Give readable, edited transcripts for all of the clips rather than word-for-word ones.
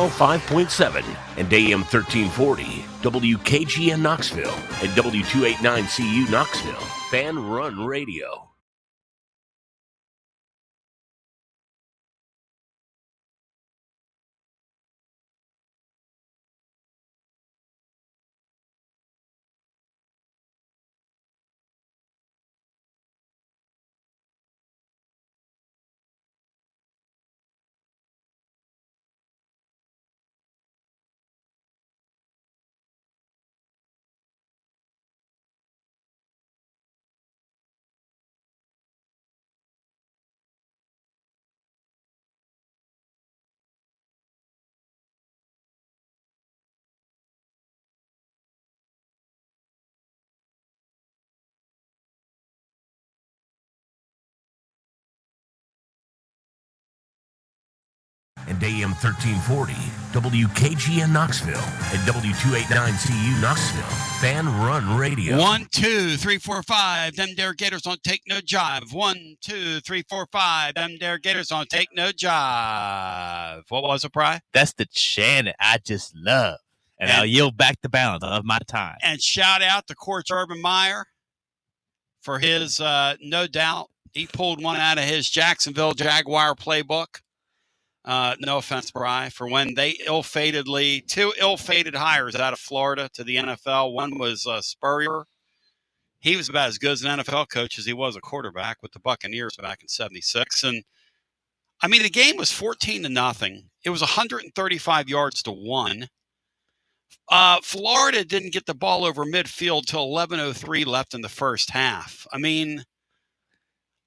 105.7 and AM 1340, WKGN Knoxville, and W289CU Knoxville, Fan Run Radio. And AM 1340, WKGN Knoxville, and W289CU Knoxville, Fan Run Radio. 1, 2, 3, 4, 5. Them there Gators don't take no jive. 1, 2, 3, 4, 5. Them there Gators don't take no jive. What was it, Bri? That's the chant I just love. And I'll yield back the balance of my time. And shout out to Coach Urban Meyer for his, no doubt, he pulled one out of his Jacksonville Jaguar playbook. No offense, Bri, for when they two ill-fated hires out of Florida to the NFL. One was Spurrier. He was about as good as an NFL coach as he was a quarterback with the Buccaneers back in '76. And I mean, the game was 14-0. It was 135 yards to 1. Florida didn't get the ball over midfield till 11:03 left in the first half. I mean,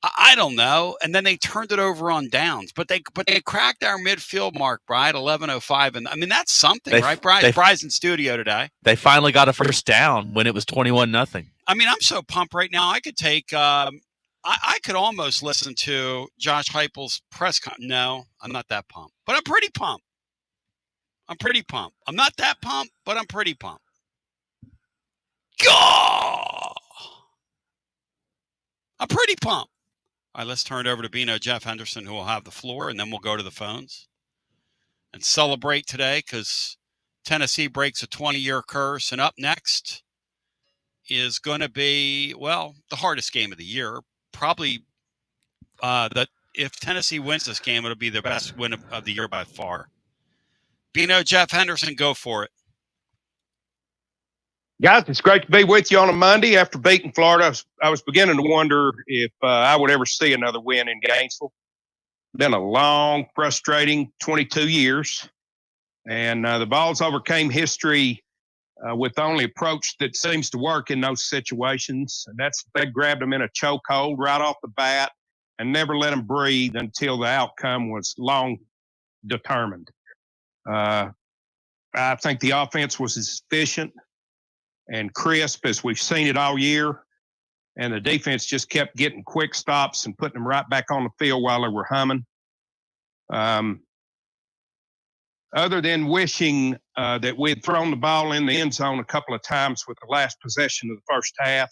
I don't know. And then they turned it over on downs, but they cracked our midfield mark, Bri, at 11:05. And I mean, that's something, right, Bri? Bri's in studio today. They finally got a first down when it was 21-0. I mean, I'm so pumped right now. I could take, I could almost listen to Josh Heupel's press conference. No, I'm not that pumped, but I'm pretty pumped. I'm not that pumped, but I'm pretty pumped. God! I'm pretty pumped. All right, let's turn it over to Bino Jeff Henderson, who will have the floor, and then we'll go to the phones and celebrate today because Tennessee breaks a 20-year curse. And up next is going to be, well, the hardest game of the year. Probably if Tennessee wins this game, it'll be the best win of the year by far. Bino Jeff Henderson, go for it. Guys, it's great to be with you on a Monday. After beating Florida, I was beginning to wonder if I would ever see another win in Gainesville. Been a long, frustrating 22 years. And the Vols overcame history with the only approach that seems to work in those situations. And that's they grabbed them in a chokehold right off the bat and never let them breathe until the outcome was long determined. I think the offense was as efficient and crisp as we've seen it all year. And the defense just kept getting quick stops and putting them right back on the field while they were humming. Other than wishing that we had thrown the ball in the end zone a couple of times with the last possession of the first half,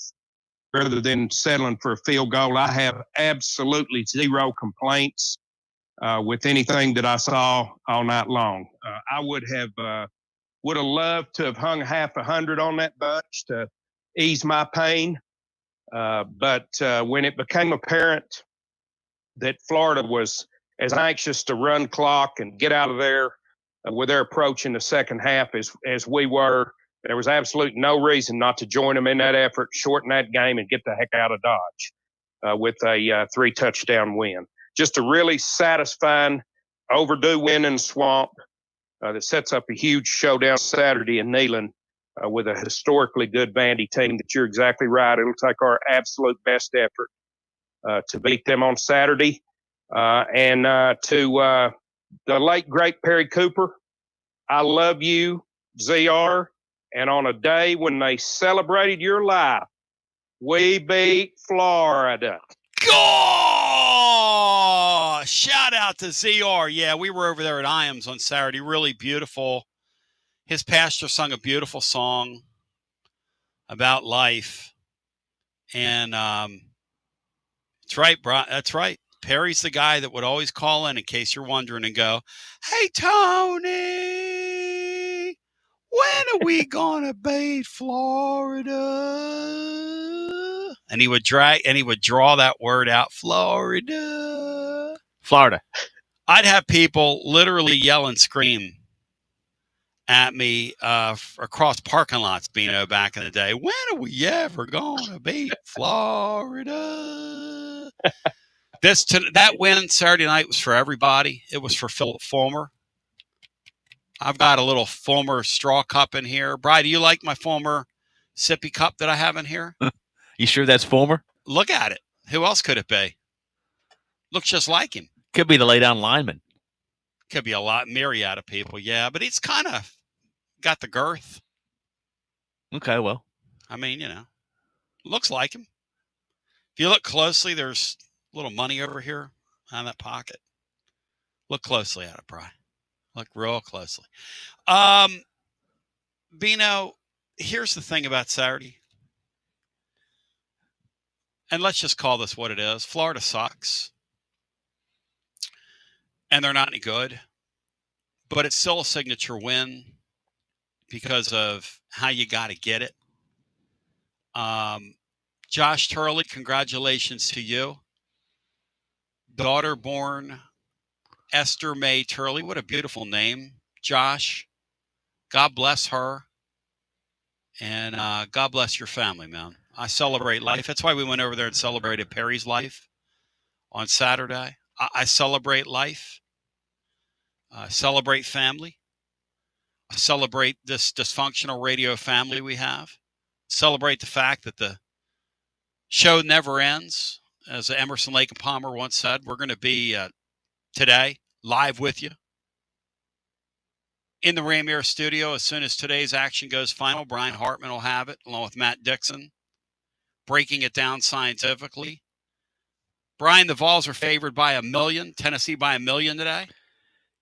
rather than settling for a field goal, I have absolutely zero complaints with anything that I saw all night long. I would have loved to have hung half 100 on that bunch to ease my pain. But when it became apparent that Florida was as anxious to run clock and get out of there with their approach in the second half as we were, there was absolutely no reason not to join them in that effort, shorten that game, and get the heck out of Dodge with a 3-touchdown win. Just a really satisfying, overdue win in the swamp that sets up a huge showdown Saturday in Neyland with a historically good Vandy team that you're exactly right. It'll take our absolute best effort to beat them on Saturday. And to the late, great Perry Cooper, I love you, ZR. And on a day when they celebrated your life, we beat Florida. Oh, shout out to ZR. Yeah, we were over there at Iams on Saturday. Really beautiful. His pastor sung a beautiful song about life. And that's right, bro. That's right. Perry's the guy that would always call in case you're wondering and go, "Hey, Tony." are we gonna beat Florida? And he would draw that word out, Florida. Florida. I'd have people literally yell and scream at me across parking lots, back in the day. When are we ever gonna beat Florida? That win Saturday night was for everybody. It was for Philip Fulmer. I've got a little Fulmer straw cup in here. Bri, do you like my Fulmer sippy cup that I have in here? You sure that's Fulmer? Look at it. Who else could it be? Looks just like him. Could be the lay down lineman. Could be a myriad of people, yeah. But he's kind of got the girth. Okay, well. I mean, looks like him. If you look closely, there's a little money over here on that pocket. Look closely at it, Bri. Look real closely. Bino, here's the thing about Saturday. And let's just call this what it is. Florida sucks. And they're not any good. But it's still a signature win because of how you got to get it. Josh Turley, congratulations to you. Daughter born Esther May Turley. What a beautiful name, Josh. God bless her. And God bless your family, man. I celebrate life. That's why we went over there and celebrated Perry's life on Saturday. I celebrate life. I celebrate family. I celebrate this dysfunctional radio family we have. Celebrate the fact that the show never ends. As Emerson, Lake and Palmer once said, we're going to be today live with you in the Ramier studio. As soon as today's action goes final, Brian Hartman will have it along with Matt Dixon, breaking it down scientifically. Brian, the Vols are favored by 1 million. Tennessee by 1 million today.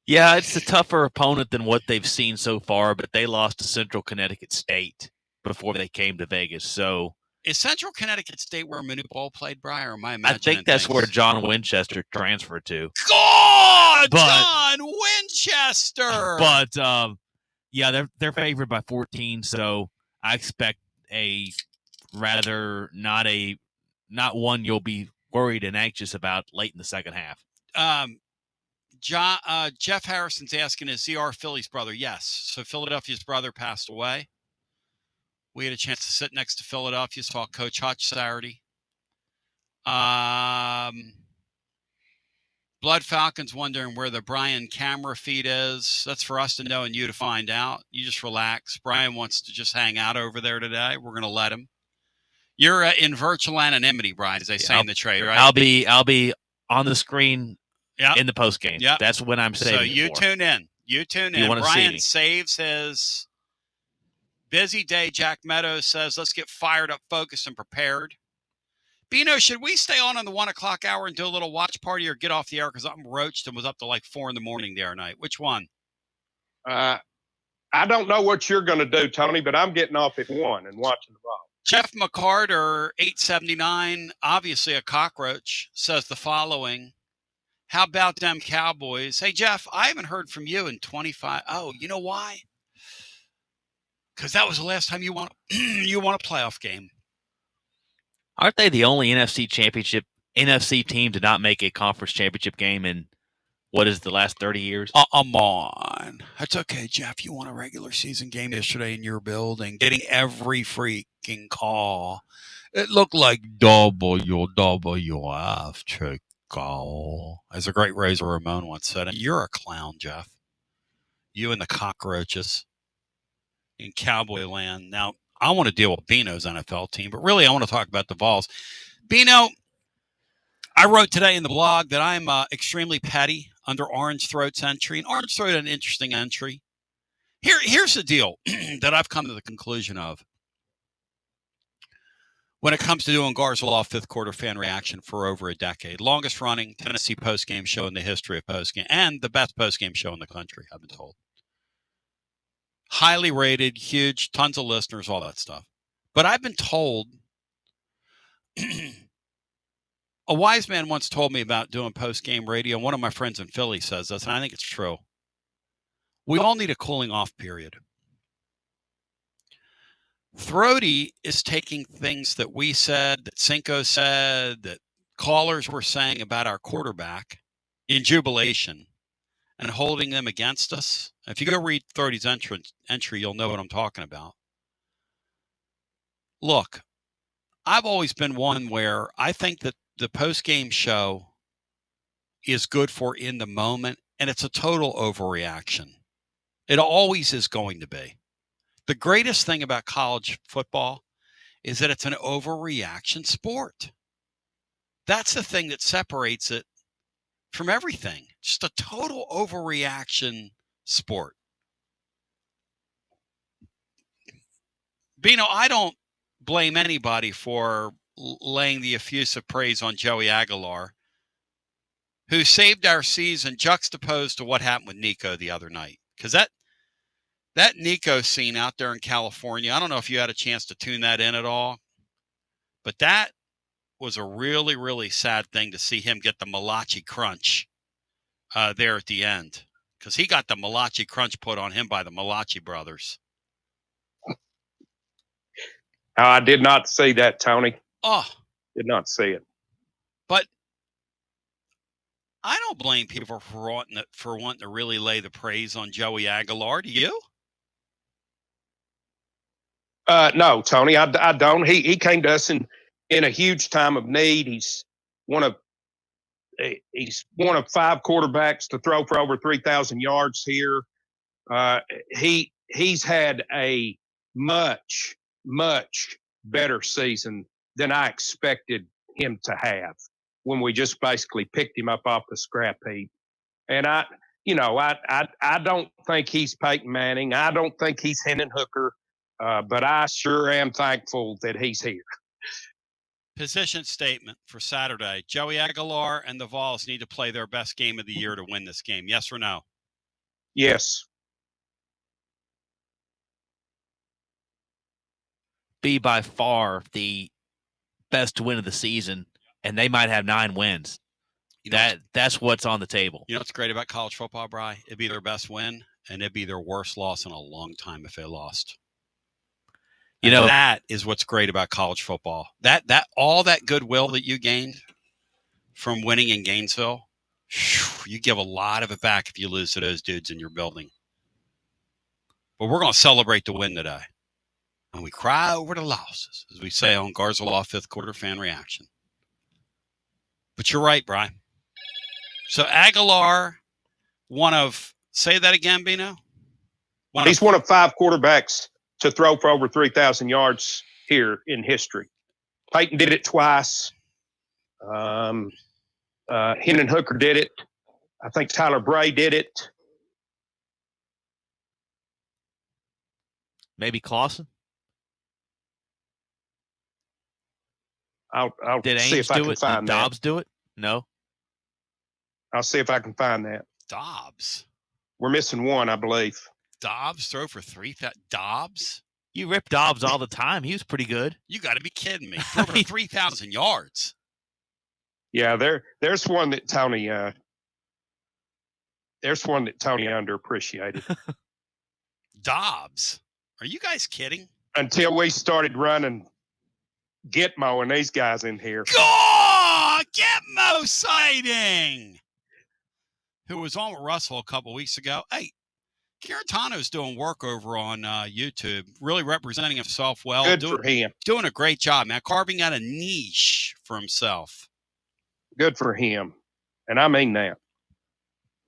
Yeah, it's a tougher opponent than what they've seen so far, but they lost to Central Connecticut State before they came to Vegas. So is Central Connecticut State where Manute Bol played, Brian, or am I imagining I think that's things? where John Winchester transferred to. God, John Winchester! But, yeah, they're favored by 14, so I expect a rather not one you'll be worried and anxious about late in the second half. Jeff Harrison's asking, is ZR Philly's brother? Yes. So Philadelphia's brother passed away. We had a chance to sit next to Philadelphia, saw Coach Hutch Saturday. Blood Falcon's wondering where the Brian camera feed is. That's for us to know and you to find out. You just relax. Brian wants to just hang out over there today. We're going to let him. You're in virtual anonymity, Brian, as they say in the trade, right? I'll be on the screen in the post game. Yep. That's when I'm saving. So you tune in. You tune in. Brian saves his busy day. Jack Meadows says, let's get fired up, focused, and prepared. Bino, should we stay on the 1 o'clock hour and do a little watch party or get off the air? Because I'm roached and was up to like 4 in the morning the other night. Which one? I don't know what you're going to do, Tony, but I'm getting off at 1 and watching the ball. Jeff McCarter, 879, obviously a cockroach, says the following. How about them Cowboys? Hey, Jeff, I haven't heard from you in 25. Oh, you know why? Because that was the last time you won a playoff game. Aren't they the only NFC team to not make a conference championship game in, what is the last 30 years? Come on. That's okay, Jeff. You won a regular season game yesterday in your building, getting every freaking call. It looked like WWF Chicago. As a great Razor Ramon once said, you're a clown, Jeff. You and the cockroaches in Cowboy land. Now, I want to deal with Bino's NFL team, but really I want to talk about the Vols. Bino, I wrote today in the blog that I'm extremely petty under Orange Throat's entry. And Orange Throat had an interesting entry. Here's the deal that I've come to the conclusion of. When it comes to doing Garzaloff fifth quarter fan reaction for over a decade, longest running Tennessee postgame show in the history of postgame, and the best postgame show in the country, I've been told. Highly rated, huge, tons of listeners, all that stuff. But I've been told, a wise man once told me about doing post-game radio. One of my friends in Philly says this, and I think it's true. We all need a cooling off period. Throaty is taking things that we said, that Cinco said, that callers were saying about our quarterback in jubilation and holding them against us. If you go read Throaty's entry, you'll know what I'm talking about. Look, I've always been one where I think that the post-game show is good for in the moment, and it's a total overreaction. It always is going to be. The greatest thing about college football is that it's an overreaction sport. That's the thing that separates it from everything. Just a total overreaction sport. Bino, I don't blame anybody for laying the effusive praise on Joey Aguilar, who saved our season juxtaposed to what happened with Nico the other night. Because that Nico scene out there in California, I don't know if you had a chance to tune that in at all, but that was a really, really sad thing to see him get the Malachi crunch there at the end, because he got the Malachi crunch put on him by the Malachi brothers. I did not see that, Tony. Oh, Did not see it. but I don't blame people for wanting to really lay the praise on Joey Aguilar. Do you? No, Tony, I don't. He came to us in a huge time of need. He's one of 5 quarterbacks to throw for over 3,000 yards here. He's had a much better season than I expected him to have when we just basically picked him up off the scrap heap. And I don't think he's Peyton Manning. I don't think he's Hendon Hooker. But I sure am thankful that he's here. Position statement for Saturday. Joey Aguilar and the Vols need to play their best game of the year to win this game. Yes or no? Yes. Be by far the best win of the season, and they might have 9 wins. That's what's on the table. You know what's great about college football, Bri? It'd be their best win, and it'd be their worst loss in a long time if they lost. You know, that is what's great about college football. That all that goodwill that you gained from winning in Gainesville, you give a lot of it back if you lose to those dudes in your building. But we're going to celebrate the win today. And we cry over the losses, as we say on Garza Law 5th Quarter Fan Reaction. But you're right, Brian. So Aguilar, say that again, Bino? He's one of 5 quarterbacks to throw for over 3,000 yards here in history. Peyton did it twice. Hendon Hooker did it. I think Tyler Bray did it. Maybe Clausen? I'll Did see if I can find Did that. Dobbs do it? No. I'll see if I can find that. Dobbs. We're missing one, I believe. Dobbs throw for 3,000. Dobbs? You rip Dobbs all the time. He was pretty good. You got to be kidding me. Throw for 3,000 yards. Yeah, there's one that Tony underappreciated. Dobbs. Are you guys kidding? Until we started running Gitmo and these guys in here. Oh, Gitmo sighting. Who was on with Russell a couple weeks ago. Hey, Caratano's doing work over on YouTube, really representing himself well. Good for him. Doing a great job, man. Carving out a niche for himself. Good for him. And I mean that.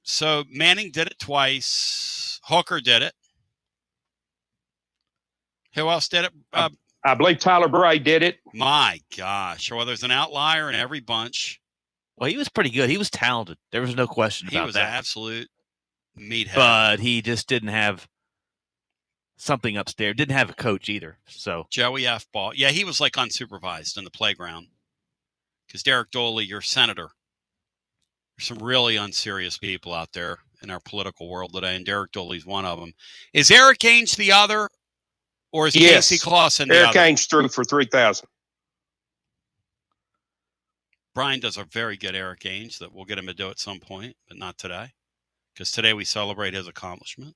So Manning did it twice. Hooker did it. Who else did it? I believe Tyler Bray did it. My gosh. Well, there's an outlier in every bunch. Well, he was pretty good. He was talented. There was no question about that. He was an absolute meathead. But he just didn't have something upstairs. Didn't have a coach either. So Joey F. Ball. Yeah, he was like unsupervised in the playground. Because Derek Doley, your senator. There's some really unserious people out there in our political world today, and Derek Doley's one of them. Is Eric Ainge the other? Or is Casey Clausen the Eric other? Ainge threw for 3,000. Brian does a very good Eric Ainge that we'll get him to do at some point, but not today. Because today we celebrate his accomplishment.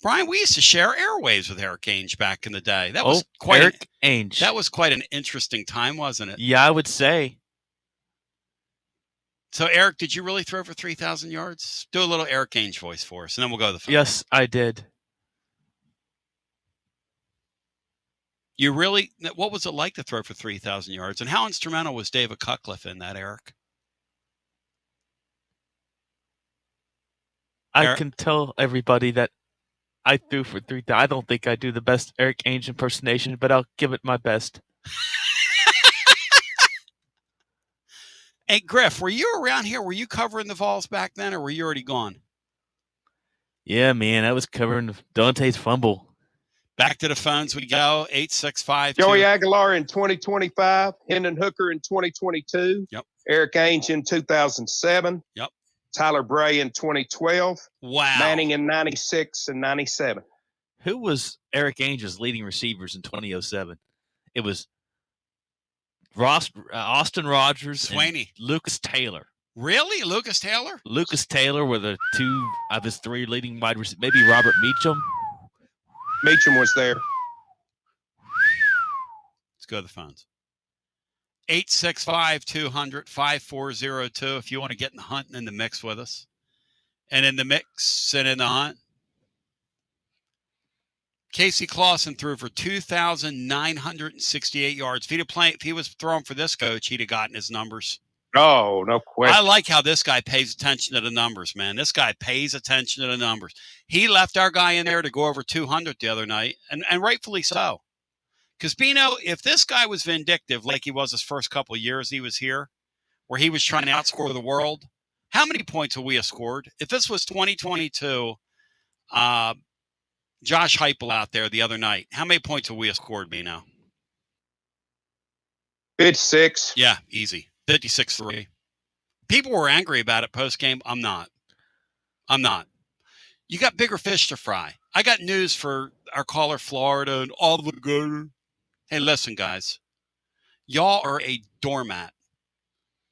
Brian, we used to share airwaves with Eric Ainge back in the day. That was quite Eric Ainge. That was quite an interesting time, wasn't it? Yeah, I would say. So, Eric, did you really throw for 3,000 yards? Do a little Eric Ainge voice for us, and then we'll go to the phone. Yes, I did. You really? What was it like to throw for 3,000 yards? And how instrumental was David Cutcliffe in that, Eric? I can tell everybody that I threw for 3,000. I don't think I do the best Eric Ainge impersonation, but I'll give it my best. Hey, Griff, were you around here? Were you covering the Vols back then, or were you already gone? Yeah, man, I was covering Dante's fumble. Back to the phones we go. 865. Joey Aguilar in 2025, Hendon Hooker in 2022. Yep. Eric Ainge in 2007. Yep. Tyler Bray in 2012. Wow. Manning in 96 and 97. Who was Eric Ainge's leading receivers in 2007? It was Austin Rogers Swaney. and Lucas Taylor. Really? Lucas Taylor? Lucas Taylor were the two of his three leading wide receivers. Maybe Robert Meacham. Meacham was there. Let's go to the phones. 865-200-5402 if you want to get in the hunt and in the mix with us. And in the mix and in the hunt, Casey Clausen threw for 2,968 yards. If he was throwing for this coach, he'd have gotten his numbers. Oh, no question. I like how this guy pays attention to the numbers, man. This guy pays attention to the numbers. He left our guy in there to go over 200 the other night, and rightfully so. Because, Bino, if this guy was vindictive like he was his first couple of years he was here, where he was trying to outscore the world, how many points would we have scored? If this was 2022, Josh Heupel out there the other night, how many points would we have scored, Bino? 56. Yeah, easy. 56-3. People were angry about it post-game. I'm not. You got bigger fish to fry. I got news for our caller, Florida, and all the good. Hey, listen, guys. Y'all are a doormat.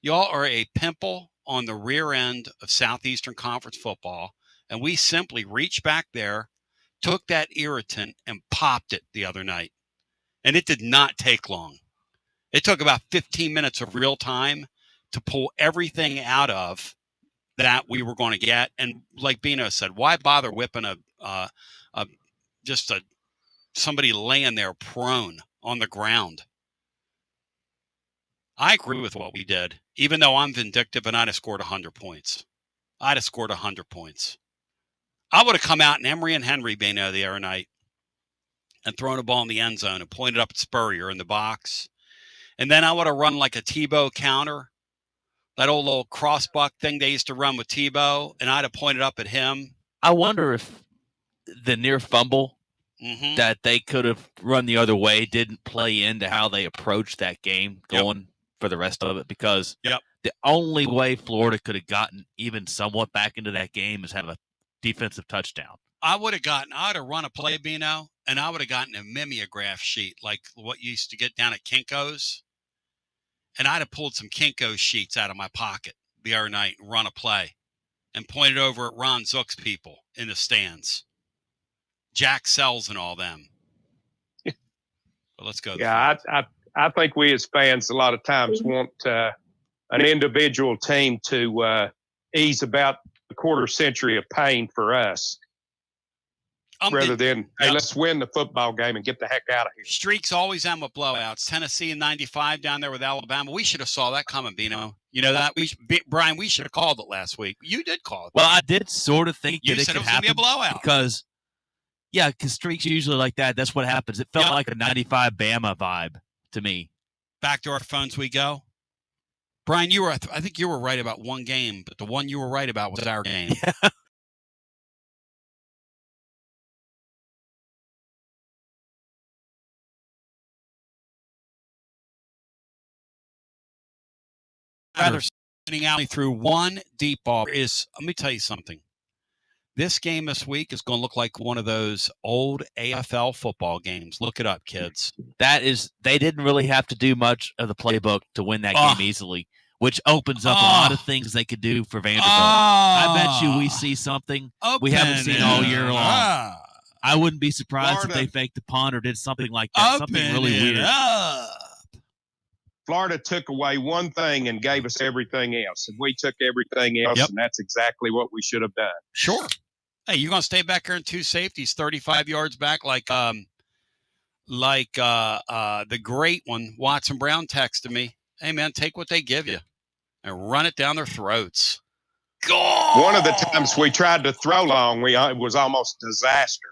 Y'all are a pimple on the rear end of Southeastern Conference football, and we simply reached back there, took that irritant, and popped it the other night. And it did not take long. It took about 15 minutes of real time to pull everything out of that we were going to get. And like Bino said, why bother whipping somebody laying there prone on the ground? I agree with what we did, even though I'm vindictive and I'd have scored 100 points. I would have come out in Emery and Henry, Bino, the other night and thrown a ball in the end zone and pointed up at Spurrier in the box. And then I would have run like a Tebow counter, that old little crossbuck thing they used to run with Tebow, and I'd have pointed up at him. I wonder if the near fumble that they could have run the other way didn't play into how they approached that game going for the rest of it, because the only way Florida could have gotten even somewhat back into that game is have a defensive touchdown. I'd have run a play, Bino, and I would have gotten a mimeograph sheet like what you used to get down at Kinko's. And I'd have pulled some Kinko sheets out of my pocket the other night and run a play and pointed over at Ron Zook's people in the stands. Jack Sells and all them. But let's go. Yeah, I think we as fans a lot of times want an individual team to ease about a quarter century of pain for us. Rather than, hey, let's win the football game and get the heck out of here. Streaks always end with blowouts. Tennessee in 95 down there with Alabama. We should have saw that coming, Bino. You know that? Brian, we should have called it last week. You did call it. Well, I did sort of think that it could happen. Be a blowout. Because streaks usually like that. That's what happens. It felt like a 95 Bama vibe to me. Back to our phones we go. Brian, I think you were right about one game, but the one you were right about was our game. Yeah. Rather sitting out through one deep ball let me tell you something. This game this week is going to look like one of those old AFL football games. Look it up, kids. They didn't really have to do much of the playbook to win that game easily, which opens up a lot of things they could do for Vanderbilt. I bet you we see something we haven't seen all year long. I wouldn't be surprised Florida, if they faked the punt or did something like that. Something really weird. Florida took away one thing and gave us everything else, and we took everything else, Yep. and that's exactly what we should have done. Sure. Hey, you're gonna stay back here in two safeties, 35 yards back, like the great one, Watson Brown, texted me. Hey man, take what they give you and run it down their throats. Go! One of the times we tried to throw long, it was almost a disaster.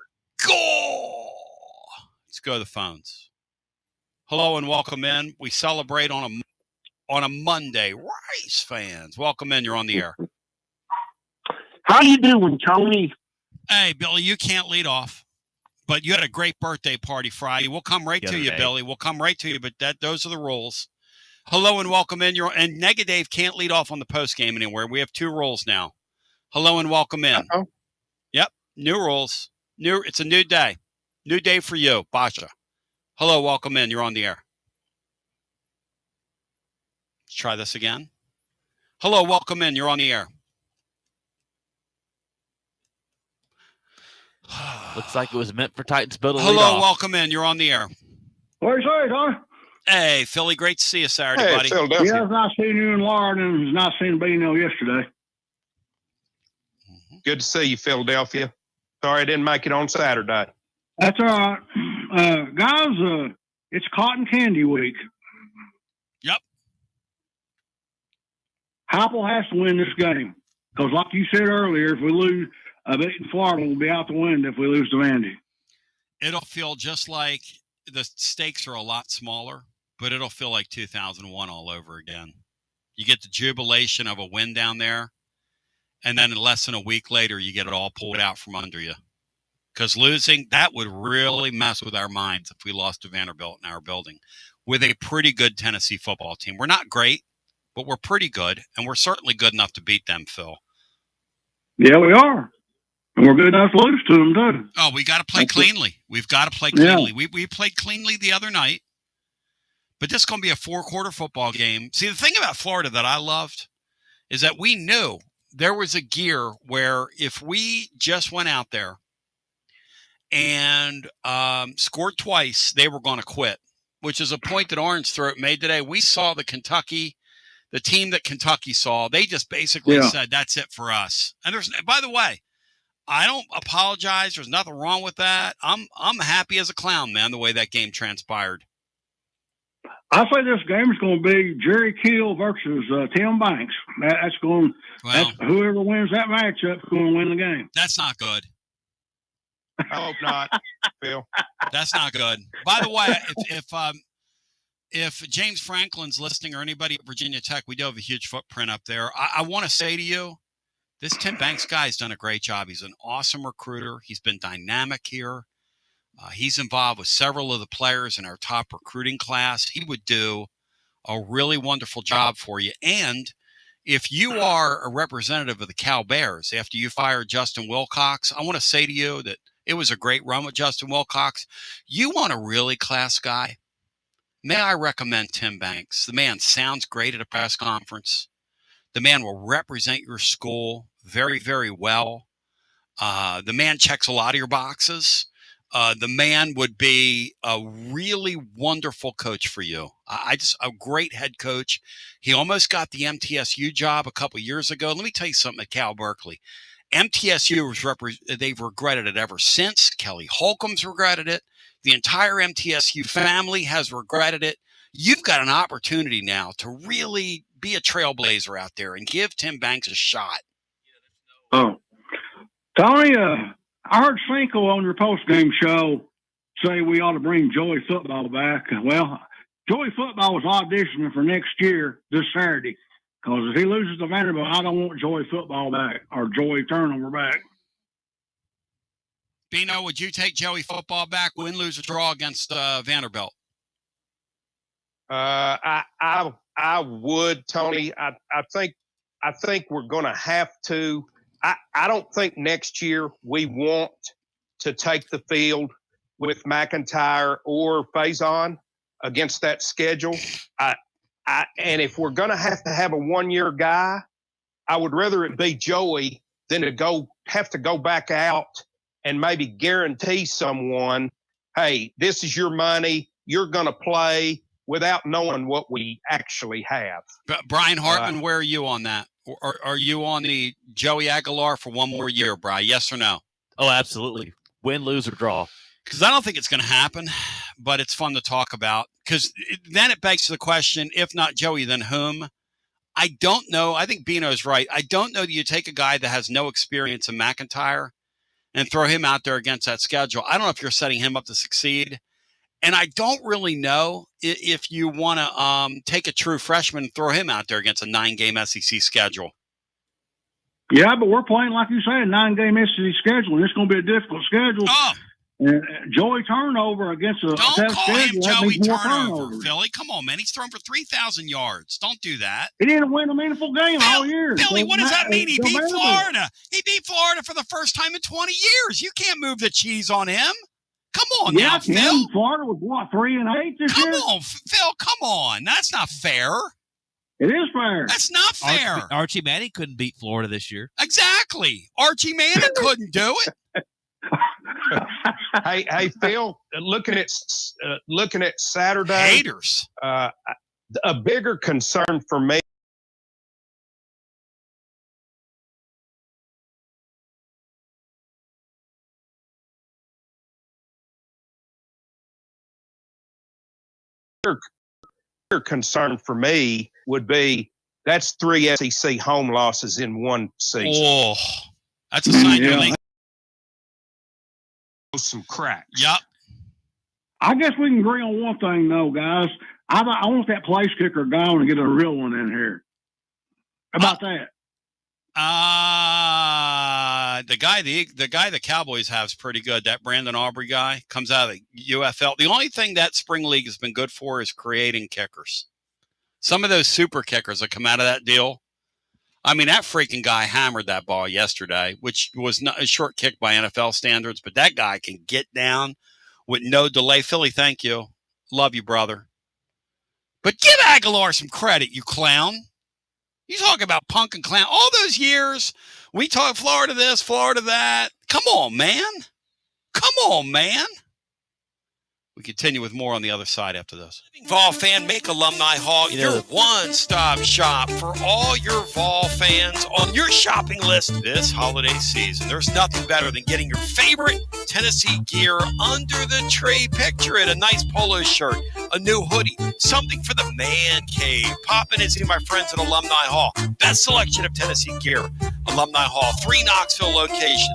Go! Let's go to the phones. Hello and welcome in. We celebrate on a Monday. Rice fans, welcome in. You're on the air. How you doing, Tony? Hey, Billy, you can't lead off, but you had a great birthday party Friday. We'll come right to you, Billy. We'll come right to you, but those are the rules. Hello and welcome in. And Dave can't lead off on the post game anywhere. We have two rules now. Hello and welcome in. Uh-oh. Yep, new rules. It's a new day. New day for you, Basha. Hello, welcome in. You're on the air. Let's try this again. Hello, welcome in. You're on the air. Looks like it was meant for Titansville to lead Hello, off. welcome in. You're on the air. What you say, Tony? Hey, Philly, great to see you Saturday, Hey, buddy. Philadelphia. Yeah, it's nice seeing you and Laura, and it's nice seeing Bino yesterday. Good to see you, Philadelphia. Sorry I didn't make it on Saturday. That's all right. Guys, it's cotton candy week. Yep. Heupel has to win this game. Because like you said earlier, if we lose, beating Florida will be out the window if we lose to Vandy. It'll feel just like the stakes are a lot smaller, but it'll feel like 2001 all over again. You get the jubilation of a win down there, and then less than a week later, you get it all pulled out from under you. Because losing, that would really mess with our minds if we lost to Vanderbilt in our building with a pretty good Tennessee football team. We're not great, but we're pretty good, and we're certainly good enough to beat them, Phil. Yeah, we are. And we're good enough to lose to them, too. Oh, we got to play cleanly. We've got to play cleanly. Yeah. We played cleanly the other night, but this is going to be a 4-quarter football game. See, the thing about Florida that I loved is that we knew there was a gear where if we just went out there and scored twice, they were going to quit, which is a point that Orange Throat made today. We saw the team that Kentucky saw. They just basically said, that's it for us. And by the way, I don't apologize. There's nothing wrong with that. I'm happy as a clown, man, the way that game transpired. I say this game is going to be Jerry Keel versus Tim Banks. That's whoever wins that matchup is going to win the game. That's not good. I hope not, Phil. That's not good. By the way, if James Franklin's listening or anybody at Virginia Tech, we do have a huge footprint up there. I want to say to you, this Tim Banks guy's done a great job. He's an awesome recruiter. He's been dynamic here. He's involved with several of the players in our top recruiting class. He would do a really wonderful job for you. And if you are a representative of the Cal Bears after you fired Justin Wilcox, I want to say to you that it was a great run with Justin Wilcox. You want a really class guy? May I recommend Tim Banks? The man sounds great at a press conference. The man will represent your school very, very well. The man checks a lot of your boxes. The man would be a really wonderful coach for you. A great head coach. He almost got the MTSU job a couple years ago. Let me tell you something at Cal Berkeley. MTSU they've regretted it ever since. Kelly Holcomb's regretted it. The entire MTSU family has regretted it. You've got an opportunity now to really be a trailblazer out there and give Tim Banks a shot. Oh, Tony, I heard Cinco on your post-game show say we ought to bring Joey football back. Well, Joey football was auditioning for next year this Saturday because if he loses to Vanderbilt, I don't want Joey football back or Joey turnover back. Bino, would you take Joey football back, win, lose, or draw against Vanderbilt? I would, Tony. I think we're going to have to. I don't think next year we want to take the field with McIntyre or Faison against that schedule. And if we're going to have a one-year guy, I would rather it be Joey than to have to go back out and maybe guarantee someone, hey, this is your money, you're going to play, without knowing what we actually have. Brian Hartman, where are you on that? Or are you on the Joey Aguilar for one more year, Brian? Yes or no? Oh, absolutely. Win, lose, or draw. Because I don't think it's going to happen, but it's fun to talk about. Because then it begs the question, if not Joey, then whom? I don't know. I think Bino's right. I don't know that you take a guy that has no experience in McIntyre and throw him out there against that schedule. I don't know if you're setting him up to succeed. And I don't really know if you want to take a true freshman and throw him out there against a 9-game SEC schedule. Yeah, but we're playing, like you said, a 9-game SEC schedule, and it's going to be a difficult schedule. Oh. And Joey turnover against a Don't tough call him schedule, Joey turnover, Philly. Come on, man. He's thrown for 3,000 yards. Don't do that. He didn't win a meaningful game all year. Philly, what does that mean? He beat Florida. He beat Florida for the first time in 20 years. You can't move the cheese on him. Come on now, Phil. Florida was, what, 3-8 this year? Come on, Phil. Come on. That's not fair. It is fair. That's not fair. Archie Manning couldn't beat Florida this year. Exactly. Archie Manning couldn't do it. Hey, Phil. Looking at Saturday, haters. A bigger concern for me. Concern for me would be that's 3 SEC home losses in one season. Oh, that's a sign you're leaking. Some cracks. Yep. I guess we can agree on one thing, though, guys. I want that place kicker gone and get a real one in here. How about that? The guy the Cowboys have is pretty good. That Brandon Aubrey guy comes out of the UFL. The only thing that spring league has been good for is creating kickers. Some of those super kickers that come out of that deal. I mean, that freaking guy hammered that ball yesterday, which was not a short kick by NFL standards, but that guy can get down with no delay. Philly, thank you. Love you, brother. But give Aguilar some credit, you clown. You talk about punk and clown. All those years, we talk Florida this, Florida that. Come on, man. Come on, man. We continue with more on the other side after this. Vol fan, make Alumni Hall your one-stop shop for all your Vol fans on your shopping list this holiday season. There's nothing better than getting your favorite Tennessee gear under the tree. Picture it, a nice polo shirt, a new hoodie, something for the man cave. Pop in and see my friends at Alumni Hall. Best selection of Tennessee gear. Alumni Hall, 3 Knoxville locations,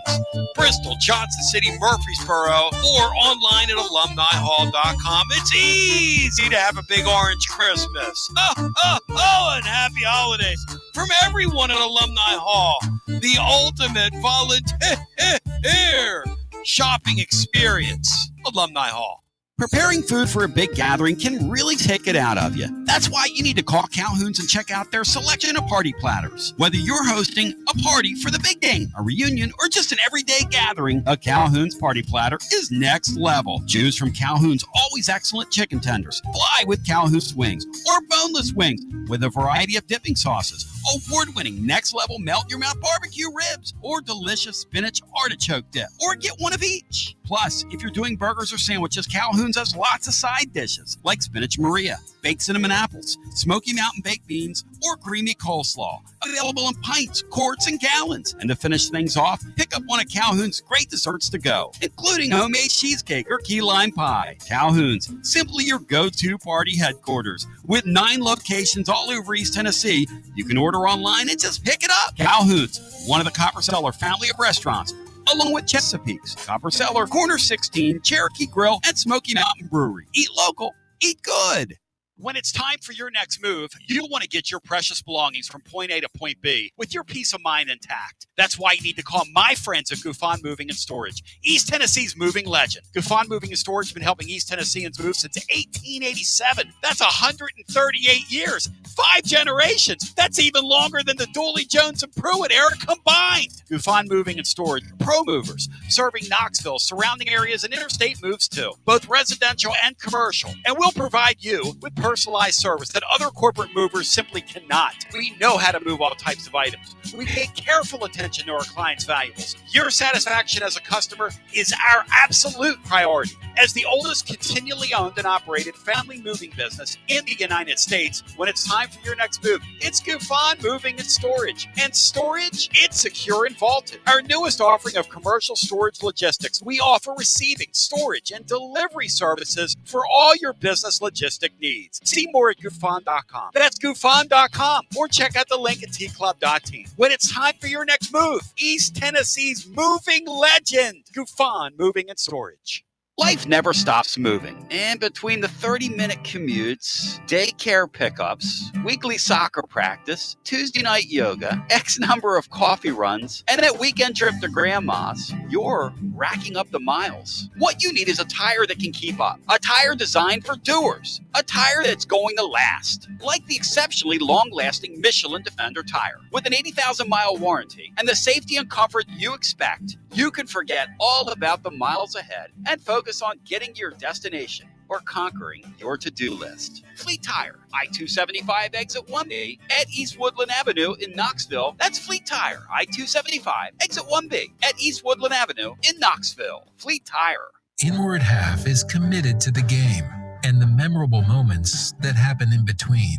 Bristol, Johnson City, Murfreesboro, or online at alumnihall.com. It's easy to have a big orange Christmas. And happy holidays from everyone at Alumni Hall. The ultimate volunteer shopping experience. Alumni Hall. Preparing food for a big gathering can really take it out of you. That's why you need to call Calhoun's and check out their selection of party platters. Whether you're hosting a party for the big game, a reunion, or just an everyday gathering, a Calhoun's party platter is next level. Choose from Calhoun's always excellent chicken tenders, fly with Calhoun's wings, or boneless wings with a variety of dipping sauces, award-winning next-level melt-in-your-mouth barbecue ribs, or delicious spinach artichoke dip, or get one of each. Plus, if you're doing burgers or sandwiches, Calhoun's has lots of side dishes like spinach Maria, baked cinnamon apples, Smoky Mountain baked beans, or creamy coleslaw. Available in pints, quarts, and gallons. And to finish things off, pick up one of Calhoun's great desserts to go, including homemade cheesecake or key lime pie. Calhoun's, simply your go-to party headquarters. With 9 locations all over East Tennessee, you can order online and just pick it up. Calhoun's, one of the Copper Cellar family of restaurants, along with Chesapeake's, Copper Cellar, Corner 16, Cherokee Grill, and Smoky Mountain Brewery. Eat local, eat good. When it's time for your next move, you'll want to get your precious belongings from point A to point B with your peace of mind intact. That's why you need to call my friends at Gouffon Moving and Storage, East Tennessee's moving legend. Gouffon Moving and Storage has been helping East Tennesseans move since 1887. That's 138 years, 5 generations. That's even longer than the Dooley, Jones, and Pruitt era combined. Gouffon Moving and Storage, pro movers, serving Knoxville, surrounding areas, and interstate moves too, both residential and commercial. And we'll provide you with personalized service that other corporate movers simply cannot. We know how to move all types of items. We pay careful attention to our clients' valuables. Your satisfaction as a customer is our absolute priority. As the oldest continually owned and operated family moving business in the United States, when it's time for your next move, it's Gufon Moving and Storage. And storage, it's secure and vaulted. Our newest offering of commercial storage logistics, we offer receiving, storage, and delivery services for all your business logistic needs. See more at Gufon.com. That's Gufon.com. Or check out the link at tclub.team. When it's time for your next move, East Tennessee's moving legend, Gufon Moving and Storage. Life never stops moving. And between the 30-minute commutes, daycare pickups, weekly soccer practice, Tuesday night yoga, X number of coffee runs, and that weekend trip to grandma's, you're racking up the miles. What you need is a tire that can keep up. A tire designed for doers. A tire that's going to last. Like the exceptionally long-lasting Michelin Defender tire. With an 80,000-mile warranty and the safety and comfort you expect, you can forget all about the miles ahead and focus on getting your destination or conquering your to-do list. Fleet Tire, I-275 exit 1B at East Woodland Avenue in Knoxville. That's Fleet Tire, I-275 exit 1B at East Woodland Avenue in Knoxville. Fleet Tire. Inward Half is committed to the game and the memorable moments that happen in between.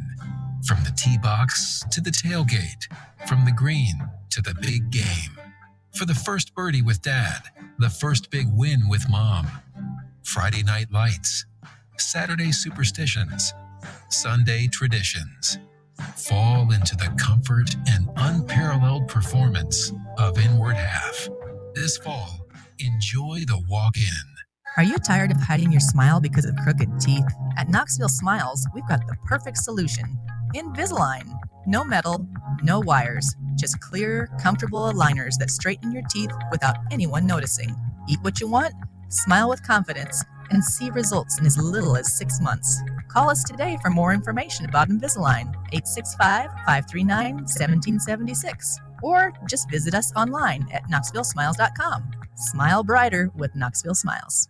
From the tee box to the tailgate, from the green to the big game. For the first birdie with Dad, the first big win with Mom. Friday night lights, Saturday superstitions, Sunday traditions. Fall into the comfort and unparalleled performance of Inward Half. This fall, enjoy the walk-in. Are you tired of hiding your smile because of crooked teeth? At Knoxville Smiles, we've got the perfect solution. Invisalign. No metal, no wires, just clear, comfortable aligners that straighten your teeth without anyone noticing. Eat what you want, smile with confidence, and see results in as little as 6 months. Call us today for more information about Invisalign, 865-539-1776. Or just visit us online at knoxvillesmiles.com. Smile brighter with Knoxville Smiles.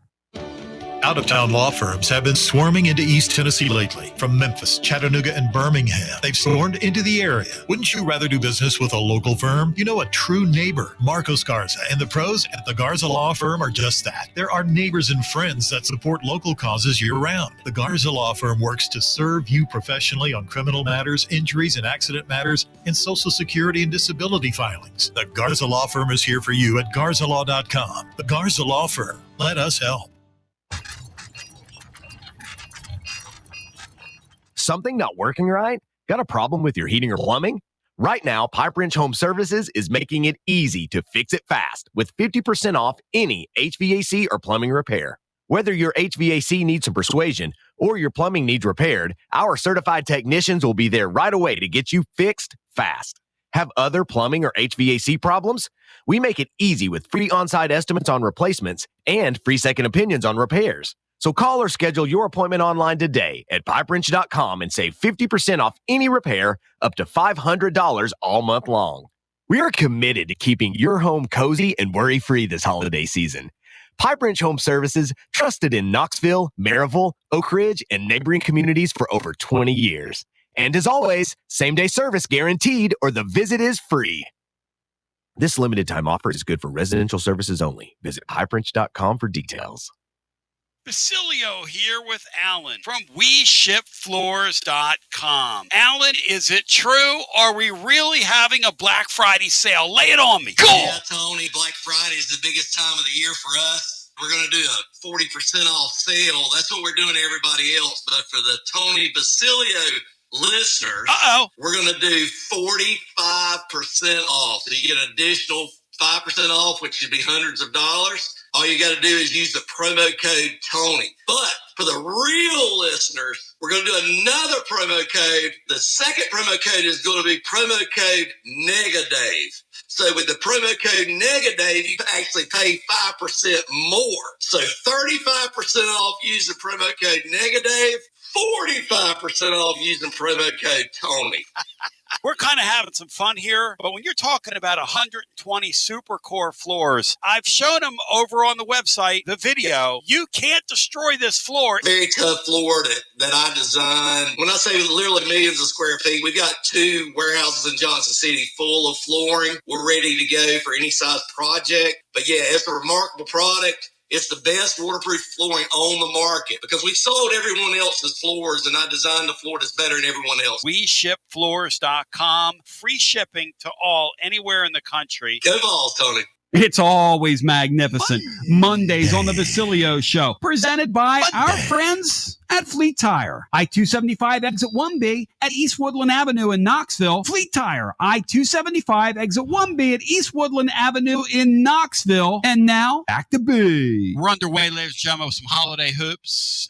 Out-of-town law firms have been swarming into East Tennessee lately. From Memphis, Chattanooga, and Birmingham, they've swarmed into the area. Wouldn't you rather do business with a local firm? You know, a true neighbor. Marcos Garza and the pros at the Garza Law Firm are just that. There are neighbors and friends that support local causes year-round. The Garza Law Firm works to serve you professionally on criminal matters, injuries and accident matters, and Social Security and disability filings. The Garza Law Firm is here for you at garzalaw.com. The Garza Law Firm. Let us help. Something not working right? Got a problem with your heating or plumbing? Right now, Pipe Wrench Home Services is making it easy to fix it fast with 50% off any HVAC or plumbing repair. Whether your HVAC needs some persuasion or your plumbing needs repaired, our certified technicians will be there right away to get you fixed fast. Have other plumbing or HVAC problems? We make it easy with free on-site estimates on replacements and free second opinions on repairs. So call or schedule your appointment online today at pipewrench.com and save 50% off any repair up to $500 all month long. We are committed to keeping your home cozy and worry-free this holiday season. Pipe Wrench Home Services, trusted in Knoxville, Maryville, Oak Ridge, and neighboring communities for over 20 years. And as always, same-day service guaranteed or the visit is free. This limited time offer is good for residential services only. Visit pipewrench.com for details. Basilio here with Alan from WeShipFloors.com. Alan, is it true? Are we really having a Black Friday sale? Lay it on me. Go! Yeah, Tony, Black Friday is the biggest time of the year for us. We're going to do a 40% off sale. That's what we're doing to everybody else. But for the Tony Basilio listeners, we're going to do 45% off. So you get an additional 5% off, which should be hundreds of dollars. All you got to do is use the promo code Tony. But for the real listeners, we're going to do another promo code. The second promo code is going to be promo code Negative. So with the promo code Negative, you actually pay 5% more. So 35% off, use the promo code Negative. 45% off using promo code Tony. We're kind of having some fun here, but when you're talking about 120 Supercore floors, I've shown them over on the website, the video. You can't destroy this floor. Very tough floor that I designed. When I say literally millions of square feet, we've got 2 warehouses in Johnson City full of flooring. We're ready to go for any size project. But yeah, it's a remarkable product. It's the best waterproof flooring on the market because we sold everyone else's floors and I designed a floor that's better than everyone else. WeShipFloors.com. Free shipping to all, anywhere in the country. Go Vols, Tony. It's always magnificent. Mondays on the Basilio Show, presented by our friends at Fleet Tire. I-275 exit 1B at East Woodland Avenue in Knoxville. Fleet Tire, I-275 exit 1B at East Woodland Avenue in Knoxville. And now, back to B. We're underway, ladies and gentlemen, with some holiday hoops.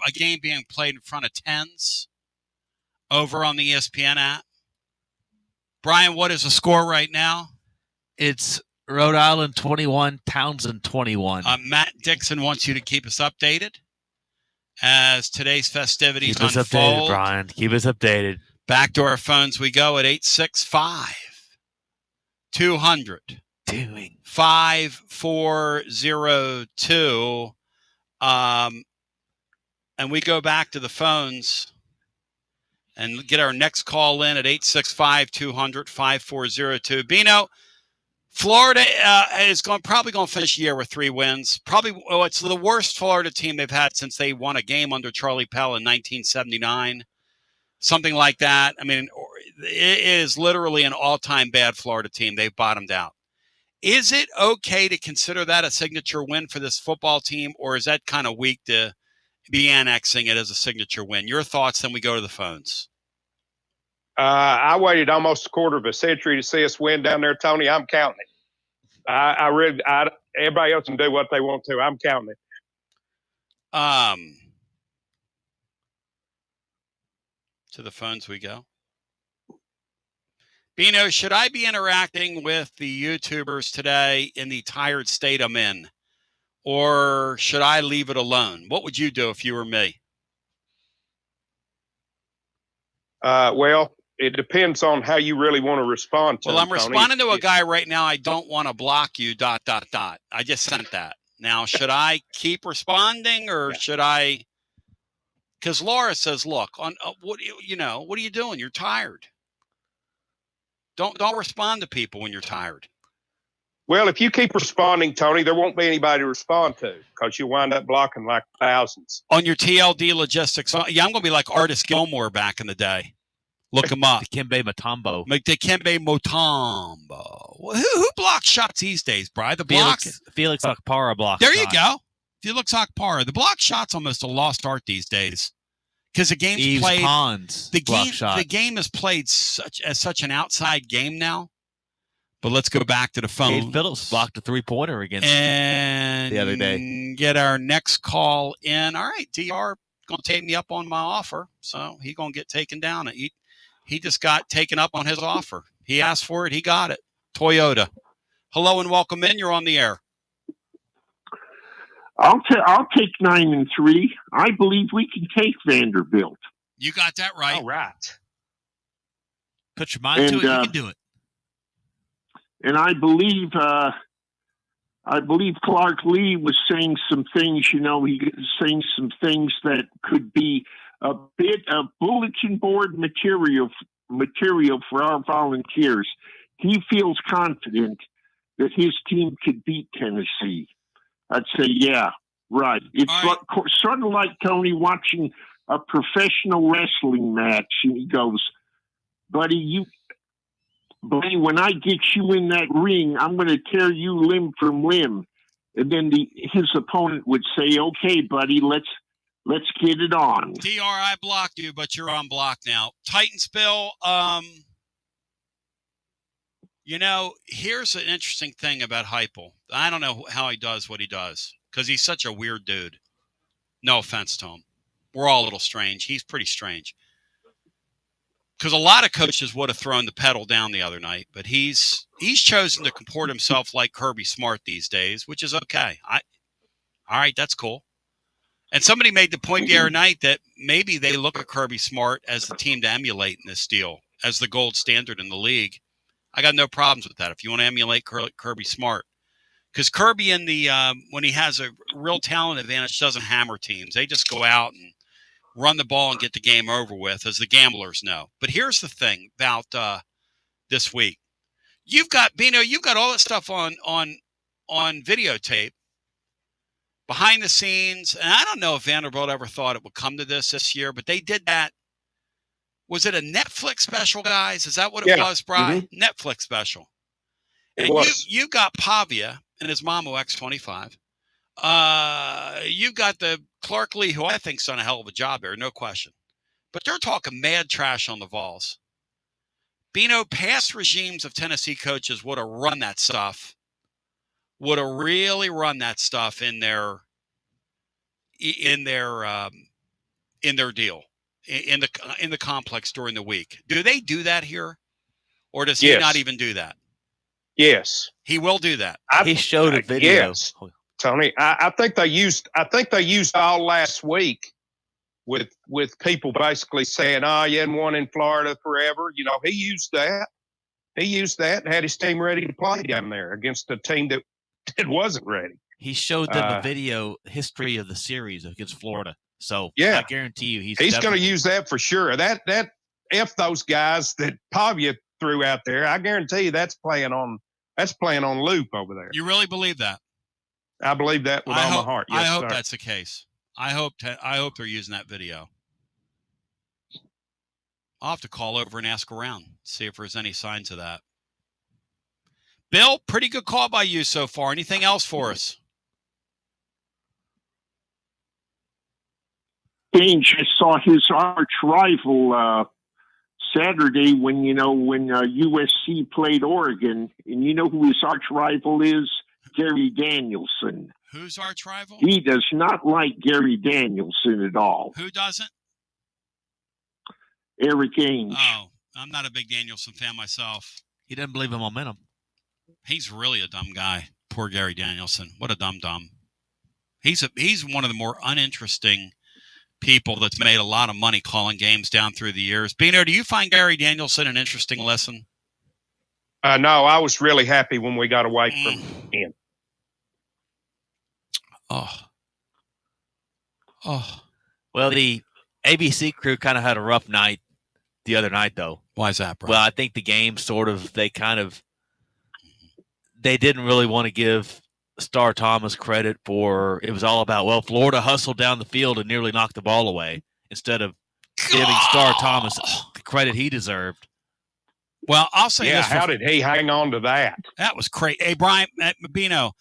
A game being played in front of tens over on the ESPN app. Brian, what is the score right now? It's Rhode Island 21, Townsend 21. Matt Dixon wants you to keep us updated as today's festivities Keep us unfold. updated, Brian. Keep us updated. Back to our phones we go at 865-200. Doing 5402. And we go back to the phones and get our next call in at 865-200-5402. Bino, Florida is probably going to finish the year with 3 wins. It's the worst Florida team they've had since they won a game under Charlie Pell in 1979. Something like that. I mean, it is literally an all-time bad Florida team. They've bottomed out. Is it okay to consider that a signature win for this football team, or is that kind of weak to be annexing it as a signature win? Your thoughts, then we go to the phones. I waited almost a quarter of a century to see us win down there, Tony. I'm counting it. Everybody else can do what they want to. I'm counting it. To the phones we go. Bino, should I be interacting with the YouTubers today in the tired state I'm in? Or should I leave it alone? What would you do if you were me? Well, it depends on how you really want to respond to Well, I'm Tony. responding to a guy right now. I don't want to block you, ... I just sent that. Now, should I keep responding or should I? Because Laura says, look, what are you doing? You're tired. Don't respond to people when you're tired. Well, if you keep responding, Tony, there won't be anybody to respond to because you'll wind up blocking like thousands. On your TLD logistics, yeah, I'm going to be like Artis Gilmore back in the day. Look him up. Dikembe Mutombo. Dikembe Mutombo. Who blocks shots these days, Brian? The blocks. Felix Okpara blocks. There you go. Felix Okpara. The block shot's almost a lost art these days because the game's Yves played. Pons The game is played as such an outside game now. But let's go back to the phone. Cade Phillips blocked a 3-pointer against the other day. Get our next call in. All right, DR going to take me up on my offer, so he's going to get taken down. He just got taken up on his offer. He asked for it. He got it. Toyota. Hello and welcome in. You're on the air. I'll take 9-3. I believe we can take Vanderbilt. You got that right. All right. Put your mind to it. You can do it. And I believe Clark Lee was saying some things. He was saying some things that could be a bit of bulletin board material for our volunteers. He feels confident that his team could beat Tennessee. I'd say, yeah, right. It's sort of like Tony watching a professional wrestling match, and he goes, buddy, when I get you in that ring, I'm going to tear you limb from limb. And then his opponent would say, okay, buddy, let's get it on. DR, I blocked you, but you're on block now. Titansville, here's an interesting thing about Heupel. I don't know how he does what he does because he's such a weird dude. No offense to him. We're all a little strange. He's pretty strange. Because a lot of coaches would have thrown the pedal down the other night, but he's chosen to comport himself like Kirby Smart these days, which is okay. All right, that's cool. And somebody made the point the other night that maybe they look at Kirby Smart as the team to emulate in this deal, as the gold standard in the league. I got no problems with that. If you want to emulate Kirby Smart, because Kirby in the when he has a real talent advantage doesn't hammer teams. They just go out and run the ball and get the game over with, as the gamblers know. But here's the thing about this week: you've got Bino, you've got all that stuff on videotape. Behind the scenes, and I don't know if Vanderbilt ever thought it would come to this year, but they did that. Was it a Netflix special, guys? Is that what it was, Brian? Mm-hmm. Netflix special. And you got Pavia and his mom, X25. You've got the Clark Lee, who I think's done a hell of a job there, no question. But they're talking mad trash on the Vols. Bino, past regimes of Tennessee coaches would have run that stuff. Would have really run that stuff in their deal in the complex during the week. Do they do that here, or does he not even do that? Yes, he will do that. He showed a video. Yes, Tony. I think they used all last week with people basically saying, "Oh, you hadn't won in Florida forever." You know, he used that. He used that and had his team ready to play down there against a team that wasn't ready. He showed them a video history of the series against Florida. So yeah, I guarantee you he's going to use that for sure. That F those guys that Pavia threw out there. I guarantee you that's playing on loop over there. You really believe that? I believe that with all my heart. Yes, I hope sir. that's the case. I hope they're using that video. I'll have to call over and ask around, see if there's any signs of that. Bill, pretty good call by you so far. Anything else for us? Dean just saw his arch rival Saturday when USC played Oregon, and you know who his arch rival is? Gary Danielson. Who's arch rival? He does not like Gary Danielson at all. Who doesn't? Eric Ainge. Oh, I'm not a big Danielson fan myself. He doesn't believe in momentum. He's really a dumb guy. Poor Gary Danielson. What a dum-dum. He's one of the more uninteresting people that's made a lot of money calling games down through the years. Bino, do you find Gary Danielson an interesting listen? No, I was really happy when we got away from him. Oh. Well, the ABC crew kind of had a rough night the other night, though. Why is that, bro? Well, I think the game they didn't really want to give Star Thomas credit for, it was all about, well, Florida hustled down the field and nearly knocked the ball away instead of giving Star Thomas the credit he deserved. Well, I'll say this. How did he hang on to that? That was crazy. Hey, Brian, Bino,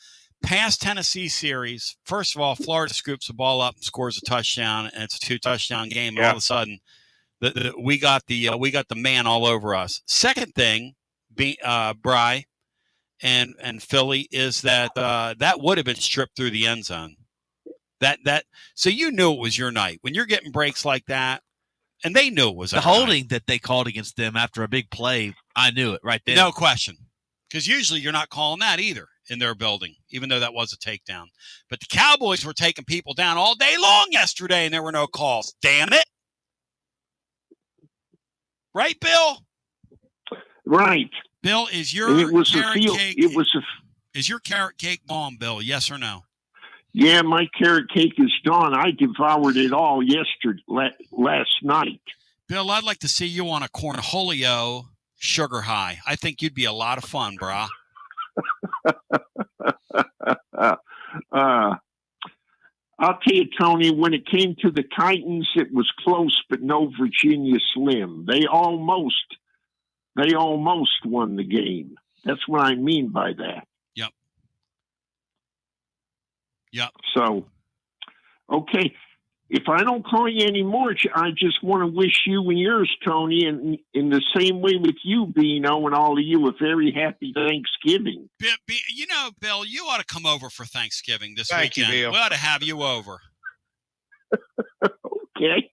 past Tennessee series, first of all, Florida scoops the ball up and scores a touchdown, and it's a 2-touchdown game. And all of a sudden, we got the man all over us. Second thing, Bry and Philly, is that that would have been stripped through the end zone. So you knew it was your night when you're getting breaks like that, and they knew it was the holding that they called against them after a big play. I knew it right there. No question, because usually you're not calling that either in their building, even though that was a takedown. But the Cowboys were taking people down all day long yesterday, and there were no calls. Damn it! Right, Bill? Right. Bill, is your carrot cake gone, Bill? Yes or no? Yeah, my carrot cake is gone. I devoured it all last night. Bill, I'd like to see you on a Cornholio sugar high. I think you'd be a lot of fun, brah. I'll tell you, Tony, when it came to the Titans, it was close, but no Virginia Slim. They almost won the game. That's what I mean by that. Yep. So, okay. If I don't call you anymore, I just want to wish you and yours, Tony, and in the same way with you, Bino, and all of you, a very happy Thanksgiving. Bill, you ought to come over for Thanksgiving this Thank weekend. You, Bill. We ought to have you over. Okay.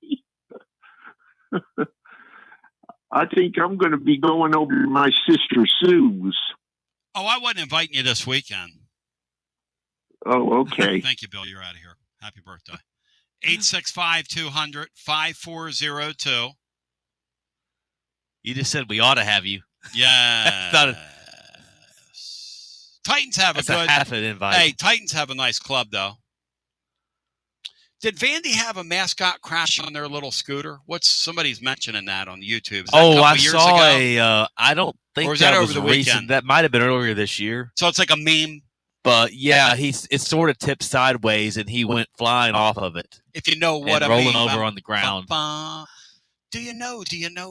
I think I'm going to be going over to my sister Sue's. Oh, I wasn't inviting you this weekend. Oh, okay. Thank you, Bill. You're out of here. Happy birthday. 865-200-5402. You just said we ought to have you. Yeah. Titans have That's a good half an invite. Hey, Titans have a nice club though. Did Vandy have a mascot crash on their little scooter? Somebody's mentioning that on YouTube? I saw I don't think was that was over the recent. weekend? That might have been earlier this year. So it's like a meme. But yeah, it sort of tipped sideways and he went flying off of it. If you know what and I rolling mean. over on the ground. Do you know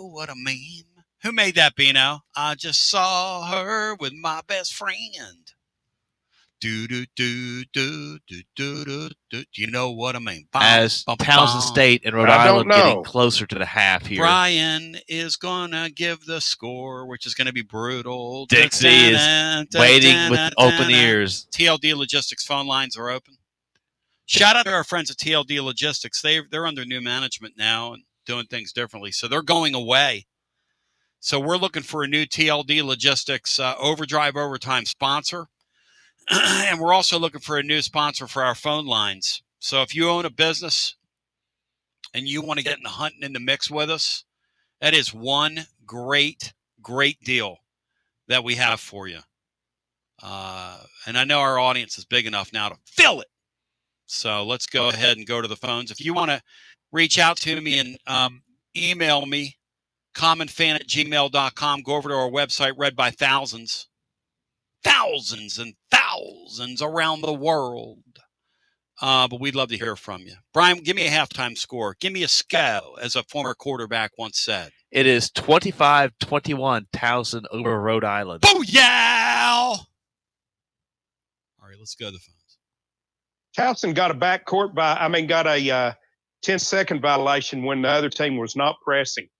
what I mean? Who made that, Bino? I just saw her with my best friend. Do do do do do do do do. Do you know what I mean? As Townsend State and Rhode Island getting closer to the half here. Brian is gonna give the score, which is gonna be brutal. Dixie is waiting with open ears. TLD Logistics phone lines are open. Shout out to our friends at TLD Logistics. They're under new management now and doing things differently. So they're going away. So we're looking for a new TLD Logistics Overdrive Overtime sponsor. And we're also looking for a new sponsor for our phone lines. So if you own a business and you want to get in the hunt and in the mix with us, that is one great, great deal that we have for you. And I know our audience is big enough now to fill it. So let's go ahead and go to the phones. If you want to reach out to me and email me, commonfan@gmail.com. Go over to our website, read by thousands and thousands around the world. But we'd love to hear from you. Brian, give me a halftime score. Give me a score, as a former quarterback once said. It is 25-21 Towson over Rhode Island. Booyah! All right, let's go to the phones. Towson got a got a 10-second violation when the other team was not pressing.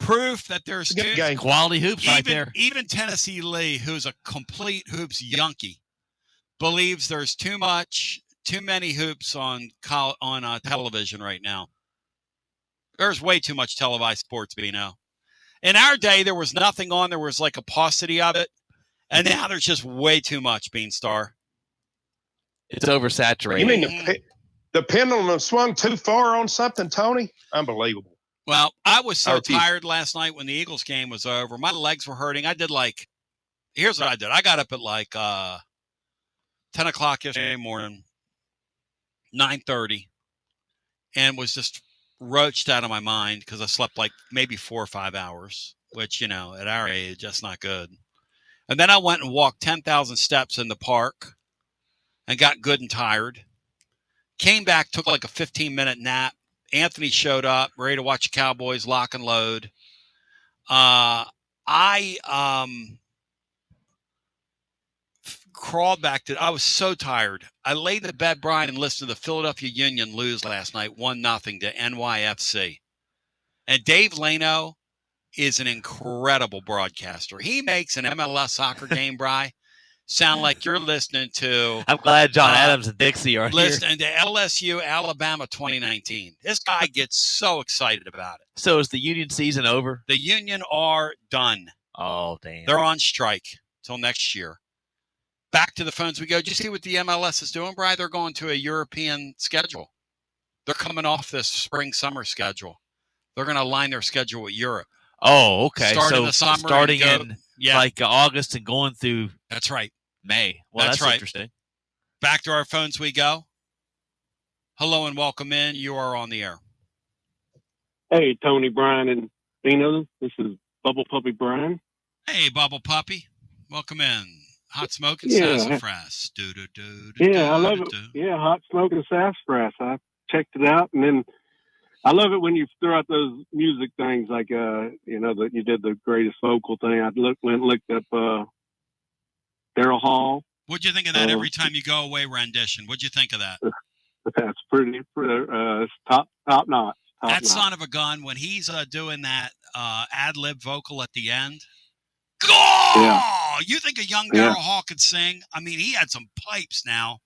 Proof that there's quality hoops right there. Even Tennessee Lee, who's a complete hoops yunkie, believes there's too many hoops on television right now. There's way too much televised sports, Bino. In our day, there was nothing on. There was like a paucity of it. And now there's just way too much, Beanstar. It's oversaturated. You mean the pendulum swung too far on something, Tony? Unbelievable. Well, I was so tired last night when the Eagles game was over. My legs were hurting. I did here's what I did. I got up at 10 o'clock yesterday morning, 9:30, and was just roached out of my mind because I slept maybe 4 or 5 hours, which, at our age, that's not good. And then I went and walked 10,000 steps in the park and got good and tired. Came back, took a 15-minute nap. Anthony showed up, ready to watch the Cowboys lock and load. I crawled back I was so tired. I laid in bed, Brian, and listened to the Philadelphia Union lose last night, 1-0 to NYFC. And Dave Lano is an incredible broadcaster. He makes an MLS soccer game, Bri, sound like you're listening to. I'm glad John Adams and Dixie are listening to LSU Alabama 2019. This guy gets so excited about it. So is the Union season over? The Union are done. Oh, damn. They're on strike till next year. Back to the phones we go. Did you see what the MLS is doing, Bri? They're going to a European schedule. They're coming off this spring-summer schedule. They're going to align their schedule with Europe. Oh, okay. Starting in August and going through. That's right. May. Well, that's right. Interesting. Back to our phones we go. Hello and welcome in. You are on the air. Hey, Tony, Brian, and Bino. This is Bubble Puppy Brian. Hey, Bubble Puppy. Welcome in. Hot Smoke and Sassafras. I love it. Yeah, Hot Smoke and Sassafras. I checked it out, and then I love it when you throw out those music things like, that you did the greatest vocal thing. I went and looked up Daryl Hall. What'd you think of that every time you go away rendition? What'd you think of that? That's pretty top notch. That son of a gun, when he's doing that ad-lib vocal at the end. Oh! Yeah. You think a young Daryl Hall could sing? I mean, he had some pipes now.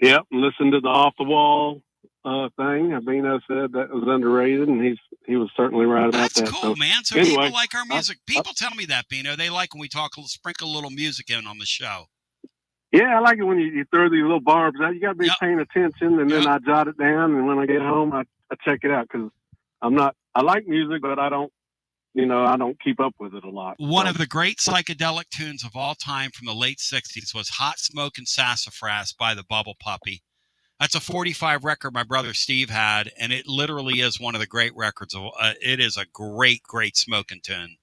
Yep, listen to the Off the Wall thing. Bino said that was underrated, and he was certainly right about that. That's cool, man. So anyway, people like our music. People tell me that, Bino. They like when we sprinkle a little music in on the show. Yeah, I like it when you throw these little barbs out. You got to be paying attention, and then I jot it down, and when I get home, I check it out because I like music, but I don't keep up with it a lot. One of the great psychedelic tunes of all time from the late 60s was Hot Smokin' Sassafras by the Bubble Puppy. That's a 45 record my brother Steve had, and it literally is one of the great records. It is a great, great smoking tune.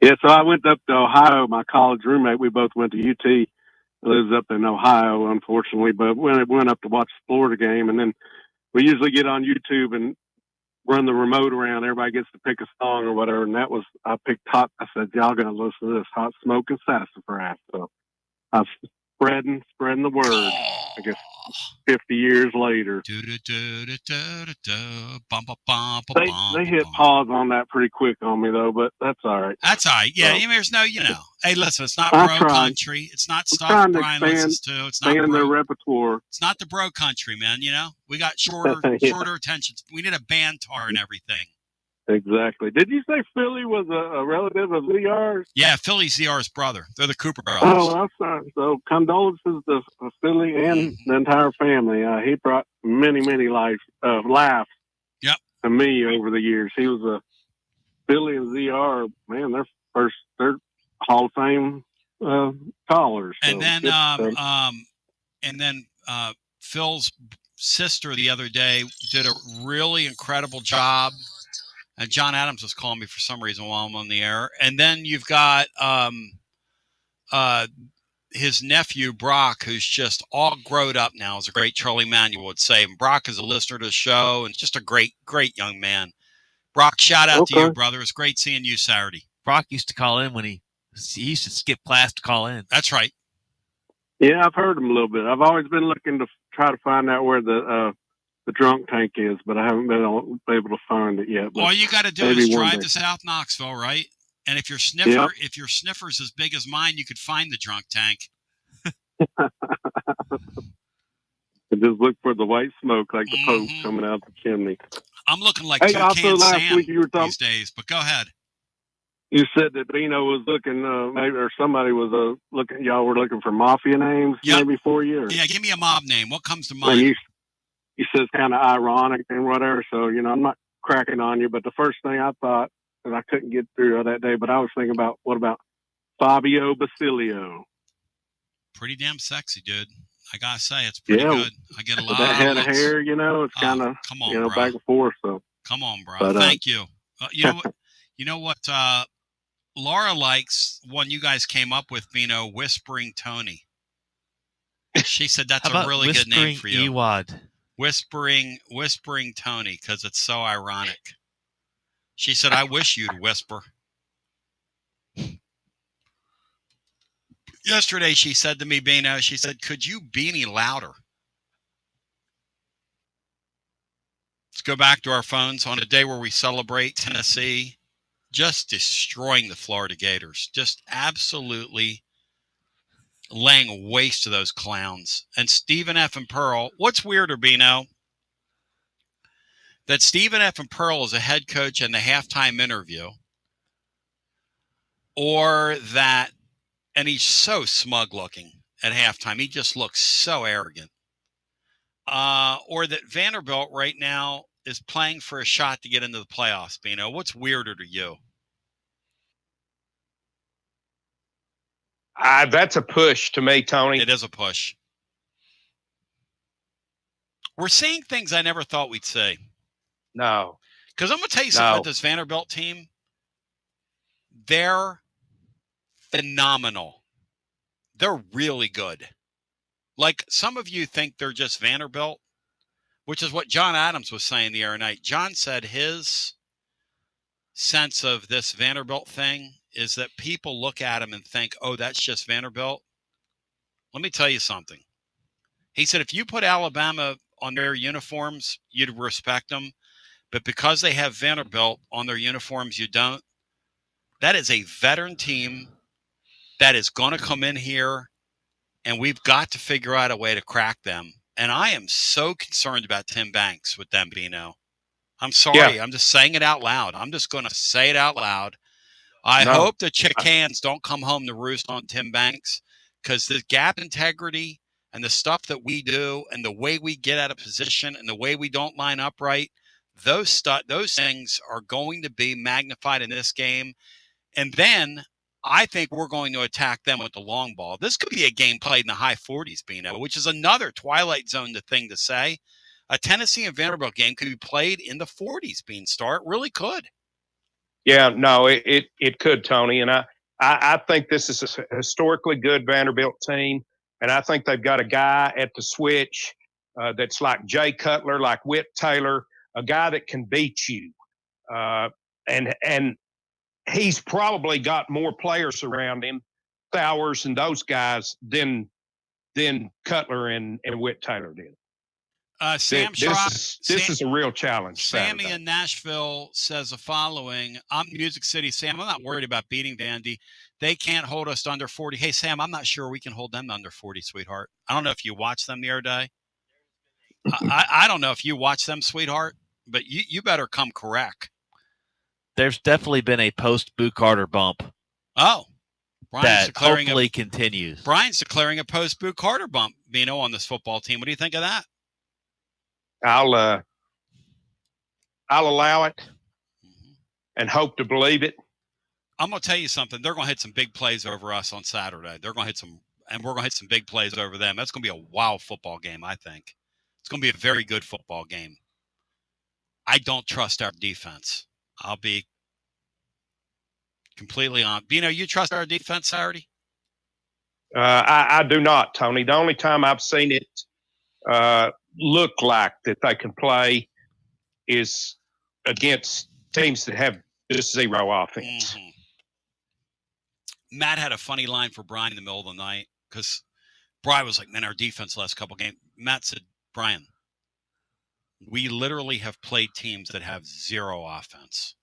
Yeah, so I went up to Ohio. My college roommate, we both went to UT. Lives up in Ohio, unfortunately, but when I went up to watch the Florida game, and then we usually get on YouTube and run the remote around. Everybody gets to pick a song or whatever, and I picked Hot. I said, y'all gonna listen to this Hot Smokin' Sassafras. So I was spreading the word. I guess 50 years later. They hit pause on that pretty quick on me, though, but that's all right. That's all right. Yeah, there's no, Hey, listen, it's not bro country. It's not stuff Brian listens to. It's not their repertoire. It's not the bro country, man. We got shorter attention. We need a bantar and everything. Exactly. Did you say Philly was a relative of ZR's? Yeah, Philly's ZR's brother. They're the Cooper brothers. Oh, I'm sorry. So condolences to Philly and the entire family. He brought many, many laughs to me over the years. He was a Philly and ZR, man, they're Hall of Fame callers. So and then Phil's sister the other day did a really incredible job. And John Adams was calling me for some reason while I'm on the air. And then you've got his nephew, Brock, who's just all grown up now, as a great Charlie Manuel would say. And Brock is a listener to the show and just a great, great young man. Brock, shout out to you, brother. It's great seeing you Saturday. Brock used to call in when he used to skip class to call in. That's right. Yeah, I've heard him a little bit. I've always been looking to try to find out where the drunk tank is, but I haven't been able to find it yet. All you got to do is drive to South Knoxville, right? And if your sniffer's as big as mine, you could find the drunk tank. And just look for the white smoke, like the Pope coming out the chimney. I'm looking like Toucan Sam these days, but go ahead. You said that Bino was looking, maybe, or somebody was looking. Y'all were looking for mafia names, maybe for you. Yeah, give me a mob name. What comes to mind? You said it's kind of ironic and whatever. So I'm not cracking on you, but the first thing I thought, and I couldn't get through that day, but I was thinking about what about Fabio Basilio? Pretty damn sexy, dude. I gotta say, it's pretty good. I get a lot that of head of hair, it's kind of back and forth. So come on, bro. But, thank you. You know what? Laura likes one you guys came up with, Bino, Whispering Tony. She said that's a really good name for you. Ewad? Whispering Tony, because it's so ironic. She said, I wish you'd whisper. Yesterday, she said to me, Bino, she said, could you be any louder? Let's go back to our phones on a day where we celebrate Tennessee just destroying the Florida Gators. Just absolutely laying waste to those clowns. And Stephen F. and Pearl, what's weirder, Bino? That Stephen F. and Pearl is a head coach in the halftime interview, or that, and he's so smug looking at halftime. He just looks so arrogant. Or that Vanderbilt right now is playing for a shot to get into the playoffs, Bino. What's weirder to you? That's a push to me, Tony. It is a push. We're seeing things I never thought we'd see. No. Because I'm going to tell you something about this Vanderbilt team. They're phenomenal. They're really good. Like, some of you think they're just Vanderbilt, which is what John Adams was saying the other night. John said his sense of this Vanderbilt thing is that people look at him and think, oh, that's just Vanderbilt. Let me tell you something. He said if you put Alabama on their uniforms, you'd respect them. But because they have Vanderbilt on their uniforms, you don't. That is a veteran team that is going to come in here, and we've got to figure out a way to crack them. And I am so concerned about Tim Banks with them, Bino. I'm sorry. Yeah. I'm just saying it out loud. I'm just going to say it out loud. I hope the Chickens don't come home to roost on Tim Banks, because the gap integrity and the stuff that we do and the way we get out of position and the way we don't line up right, those things are going to be magnified in this game. And then I think we're going to attack them with the long ball. This could be a game played in the high 40s, Bino, which is another Twilight Zone thing to say. A Tennessee and Vanderbilt game could be played in the 40s, Beanstar. It really could. Yeah, no, it could, Tony. And I think this is a historically good Vanderbilt team. And I think they've got a guy at the switch that's like Jay Cutler, like Whit Taylor, a guy that can beat you. And he's probably got more players around him, Thowers and those guys, than Cutler and Whit Taylor did. Sam this is a real challenge. Sammy Saturday. in Nashville says the following: I'm Music City, Sam. I'm not worried about beating Vandy. They can't hold us to under 40. Hey, Sam, I'm not sure we can hold them to under 40, sweetheart. I don't know if you watched them the other day. I don't know if you watched them, sweetheart, but you better come correct. There's definitely been a post-Boo Carter bump. Oh. Brian's that hopefully continues. Brian's declaring a post-Boo Carter bump, Bino, on this football team. What do you think of that? I'll allow it and hope to believe it. I'm going to tell you something. They're going to hit some big plays over us on Saturday. They're going to hit some, and we're going to hit some big plays over them. That's going to be a wild football game, I think. It's going to be a very good football game. I don't trust our defense. I'll be completely on. Bino, you trust our defense, Saturday? I do not, Tony. The only time I've seen it look like that they can play is against teams that have just zero offense. Mm-hmm. Matt had a funny line for Brian in the middle of the night because Brian was like, man, our defense last couple games. Matt said, Brian, we literally have played teams that have zero offense.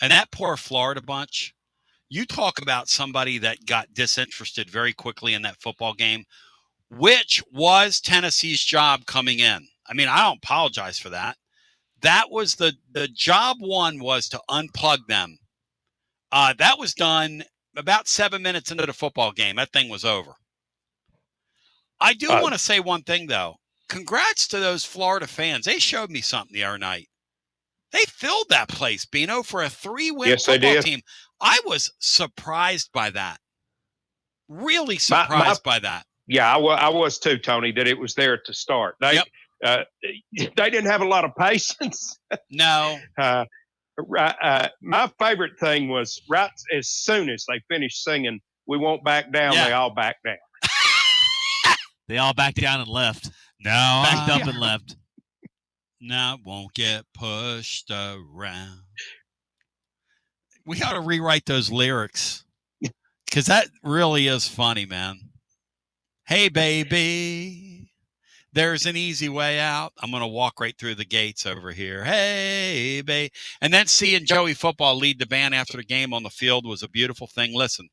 And that poor Florida bunch, you talk about somebody that got disinterested very quickly in that football game, which was Tennessee's job coming in. I mean, I don't apologize for that. That was the job one was to unplug them. That was done about 7 minutes into the football game. That thing was over. I do want to say one thing, though. Congrats to those Florida fans. They showed me something the other night. They filled that place, Bino, for a 3-win football team. I was surprised by that. Really surprised by that. Yeah, I was too, Tony, that it was there at the start. They didn't have a lot of patience. No. My favorite thing was right as soon as they finished singing, "We Won't Back Down," they all backed down. They all backed down and left. Backed up and left. Now won't get pushed around. We got to rewrite those lyrics because that really is funny, man. Hey, baby, there's an easy way out. I'm going to walk right through the gates over here. Hey, baby. And then seeing Joey Football lead the band after the game on the field was a beautiful thing. Listen,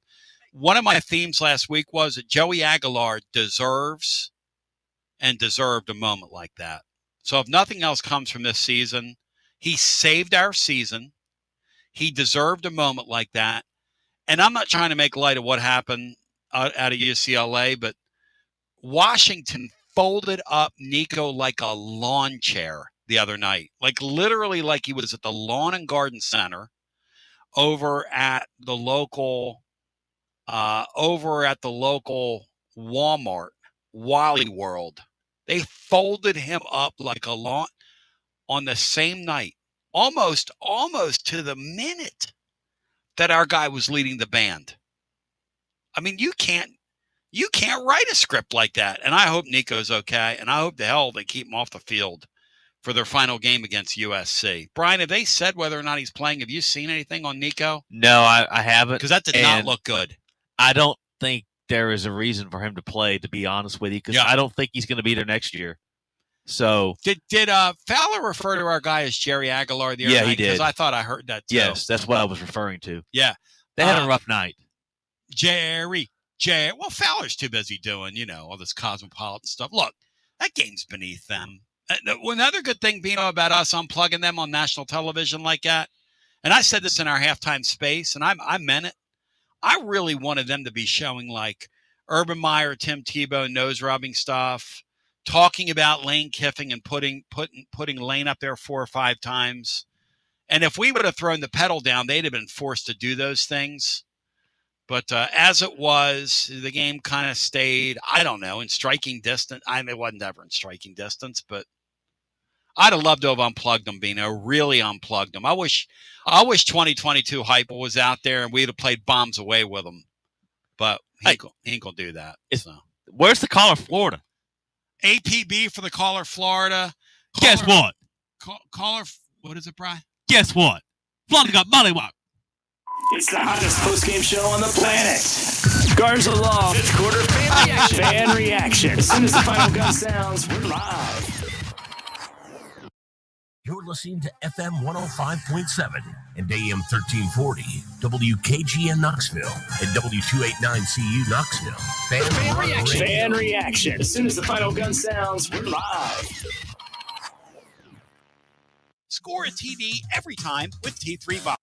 one of my themes last week was that Joey Aguilar deserves and deserved a moment like that. So if nothing else comes from this season, he saved our season. He deserved a moment like that. And I'm not trying to make light of what happened out of UCLA, but Washington folded up Nico like a lawn chair the other night, like literally like he was at the Lawn and Garden Center over at the local Walmart, Wally World. They folded him up like a lawn on the same night, almost to the minute that our guy was leading the band. I mean, you can't write a script like that. And I hope Nico's okay. And I hope the hell they keep him off the field for their final game against USC. Brian, have they said whether or not he's playing? Have you seen anything on Nico? No, I haven't. Because that did not look good. I don't think there is a reason for him to play, to be honest with you, because I don't think he's going to be there next year. So did Fowler refer to our guy as Jerry Aguilar the other night? He did. Because I thought I heard that too. Yes, that's what I was referring to. Yeah. They had a rough night. Jerry. Well, Fowler's too busy doing, all this cosmopolitan stuff. Look, that game's beneath them. Another good thing, Bino, about us unplugging them on national television like that, and I said this in our halftime space, and I meant it. I really wanted them to be showing like Urban Meyer, Tim Tebow nose rubbing stuff, talking about Lane Kiffin and putting Lane up there 4 or 5 times. And if we would have thrown the pedal down, they'd have been forced to do those things. But as it was, the game kind of stayed, I don't know, in striking distance. I mean, it wasn't ever in striking distance, but I'd have loved to have unplugged them, Bino, really unplugged them. I wish 2022 Hype was out there and we'd have played bombs away with them. But he ain't going to do that. So. Where's the caller, Florida? APB for the caller, Florida. Guess what? Caller, what is it, Brian? Guess what? Florida got mollywop. It's the hottest post-game show on the planet. Garza Law, fifth quarter fan reaction. Fan reaction. As soon as the final gun sounds, we're live. You're listening to FM 105.7 and AM 1340, WKGN Knoxville and W289CU Knoxville. Fan reaction. Fan reaction. As soon as the final gun sounds, we're live. Score a TD every time with T3 Vodka.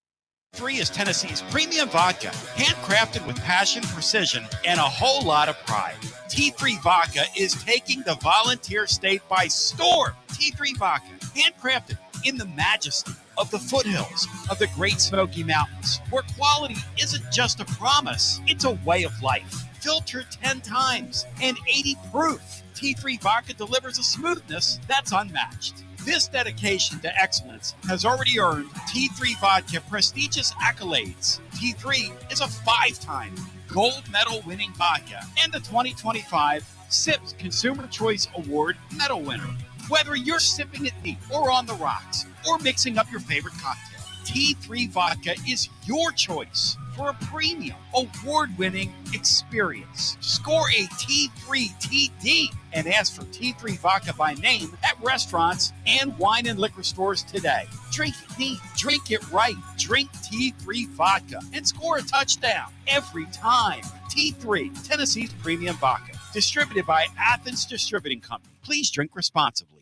T3 is Tennessee's premium vodka, handcrafted with passion, precision, and a whole lot of pride. T3 Vodka is taking the volunteer state by storm. T3 Vodka, handcrafted in the majesty of the foothills of the Great Smoky Mountains, where quality isn't just a promise, it's a way of life. Filtered 10 times and 80 proof, T3 Vodka delivers a smoothness that's unmatched. This dedication to excellence has already earned T3 Vodka prestigious accolades. T3 is a 5-time gold medal winning vodka and the 2025 SIPS Consumer Choice Award medal winner. Whether you're sipping it neat or on the rocks or mixing up your favorite cocktail, T3 Vodka is your choice for a premium, award-winning experience. Score a T3 TD and ask for T3 Vodka by name at restaurants and wine and liquor stores today. Drink it neat, drink it right, drink T3 Vodka, and score a touchdown every time. T3, Tennessee's premium vodka, distributed by Athens Distributing Company. Please drink responsibly.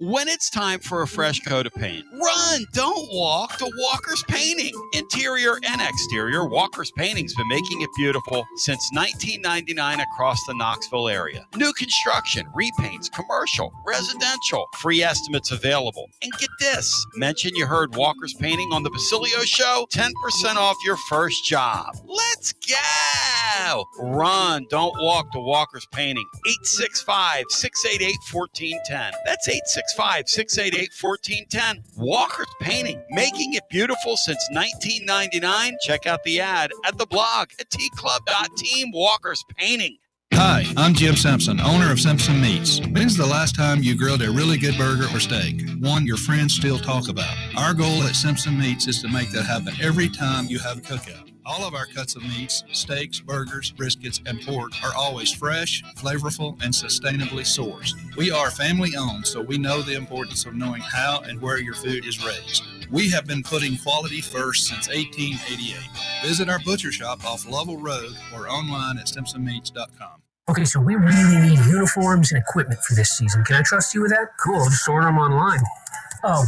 When it's time for a fresh coat of paint, run, don't walk to Walker's Painting. Interior and exterior, Walker's Painting's been making it beautiful since 1999 across the Knoxville area. New construction, repaints, commercial, residential, free estimates available. And get this, mention you heard Walker's Painting on the Basilio Show, 10% off your first job. Let's go! Run, don't walk to Walker's Painting. 865-688-1410. That's 865-688-1410. Walker's Painting, making it beautiful since 1999. Check out the ad at the blog at tclub.team. Walker's Painting. Hi, I'm Jim Simpson, owner of Simpson Meats. When's the last time you grilled a really good burger or steak? One your friends still talk about. Our goal at Simpson Meats is to make that happen every time you have a cookout. All of our cuts of meats, steaks, burgers, briskets, and pork are always fresh, flavorful, and sustainably sourced. We are family owned, so we know the importance of knowing how and where your food is raised. We have been putting quality first since 1888. Visit our butcher shop off Lovell Road or online at simpsonmeats.com. Okay, so we really need uniforms and equipment for this season. Can I trust you with that? Cool, I'll just order them online.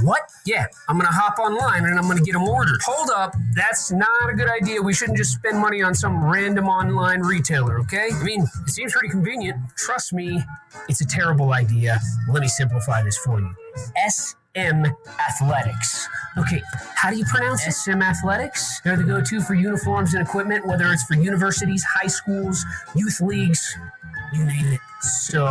What? Yeah, I'm going to hop online and I'm going to get them ordered. Hold up, that's not a good idea. We shouldn't just spend money on some random online retailer, okay? I mean, it seems pretty convenient. Trust me, it's a terrible idea. Let me simplify this for you. SM Athletics. Okay, how do you pronounce it? SM Athletics? They're the go-to for uniforms and equipment, whether it's for universities, high schools, youth leagues, you name it. So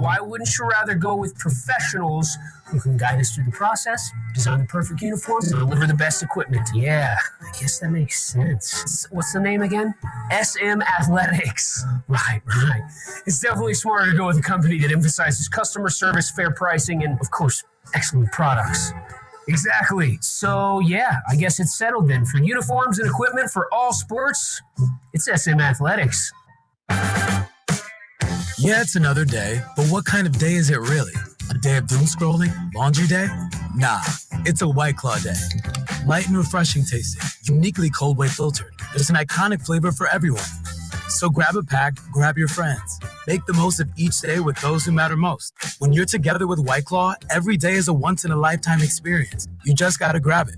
why wouldn't you rather go with professionals who can guide us through the process, design the perfect uniforms, and deliver the best equipment? Yeah, I guess that makes sense. What's the name again? SM Athletics. Right. It's definitely smarter to go with a company that emphasizes customer service, fair pricing, and, of course, excellent products. Exactly. So, yeah, I guess it's settled then. For uniforms and equipment for all sports, it's SM Athletics. Yeah, it's another day, but what kind of day is it really? A day of doom scrolling? Laundry day? Nah, it's a White Claw day. Light and refreshing tasting, uniquely cold way filtered. There's an iconic flavor for everyone. So grab a pack, grab your friends. Make the most of each day with those who matter most. When you're together with White Claw, every day is a once-in-a-lifetime experience. You just gotta grab it.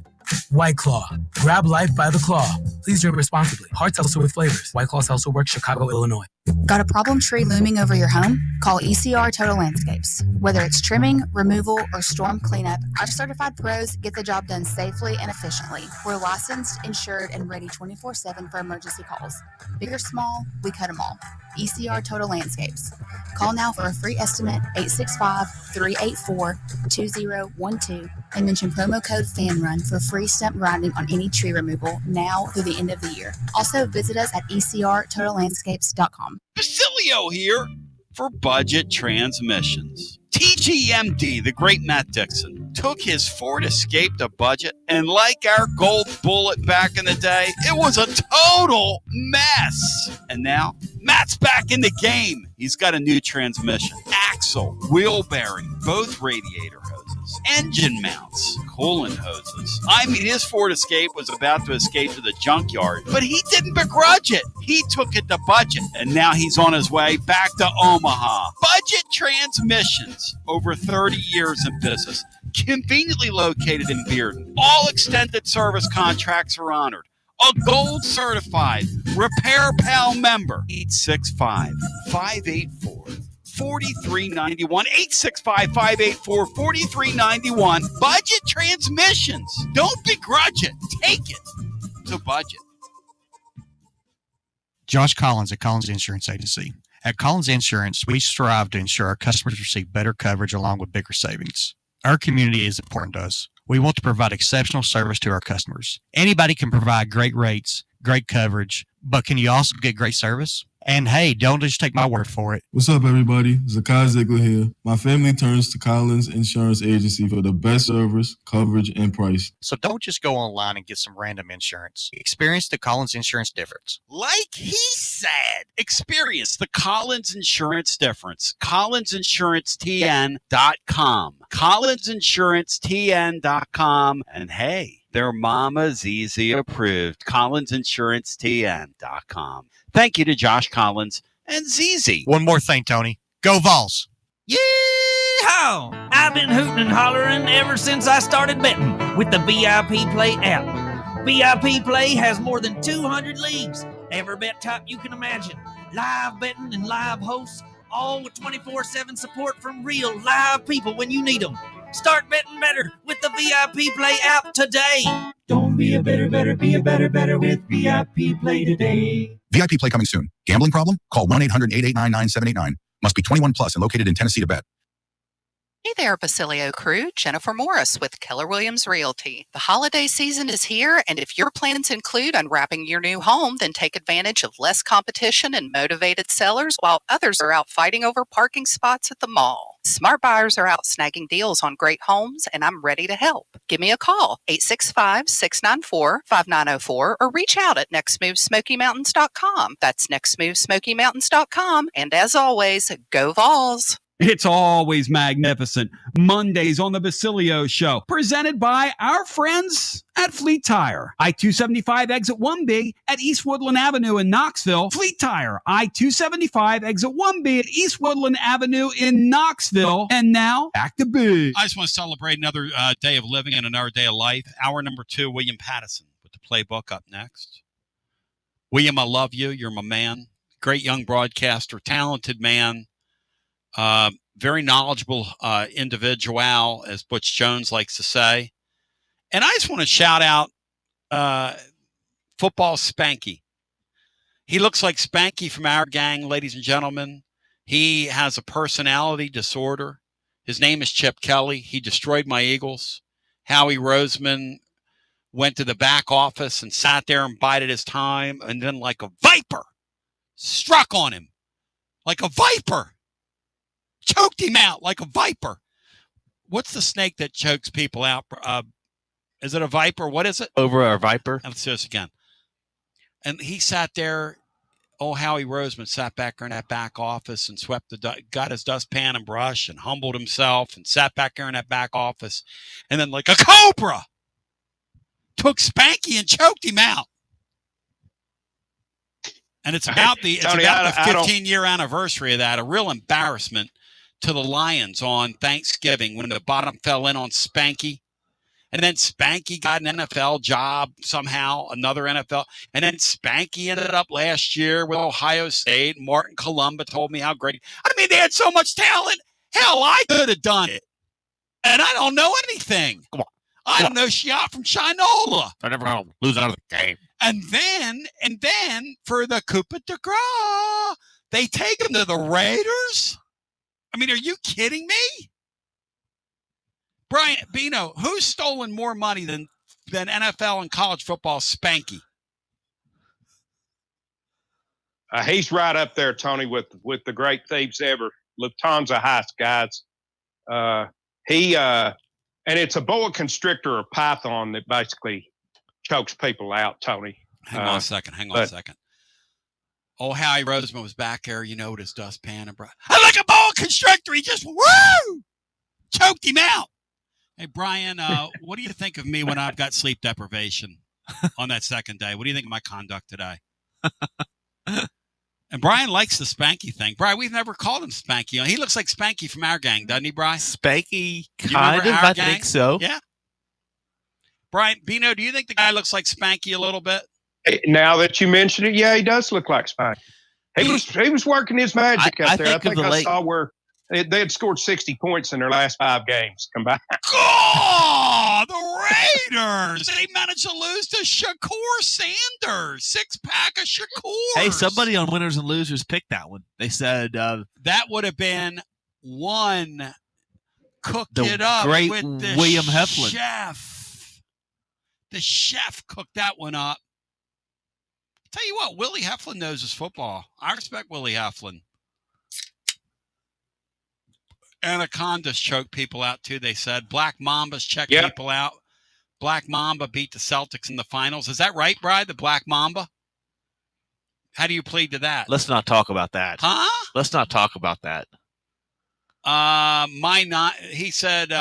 White Claw. Grab life by the claw. Please drink responsibly. Hard seltzer with flavors. White Claw Seltzer Works, Chicago, Illinois. Got a problem tree looming over your home? Call ECR Total Landscapes. Whether it's trimming, removal, or storm cleanup, our certified pros get the job done safely and efficiently. We're licensed, insured, and ready 24/7 for emergency calls. Big or small, we cut them all. ECR Total Landscapes. Call now for a free estimate, 865-384-2012, and mention promo code FANRUN for free stump grinding on any tree removal now through the end of the year. Also, visit us at ecrtotallandscapes.com. Basilio here for Budget Transmissions. TGMD, the great Matt Dixon, took his Ford Escape to budget, and like our Gold Bullet back in the day, it was a total mess. And now, Matt's back in the game. He's got a new transmission, axle, wheel bearing, both radiator hoses, engine mounts, coolant hoses. I mean, his Ford Escape was about to escape to the junkyard, but he didn't begrudge it. He took it to budget, and now he's on his way back to Omaha. Budget Transmissions, over 30 years in business, conveniently located in Bearden. All extended service contracts are honored. A gold certified Repair Pal member. 865-584-4391. 865-584-4391. Budget Transmissions. Don't begrudge it. Take it to budget. Josh Collins at Collins Insurance Agency. At Collins Insurance, we strive to ensure our customers receive better coverage along with bigger savings. Our community is important to us. We want to provide exceptional service to our customers. Anybody can provide great rates, great coverage, but can you also get great service? And hey, don't just take my word for it. What's up, everybody? Zakai Ziegler here. My family turns to Collins Insurance Agency for the best service, coverage, and price. So don't just go online and get some random insurance. Experience the Collins Insurance difference. Like he said, experience the Collins Insurance difference. CollinsInsuranceTN.com. CollinsInsuranceTN.com. And hey, their Mama's Easy approved. CollinsInsuranceTN.com. Thank you to Josh Collins and ZZ. One more thing, Tony. Go Vols. Yeehaw! I've been hooting and hollering ever since I started betting with the VIP Play app. VIP Play has more than 200 leagues. Every bet type you can imagine. Live betting and live hosts, all with 24/7 support from real live people when you need them. Start betting better with the VIP Play app today. Don't be a better with VIP Play today. VIP Play coming soon. Gambling problem? Call 1-800-889-9789. Must be 21 plus and located in Tennessee to bet. Hey there, Basilio crew. Jennifer Morris with Keller Williams Realty. The holiday season is here, and if your plans include unwrapping your new home, then take advantage of less competition and motivated sellers while others are out fighting over parking spots at the mall. Smart buyers are out snagging deals on great homes, and I'm ready to help. Give me a call, 865-694-5904, or reach out at nextmovesmokymountains.com. That's nextmovesmokymountains.com. And as always, go Vols! It's always magnificent. Mondays on the Basilio Show, presented by our friends at Fleet Tire. I-275 exit 1B at East Woodland Avenue in Knoxville. Fleet Tire, I-275 exit 1B at East Woodland Avenue in Knoxville. And now, back to B. I just want to celebrate another day of living and another day of life. Hour number 2, William Pattison with the playbook up next. William, I love you. You're my man. Great young broadcaster, talented man. Very knowledgeable individual, as Butch Jones likes to say. And I just want to shout out Football Spanky. He looks like Spanky from our gang, ladies and gentlemen. He has a personality disorder. His name is Chip Kelly. He destroyed my Eagles. Howie Roseman went to the back office and sat there and bided his time, and then like a viper struck on him. Like a viper. Choked him out like a viper. What's the snake that chokes people out? Is it a viper? What is it? Over a viper. Let's do this again. And he sat there. Oh, Howie Roseman sat back there in that back office and got his dustpan and brush and humbled himself and sat back there in that back office. And then like a cobra took Spanky and choked him out. And it's about the 15-year anniversary of that. A real embarrassment to the Lions on Thanksgiving when the bottom fell in on Spanky. And then Spanky got an NFL job somehow, another NFL. And then Spanky ended up last year with Ohio State. Martin Columba told me how great. I mean, they had so much talent. Hell, I could have done it. And I don't know anything. Come on. I don't know shot from Shinola. They're never going to lose another game. And then for the Coupe de Gras, they take him to the Raiders? I mean, are you kidding me? Brian Bino, who's stolen more money than NFL and college football? Spanky. He's right up there, Tony, with the great thieves ever. Lufthansa heist, guys. And it's a boa constrictor or python that basically chokes people out, Tony. Hang on a second. Oh, Howie Roseman was back there, with his dustpan and I like a boa constrictor. He just choked him out. Hey, Brian, what do you think of me when I've got sleep deprivation on that second day? What do you think of my conduct today? And Brian likes the Spanky thing. Brian, we've never called him Spanky. He looks like Spanky from our gang, doesn't he, Brian? Spanky, kind of, I think so. Yeah. Brian, Bino, do you think the guy looks like Spanky a little bit? Now that you mention it, yeah, he does look like Spanky. He was working his magic out there. I think I saw where they had scored 60 points in their last 5 games combined. Oh, the Raiders! They managed to lose to Shakur Sanders. 6-pack of Shakur. Hey, somebody on Winners and Losers picked that one. They said that would have been one. Cooked it up great with the William Heflin. Chef. The chef cooked that one up. Tell you what, Willie Heflin knows his football. I respect Willie Heflin. Anacondas choke people out, too, they said. Black Mambas check people out. Black Mamba beat the Celtics in the finals. Is that right, Brad, the Black Mamba? How do you plead to that? Let's not talk about that. Huh? Let's not talk about that. He said,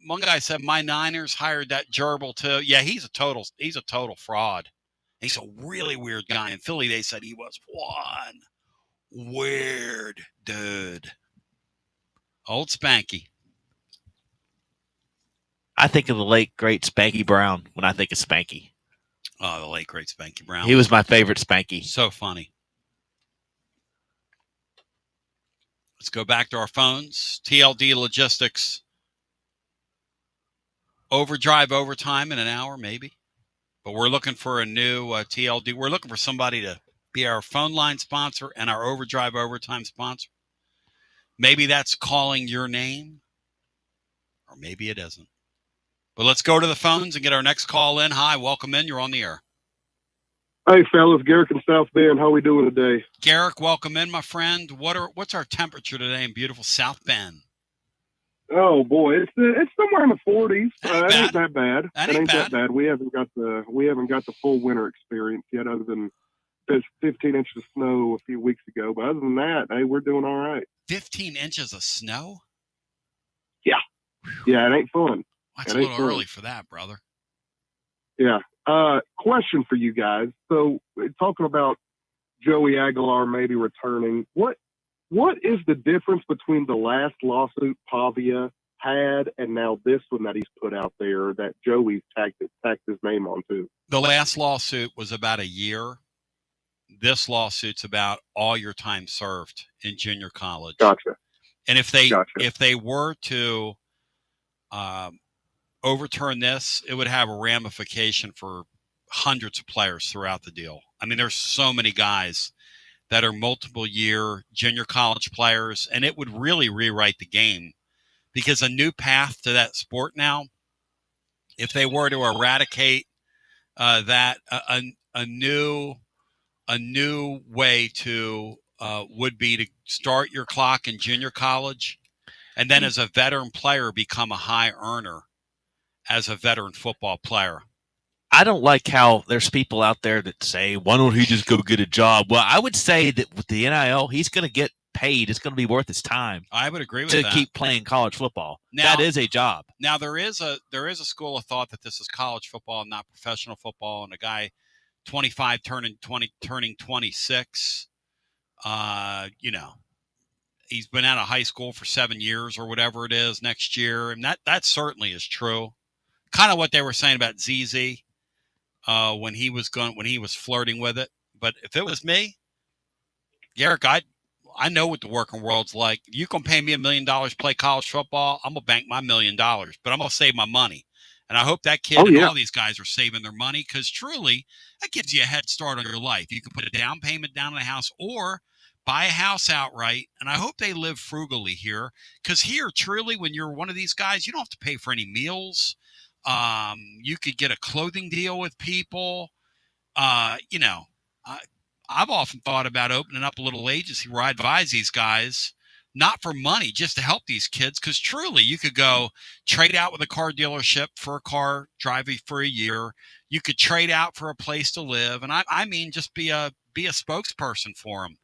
one guy said, my Niners hired that gerbil, too. Yeah, he's a total fraud. He's a really weird guy. In Philly, they said he was one weird dude. Old Spanky. I think of the late, great Spanky Brown when I think of Spanky. Oh, the late, great Spanky Brown. He was my favorite Spanky. So funny. Let's go back to our phones. TLD Logistics. Overdrive overtime in an hour, maybe. But we're looking for a new TLD. We're looking for somebody to be our phone line sponsor and our Overdrive overtime sponsor. Maybe that's calling your name, or maybe it isn't. But let's go to the phones and get our next call in. Hi, welcome in. You're on the air. Hey, fellas, Garrick in South Bend. How we doing today? Garrick, welcome in, my friend. What's our temperature today in beautiful South Bend? Oh boy, it's somewhere in the 40s. It ain't that bad. That it ain't that bad. We haven't got the full winter experience yet, other than there's 15 inches of snow a few weeks ago. But other than that, hey, we're doing all right. 15 inches of snow? Yeah. Yeah, it ain't fun. That's a little early for that, brother. Yeah. Question for you guys. So, talking about Joey Aguilar maybe returning, what is the difference between the last lawsuit Pavia had and now this one that he's put out there that Joey's tacked his name onto? The last lawsuit was about a year. This lawsuit's about all your time served in junior college. Gotcha. And if they were to overturn this, it would have a ramification for hundreds of players throughout the deal. I mean, there's so many guys that are multiple year junior college players, and it would really rewrite the game because a new path to that sport now, if they were to eradicate that, a new way to would be to start your clock in junior college and then as a veteran player become a high earner as a veteran football player. I don't like how there's people out there that say, why don't he just go get a job? Well, I would say that with the NIL, he's going to get paid. It's going to be worth his time. I would agree with that. To keep playing college football. Now, that is a job. Now, there is a school of thought that this is college football and not professional football, and a guy 25 turning 26, he's been out of high school for 7 years or whatever it is next year, and that certainly is true. kind of what they were saying about ZZ when he was flirting with it. But if it was me, Garrick, I know what the working world's like. If you can pay me $1 million to play college football, I'm gonna bank my $1 million, but I'm gonna save my money. And I hope that kid and all these guys are saving their money, because truly that gives you a head start on your life. You can put a down payment down on a house or buy a house outright. And I hope they live frugally here, because here, truly, when you're one of these guys, you don't have to pay for any meals. You could get a clothing deal with people. I've often thought about opening up a little agency where I advise these guys, not for money, just to help these kids. Because truly, you could go trade out with a car dealership for a car, drive it for a year. You could trade out for a place to live, and I mean, just be a spokesperson for them,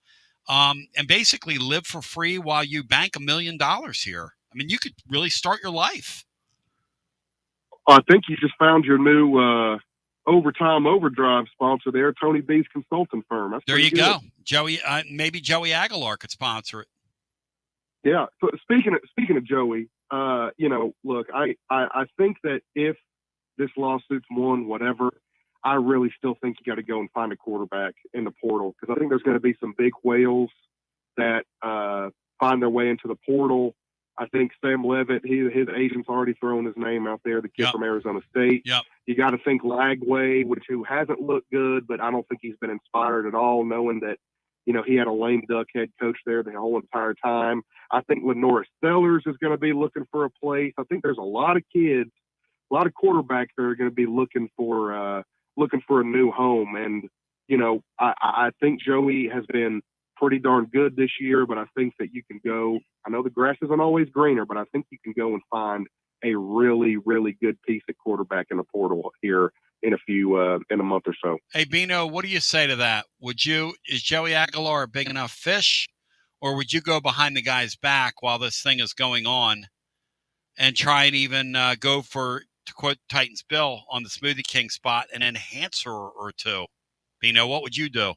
and basically live for free while you bank $1 million here. I mean, you could really start your life. I think you just found your new Overtime Overdrive sponsor there, Tony B's consulting firm. That's there you good. go, Joey. Maybe Joey Aguilar could sponsor it. Yeah. So speaking of Joey, look, I think that if this lawsuit's won, whatever, I really still think you got to go and find a quarterback in the portal, because I think there's going to be some big whales that find their way into the portal. I think Sam Levitt, his agent's already thrown his name out there, the kid from Arizona State. Yep. You got to think Lagway, who hasn't looked good, but I don't think he's been inspired at all, knowing that, he had a lame duck head coach there the whole entire time. I think Lenora Sellers is going to be looking for a place. I think there's a lot of kids, a lot of quarterbacks that are going to be looking for a new home. And, I think Joey has been pretty darn good this year, but I think that you can go, I know the grass isn't always greener, but I think you can go and find a really, really good piece of quarterback in the portal here in a month or so. Hey, Bino, what do you say to that? Is Joey Aguilar a big enough fish, or would you go behind the guy's back while this thing is going on and try and even go for, to quote Titans Bill, on the Smoothie King spot, an enhancer or two? Bino, what would you do?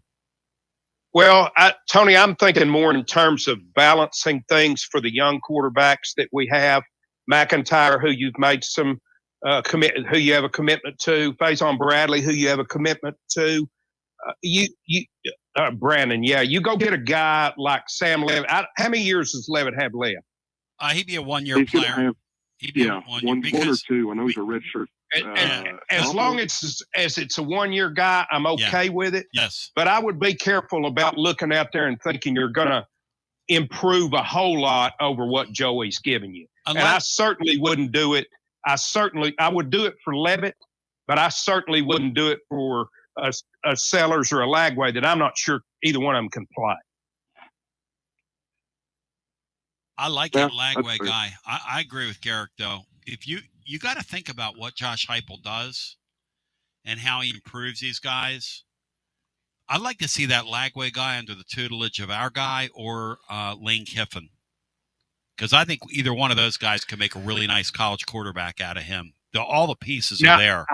Well, Tony, I'm thinking more in terms of balancing things for the young quarterbacks that we have. McIntyre, who you've made some who you have a commitment to. Faison Bradley, who you have a commitment to. Brandon, you go get a guy like Sam Levitt. How many years does Levitt have left? He'd be a one-year player. He'd be one or two. I know he's a redshirt. As long as it's a one-year guy, I'm okay with it. Yes. But I would be careful about looking out there and thinking you're going to improve a whole lot over what Joey's giving you. And I certainly wouldn't do it. I would do it for Levitt, but I certainly wouldn't do it for a Sellers or a Lagway that I'm not sure either one of them can play. I like that Lagway guy. I agree with Garrick, though. If you got to think about what Josh Heupel does and how he improves these guys. I'd like to see that Lagway guy under the tutelage of our guy or Lane Kiffin, because I think either one of those guys could make a really nice college quarterback out of him. All the pieces are there.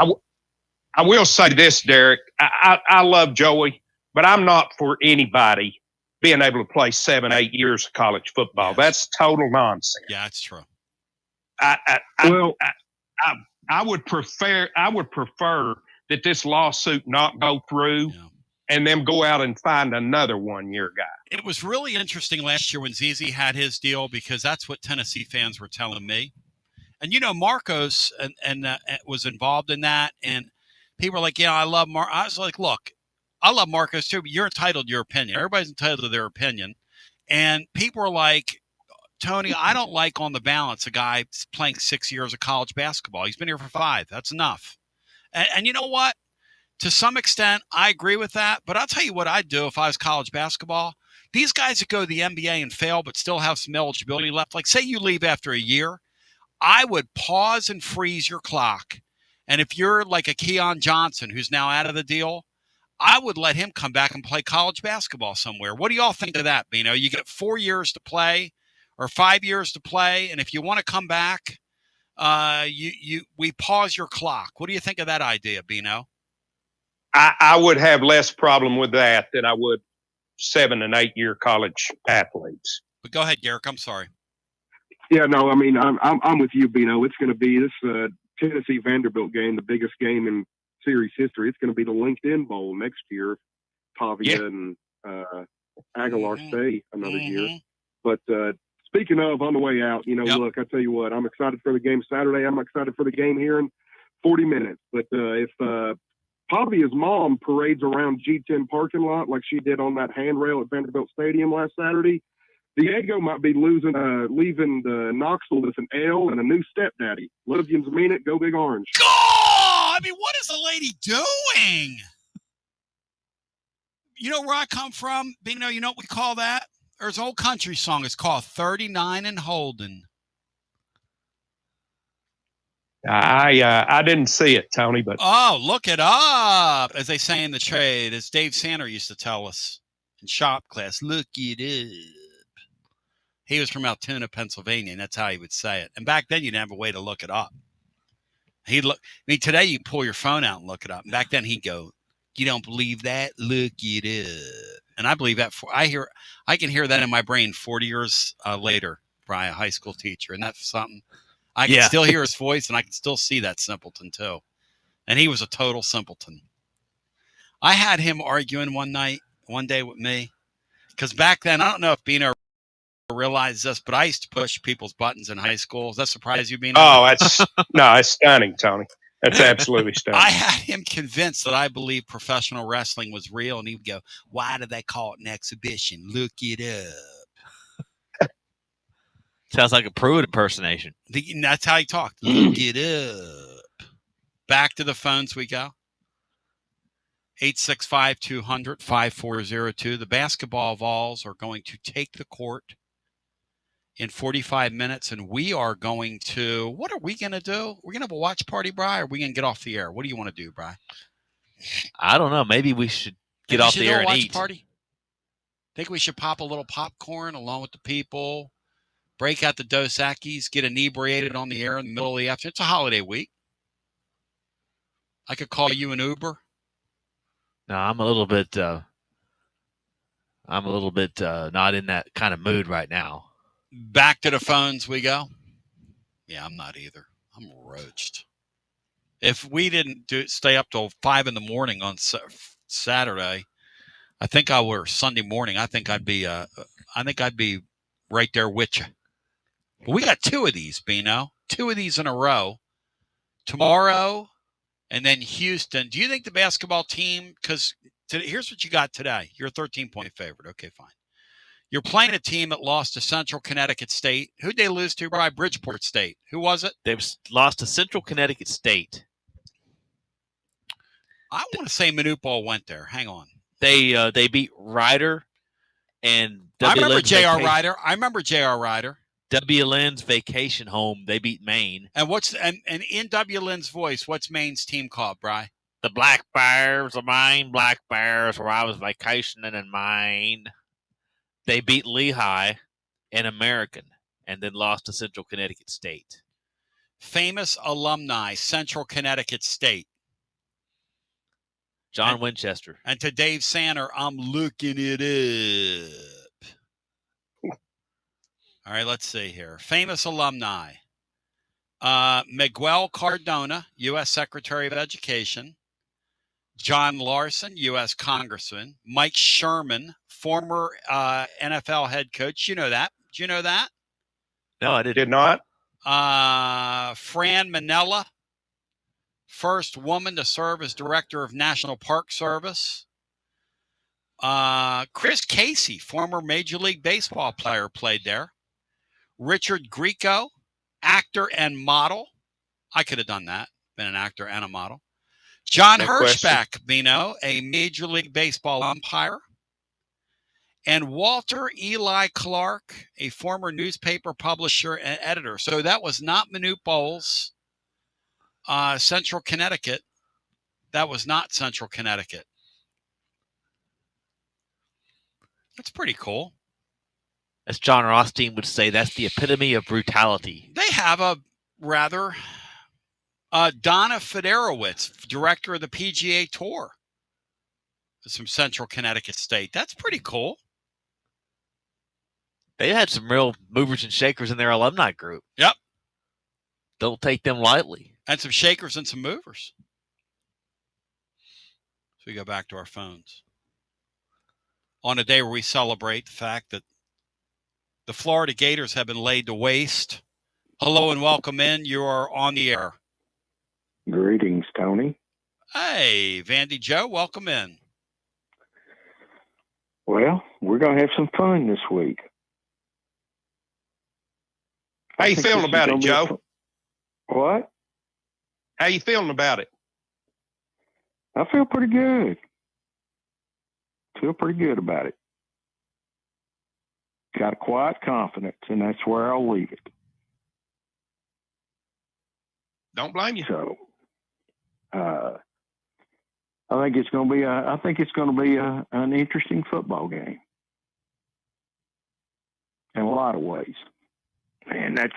I will say this, Derek. I love Joey, but I'm not for anybody being able to play 7-8 years of college football. Yes. That's total nonsense. Yeah, that's true. I would prefer that this lawsuit not go through and then go out and find another one-year guy. It was really interesting last year when ZZ had his deal, because that's what Tennessee fans were telling me. And, Marcos and was involved in that. And people were like, I love Marcos. I was like, look, I love Marcos too, but you're entitled to your opinion. Everybody's entitled to their opinion. And people were like, Tony, I don't like on the balance a guy playing 6 years of college basketball. He's been here for 5. That's enough. And you know what? To some extent, I agree with that. But I'll tell you what I'd do if I was college basketball. These guys that go to the NBA and fail but still have some eligibility left, like say you leave after a year, I would pause and freeze your clock. And if you're like a Keon Johnson who's now out of the deal, I would let him come back and play college basketball somewhere. What do y'all think of that, Bino? You get 4 years to play or 5 years to play, and if you want to come back, we pause your clock. What do you think of that idea, Bino? I would have less problem with that than I would 7 and 8 year college athletes. But go ahead, Garrick. I'm sorry. Yeah, no, I mean, I'm with you, Bino. It's going to be this Tennessee Vanderbilt game, the biggest game in series history. It's going to be the LinkedIn Bowl next year. Pavia and Aguilar stay another year. But speaking of, on the way out, look, I tell you what, I'm excited for the game Saturday. I'm excited for the game here in 40 minutes. But if Pavia's mom parades around G10 parking lot like she did on that handrail at Vanderbilt Stadium last Saturday, Diego might be leaving Knoxville with an L and a new stepdaddy. Love yous, mean it. Go Big Orange. Oh, I mean, what is the lady doing? You know where I come from? Bino, you know what we call that? There's an old country song. It's called 39 and Holding. I didn't see it, Tony, but oh, look it up, as they say in the trade, as Dave Sander used to tell us in shop class. Look it up. He was from Altoona, Pennsylvania, and that's how he would say it. And back then, you didn't have a way to look it up. Today you pull your phone out and look it up. And back then, he'd go, "You don't believe that? Look it up." And I believe that. I can hear that in my brain 40 years later by a high school teacher, and that's something. I can still hear his voice, and I can still see that simpleton, too. And he was a total simpleton. I had him arguing one day with me, because back then, I don't know if Bino realized this, but I used to push people's buttons in high school. Does that surprise you, Bino? Oh, it's stunning, Tony. That's absolutely stunning. I had him convinced that I believed professional wrestling was real, and he would go, "Why do they call it an exhibition? Look it up." Sounds like a Pruitt impersonation. That's how he talked. Look it up. Back to the phones we go. 865-200-5402. The basketball Vols are going to take the court in 45 minutes, and we are going to, what are we going to do? We're going to have a watch party, Bri, or are we going to get off the air? What do you want to do, Bri? I don't know. Maybe we should get off the air and eat. Party? Think we should pop a little popcorn along with the people, break out the Dos Equis, get inebriated on the air in the middle of the afternoon. It's a holiday week. I could call you an Uber. No, I'm a little bit not in that kind of mood right now. Back to the phones we go. Yeah, I'm not either. I'm roached. If we didn't stay up till 5 a.m. on Saturday, I think Sunday morning. I think I'd be right there with you. But we got 2 of these, Bino. 2 of these in a row. Tomorrow, and then Houston. Do you think the basketball team? Because here's what you got today. You're a 13-point favorite. Okay, fine. You're playing a team that lost to Central Connecticut State. Who'd they lose to? By Bridgeport State. Who was it? They lost to Central Connecticut State. I want to say Manute went there. Hang on. They beat Ryder and I remember J.R. Ryder. W. Lynn's vacation home. They beat Maine. And in W. Lynn's voice, what's Maine's team called, Bri? The Black Bears, the Maine Black Bears, where I was vacationing in Maine. They beat Lehigh and American, and then lost to Central Connecticut State. Famous alumni, Central Connecticut State. John Winchester. And to Dave Sander, I'm looking it up. All right, let's see here. Famous alumni. Miguel Cardona, U.S. Secretary of Education. John Larson, U.S. Congressman. Mike Sherman, former NFL head coach. You know that. Do you know that? No, I did not. Fran Manella, first woman to serve as Director of National Park Service. Chris Casey, former Major League Baseball player, played there. Richard Grieco, actor and model. I could have done that, been an actor and a model. John Hirschback, Bino, a Major League Baseball umpire. And Walter Eli Clark, a former newspaper publisher and editor. So that was not Manute Bowles, Central Connecticut. That was not Central Connecticut. That's pretty cool. As John Rothstein would say, that's the epitome of brutality. They have a rather... Donna Federowicz, director of the PGA Tour. Is from Central Connecticut State. That's pretty cool. They had some real movers and shakers in their alumni group. Yep. Don't take them lightly. And some shakers and some movers. So we go back to our phones. On a day where we celebrate the fact that the Florida Gators have been laid to waste. Hello and welcome in. You are on the air. Greetings, Tony. Hey, Vandy Joe, welcome in. Well, we're going to have some fun this week. How you feeling about it, Joe? What? How you feeling about it? I feel pretty good. Feel pretty good about it. Got a quiet confidence, and that's where I'll leave it. Don't blame you. So, I think it's going to be an interesting football game in a lot of ways, and that's.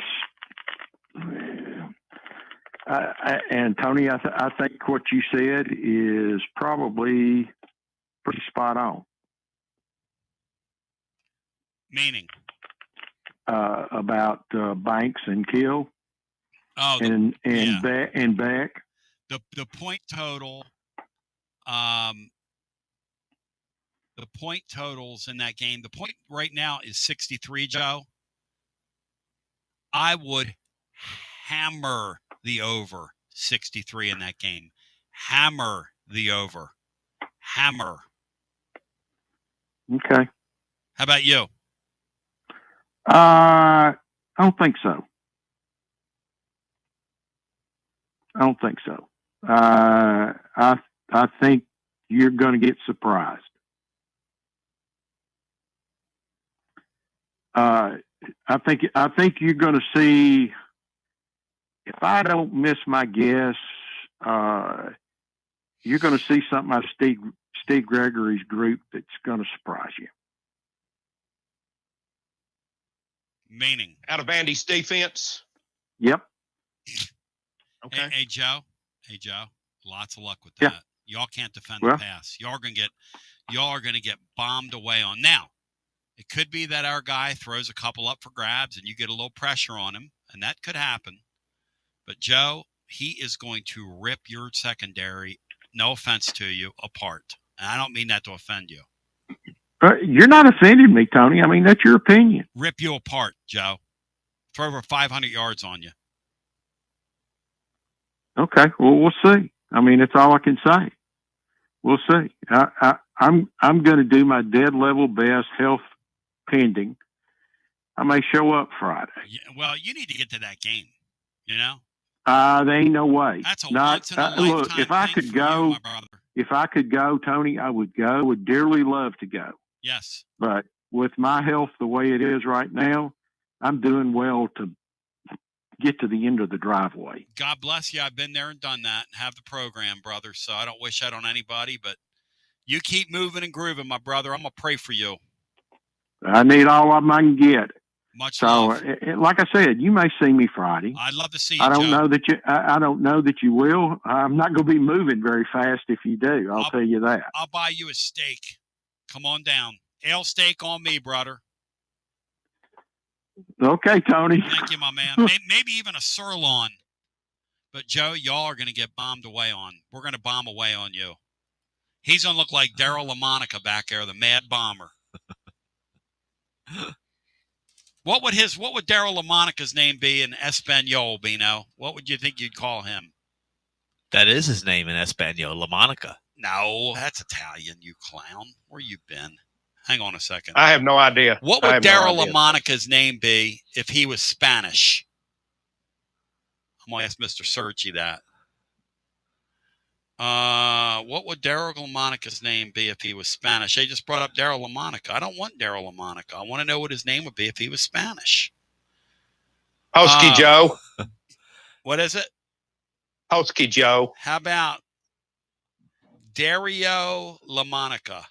And Tony, I think what you said is probably pretty spot on. Meaning? About Banks and Kill. Oh, and yeah. Beck. The point total. The point totals in that game. The point right now is 63, Joe. I would hammer the over 63 in that game. Hammer the over. Hammer. Okay. How about you? I don't think so. I think you're going to get surprised. I think you're going to see, if I don't miss my guess, you're going to see something out of Steve Gregory's group that's going to surprise you. Meaning? Out of Andy's defense? Yep. Okay. Hey, Joe. Lots of luck with that. Yeah. Y'all can't defend the pass. Y'all are gonna get bombed away on. Now, it could be that our guy throws a couple up for grabs and you get a little pressure on him, and that could happen. But Joe, he is going to rip your secondary, no offense to you, apart. And I don't mean that to offend you. You're not offending me, Tony. I mean, that's your opinion. Rip you apart, Joe. Throw over 500 yards on you. Okay. Well, we'll see. I mean, that's all I can say. We'll see. I'm going to do my dead level best, health pending. I may show up Friday. Yeah, well, you need to get to that game. You know. There ain't no way. That's a once in a lifetime look, if I could thing go, for you, my brother. If I could go, Tony, I would go. Would dearly love to go. Yes. But with my health the way it is right now, I'm doing well to get to the end of the driveway. God bless you. I've been there and done that and have the program, brother. So I don't wish that on anybody, but you keep moving and grooving, my brother. I'm going to pray for you. I need all of them I can get. Much love. Like I said, you may see me Friday. I'd love to see you, I don't Joe. know that you. I don't know that you will. I'm not going to be moving very fast if you do. I'll tell you that. I'll buy you a steak. Come on down. Ale steak on me, brother. Okay, Tony. Thank you, my man. Maybe even a sirloin. But, Joe, y'all are going to get bombed away on. We're going to bomb away on you. He's going to look like Daryl LaMonica back there, the Mad Bomber. What would Daryl LaMonica's name be in Espanol, Bino? What would you think you'd call him? That is his name in Espanol, LaMonica. No, that's Italian, you clown. Where you been? Hang on a second. I have no idea. What would Daryl LaMonica's name be if he was Spanish? I'm going to ask Mr. Sergi that. What would Daryl LaMonica's name be if he was Spanish? They just brought up Daryl LaMonica. I don't want Daryl LaMonica. I want to know what his name would be if he was Spanish. Hosky Joe. What is it? Hosky Joe. How about Dario LaMonica?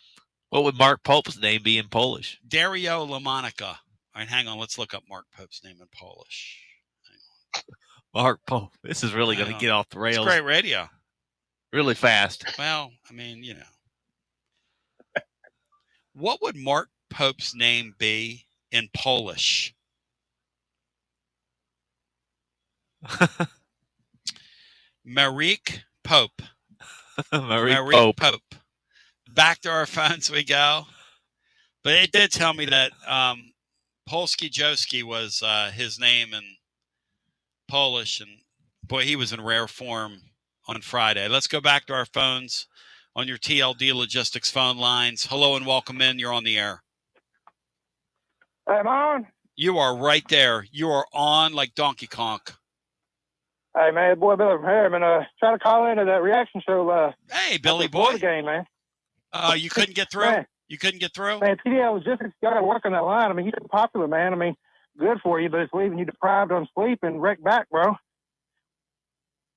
What would Mark Pope's name be in Polish? Dario LaMonica. All right, hang on. Let's look up Mark Pope's name in Polish. Mark Pope. This is really going to get off the rails. It's great radio. Really fast. Well, I mean, you know. What would Mark Pope's name be in Polish? Marique Pope. Marique Pope. Back to our phones we go. But it did tell me that Polski Joski was his name in Polish, and boy, he was in rare form on Friday. Let's go back to our phones on your TLD Logistics phone lines. Hello and welcome in. You're on the air. Am I on? You are right there. You are on like Donkey Kong. Hey, man, boy, Billy from Harriman, trying to call into that reaction show. Hey, Billy boy. The game, man. You couldn't get through? Man, you couldn't get through? Man, TDL Logistics got to work on that line. I mean, you're popular, man. I mean, good for you, but it's leaving you deprived on sleep and wrecked back, bro.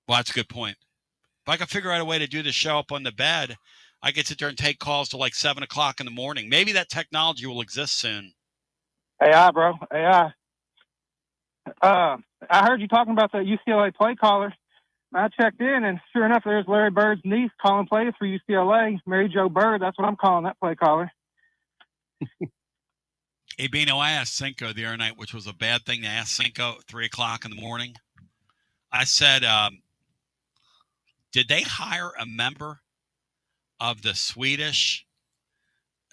Well, that's a good point. If I could figure out a way to do the show up on the bed, I could sit there and take calls till like 7 o'clock in the morning. Maybe that technology will exist soon. AI, bro. AI. I heard you talking about the UCLA play caller. I checked in, and sure enough, there's Larry Bird's niece calling plays for UCLA, Mary Jo Bird. That's what I'm calling that play caller. Hey, Bino, I asked Cinco the other night, which was a bad thing to ask Cinco at 3 o'clock in the morning. I said, did they hire a member of the Swedish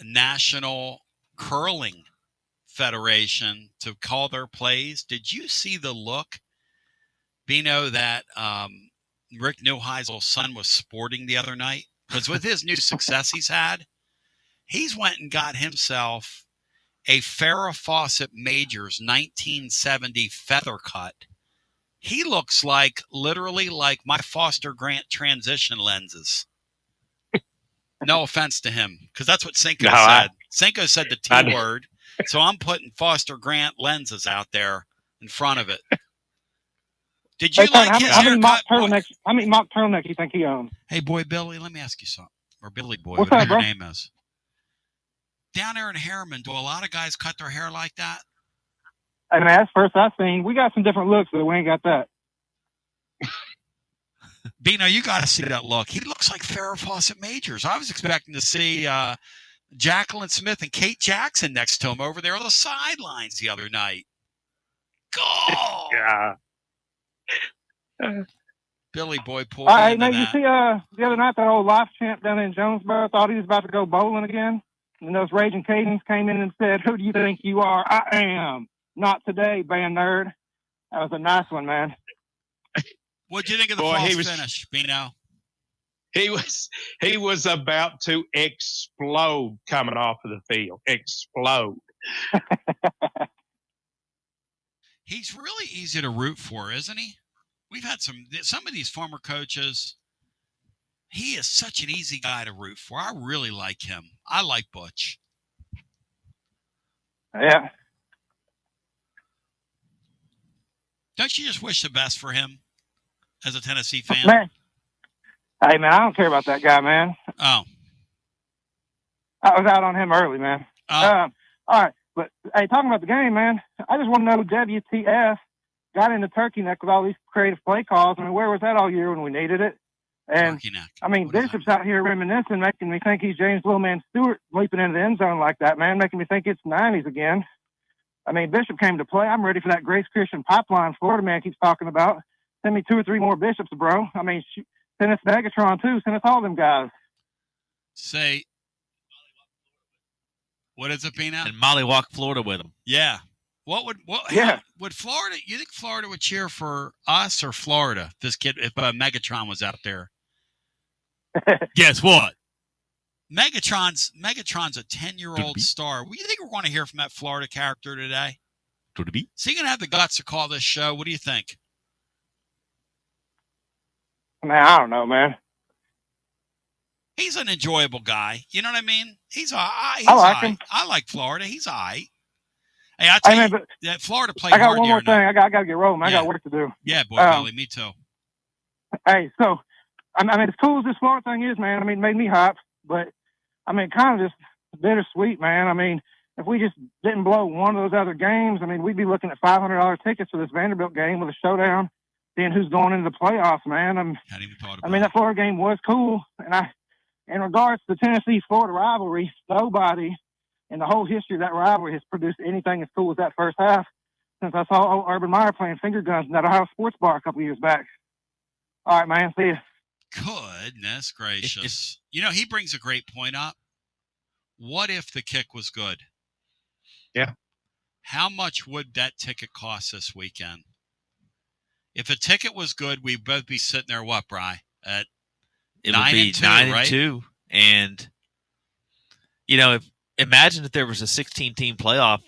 National Curling Federation to call their plays? Did you see the look, Bino, that Rick Neuheisel's son was sporting the other night? Because with his new success he's went and got himself a Farrah Fawcett Majors 1970 feather cut. He looks like literally like my Foster Grant transition lenses. No offense to him, because that's what Cinco said. Cinco said the T word, so I'm putting Foster Grant lenses out there in front of it. Did you like his haircut? How many mock turtlenecks do you think he owns? Hey, boy, Billy, let me ask you something. Or Billy Boy, What's whatever up, bro? your name is. Down there in Harriman, do a lot of guys cut their hair like that? Hey, man, that's first I've seen. We got some different looks, but we ain't got that. Bino, you got to see that look. He looks like Farrah Fawcett Majors. I was expecting to see Jacqueline Smith and Kate Jackson next to him over there on the sidelines the other night. Go! Yeah. Billy Boy pulled All right, into man, that. you see the other night that old life champ down in Jonesboro thought he was about to go bowling again? And those Raging Cajuns came in and said, "Who do you think you are?" "I am. Not today, band nerd." That was a nice one, man. What'd you think of the false finish, Bino? He was about to explode coming off of the field. Explode. He's really easy to root for, isn't he? We've had some of these former coaches. He is such an easy guy to root for. I really like him. I like Butch. Yeah. Don't you just wish the best for him as a Tennessee fan? Man. Hey, man, I don't care about that guy, man. Oh. I was out on him early, man. Oh. All right. But, hey, talking about the game, man, I just want to know who WTF got into Turkey Neck with all these creative play calls. I mean, where was that all year when we needed it? And, I mean, Bishop's out here reminiscing, making me think he's James Little Stewart leaping into the end zone like that, man, making me think it's 90s again. I mean, Bishop came to play. I'm ready for that Grace Christian pipeline Florida man keeps talking about. Send me 2 or 3 more Bishops, bro. I mean, send us Megatron, too. Send us all them guys. Say, what is it, Pina? And mollywalk Florida with him. Yeah. Would Florida, you think Florida would cheer for us or Florida, this kid, if Megatron was out there? Guess what? Megatron's a 10-year-old star. What do you think we're going to hear from that Florida character today? Is he going to have the guts to call this show? What do you think? Man, I don't know, man. He's an enjoyable guy. You know what I mean? I like him. I like Florida. He's all right. Hey, I tell you, that Florida played I got hard one more the other thing. night. I got to get rolling. I got work to do. Yeah, boy, Billy, me too. Hey, so, I mean, as cool as this Florida thing is, man, I mean, it made me hype, but, I mean, kind of just bittersweet, man. I mean, if we just didn't blow one of those other games, I mean, we'd be looking at $500 tickets for this Vanderbilt game with a showdown, seeing who's going into the playoffs, man. I mean, that Florida game was cool, and in regards to the Tennessee-Florida rivalry, nobody in the whole history of that rivalry has produced anything as cool as that first half since I saw Urban Meyer playing finger guns in that Ohio sports bar a couple years back. All right, man. See you. Goodness gracious. He brings a great point up. What if the kick was good? Yeah. How much would that ticket cost this weekend? If a ticket was good, we'd both be sitting there, what, Bri? At It 9 would be and 2, 9 right? and 2. And, imagine if there was a 16-team playoff,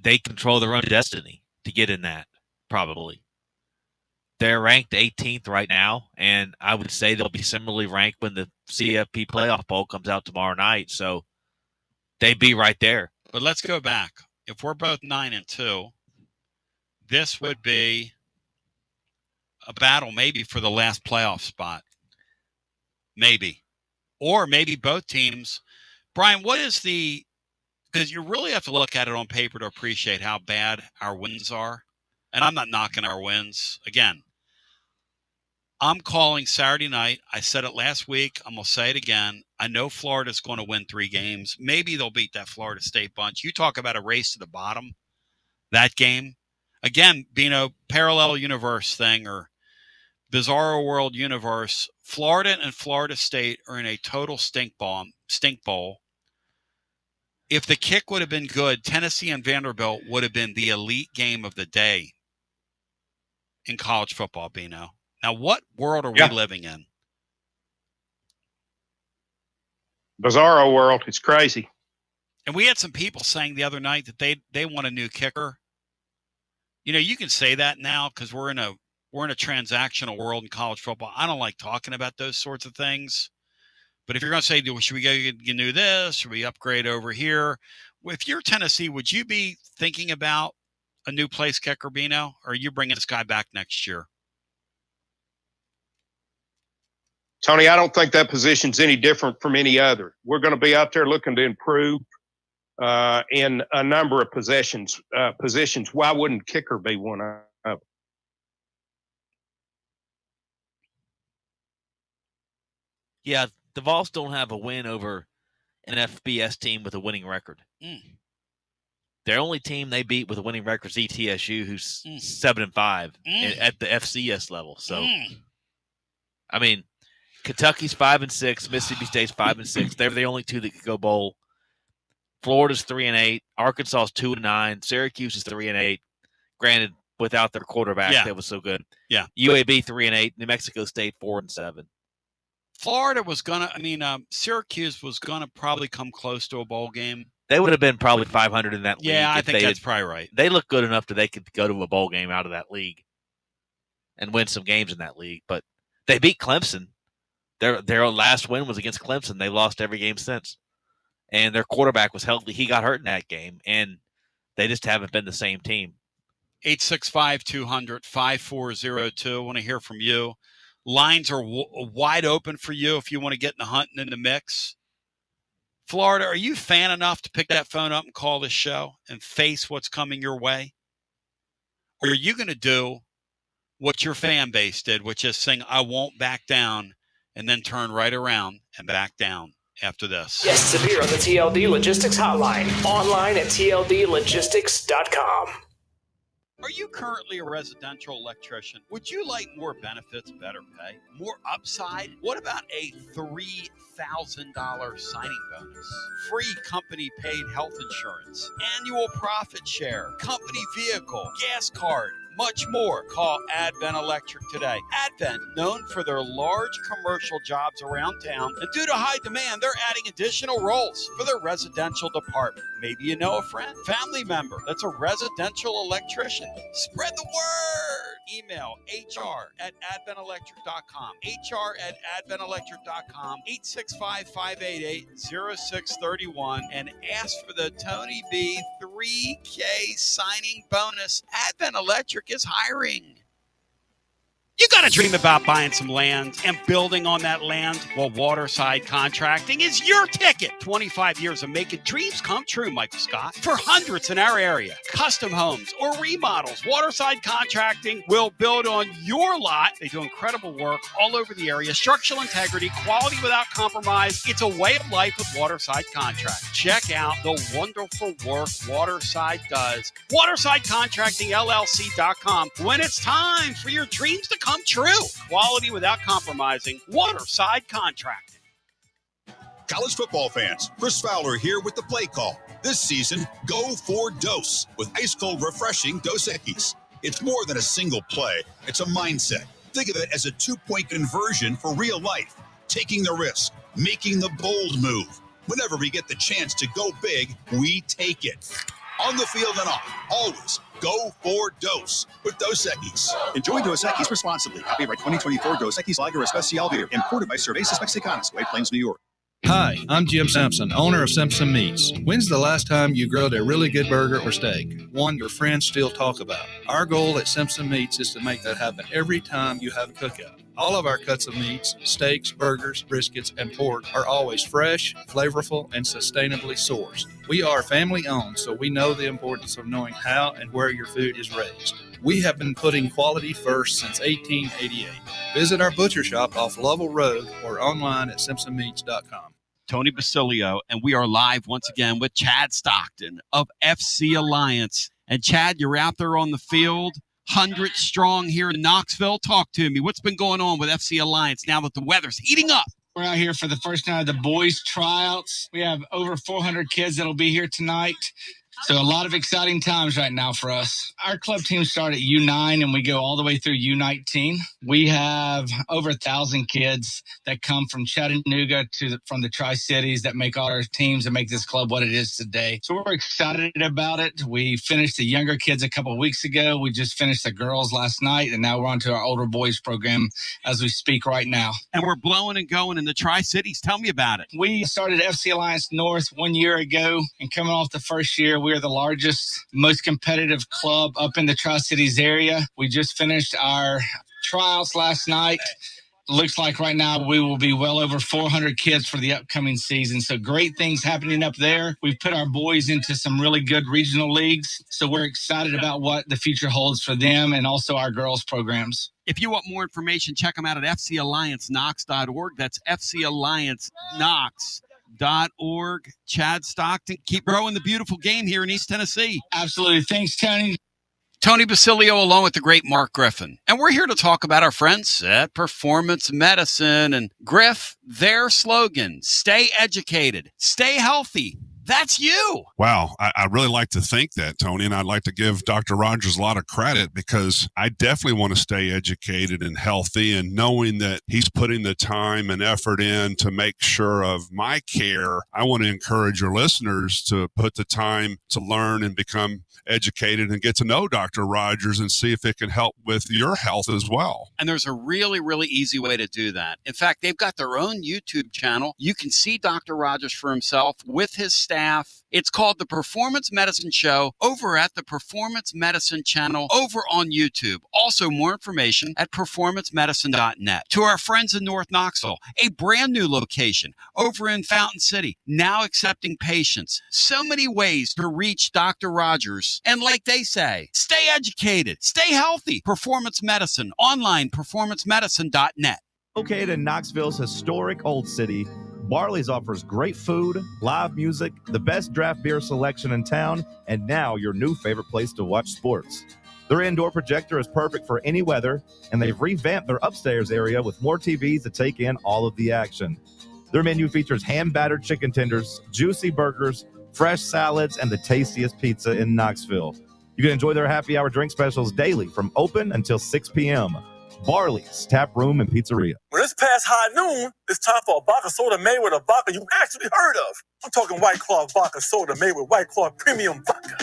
they control their own destiny to get in that, probably. They're ranked 18th right now, and I would say they'll be similarly ranked when the CFP playoff poll comes out tomorrow night. So they'd be right there. But let's go back. If we're both 9 and 2, this would be a battle maybe for the last playoff spot. Maybe. Or maybe both teams. Brian, what is because you really have to look at it on paper to appreciate how bad our wins are. And I'm not knocking our wins. Again, I'm calling Saturday night. I said it last week. I'm going to say it again. I know Florida's going to win 3 games. Maybe they'll beat that Florida State bunch. You talk about a race to the bottom, that game. Again, being a parallel universe thing or bizarro world universe, Florida and Florida State are in a total stink bowl. If the kick would have been good, Tennessee and Vanderbilt would have been the elite game of the day in college football, Bino. Now, what world are we living in? Bizarro world. It's crazy. And we had some people saying the other night that they want a new kicker. You can say that now because we're in a transactional world in college football. I don't like talking about those sorts of things. But if you're going to say, should we go get new this? Should we upgrade over here? If you're Tennessee, would you be thinking about a new place kicker, Bino? Or are you bringing this guy back next year? Tony, I don't think that position's any different from any other. We're going to be out there looking to improve in a number of positions. Why wouldn't kicker be one of them? Yeah, the Vols don't have a win over an FBS team with a winning record. Their only team they beat with a winning record is ETSU, who's 7-5 at the FCS level. So, I mean, Kentucky's 5-6, Mississippi State's 5-6. They're the only two that could go bowl. Florida's 3-8, Arkansas's 2-9, Syracuse is 3-8. Granted, without their quarterback, that was so good. Yeah, UAB 3-8, New Mexico State 4-7. Florida was Syracuse was gonna probably come close to a bowl game. They would have been probably 500 in that league. Yeah, I think that's probably right. They look good enough that they could go to a bowl game out of that league and win some games in that league. But they beat Clemson. Their last win was against Clemson. They lost every game since. And their quarterback was healthy. He got hurt in that game, and they just haven't been the same team. 865-200-5402. I want to hear from you. Lines are wide open for you if you want to get in the hunt and in the mix. Florida, are you fan enough to pick that phone up and call this show and face what's coming your way? Or are you going to do what your fan base did, which is sing I Won't Back Down, and then turn right around and back down after this? Yes, Sabir on the TLD Logistics Hotline. Online at tldlogistics.com. Are you currently a residential electrician? Would you like more benefits, better pay, more upside? What about a $3,000 signing bonus? Free company paid health insurance, annual profit share, company vehicle, gas card, much more. Call Advent Electric today. Advent, known for their large commercial jobs around town, and due to high demand, they're adding additional roles for their residential department. Maybe you know a friend, family member that's a residential electrician. Spread the word. Email hr@adventelectric.com. hr@adventelectric.com. 865-588-0631 and ask for the Tony B 3K signing bonus. Advent Electric is hiring. You got to dream about buying some land and building on that land. Well, Waterside Contracting is your ticket. 25 years of making dreams come true, Michael Scott. For hundreds in our area, custom homes or remodels, Waterside Contracting will build on your lot. They do incredible work all over the area. Structural integrity, quality without compromise. It's a way of life with Waterside Contract. Check out the wonderful work Waterside does. WatersideContractingLLC.com. When it's time for your dreams to come true. Quality without compromising. Waterside Contracting. College football fans, Chris Fowler here with the play call. This season, go for Dose with ice-cold, refreshing Dos Equis. It's more than a single play. It's a mindset. Think of it as a 2-point conversion for real life. Taking the risk, making the bold move. Whenever we get the chance to go big, we take it. On the field and off, always go for Dose with Dos Equis. Enjoy Dos Equis responsibly. Copyright 2024 Dos Equis Lager Especial Beer. Imported by Cervezas Mexicanas, White Plains, New York. Hi, I'm Jim Sampson, owner of Simpson Meats. When's the last time you grilled a really good burger or steak? One your friends still talk about. Our goal at Simpson Meats is to make that happen every time you have a cookout. All of our cuts of meats, steaks, burgers, briskets, and pork are always fresh, flavorful, and sustainably sourced. We are family owned, so we know the importance of knowing how and where your food is raised. We have been putting quality first since 1888. Visit our butcher shop off Lovell Road or online at simpsonmeats.com. Tony Basilio, and we are live once again with Chad Stockton of FC Alliance. And Chad, you're out there on the field, 100 strong here in Knoxville. Talk to me. What's been going on with FC Alliance now that the weather's heating up? We're out here for the first night of the boys' tryouts. We have over 400 kids that'll be here tonight. So a lot of exciting times right now for us. Our club team started at U9 and we go all the way through U19. We have over 1,000 kids that come from Chattanooga from the Tri-Cities that make all our teams and make this club what it is today. So we're excited about it. We finished the younger kids a couple of weeks ago. We just finished the girls last night, and now we're on to our older boys program as we speak right now. And we're blowing and going in the Tri-Cities. Tell me about it. We started FC Alliance North 1 year ago, and coming off the first year, we are the largest, most competitive club up in the Tri-Cities area. We just finished our trials last night. Looks like right now we will be well over 400 kids for the upcoming season. So great things happening up there. We've put our boys into some really good regional leagues. So we're excited about what the future holds for them and also our girls programs. If you want more information, check them out at fcallianceknox.org. That's fcallianceknox.org. Chad Stockton, keep growing the beautiful game here in East Tennessee. Absolutely. Thanks, Tony. Tony Basilio along with the great Mark Griffin. And we're here to talk about our friends at Performance Medicine. And Griff, their slogan, stay educated, stay healthy. That's you. Wow. I really like to think that, Tony, and I'd like to give Dr. Rogers a lot of credit because I definitely want to stay educated and healthy, and knowing that he's putting the time and effort in to make sure of my care. I want to encourage your listeners to put the time to learn and become educated and get to know Dr. Rogers and see if it can help with your health as well. And there's a really, really easy way to do that. In fact, they've got their own YouTube channel. You can see Dr. Rogers for himself with his staff. It's called The Performance Medicine Show over at the Performance Medicine channel over on YouTube. Also, more information at performancemedicine.net. To our friends in North Knoxville, a brand new location over in Fountain City, now accepting patients. So many ways to reach Dr. Rogers. And like they say, stay educated, stay healthy. Performance Medicine, online, performancemedicine.net. Located in Knoxville's historic Old City, Barley's offers great food, live music, the best draft beer selection in town, and now your new favorite place to watch sports. Their indoor projector is perfect for any weather, and they've revamped their upstairs area with more TVs to take in all of the action. Their menu features hand-battered chicken tenders, juicy burgers, fresh salads, and the tastiest pizza in Knoxville. You can enjoy their happy hour drink specials daily from open until 6 p.m. Barley's Tap Room and Pizzeria. When it's past high noon, it's time for a vodka soda made with a vodka you actually heard of. I'm talking White Claw vodka soda made with White Claw premium vodka.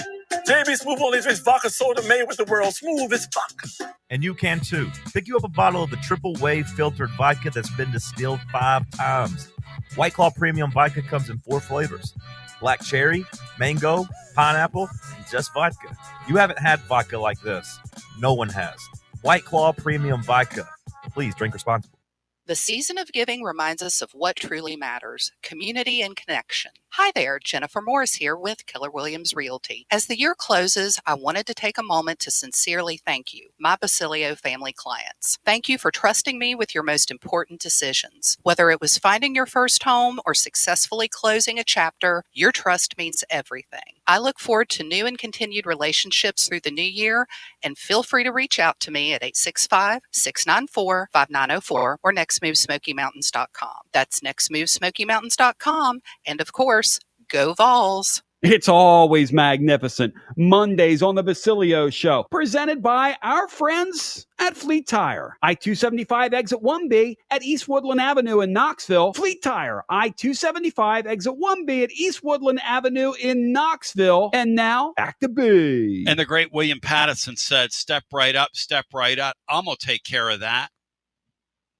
JB Smooth only drinks vodka soda made with the world's smoothest vodka. And you can too. Pick you up a bottle of the triple wave filtered vodka that's been distilled 5 times. White Claw premium vodka comes in 4 flavors: black cherry, mango, pineapple, and just vodka. You haven't had vodka like this. No one has. White Claw Premium Vodka. Please drink responsibly. The season of giving reminds us of what truly matters: community and connection. Hi there, Jennifer Morris here with Keller Williams Realty. As the year closes, I wanted to take a moment to sincerely thank you, my Basilio family clients. Thank you for trusting me with your most important decisions. Whether it was finding your first home or successfully closing a chapter, your trust means everything. I look forward to new and continued relationships through the new year, and feel free to reach out to me at 865-694-5904 or nextmovesmokymountains.com. That's nextmovesmokymountains.com. And of course, go Vols. It's always magnificent. Mondays on the Basilio Show, presented by our friends at Fleet Tire. I-275 exit 1B at East Woodland Avenue in Knoxville. Fleet Tire, I-275 exit 1B at East Woodland Avenue in Knoxville. And now, back to B. And the great William Pattison said, step right up, step right up. I'm going to take care of that.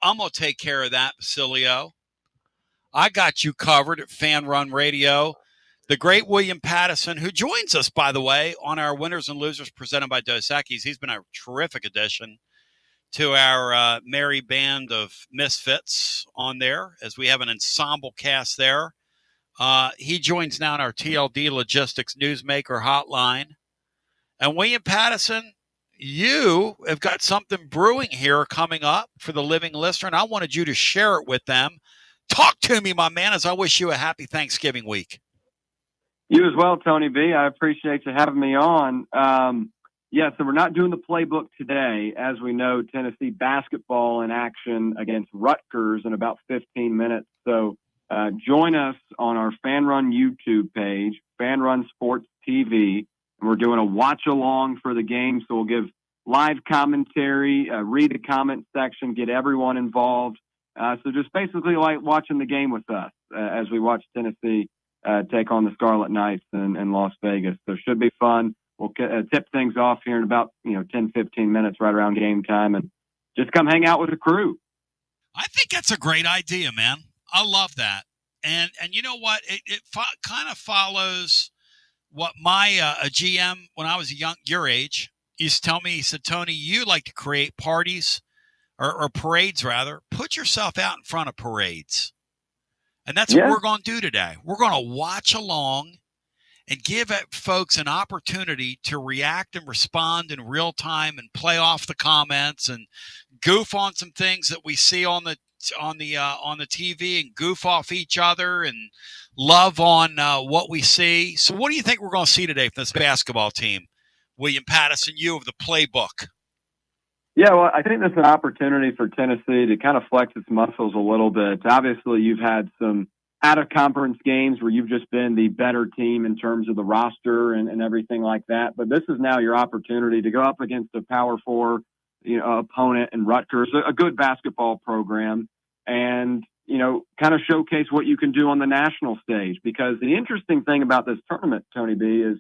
I'm going to take care of that, Basilio. I got you covered at Fan Run Radio. The great William Pattison, who joins us, by the way, on our Winners and Losers presented by Dos Equis. He's been a terrific addition to our merry band of misfits on there, as we have an ensemble cast there. He joins now in our TLD Logistics Newsmaker hotline. And William Pattison, you have got something brewing here coming up for the living listener, and I wanted you to share it with them. Talk to me, my man, as I wish you a happy Thanksgiving week. You as well, Tony B. I appreciate you having me on. So we're not doing the playbook today. As we know, Tennessee basketball in action against Rutgers in about 15 minutes. So join us on our Fan Run YouTube page, Fan Run Sports TV. And we're doing a watch-along for the game. So we'll give live commentary, read the comment section, get everyone involved. So just basically like watching the game with us as we watch Tennessee take on the Scarlet Knights in Las Vegas. So it should be fun. We'll tip things off here in about 10, 15 minutes right around game time, and just come hang out with the crew. I think that's a great idea, man. I love that. And you know what? It kind of follows what my a GM, when I was your age, used to tell me. He said, Tony, you like to create parties or parades, rather. Put yourself out in front of parades. And that's what we're going to do today. We're going to watch along and give folks an opportunity to react and respond in real time and play off the comments and goof on some things that we see on the TV and goof off each other and love on what we see. So what do you think we're going to see today from this basketball team? William Pattison, you of the playbook. Yeah, well, I think that's an opportunity for Tennessee to kind of flex its muscles a little bit. Obviously, you've had some out-of-conference games where you've just been the better team in terms of the roster and everything like that. But this is now your opportunity to go up against a Power 4 opponent in Rutgers, a good basketball program, and kind of showcase what you can do on the national stage. Because the interesting thing about this tournament, Tony B, is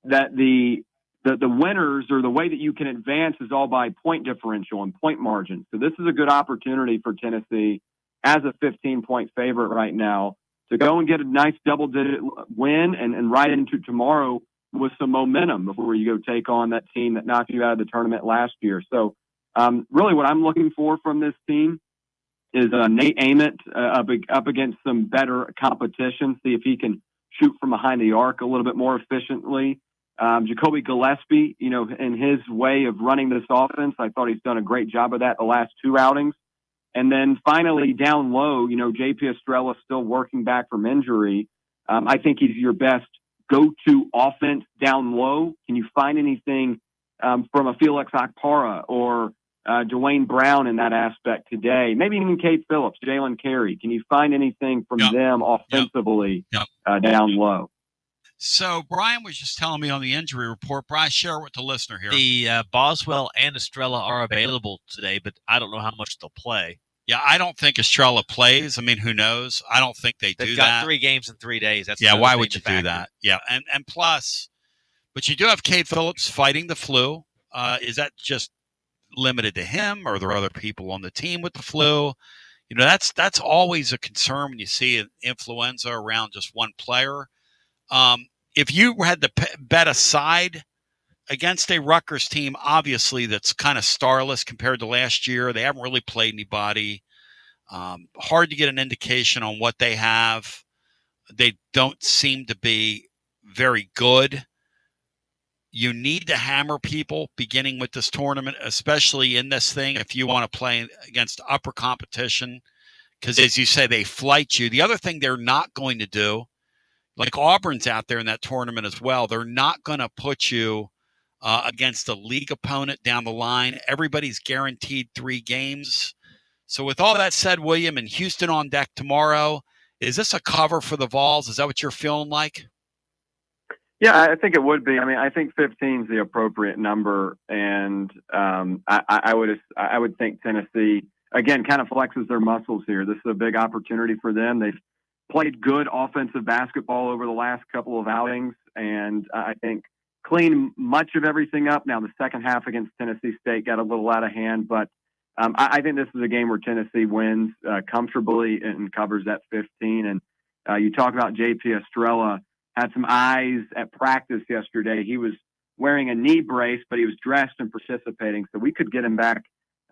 that the winners, or the way that you can advance, is all by point differential and point margin. So this is a good opportunity for Tennessee as a 15-point favorite right now to go and get a nice double-digit win and right into tomorrow with some momentum before you go take on that team that knocked you out of the tournament last year. So really what I'm looking for from this team is Nate Ament up against some better competition, see if he can shoot from behind the arc a little bit more efficiently. Jacoby Gillespie, in his way of running this offense, I thought he's done a great job of that the last two outings. And then finally down low, J.P. Estrella still working back from injury. I think he's your best go-to offense down low. Can you find anything from a Felix Akpara or Dwayne Brown in that aspect today? Maybe even Cade Phillips, Jalen Carey. Can you find anything from them offensively down low? So Brian was just telling me on the injury report. Brian, share it with the listener here. The Boswell and Estrella are available today, but I don't know how much they'll play. Yeah, I don't think Estrella plays. I mean, who knows? I don't think They've do that. They've got 3 games in 3 days. That's why would you do that? Yeah, and plus, but you do have Cade Phillips fighting the flu. Is that just limited to him, or are there other people on the team with the flu? That's always a concern when you see an influenza around just one player. If you had to bet a side against a Rutgers team, obviously that's kind of starless compared to last year. They haven't really played anybody. Hard to get an indication on what they have. They don't seem to be very good. You need to hammer people beginning with this tournament, especially in this thing, if you want to play against upper competition, because as you say, they flight you. The other thing they're not going to do, like Auburn's out there in that tournament as well, they're not going to put you against a league opponent down the line. Everybody's guaranteed 3 games. So with all that said, William, and Houston on deck tomorrow, is this a cover for the Vols? Is that what you're feeling like? Yeah, I think it would be. I mean, I think 15 is the appropriate number, and I would think Tennessee again kind of flexes their muscles here. This is a big opportunity for them. They've played good offensive basketball over the last couple of outings, and I think clean much of everything up. Now, the second half against Tennessee State got a little out of hand, but I think this is a game where Tennessee wins comfortably and covers that 15. And you talk about J.P. Estrella. Had some eyes at practice yesterday. He was wearing a knee brace, but he was dressed and participating. So we could get him back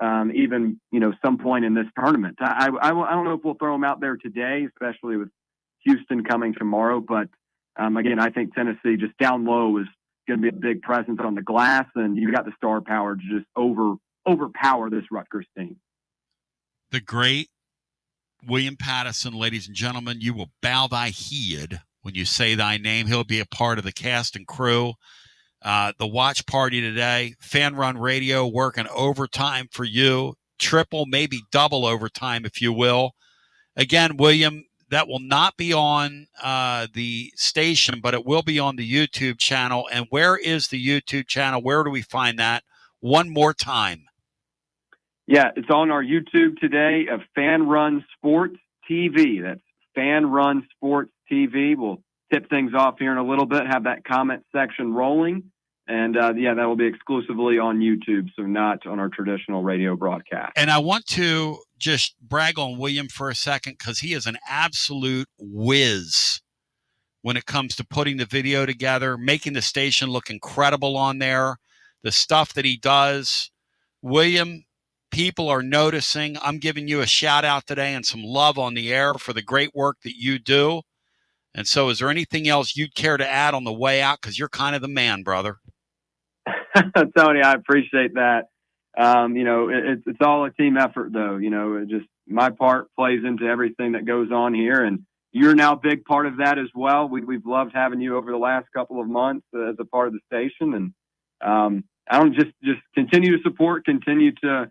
even, some point in this tournament. I don't know if we'll throw him out there today, especially with Houston coming tomorrow. But again, I think Tennessee just down low is going to be a big presence on the glass, and you've got the star power to just overpower this Rutgers team. The great William Pattison, ladies and gentlemen, you will bow thy head when you say thy name. He'll be a part of the cast and crew. The watch party today, Fan Run Radio working overtime for you, triple, maybe double overtime, if you will. Again, William, that will not be on the station, but it will be on the YouTube channel. And where is the YouTube channel? Where do we find that? One more time. Yeah, it's on our YouTube today of Fan Run Sports TV. That's Fan Run Sports TV. We'll tip things off here in a little bit, have that comment section rolling. And, that will be exclusively on YouTube, so not on our traditional radio broadcast. And I want to just brag on William for a second because he is an absolute whiz when it comes to putting the video together, making the station look incredible on there, the stuff that he does. William, people are noticing. I'm giving you a shout out today and some love on the air for the great work that you do. And so is there anything else you'd care to add on the way out? Because you're kind of the man, brother. Tony, I appreciate that. It's all a team effort, though. Just my part plays into everything that goes on here. And you're now a big part of that as well. We've loved having you over the last couple of months as a part of the station. And I don't just continue to support, continue to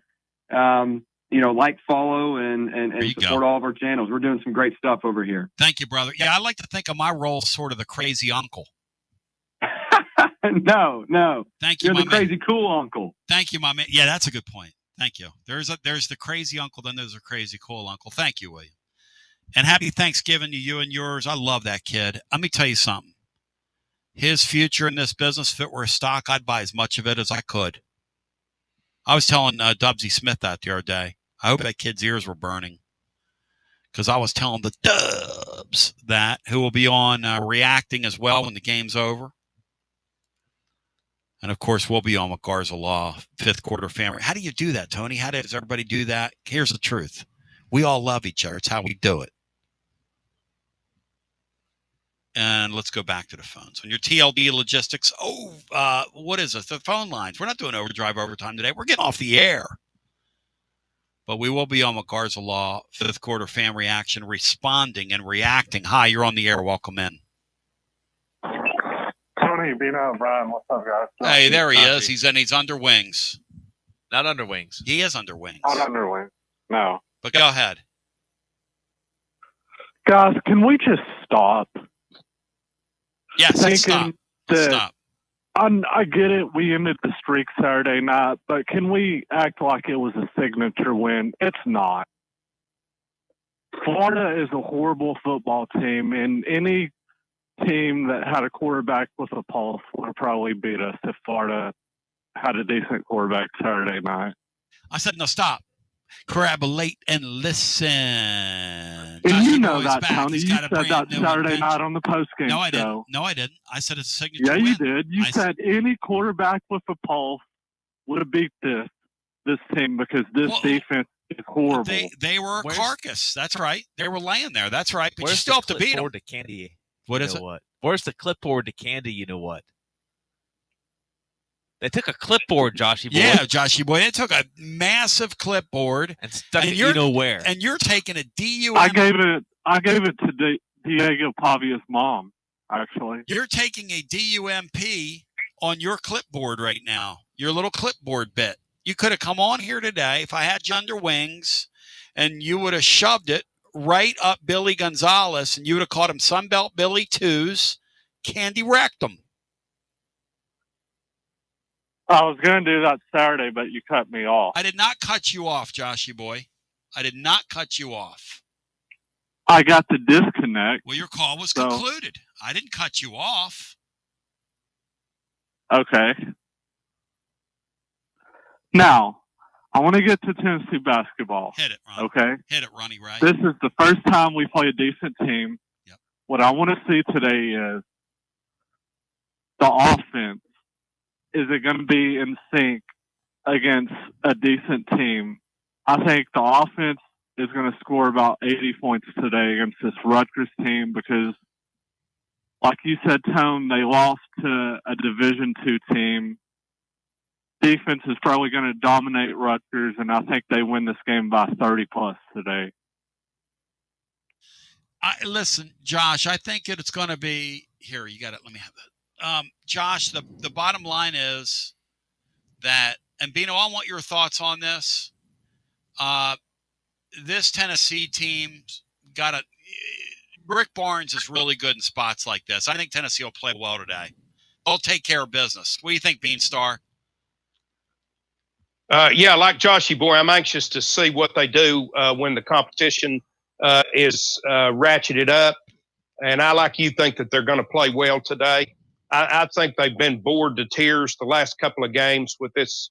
follow and support all of our channels. We're doing some great stuff over here. Thank you, brother. Yeah, I like to think of my role as sort of the crazy uncle. No. Thank you, You're my the crazy cool uncle. Thank you, my man. Yeah, that's a good point. Thank you. There's the crazy uncle, then there's a crazy cool uncle. Thank you, William. And happy Thanksgiving to you and yours. I love that kid. Let me tell you something. His future in this business, if it were a stock, I'd buy as much of it as I could. I was telling Dubsy Smith that the other day. I hope that kid's ears were burning because I was telling the Dubs that, who will be on reacting as well when the game's over. And, of course, we'll be on with Garza Law, fifth quarter family. How do you do that, Tony? How does everybody do that? Here's the truth. We all love each other. It's how we do it. And let's go back to the phones. On your TLD logistics, what is this? The phone lines. We're not doing overdrive overtime today. We're getting off the air. But we will be on with Garza Law, fifth quarter fan reaction, responding and reacting. Hi, you're on the air. Welcome in. Tony, Bino, Brian, what's up, guys? Hey, there he is. He's under wings. Not under wings. He is under wings. Not under wings. No. But go ahead. Guys, can we just stop? Yes, let's stop. Let's stop. I get it. We ended the streak Saturday night, but can we act like it was a signature win? It's not. Florida is a horrible football team, and any team that had a quarterback with a pulse would have probably beat us if Florida had a decent quarterback Saturday night. I said, no, stop. Corroborate and listen. And you know that, Tony. You said that Saturday night on the postgame show. No, I didn't. I said it's a signature win. Yeah, you did. You said any quarterback with a pulse would have beat this team because this defense It's horrible. They were a carcass. That's right. They were laying there. That's right. But you still have to beat them. To candy? What is it? What? Where's the clipboard to candy? You know what? They took a clipboard, Joshy boy. Yeah, Joshy boy. They took a massive clipboard and stuck it you know where. And you're taking a DUM. I gave it to Diego Pavia's mom, actually. You're taking a DUMP on your clipboard right now. Your little clipboard bit. You could have come on here today if I had you under wings, and you would have shoved it right up Billy Gonzalez, and you would have caught him Sunbelt Billy 2s, candy wrecked him. I was going to do that Saturday, but you cut me off. I did not cut you off, Joshy boy. I did not cut you off. I got the disconnect. Well, your call was concluded. I didn't cut you off. Okay. Now, I want to get to Tennessee basketball. Hit it, Ron. Okay? Hit it, Ronnie Ray. This is the first time we play a decent team. Yep. What I want to see today is the offense. Is it going to be in sync against a decent team? I think the offense is going to score about 80 points today against this Rutgers team because, like you said, Tone, they lost to a Division II team. Defense is probably going to dominate Rutgers, and I think they win this game by 30-plus today. Listen, Josh, I think it's going to be – here, you got it. Let me have that. Josh, the bottom line is that, and Bino, I want your thoughts on this. This Tennessee team Rick Barnes is really good in spots like this. I think Tennessee will play well today. They'll take care of business. What do you think, Beanstar? Yeah, like Joshy boy, I'm anxious to see what they do when the competition is ratcheted up. And I, like you, think that they're going to play well today. I think they've been bored to tears the last couple of games with this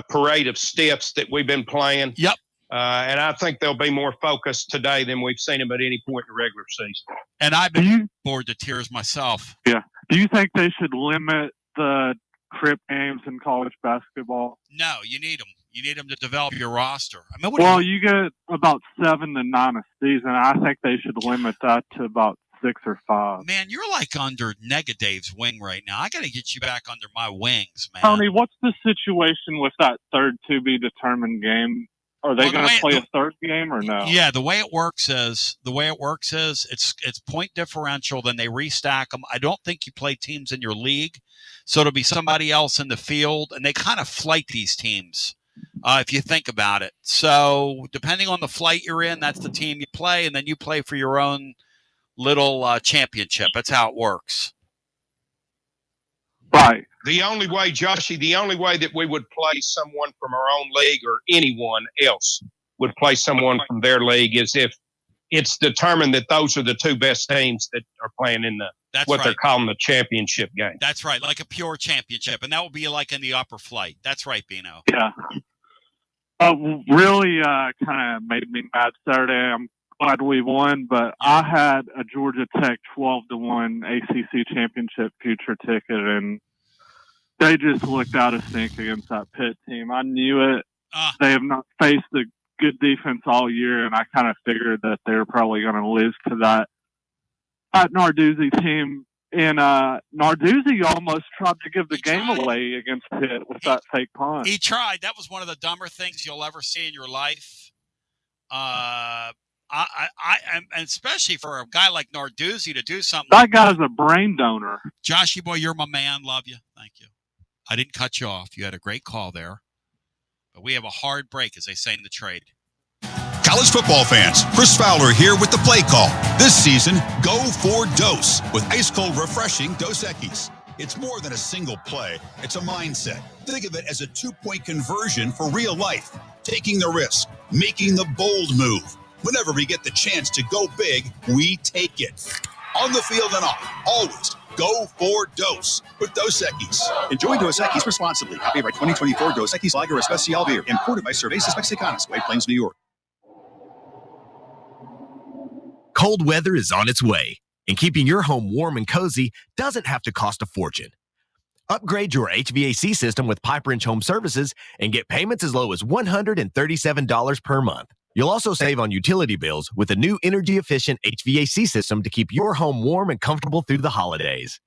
parade of stiffs that we've been playing. Yep. And I think they'll be more focused today than we've seen them at any point in the regular season. And I've been bored to tears myself. Yeah. Do you think they should limit the crip games in college basketball? No, you need them. You need them to develop your roster. I mean, you get about 7 to 9 a season. I think they should limit that to about 6 or 5. Man, you're like under Negadave's wing right now. I got to get you back under my wings, man. Tony, what's the situation with that third to be determined game? Are they going to play a third game or no? Yeah, the way it works is it's point differential. Then they restack them. I don't think you play teams in your league, so it'll be somebody else in the field, and they kind of flight these teams. If you think about it, so depending on the flight you're in, that's the team you play, and then you play for your own little championship. That's how it works. Right. The only way, Joshy, that we would play someone from our own league or anyone else would play someone from their league is if it's determined that those are the two best teams that are playing in they're calling the championship game. That's right, like a pure championship, and that will be like in the upper flight. That's right, Bino. Yeah. Really kind of made me mad Saturday. I'm glad we won, but I had a Georgia Tech 12-1 ACC championship future ticket, and they just looked out of sync against that Pitt team. I knew it. They have not faced a good defense all year, and I kind of figured that they were probably going to lose to that Narduzzi team. And Narduzzi almost tried to give the game away against Pitt with that fake punt. He tried. That was one of the dumber things you'll ever see in your life. And especially for a guy like Narduzzi to do something. That guy's a brain donor. Joshy boy, you're my man. Love you. Thank you. I didn't cut you off. You had a great call there. But we have a hard break, as they say in the trade. College football fans, Chris Fowler here with the play call. This season, go for Dose with ice-cold, refreshing Dos Equis. It's more than a single play. It's a mindset. Think of it as a 2-point conversion for real life. Taking the risk, making the bold move. Whenever we get the chance to go big, we take it. On the field and off, always go for Dose with Dos Equis. Enjoy Dos Equis responsibly. Copyright 2024 Dos Equis Lager Especial Beer. Imported by Cervezas Mexicanas, White Plains, New York. Cold weather is on its way, and keeping your home warm and cozy doesn't have to cost a fortune. Upgrade your HVAC system with Pipe Wrench Home Services and get payments as low as $137 per month. You'll also save on utility bills with a new energy-efficient HVAC system to keep your home warm and comfortable through the holidays.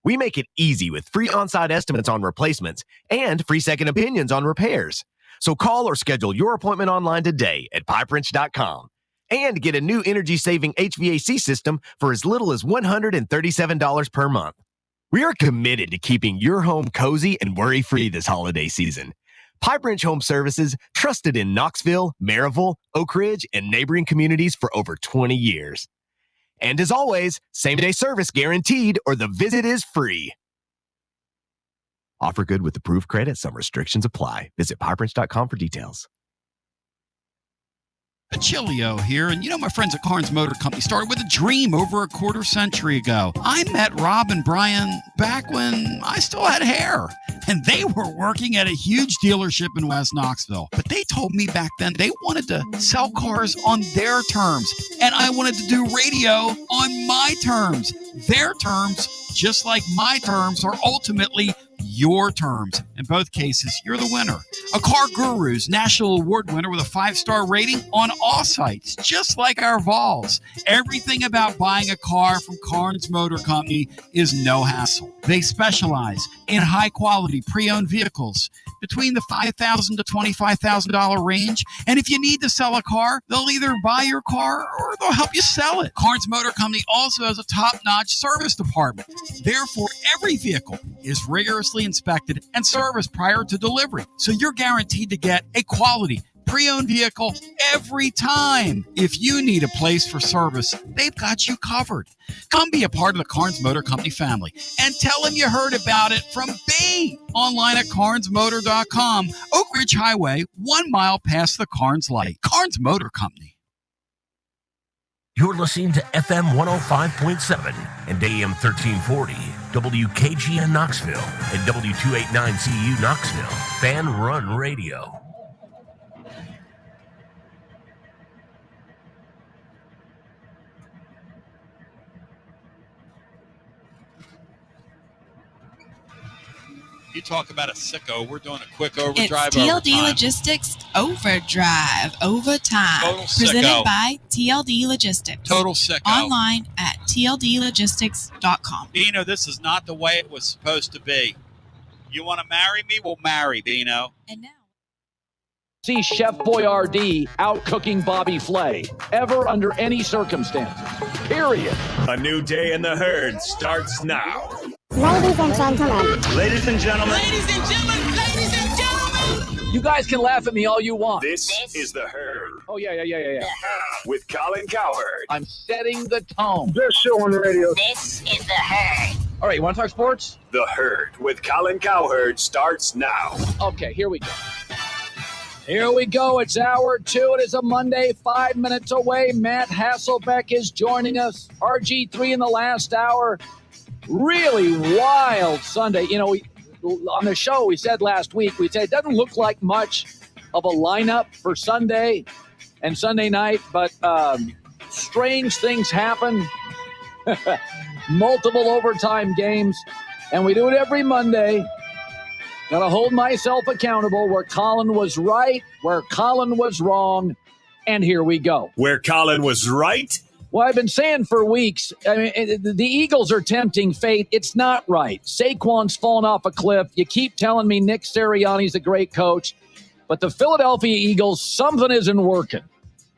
We make it easy with free on-site estimates on replacements and free second opinions on repairs. So call or schedule your appointment online today at pipewrench.com and get a new energy-saving HVAC system for as little as $137 per month. We are committed to keeping your home cozy and worry-free this holiday season. Pipe Wrench Home Services, trusted in Knoxville, Maryville, Oak Ridge, and neighboring communities for over 20 years. And as always, same-day service guaranteed or the visit is free. Offer good with approved credit. Some restrictions apply. Visit pipewrench.com for details. Chilio here, and my friends at Carnes Motor Company started with a dream over a quarter century ago. I met Rob and Brian back when I still had hair, and they were working at a huge dealership in West Knoxville. But they told me back then they wanted to sell cars on their terms, and I wanted to do radio on my terms. Their terms, just like my terms, are ultimately your terms. In both cases, you're the winner. A Car Guru's National Award winner with a 5-star rating on all sites, just like our Vols. Everything about buying a car from Carnes Motor Company is no hassle. They specialize in high-quality pre-owned vehicles between the $5,000 to $25,000 range. And if you need to sell a car, they'll either buy your car or they'll help you sell it. Carnes Motor Company also has a top-notch service department. Therefore, every vehicle is rigorously inspected and serviced prior to delivery. So you're guaranteed to get a quality pre-owned vehicle every time. If you need a place for service, they've got you covered. Come be a part of the Carnes Motor Company family and tell them you heard about it from me. Online at carnesmotor.com, Oak Ridge Highway, 1 mile past the Carnes light. Carnes Motor Company. You're listening to FM 105.7 and AM 1340, WKGN Knoxville and W289CU Knoxville, Fan Run Radio. You talk about a sicko. We're doing a quick overdrive. It's TLD Logistics Overdrive Overtime. Total sicko. Presented by TLD Logistics. Total sicko. Online at tldlogistics.com. Bino, this is not the way it was supposed to be. You want to marry me? We'll marry, Bino. And now. See Chef Boyardee out cooking Bobby Flay, ever under any circumstances. Period. A new day in the herd starts now. Ladies and gentlemen. Ladies and gentlemen. Ladies and gentlemen. Ladies and gentlemen. You guys can laugh at me all you want. This is the herd. Oh, yeah. With Colin Cowherd. I'm setting the tone. Best show on the radio. This is the herd. All right, you want to talk sports? The herd with Colin Cowherd starts now. Okay, here we go. Here we go. It's hour 2. It is a Monday, 5 minutes away. Matt Hasselbeck is joining us. RG3 in the last hour. Really wild Sunday. On the show, we said last week, it doesn't look like much of a lineup for Sunday and Sunday night, but strange things happen. Multiple overtime games, and we do it every Monday. Got to hold myself accountable where Colin was right, where Colin was wrong, and here we go. Where Colin was right? Well, I've been saying for weeks, the Eagles are tempting fate. It's not right. Saquon's fallen off a cliff. You keep telling me Nick Sirianni's a great coach, but the Philadelphia Eagles, something isn't working.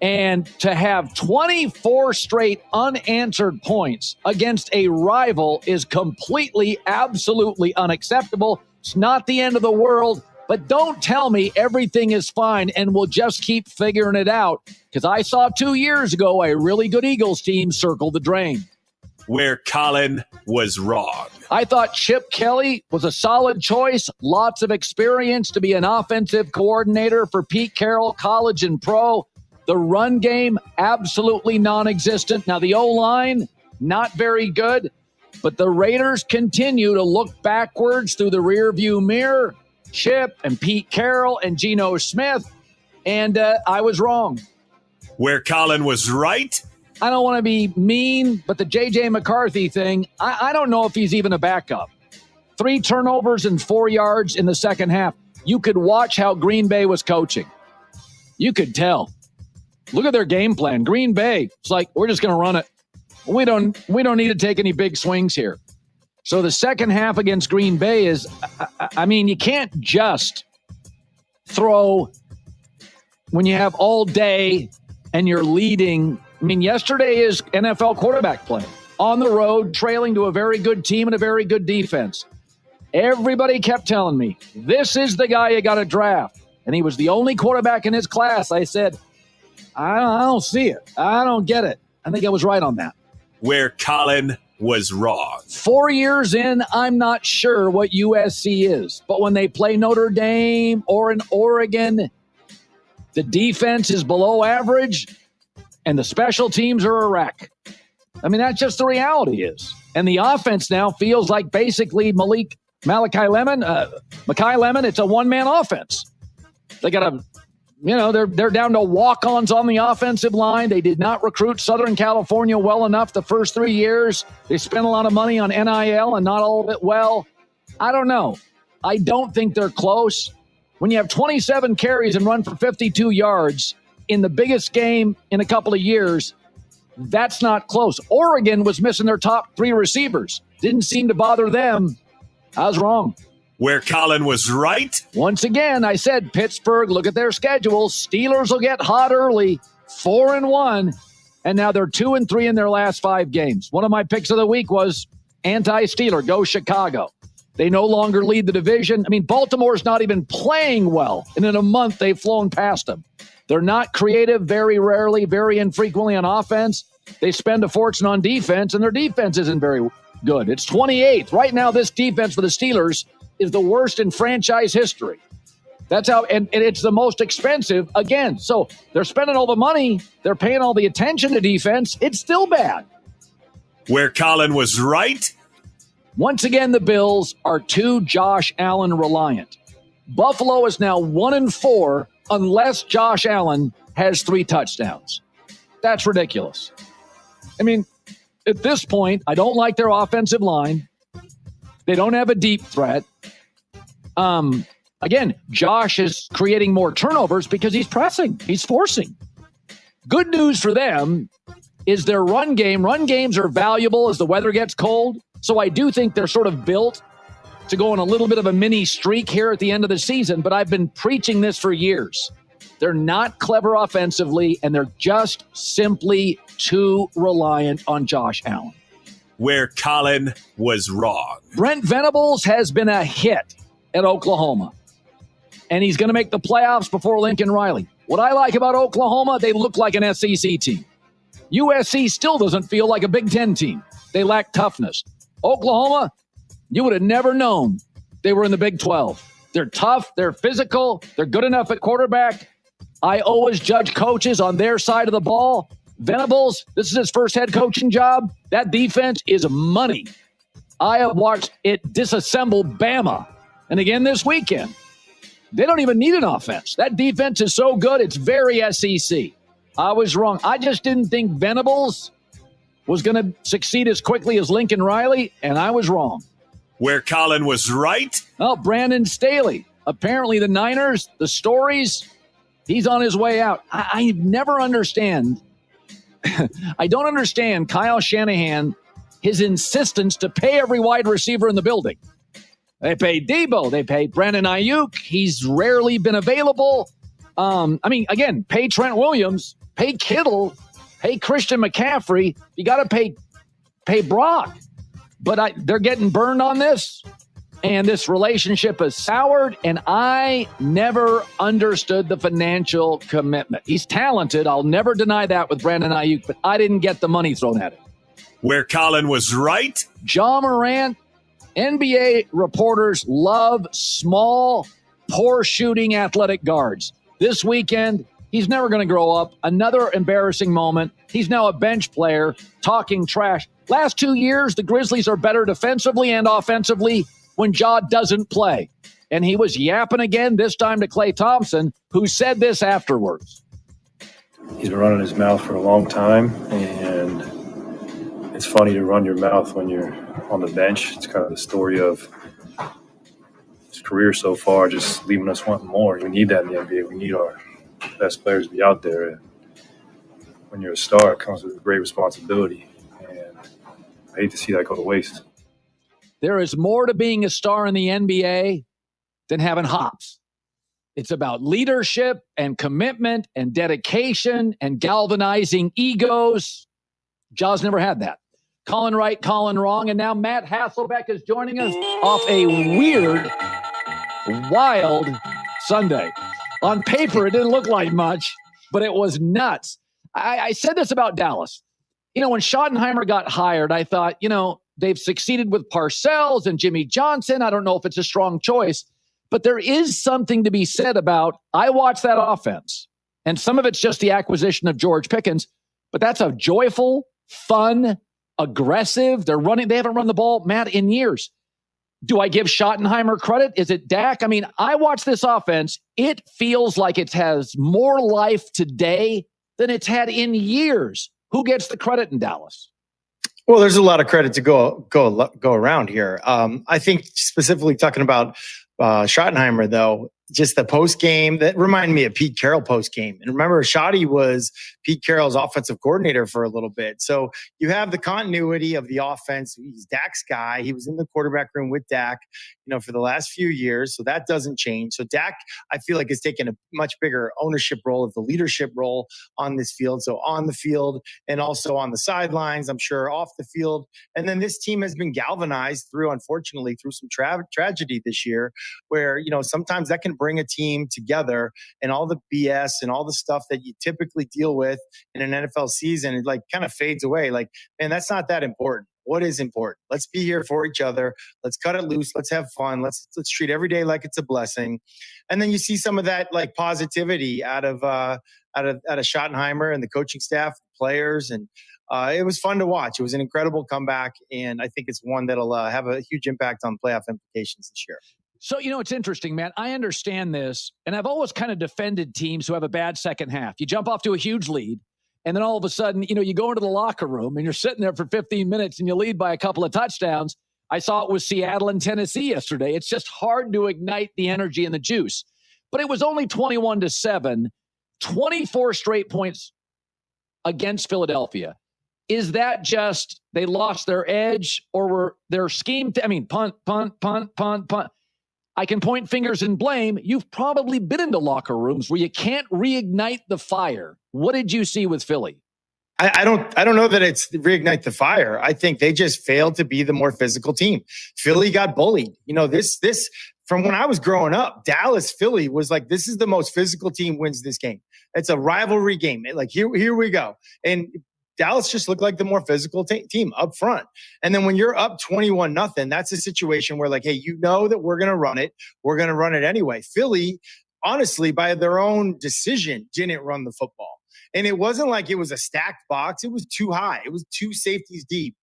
And to have 24 straight unanswered points against a rival is completely, absolutely unacceptable. It's not the end of the world, but don't tell me everything is fine and we'll just keep figuring it out, because I saw 2 years ago a really good Eagles team circle the drain. Where Colin was wrong. I thought Chip Kelly was a solid choice, lots of experience to be an offensive coordinator for Pete Carroll, college and pro. The run game, absolutely non-existent. Now, the O-line, not very good. But the Raiders continue to look backwards through the rearview mirror. Chip and Pete Carroll and Geno Smith. And I was wrong. Where Colin was right? I don't want to be mean, but the J.J. McCarthy thing, I don't know if he's even a backup. 3 turnovers and 4 yards in the second half. You could watch how Green Bay was coaching. You could tell. Look at their game plan. Green Bay, it's like, we're just going to run it. We don't need to take any big swings here. So the second half against Green Bay is, I mean, you can't just throw when you have all day and you're leading. I mean, yesterday is NFL quarterback play. On the road, trailing to a very good team and a very good defense. Everybody kept telling me, this is the guy you got to draft. And he was the only quarterback in his class. I said, I don't see it. I don't get it. I think I was right on that. Where Colin was wrong. 4 years in, I'm not sure what USC is. But when they play Notre Dame or in Oregon, the defense is below average and the special teams are a wreck. I mean, that's just the reality is. And the offense now feels like basically Mackay Lemon, it's a one-man offense. They got a, they're down to walk-ons on the offensive line. They did not recruit Southern California well enough the first 3 years. They spent a lot of money on NIL and not all of it well. I don't know. I don't think they're close. When you have 27 carries and run for 52 yards in the biggest game in a couple of years, that's not close. Oregon was missing their top 3 receivers. Didn't seem to bother them. I was wrong. Where Colin was right. Once again, I said Pittsburgh, look at their schedule. Steelers will get hot early, 4-1, and now they're 2-3 in their last 5 games. One of my picks of the week was anti-Steeler, go Chicago. They no longer lead the division. I mean, Baltimore's not even playing well, and in a month they've flown past them. They're not creative, very rarely, very infrequently on offense. They spend a fortune on defense, and their defense isn't very good. It's 28th. Right now, this defense for the Steelers is the worst in franchise history. That's how, and it's the most expensive again. So they're spending all the money. They're paying all the attention to defense. It's still bad. Where Colin was right. Once again, the Bills are too Josh Allen reliant. Buffalo is now 1-4 unless Josh Allen has 3 touchdowns. That's ridiculous. I mean, at this point, I don't like their offensive line. They don't have a deep threat. Again, Josh is creating more turnovers because he's pressing. He's forcing. Good news for them is their run game. Run games are valuable as the weather gets cold. So I do think they're sort of built to go on a little bit of a mini streak here at the end of the season. But I've been preaching this for years. They're not clever offensively, and they're just simply too reliant on Josh Allen. Where Colin was wrong. Brent Venables has been a hit at Oklahoma, and he's going to make the playoffs before Lincoln Riley. What I like about Oklahoma, they look like an SEC team. USC still doesn't feel like a Big Ten team. They lack toughness. Oklahoma, you would have never known they were in the Big 12. They're tough. They're physical. They're good enough at quarterback. I always judge coaches on their side of the ball. Venables, this is his first head coaching job. That defense is money. I have watched it disassemble Bama. And again this weekend. They don't even need an offense. That defense is so good, it's very SEC. I was wrong. I just didn't think Venables was going to succeed as quickly as Lincoln Riley, and I was wrong. Where Colin was right. Oh, Brandon Staley. Apparently the Niners, the stories, he's on his way out. I never understand. I don't understand Kyle Shanahan, his insistence to pay every wide receiver in the building. They pay Debo. They pay Brandon Ayuk. He's rarely been available. Again, pay Trent Williams, pay Kittle, pay Christian McCaffrey. You got to pay Brock. But they're getting burned on this, and this relationship is soured, and I never understood the financial commitment. He's talented. I'll never deny that with Brandon Ayuk, but I didn't get the money thrown at him. Where Colin was right. Ja Morant, NBA reporters love small, poor shooting athletic guards. This weekend, he's never going to grow up. Another embarrassing moment. He's now a bench player talking trash. Last 2 years, the Grizzlies are better defensively and offensively when Ja doesn't play. And he was yapping again, this time to Klay Thompson, who said this afterwards. He's been running his mouth for a long time, and it's funny to run your mouth when you're on the bench. It's kind of the story of career so far, just leaving us wanting more. We need that in the NBA. We need our best players to be out there. And when you're a star, it comes with a great responsibility. And I hate to see that go to waste. There is more to being a star in the NBA than having hops. It's about leadership and commitment and dedication and galvanizing egos. Jaws never had that. Colin right, Colin wrong, and now Matt Hasselbeck is joining us off a weird, wild Sunday. On paper, it didn't look like much, but it was nuts. I said this about Dallas. You know, when Schottenheimer got hired, I thought, you know, they've succeeded with Parcells and Jimmy Johnson. I don't know if it's a strong choice, but there is something to be said about, I watched that offense, and some of it's just the acquisition of George Pickens, but that's a joyful, fun, aggressive. They haven't run the ball, Matt, in years. Do I give Schottenheimer credit? Is it Dak? I mean, I watch this offense. It feels like it has more life today than it's had in years. Who gets the credit in Dallas? Well, there's a lot of credit to go around here. I think specifically talking about Schottenheimer, though, just the post game that reminded me of Pete Carroll post game. And remember, Schotty was Pete Carroll's offensive coordinator for a little bit. So you have the continuity of the offense. He's Dak's guy. He was in the quarterback room with Dak, for the last few years. So that doesn't change. So Dak, I feel like, is taking a much bigger ownership role of the leadership role on this field. So on the field and also on the sidelines, I'm sure off the field. And then this team has been galvanized unfortunately, through some tragedy this year where, sometimes that can bring a team together and all the BS and all the stuff that you typically deal with in an NFL season, it kind of fades away. Like, man, that's not that important. What is important? Let's be here for each other. Let's cut it loose. Let's have fun. Let's treat every day like it's a blessing. And then you see some of that positivity out of Schottenheimer and the coaching staff, players, and it was fun to watch. It was an incredible comeback, and I think it's one that'll have a huge impact on playoff implications this year. So, it's interesting, man. I understand this, and I've always kind of defended teams who have a bad second half. You jump off to a huge lead, and then all of a sudden, you go into the locker room, and you're sitting there for 15 minutes, and you lead by a couple of touchdowns. I saw it with Seattle and Tennessee yesterday. It's just hard to ignite the energy and the juice. But it was only 21-7, 24 straight points against Philadelphia. Is that just they lost their edge, or were their scheme? Punt, punt, punt, punt, punt. I can point fingers and blame. You've probably been into locker rooms where you can't reignite the fire. What did you see with Philly? I don't know that it's reignite the fire. I think they just failed to be the more physical team. Philly got bullied. This from when I was growing up, Dallas, Philly was like, this is the most physical team wins this game. It's a rivalry game. Here we go. And Dallas just looked like the more physical team up front. And then when you're up 21-0, that's a situation where hey, that we're going to run it. We're going to run it anyway. Philly, honestly, by their own decision, didn't run the football. And it wasn't like it was a stacked box. It was too high. It was two safeties deep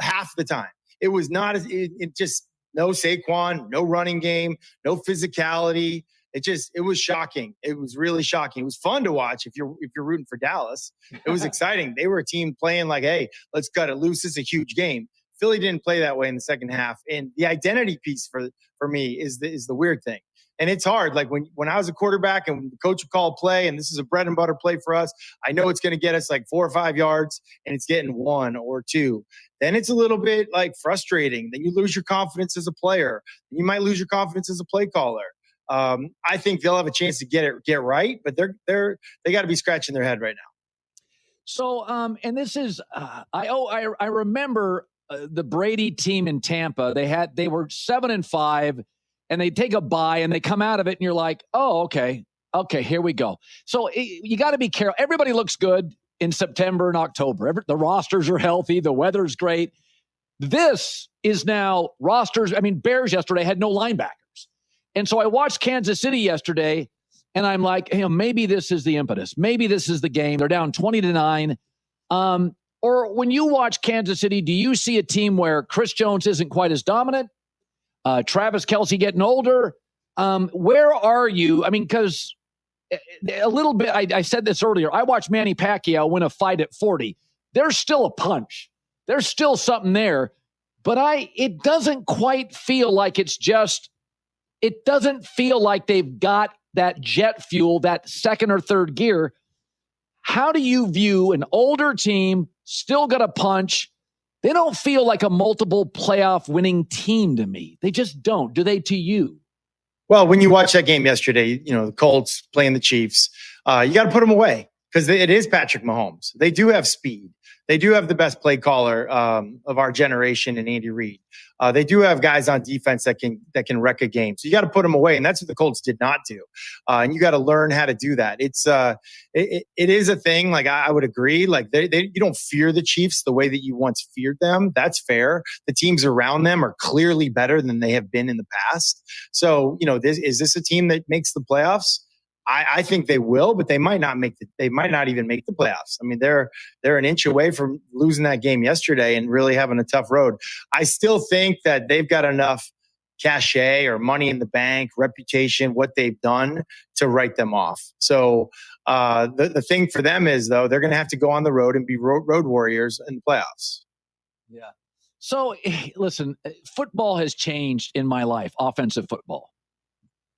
half the time. It was not, it just no Saquon, no running game, no physicality. It was shocking. It was really shocking. It was fun to watch if you're rooting for Dallas. It was exciting. They were a team playing hey, let's cut it loose. It's a huge game. Philly didn't play that way in the second half. And the identity piece for me is the weird thing. And it's hard. When I was a quarterback and the coach would call a play, and this is a bread and butter play for us, I know it's going to get us 4 or 5 yards, and it's getting 1 or 2. Then it's a little bit frustrating. Then you lose your confidence as a player. You might lose your confidence as a play caller. I think they'll have a chance to get right, but they got to be scratching their head right now. So, and this is I remember the Brady team in Tampa. They were 7-5, and they take a bye, and they come out of it, and you're like, oh, okay, here we go. So you got to be careful. Everybody looks good in September and October. The rosters are healthy. The weather's great. This is now rosters. Bears yesterday had no linebackers. And so I watched Kansas City yesterday, and I'm like, maybe this is the impetus. Maybe this is the game. They're down 20-9. Or when you watch Kansas City, do you see a team where Chris Jones isn't quite as dominant? Travis Kelce getting older? Where are you? Because a little bit, I said this earlier. I watched Manny Pacquiao win a fight at 40. There's still a punch. There's still something there. But it doesn't quite feel like it's just it doesn't feel like they've got that jet fuel, that second or third gear. How do you view an older team, still got a punch? They don't feel like a multiple playoff winning team to me. They just don't. Do they to you? Well, when you watch that game yesterday, the Colts playing the Chiefs, you got to put them away because it is Patrick Mahomes. They do have speed. They do have the best play caller of our generation in Andy Reid. They do have guys on defense that can wreck a game. So you got to put them away, and that's what the Colts did not do. And you got to learn how to do that. It is a thing. Like I would agree. Like you don't fear the Chiefs the way that you once feared them. That's fair. The teams around them are clearly better than they have been in the past. So is this a team that makes the playoffs? I think they will, but they might not even make the playoffs. I mean, they're an inch away from losing that game yesterday and really having a tough road. I still think that they've got enough cachet or money in the bank, reputation, what they've done to write them off. So the thing for them is, though, they're going to have to go on the road and be road warriors in the playoffs. Yeah. So listen, football has changed in my life, offensive football.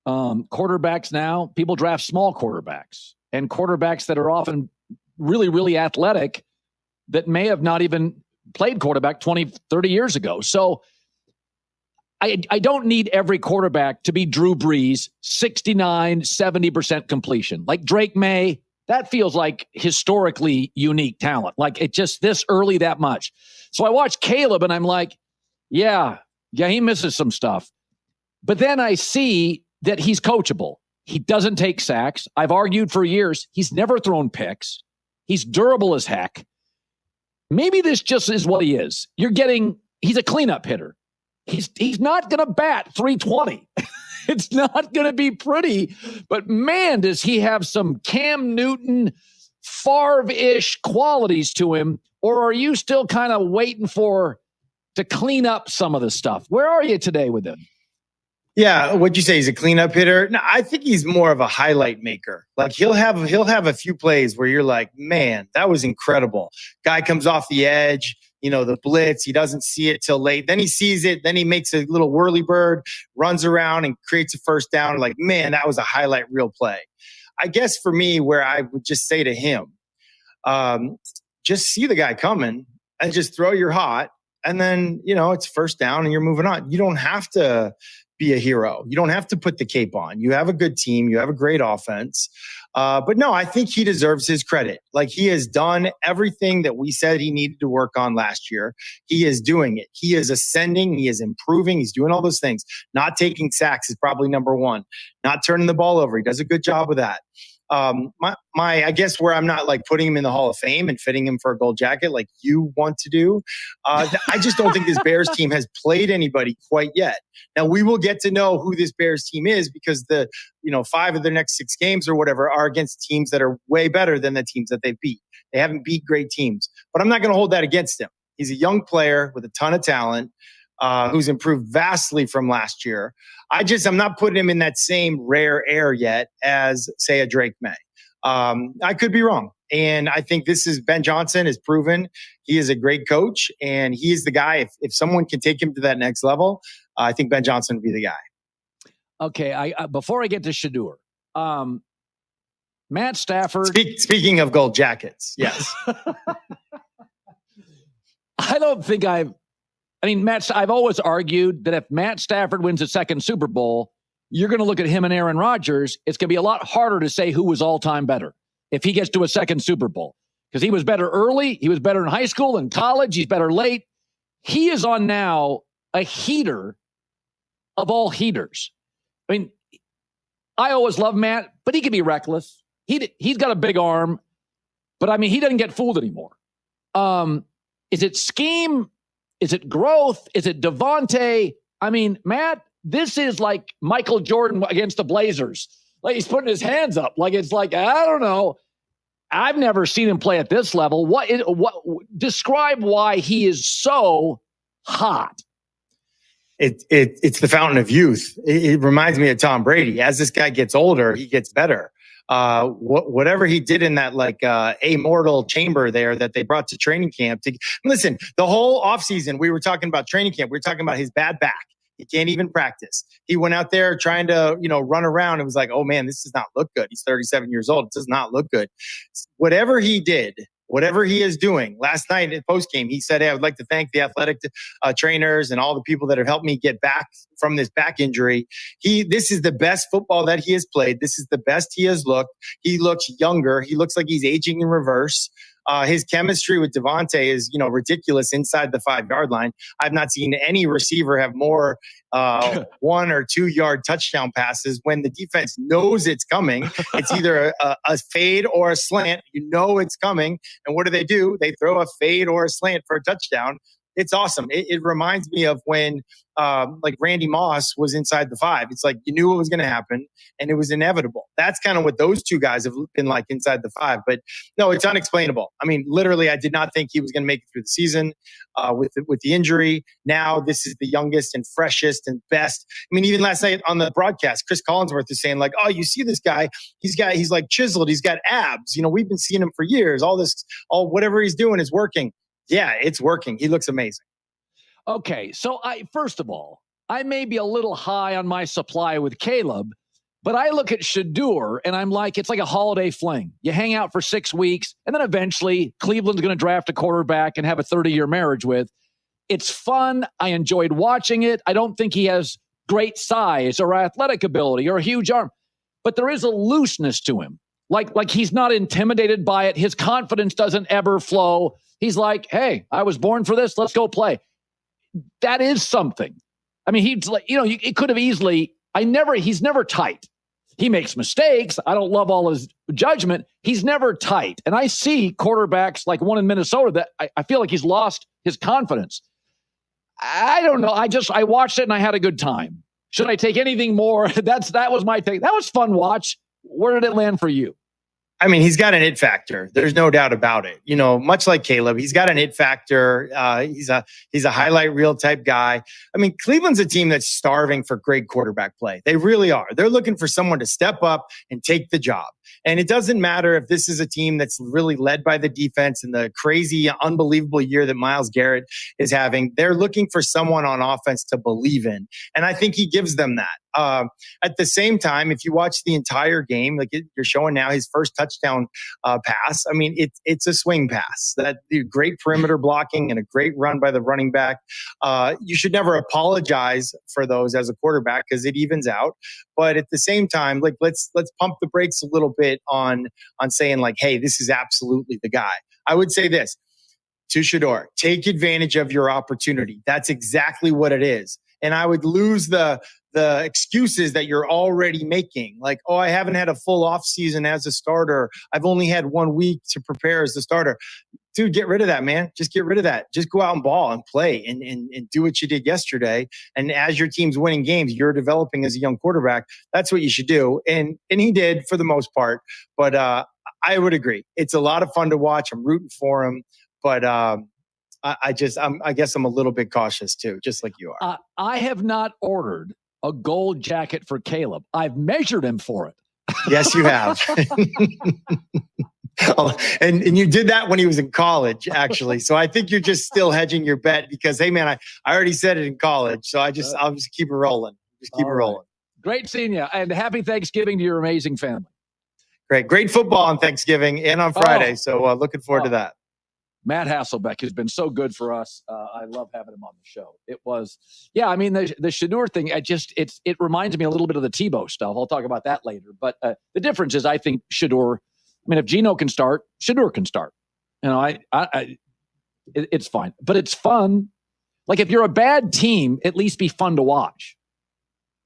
Quarterbacks now, people draft small quarterbacks and quarterbacks that are often really, really athletic that may have not even played quarterback 20, 30 years ago. So I don't need every quarterback to be Drew Brees, 69, 70% completion. Like Drake May, that feels like historically unique talent. Like it just this early that much. So I watch Caleb and I'm like, yeah, he misses some stuff. But then I see that he's coachable. He doesn't take sacks. I've argued for years. He's never thrown picks. He's durable as heck. Maybe this just is what he is. He's a cleanup hitter. He's not going to bat 320. It's not going to be pretty, but man, does he have some Cam Newton, Favre-ish qualities to him, or are you still kind of waiting to clean up some of the stuff? Where are you today with him? Yeah, what'd you say? He's a cleanup hitter? No, I think he's more of a highlight maker. Like he'll have a few plays where you're like, man, that was incredible. Guy comes off the edge, the blitz. He doesn't see it till late. Then he sees it. Then he makes a little whirly bird, runs around and creates a first down. Like, man, that was a highlight reel play. I guess for me, where I would just say to him, just see the guy coming and just throw your hot. And then, it's first down and you're moving on. You don't have to be a hero. You don't have to put the cape on. You have a good team. You have a great offense. But no, I think he deserves his credit. Like he has done everything that we said he needed to work on last year. He is doing it. He is ascending. He is improving. He's doing all those things. Not taking sacks is probably number one. Not turning the ball over. He does a good job of that. I guess where I'm not like putting him in the Hall of Fame and fitting him for a gold jacket like you want to do. I just don't think this Bears team has played anybody quite yet. Now we will get to know who this Bears team is because the 5 of their next 6 games or whatever are against teams that are way better than the teams that they beat. They haven't beat great teams, but I'm not going to hold that against him. He's a young player with a ton of talent. Who's improved vastly from last year. I'm not putting him in that same rare air yet as, say, a Drake May. I could be wrong. And I think Ben Johnson has proven he is a great coach, and he is the guy. If someone can take him to that next level, I think Ben Johnson would be the guy. Okay, before I get to Shedeur, Matt Stafford. Speaking of gold jackets, yes. I don't think I've always argued that if Matt Stafford wins a second Super Bowl, you're going to look at him and Aaron Rodgers. It's going to be a lot harder to say who was all-time better if he gets to a second Super Bowl because he was better early. He was better in high school and college. He's better late. He is on now a heater of all heaters. I mean, I always love Matt, but he can be reckless. He's got a big arm, but he doesn't get fooled anymore. Is it scheme? Is it growth? Is it Devontae? Matt, this is like Michael Jordan against the Blazers. Like he's putting his hands up. Like it's like, I don't know. I've never seen him play at this level. Describe why he is so hot. It's the fountain of youth. It reminds me of Tom Brady. As this guy gets older, he gets better. Whatever he did in that amortal chamber there that they brought to training camp. Listen, the whole offseason, we were talking about training camp. We were talking about his bad back. He can't even practice. He went out there trying to, run around. It was like, oh man, this does not look good. He's 37 years old. It does not look good. Whatever he did, whatever he is doing, last night at postgame, he said, hey, I would like to thank the athletic trainers and all the people that have helped me get back from this back injury. This is the best football that he has played. This is the best he has looked. He looks younger. He looks like he's aging in reverse. His chemistry with Devontae is, ridiculous inside the 5-yard line. I've not seen any receiver have more 1 or 2 yard touchdown passes when the defense knows it's coming. It's either a fade or a slant. It's coming. And what do? They throw a fade or a slant for a touchdown. It's awesome. It reminds me of when like Randy Moss was inside the 5. It's like you knew what was going to happen and it was inevitable. That's kind of what those two guys have been like inside the 5. But no, it's unexplainable. I mean, literally, I did not think he was going to make it through the season with the injury. Now this is the youngest and freshest and best. I mean, even last night on the broadcast, Chris Collinsworth is saying like, oh, you see this guy? He's like chiseled. He's got abs. We've been seeing him for years. Whatever he's doing is working. Yeah, it's working. He looks amazing. Okay, so first of all, I may be a little high on my supply with Caleb, but I look at Shedeur and I'm like, it's like a holiday fling. You hang out for 6 weeks, and then eventually Cleveland's going to draft a quarterback and have a 30-year marriage with. It's fun. I enjoyed watching it. I don't think he has great size or athletic ability or a huge arm, but there is a looseness to him. Like he's not intimidated by it. His confidence doesn't ever flow. He's like, hey, I was born for this. Let's go play. That is something. I mean, he's like, it could have easily, he's never tight. He makes mistakes. I don't love all his judgment. He's never tight. And I see quarterbacks like one in Minnesota that I feel like he's lost his confidence. I don't know. I watched it and I had a good time. Should I take anything more? That was my take. That was fun watch. Where did it land for you? I mean, he's got an it factor. There's no doubt about it. Much like Caleb, he's got an it factor. He's a highlight reel type guy. I mean, Cleveland's a team that's starving for great quarterback play. They really are. They're looking for someone to step up and take the job. And it doesn't matter if this is a team that's really led by the defense and the crazy, unbelievable year that Myles Garrett is having. They're looking for someone on offense to believe in. And I think he gives them that. At the same time, if you watch the entire game, like you're showing now his first touchdown pass, I mean, it's a swing pass. That great perimeter blocking and a great run by the running back. You should never apologize for those as a quarterback because it evens out. But at the same time, like let's pump the brakes a little bit on saying like, hey, this is absolutely the guy. I would say this to Shedeur: take advantage of your opportunity. That's exactly what it is. And I would lose the excuses that you're already making. Like, oh, I haven't had a full off season as a starter. I've only had 1 week to prepare as the starter. Dude, get rid of that, man. Just get rid of that. Just go out and ball and play and do what you did yesterday. And as your team's winning games, you're developing as a young quarterback. That's what you should do. And he did for the most part. But I would agree. It's a lot of fun to watch. I'm rooting for him. But I guess I'm a little bit cautious too, just like you are. I have not ordered a gold jacket for Caleb. I've measured him for it. Yes, you have. Oh, and you did that when he was in college, actually. So I think you're just still hedging your bet because, hey, man, I already said it in college. So I'll just keep it rolling. Just keep it rolling. Great seeing you. And happy Thanksgiving to your amazing family. Great football on Thanksgiving and on Friday. So looking forward to that. Matt Hasselbeck has been so good for us. I love having him on the show. It was, I mean, the Shedeur thing, it reminds me a little bit of the Tebow stuff. I'll talk about that later. But the difference is I think Shedeur, I mean, if Geno can start, Shedeur can start. It's fine. But it's fun. Like if you're a bad team, at least be fun to watch.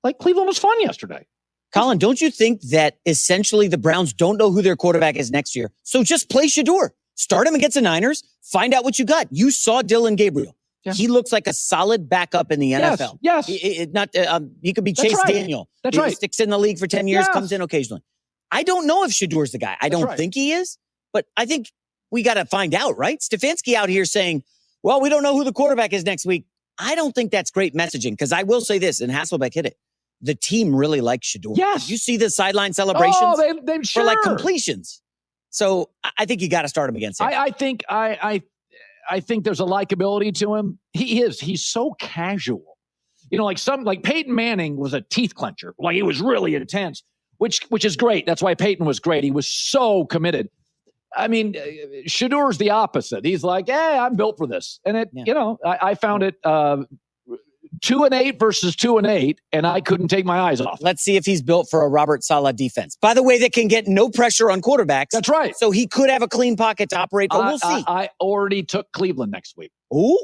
Like Cleveland was fun yesterday. Colin, don't you think that essentially the Browns don't know who their quarterback is next year? So just play Shedeur. Start him against the Niners. Find out what you got. You saw Dylan Gabriel. Yeah. He looks like a solid backup in the NFL. Yes. He could be Chase Daniel. That's right. He sticks in the league for 10 years, comes in occasionally. I don't know if Shadeur's the guy. I don't think he is, but I think we got to find out, right? Stefanski out here saying, well, we don't know who the quarterback is next week. I don't think that's great messaging because I will say this, and Hasselbeck hit it. The team really likes Shedeur. Yes. You see the sideline celebrations sure. for like completions. So I think you got to start him against him. I think there's a likability to him. He's so casual. Like Peyton Manning was a teeth clencher. Like, he was really intense, which is great. That's why Peyton was great. He was so committed. I mean, Shadur's the opposite. He's like, I'm built for this. And I found it 2-8 versus 2-8, and I couldn't take my eyes off. Let's see if he's built for a Robert Saleh defense. By the way, that can get no pressure on quarterbacks. That's right. So he could have a clean pocket to operate, but we'll see. I already took Cleveland next week. Ooh.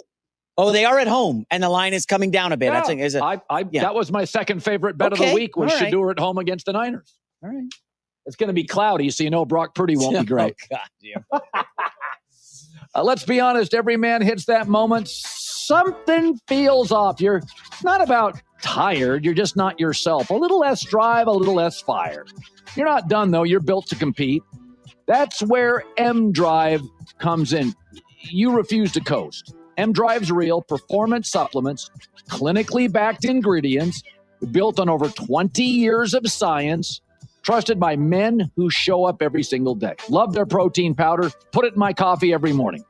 Oh, they are at home, and the line is coming down a bit. Yeah. That was my second favorite bet of the week, was Shadur at home against the Niners. All right. It's going to be cloudy, so Brock Purdy won't be great. Oh, God, yeah. Let's be honest. Every man hits that moment. Something feels off. You're not about tired. You're just not yourself. A little less drive, a little less fire. You're not done, though. You're built to compete. That's where M-Drive comes in. You refuse to coast. M-Drive's real performance supplements, clinically backed ingredients, built on over 20 years of science, trusted by men who show up every single day. Love their protein powder. Put it in my coffee every morning.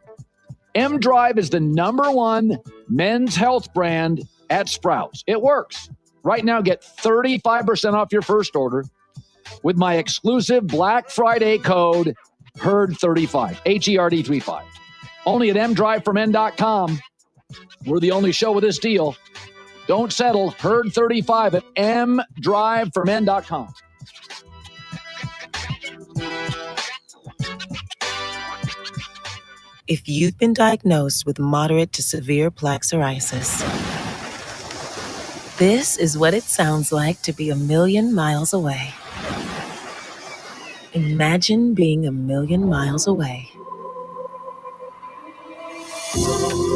M-Drive is the #1 men's health brand at Sprouts. It works. Right now, get 35% off your first order with my exclusive Black Friday code HERD35, HERD35. Only at mdriveformen.com. We're the only show with this deal. Don't settle. HERD35 at mdriveformen.com. If you've been diagnosed with moderate to severe plaque psoriasis, this is what it sounds like to be a million miles away. Imagine being a million miles away.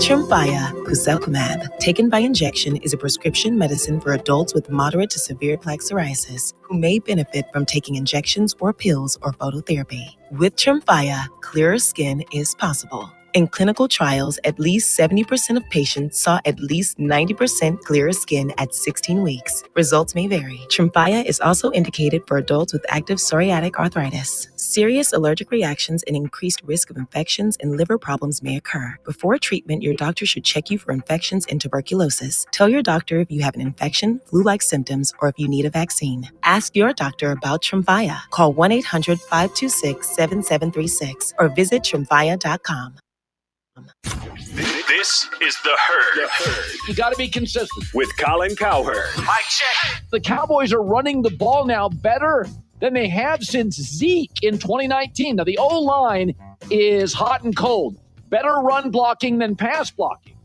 Tremfya Puselkumab, taken by injection, is a prescription medicine for adults with moderate to severe plaque psoriasis who may benefit from taking injections or pills or phototherapy. With Tremfya, clearer skin is possible. In clinical trials, at least 70% of patients saw at least 90% clearer skin at 16 weeks. Results may vary. Tremfya is also indicated for adults with active psoriatic arthritis. Serious allergic reactions and increased risk of infections and liver problems may occur. Before treatment, your doctor should check you for infections and tuberculosis. Tell your doctor if you have an infection, flu-like symptoms, or if you need a vaccine. Ask your doctor about Tremfya. Call 1-800-526-7736 or visit tremfya.com. This is The Herd. You got to be consistent. With Colin Cowherd. Mike check. The Cowboys are running the ball now better than they have since Zeke in 2019. Now, the O-line is hot and cold. Better run blocking than pass blocking.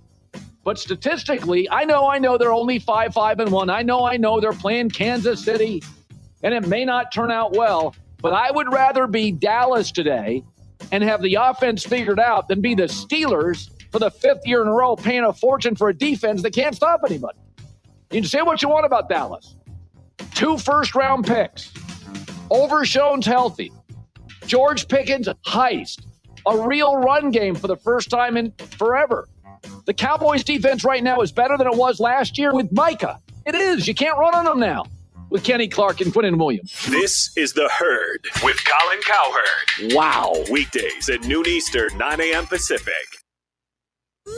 But statistically, I know they're only 5-1. I know they're playing Kansas City, and it may not turn out well. But I would rather be Dallas today and have the offense figured out than be the Steelers for the 5th year in a row paying a fortune for a defense that can't stop anybody. You can say what you want about Dallas. 2 first-round picks. Overshown's healthy. George Pickens, heist. A real run game for the first time in forever. The Cowboys' defense right now is better than it was last year with Micah. It is. You can't run on them now with Kenny Clark and Quinnen Williams. This is The Herd with Colin Cowherd. Wow. Weekdays at noon Eastern, 9 a.m. Pacific.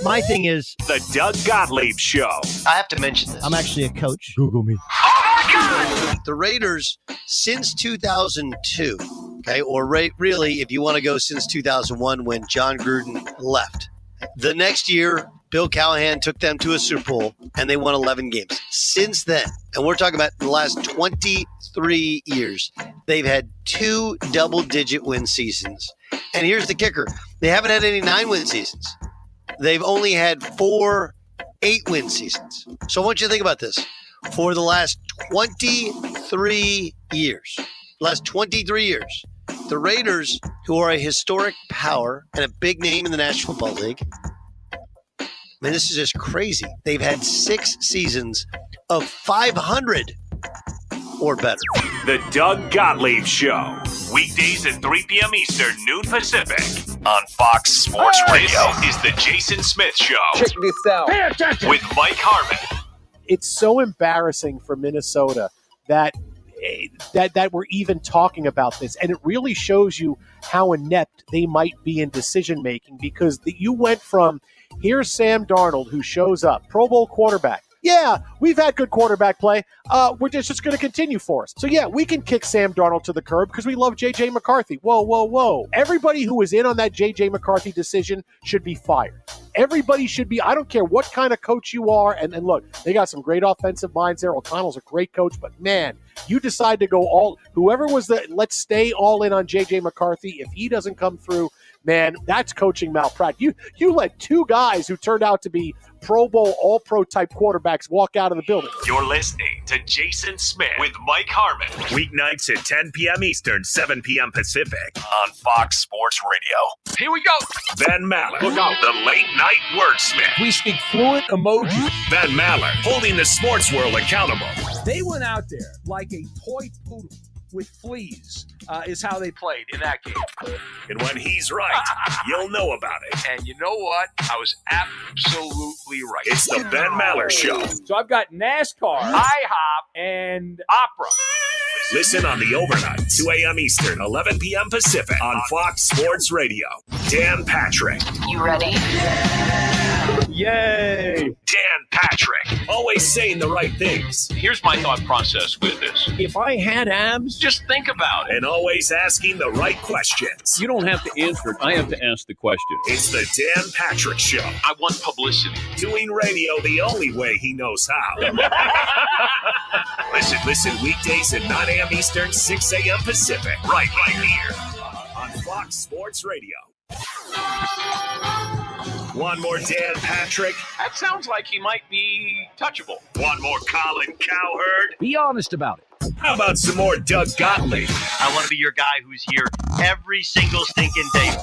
My thing is The Doug Gottlieb Show. I have to mention this. I'm actually a coach. Google me. The Raiders, since 2002, okay, or really, if you want to go since 2001 when John Gruden left. The next year, Bill Callahan took them to a Super Bowl, and they won 11 games. Since then, and we're talking about the last 23 years, they've had 2 double-digit win seasons. And here's the kicker. They haven't had any 9-win seasons. They've only had 4 8-win seasons. So I want you to think about this. For the last 23 years, the Raiders, who are a historic power and a big name in the National Football League, man, this is just crazy. They've had 6 seasons of 500 or better. The Doug Gottlieb Show. Weekdays at 3 p.m. Eastern, noon Pacific. On Fox Sports Radio. This is the Jason Smith Show. Check this out. Pay attention. With Mike Harmon. It's so embarrassing for Minnesota that we're even talking about this. And it really shows you how inept they might be in decision-making, because you went from, here's Sam Darnold, who shows up, Pro Bowl quarterback, yeah, we've had good quarterback play. We're just going to continue for us. So, yeah, we can kick Sam Darnold to the curb because we love J.J. McCarthy. Whoa, whoa, whoa. Everybody who was in on that J.J. McCarthy decision should be fired. Everybody should be. I don't care what kind of coach you are. And look, they got some great offensive minds there. O'Connell's a great coach. But, man, you decide to go whoever was let's stay all in on J.J. McCarthy. If he doesn't come through, man, that's coaching malpractice. You let two guys who turned out to be Pro Bowl, All-Pro type quarterbacks walk out of the building. You're listening to Jason Smith with Mike Harmon. Weeknights at 10 p.m. Eastern, 7 p.m. Pacific on Fox Sports Radio. Here we go. Ben Maller. Look out. The late night wordsmith. We speak fluent emoji. Ben Maller, holding the sports world accountable. They went out there like a toy poodle with fleas, is how they played in that game. And when he's right, you'll know about it. And you know what? I was absolutely right. It's the Ben Maller Show. So I've got NASCAR, IHOP, and opera. Listen on the overnight, 2 a.m. Eastern, 11 p.m. Pacific on Fox Sports Radio. Dan Patrick. You ready? Yay! Dan Patrick, always saying the right things. Here's my thought process with this. If I had abs, just think about it. And always asking the right questions. You don't have to answer it. I have to ask the question. It's the Dan Patrick Show. I want publicity. Doing radio the only way he knows how. Listen weekdays at 9 a.m. Eastern, 6 a.m. Pacific. Right here on Fox Sports Radio. One more Dan Patrick. That sounds like he might be touchable. One more Colin Cowherd. Be honest about it. How about some more Doug Gottlieb? I want to be your guy who's here every single stinking day.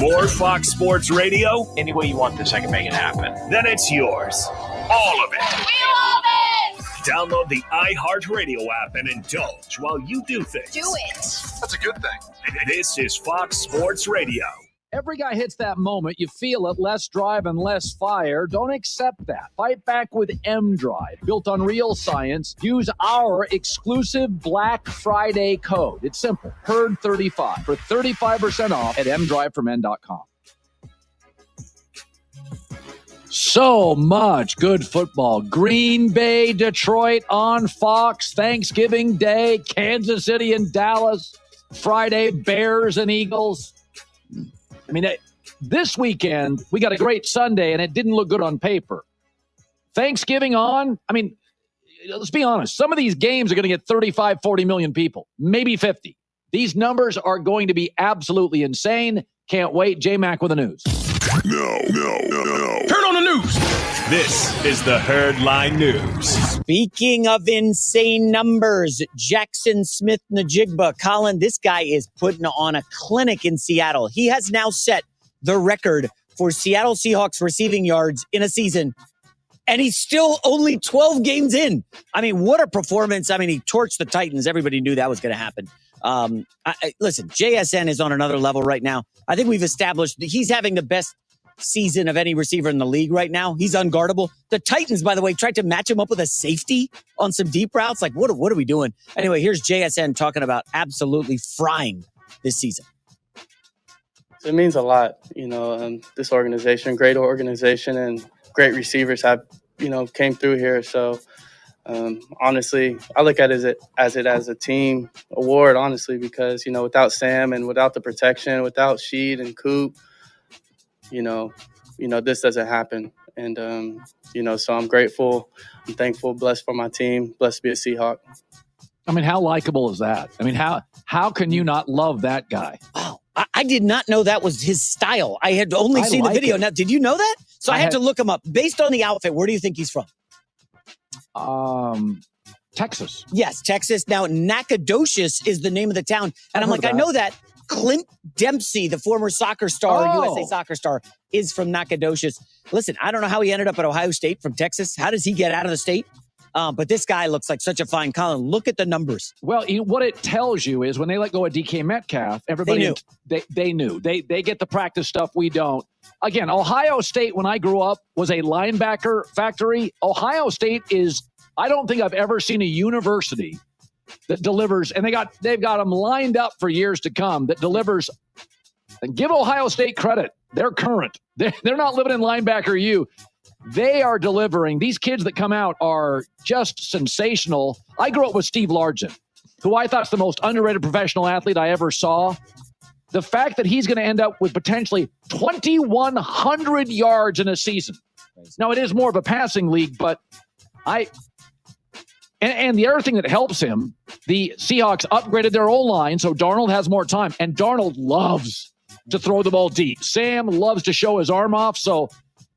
More Fox Sports Radio? Any way you want this, I can make it happen. Then it's yours. All of it. We love it! Download the iHeartRadio app and indulge while you do things. Do it. That's a good thing. This is Fox Sports Radio. Every guy hits that moment. You feel it. Less drive and less fire. Don't accept that. Fight back with M-Drive. Built on real science. Use our exclusive Black Friday code. It's simple. HERD35 for 35% off at mdriveformen.com. So much good football. Green Bay, Detroit on Fox. Thanksgiving Day. Kansas City and Dallas. Friday, Bears and Eagles. I mean, this weekend, we got a great Sunday, and it didn't look good on paper. Thanksgiving on, I mean, let's be honest. Some of these games are going to get 35, 40 million people, maybe 50. These numbers are going to be absolutely insane. Can't wait. J-Mac with the news. No. Turn on the news. This is the Herdline News. Speaking of insane numbers, Jackson Smith-Njigba. Colin, this guy is putting on a clinic in Seattle. He has now set the record for Seattle Seahawks receiving yards in a season, and he's still only 12 games in. I mean, what a performance. I mean, he torched the Titans. Everybody knew that was going to happen. Listen, JSN is on another level right now. I think we've established that he's having the best season of any receiver in the league right now. He's unguardable. The Titans, by the way, tried to match him up with a safety on some deep routes. Like, what are we doing? Anyway, here's JSN talking about absolutely frying this season. It means a lot, this organization, great organization, and great receivers have, came through here. So, honestly, I look at it as a team award, honestly, because, without Sam and without the protection, without Sheed and Coop, this doesn't happen. And, so I'm grateful, I'm thankful, blessed for my team, blessed to be a Seahawk. I mean, how likable is that? I mean, how can you not love that guy? Wow. I did not know that was his style. I had only seen the video. Now, did you know that? So I had to look him up. Based on the outfit, where do you think he's from? Texas. Yes, Texas. Now, Nacogdoches is the name of the town. And I'm like, I know that. Clint Dempsey, the former soccer star, USA soccer star, is from Nacogdoches. Listen, I don't know how he ended up at Ohio State from Texas. How does he get out of the state? But this guy looks like such a fine Colin. Look at the numbers. Well, what it tells you is when they let go of DK Metcalf, everybody they knew. They get the practice stuff we don't. Again, Ohio State, when I grew up, was a linebacker factory. Ohio State is, I don't think I've ever seen a university that delivers, and they've got them lined up for years to come, that delivers. And give Ohio State credit. They're current. They're not living in linebacker U. They are delivering. These kids that come out are just sensational. I grew up with Steve Largent, who I thought is the most underrated professional athlete I ever saw. The fact that he's going to end up with potentially 2,100 yards in a season. Now, it is more of a passing league, but and the other thing that helps him, the Seahawks upgraded their O-line, so Darnold has more time, and Darnold loves to throw the ball deep. Sam loves to show his arm off, so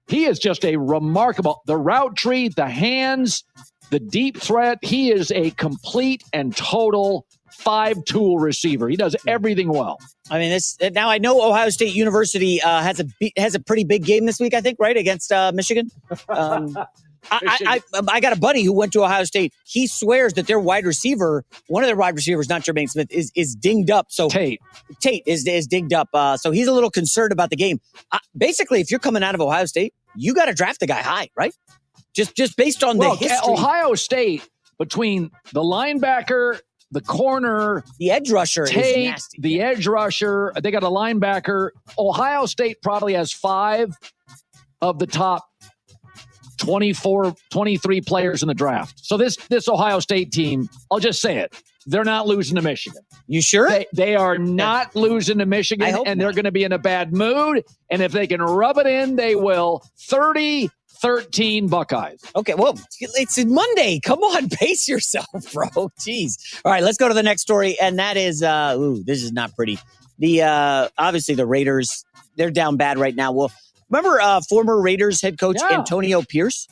he is just a remarkable, the route tree, the hands, the deep threat. He is a complete and total 5-tool receiver. He does everything well. I mean, now I know Ohio State University has a pretty big game this week, I think, right, against Michigan. I got a buddy who went to Ohio State. He swears that their wide receiver, one of their wide receivers, not Jermaine Smith, is dinged up. So Tate is dinged up. So he's a little concerned about the game. Basically, if you're coming out of Ohio State, you got to draft the guy high, right? Just based on the history. Ohio State, between the linebacker, the corner, the edge rusher, Tate, is nasty. The edge rusher, they got a linebacker. Ohio State probably has 5 of the top 24, 23 players in the draft. So this Ohio State team, I'll just say it, they're not losing to Michigan. You sure? They are not losing to Michigan, and they're going to be in a bad mood. And if they can rub it in, they will. 30-13 Buckeyes. Okay, well, it's Monday. Come on, pace yourself, bro. Jeez. All right, let's go to the next story, and that is, this is not pretty. Obviously, the Raiders, they're down bad right now. Well, remember former Raiders head coach Antonio Pierce?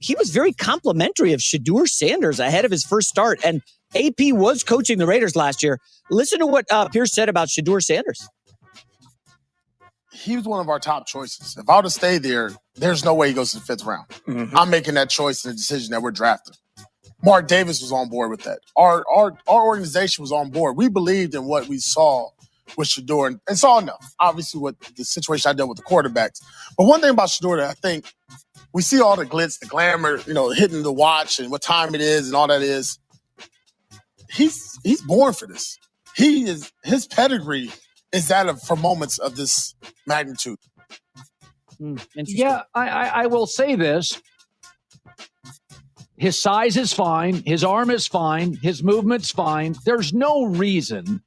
He was very complimentary of Shedeur Sanders ahead of his first start. And AP was coaching the Raiders last year. Listen to what Pierce said about Shedeur Sanders. He was one of our top choices. If I were to stay there, there's no way he goes to the 5th round. Mm-hmm. I'm making that choice and the decision that we're drafting. Mark Davis was on board with that. Our organization was on board. We believed in what we saw with Shedeur and saw enough. Obviously, with the situation I dealt with the quarterbacks. But one thing about Shedeur that I think we see all the glitz, the glamour, hitting the watch and what time it is and all that is. He's born for this. His pedigree is that for moments of this magnitude. Yeah, I will say this. His size is fine. His arm is fine. His movement's fine. There's no reason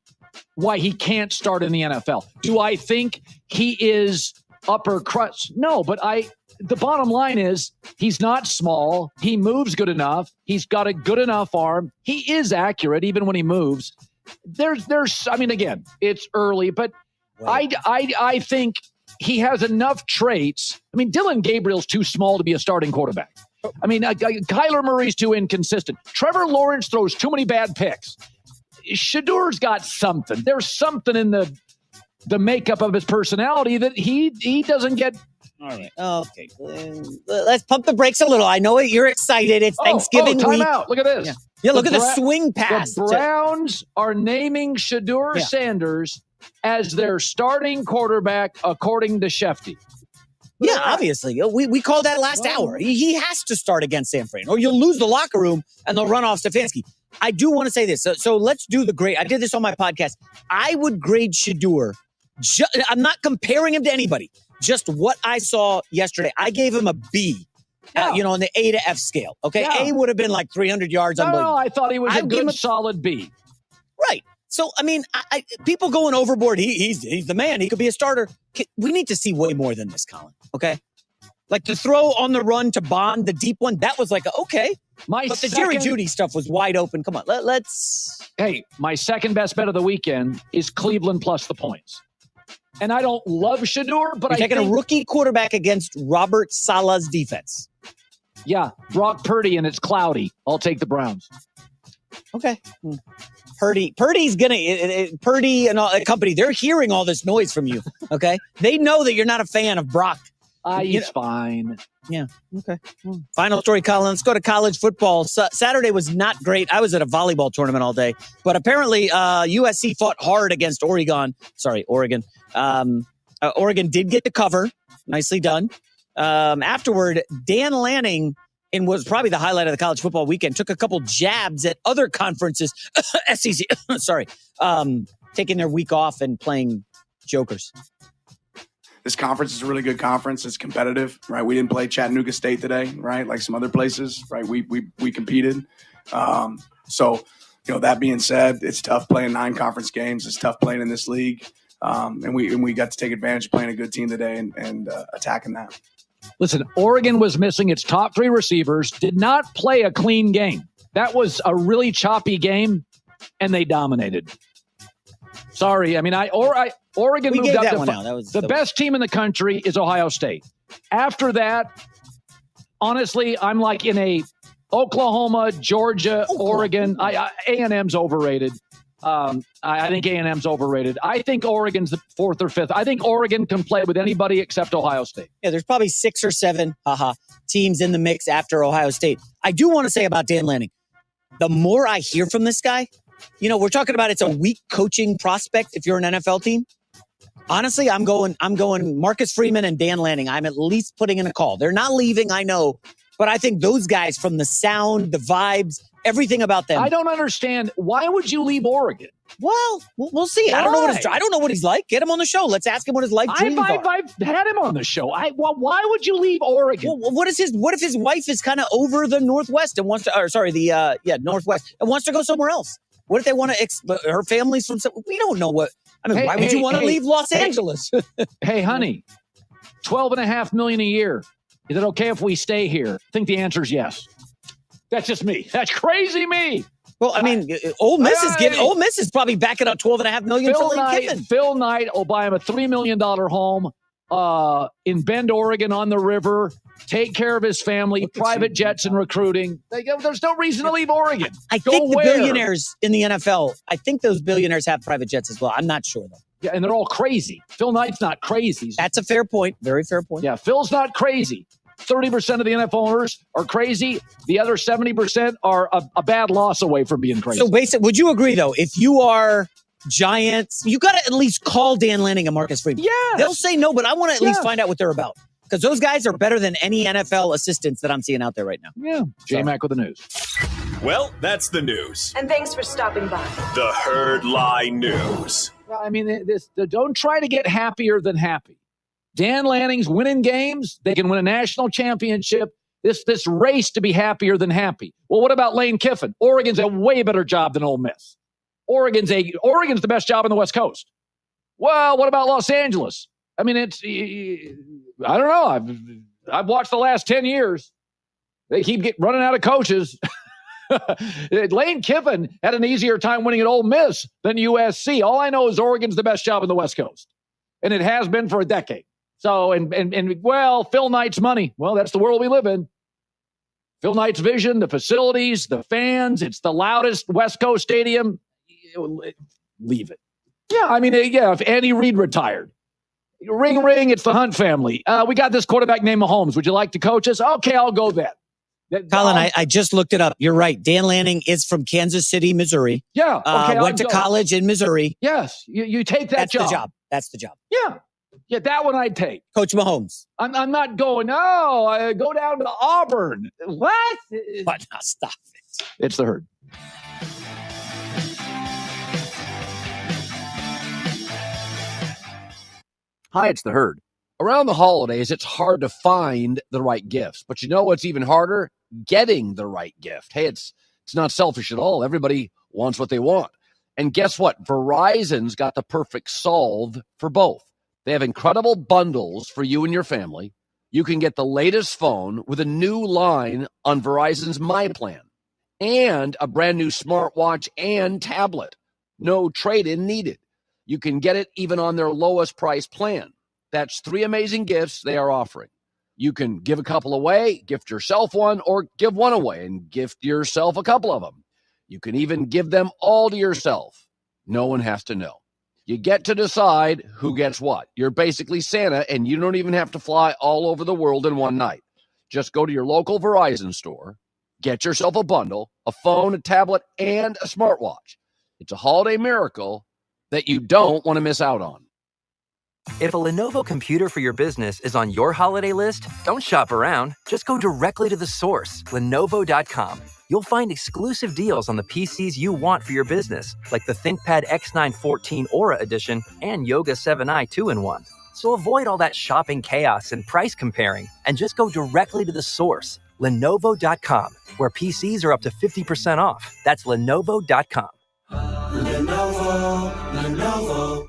why he can't start in the NFL. Do I think he is upper crust? No, but the bottom line is he's not small. He moves good enough. He's got a good enough arm. He is accurate even when he moves. Again, it's early, but I think he has enough traits. I mean, Dylan Gabriel's too small to be a starting quarterback. I mean, Kyler Murray's too inconsistent. Trevor Lawrence throws too many bad picks. Shedeur's got something. There's something in the makeup of his personality that he doesn't get. All right. Okay. Let's pump the brakes a little. I know you're excited. It's Thanksgiving time week. Out. Look at this. Yeah, look at the swing pass. The Browns are naming Shedeur Sanders as their starting quarterback, according to Shefty. Yeah, obviously. We called that last hour. He has to start against San Fran, or you'll lose the locker room and they'll run off Stefanski. I do want to say this. So let's do the grade. I did this on my podcast. I would grade Shedeur. I'm not comparing him to anybody. Just what I saw yesterday. I gave him a B. On the A to F scale. Okay, A would have been like 300 yards. No, I thought he was a good, solid B. Right. So, I mean, people going overboard. He's the man. He could be a starter. We need to see way more than this, Colin. Okay? Like the throw on the run to Bond, the deep one, that was like, okay. But the Jerry Jeudy stuff was wide open. Come on, let's. Hey, my second best bet of the weekend is Cleveland plus the points. And I don't love Shedeur, but You're taking a rookie quarterback against Robert Saleh's defense. Yeah, Brock Purdy, and it's cloudy. I'll take the Browns. Okay. Purdy's Purdy and all, company, they're hearing all this noise from you, okay? They know that you're not a fan of Brock. He's fine. Yeah, okay. Final story, Colin. Let's go to college football. Saturday was not great. I was at a volleyball tournament all day. But apparently USC fought hard against Oregon. Oregon did get the cover. Nicely done. Afterward, Dan Lanning, and was probably the highlight of the college football weekend, took a couple jabs at other conferences, SEC, taking their week off and playing jokers. this conference is a really good conference. It's competitive, right? We didn't play Chattanooga State today, right? Like some other places, right? We competed. So, that being said, it's tough playing 9 conference games. It's tough playing in this league. And we got to take advantage of playing a good team today and attacking that. Listen, Oregon was missing its top 3 receivers, did not play a clean game. That was a really choppy game, and they dominated. Sorry. I mean, Oregon We moved gave up that to one out. That was the best team in the country is Ohio State. After that, honestly, I'm like in a Oklahoma, Georgia, Oregon. A&M's overrated. I think A&M's overrated. I think Oregon's the 4th or 5th. I think Oregon can play with anybody except Ohio State. Yeah, there's probably 6 or 7 teams in the mix after Ohio State. I do want to say about Dan Lanning, the more I hear from this guy, we're talking about it's a weak coaching prospect if you're an NFL team. Honestly, I'm going Marcus Freeman and Dan Lanning. I'm at least putting in a call. They're not leaving, I know, but I think those guys, from the sound, the vibes, everything about them. I don't understand. Why would you leave Oregon? Well, we'll see. I don't know what he's like. Get him on the show. Let's ask him what his life dreams are. I've had him on the show. Why would you leave Oregon? Well, what if his wife is kind of over the Northwest and wants to, Northwest and wants to go somewhere else? What if they want to? Her family's from. We don't know what. I mean, why would you want to leave Los Angeles? Hey, honey, $12.5 million a year. Is it okay if we stay here? I think the answer is yes. That's just me. That's crazy me. Well, I mean, Ole Miss is probably backing up $12.5 million for Lane Kiffin. Phil Knight will buy him a $3 million home in Bend, Oregon, on the river. Take care of his family, private jets and recruiting. There's no reason to leave Oregon. I think the billionaires in the NFL, I think those billionaires have private jets as well. I'm not sure, though. Yeah, and they're all crazy. Phil Knight's not crazy. That's a fair point. Very fair point. Yeah, Phil's not crazy. 30% of the NFL owners are crazy. The other 70% are a bad loss away from being crazy. So basically, would you agree, though, if you are Giants, you got to at least call Dan Lanning and Marcus Freeman? Yeah. They'll say no, but I want to at least find out what they're about. Because those guys are better than any NFL assistants that I'm seeing out there right now. Yeah. J-Mac with the news. Well, that's the news. And thanks for stopping by. The Herd Lie News. I mean, don't try to get happier than happy. Dan Lanning's winning games. They can win a national championship. This race to be happier than happy. Well, what about Lane Kiffin? Oregon's a way better job than Ole Miss. Oregon's the best job on the West Coast. Well, what about Los Angeles? I mean, I don't know. I've watched the last 10 years. They keep running out of coaches. Lane Kiffin had an easier time winning at Ole Miss than USC. All I know is Oregon's the best job on the West Coast. And it has been for a decade. So, well, Phil Knight's money. Well, that's the world we live in. Phil Knight's vision, the facilities, the fans. It's the loudest West Coast stadium. Leave it. Yeah, I mean, if Andy Reid retired. Ring, ring, it's the Hunt family. We got this quarterback named Mahomes. Would you like to coach us? Okay, I'll go then. Colin, I just looked it up. You're right. Dan Lanning is from Kansas City, Missouri. Yeah. Okay, went to college in Missouri. Yes. You take that job. That's the job. Yeah. Yeah, that one I'd take. Coach Mahomes. I'm not going, I go down to Auburn. What? But no, stop it. It's the Herd. Hi, it's the Herd. Around the holidays, it's hard to find the right gifts. But you know what's even harder? Getting the right gift. Hey, it's not selfish at all. Everybody wants what they want. And guess what? Verizon's got the perfect solve for both. They have incredible bundles for you and your family. You can get the latest phone with a new line on Verizon's My Plan and a brand new smartwatch and tablet. No trade-in needed. You can get it even on their lowest price plan. That's 3 amazing gifts they are offering. You can give a couple away, gift yourself one, or give one away and gift yourself a couple of them. You can even give them all to yourself. No one has to know. You get to decide who gets what. You're basically Santa, and you don't even have to fly all over the world in one night. Just go to your local Verizon store, get yourself a bundle, a phone, a tablet, and a smartwatch. It's a holiday miracle that you don't want to miss out on. If a Lenovo computer for your business is on your holiday list, don't shop around. Just go directly to the source, Lenovo.com. You'll find exclusive deals on the PCs you want for your business, like the ThinkPad X9 14 Aura Edition and Yoga 7i 2-in-1. So avoid all that shopping chaos and price comparing and just go directly to the source, Lenovo.com, where PCs are up to 50% off. That's Lenovo.com. Lenovo.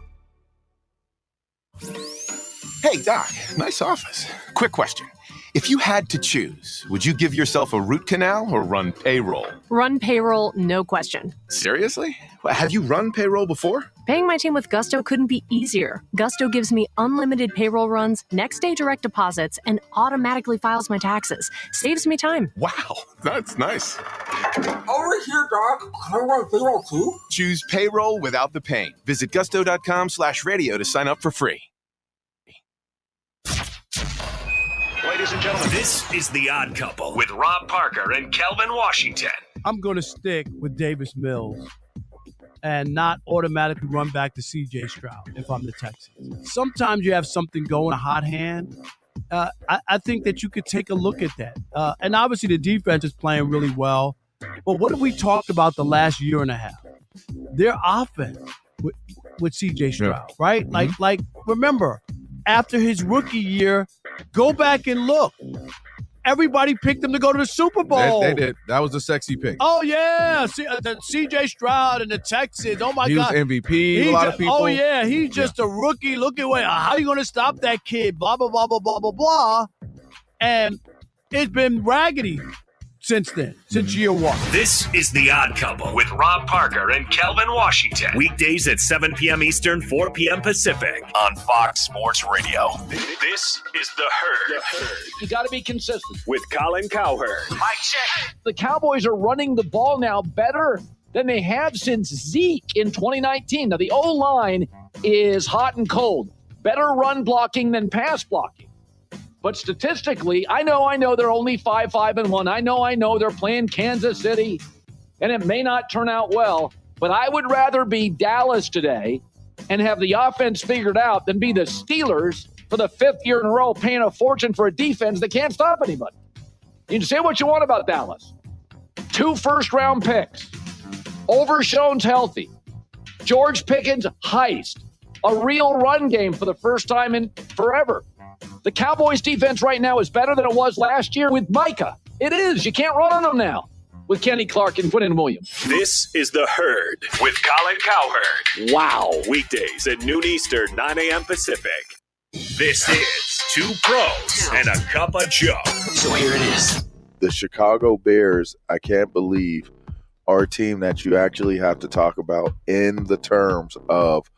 Hey, Doc, nice office. Quick question. If you had to choose, would you give yourself a root canal or run payroll? Run payroll, no question. Seriously? Have you run payroll before? Paying my team with Gusto couldn't be easier. Gusto gives me unlimited payroll runs, next-day direct deposits, and automatically files my taxes. Saves me time. Wow, that's nice. Over here, Doc. Can I run payroll too? Choose payroll without the pain. Visit gusto.com/radio to sign up for free. Ladies and gentlemen, this is The Odd Couple with Rob Parker and Kelvin Washington. I'm going to stick with Davis Mills and not automatically run back to C.J. Stroud if I'm the Texans. Sometimes you have something going, a hot hand. I think that you could take a look at that. And obviously the defense is playing really well. But what have we talked about the last year and a half? Their offense with C.J. Stroud, right? Mm-hmm. Like remember, after his rookie year, go back and look. Everybody picked him to go to the Super Bowl. They did. That was a sexy pick. Oh, yeah. The C.J. Stroud and the Texans. Oh, my God. He was MVP. A lot of people. Oh, yeah. He's just a rookie. Look at how are you going to stop that kid? Blah, blah, blah, blah, blah, blah, blah. And it's been raggedy since then, since year one. This is The Odd Couple with Rob Parker and Kelvin Washington. Weekdays at 7 p.m. Eastern, 4 p.m. Pacific on Fox Sports Radio. This is The Herd. You got to be consistent. With Colin Cowherd. Mic check. The Cowboys are running the ball now better than they have since Zeke in 2019. Now, the O-line is hot and cold. Better run blocking than pass blocking. But statistically, I know they're only 5-5-1. I know they're playing Kansas City, and it may not turn out well. But I would rather be Dallas today and have the offense figured out than be the Steelers for the 5th year in a row paying a fortune for a defense that can't stop anybody. You can say what you want about Dallas. 2 first-round picks. Overshown's healthy. George Pickens heist. A real run game for the first time in forever. The Cowboys defense right now is better than it was last year with Micah. It is. You can't run on them now with Kenny Clark and Quinnen Williams. This is The Herd with Colin Cowherd. Wow. Weekdays at noon Eastern, 9 a.m. Pacific. This is 2 Pros and a Cup of Joe. So here it is. The Chicago Bears, I can't believe, are a team that you actually have to talk about in the terms of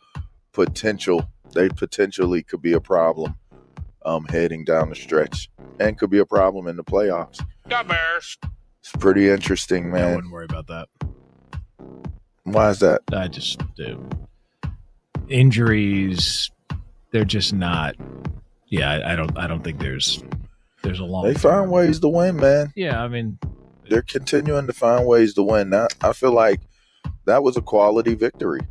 potential. They potentially could be a problem heading down the stretch and could be a problem in the playoffs. The Bears. It's pretty interesting, man. I wouldn't worry about that. Why is that? I just do. Injuries, they're just not. Yeah, I don't think there's a long. They find ways to win, man. Yeah, I mean, they're continuing to find ways to win. Now, I feel like that was a quality victory.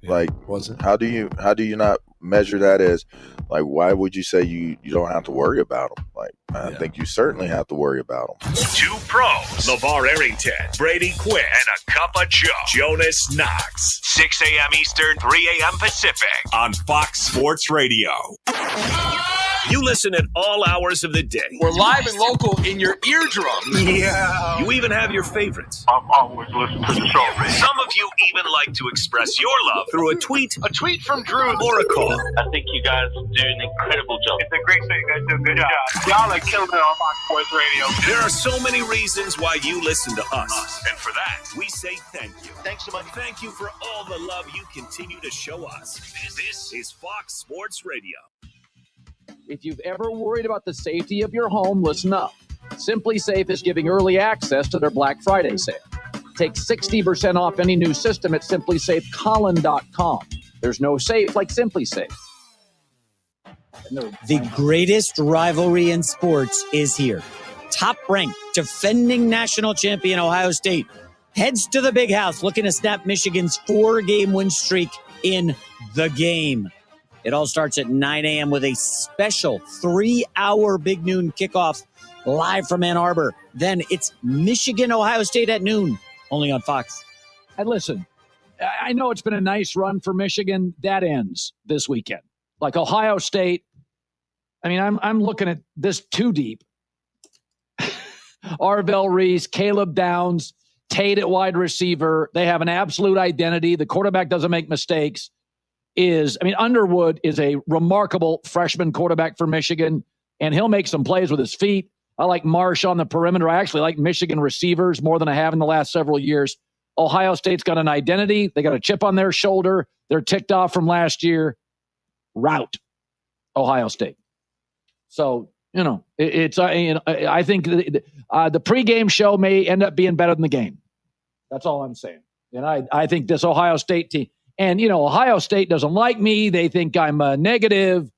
Like, was it? How do you not measure that as, like, why would you say you don't have to worry about them? Like, I think you certainly have to worry about them. 2 Pros, LeVar Arrington, Brady Quinn, and a Cup of Joe, Jonas Knox. 6 a.m. Eastern, 3 a.m. Pacific on Fox Sports Radio. You listen at all hours of the day. We're live and local in your eardrum. Yeah. You even have your favorites. I'm always listening to the show. Some of you even like to express your love through a tweet. A tweet from Drew. Or a call. I think you guys do an incredible job. It's a great thing. You guys do a good job. Y'all are killing it on Fox Sports Radio. There are so many reasons why you listen to us. And for that, we say thank you. Thanks so much. Thank you for all the love you continue to show us. This is Fox Sports Radio. If you've ever worried about the safety of your home, listen up. Simply Safe is giving early access to their Black Friday sale. Take 60% off any new system at simplysafecolin.com. There's no safe like Simply Safe. The greatest rivalry in sports is here. Top-ranked, defending national champion Ohio State heads to the Big House looking to snap Michigan's 4-game win streak in the game. It all starts at 9 a.m. with a special 3-hour Big Noon kickoff live from Ann Arbor. Then it's Michigan-Ohio State at noon, only on Fox. And listen, I know it's been a nice run for Michigan. That ends this weekend. Like Ohio State. I mean, I'm looking at this too deep. Arvell Reese, Caleb Downs, Tate at wide receiver. They have an absolute identity. The quarterback doesn't make mistakes. Underwood is a remarkable freshman quarterback for Michigan, and he'll make some plays with his feet. I like Marsh on the perimeter. I actually like Michigan receivers more than I have in the last several years. Ohio State's got an identity. They got a chip on their shoulder. They're ticked off from last year. Route Ohio State. So, I think the pregame show may end up being better than the game. That's all I'm saying. And I think this Ohio State team, and, Ohio State doesn't like me. They think I'm negative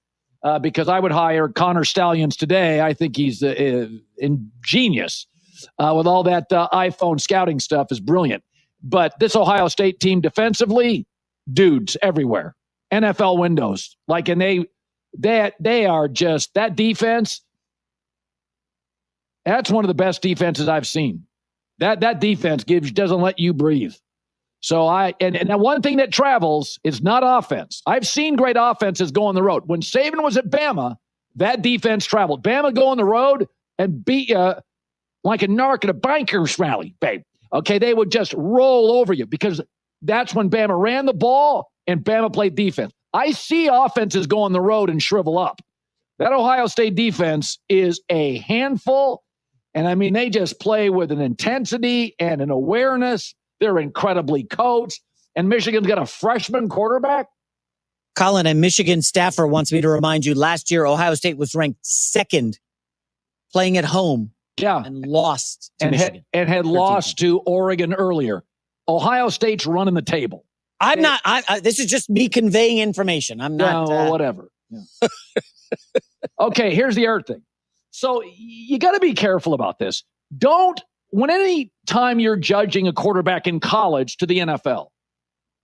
because I would hire Connor Stallions today. I think he's ingenious with all that iPhone scouting stuff is brilliant. But this Ohio State team defensively, dudes everywhere. NFL windows. And they are just, that defense, that's one of the best defenses I've seen. That defense doesn't let you breathe. So and one thing that travels is not offense. I've seen great offenses go on the road. When Saban was at Bama, that defense traveled. Bama go on the road and beat you like a narc at a bankers rally, babe. Okay, they would just roll over you because that's when Bama ran the ball and Bama played defense. I see offenses go on the road and shrivel up. That Ohio State defense is a handful. And they just play with an intensity and an awareness. They're incredibly coached. And Michigan's got a freshman quarterback. Colin, a Michigan staffer wants me to remind you, last year, Ohio State was ranked second playing at home. Yeah. And lost to Michigan. And had lost to Oregon earlier. Ohio State's running the table. I'm not. This is just me conveying information. I'm not. Whatever. Yeah. Okay, here's the other thing. So you got to be careful about this. When any time you're judging a quarterback in college to the NFL,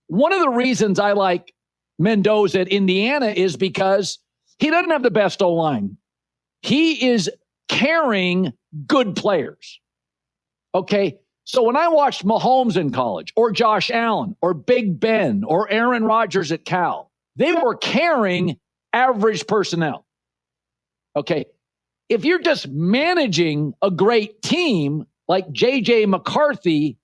one of the reasons I like Mendoza at Indiana is because he doesn't have the best O-line. He is carrying good players. Okay. So when I watched Mahomes in college, or Josh Allen, or Big Ben, or Aaron Rodgers at Cal, they were carrying average personnel. Okay. If you're just managing a great team like J.J. McCarthy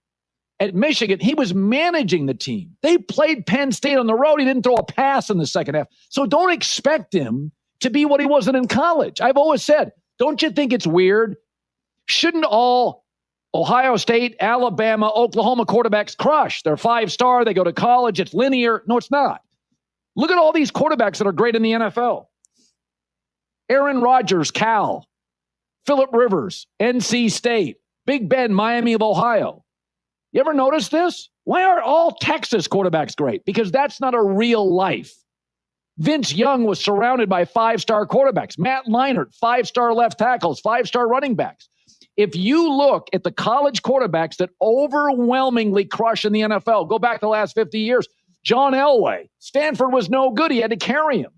at Michigan, he was managing the team. They played Penn State on the road. He didn't throw a pass in the second half. So don't expect him to be what he wasn't in college. I've always said, don't you think it's weird? Shouldn't all Ohio State, Alabama, Oklahoma quarterbacks crush? They're 5-star. They go to college. It's linear. No, it's not. Look at all these quarterbacks that are great in the NFL. Aaron Rodgers, Cal. Phillip Rivers, NC State. Big Ben, Miami of Ohio. You ever notice this? Why are all Texas quarterbacks great? Because that's not a real life. Vince Young was surrounded by 5-star quarterbacks. Matt Leinart, 5-star left tackles, 5-star running backs. If you look at the college quarterbacks that overwhelmingly crush in the NFL, go back the last 50 years, John Elway. Stanford was no good. He had to carry him.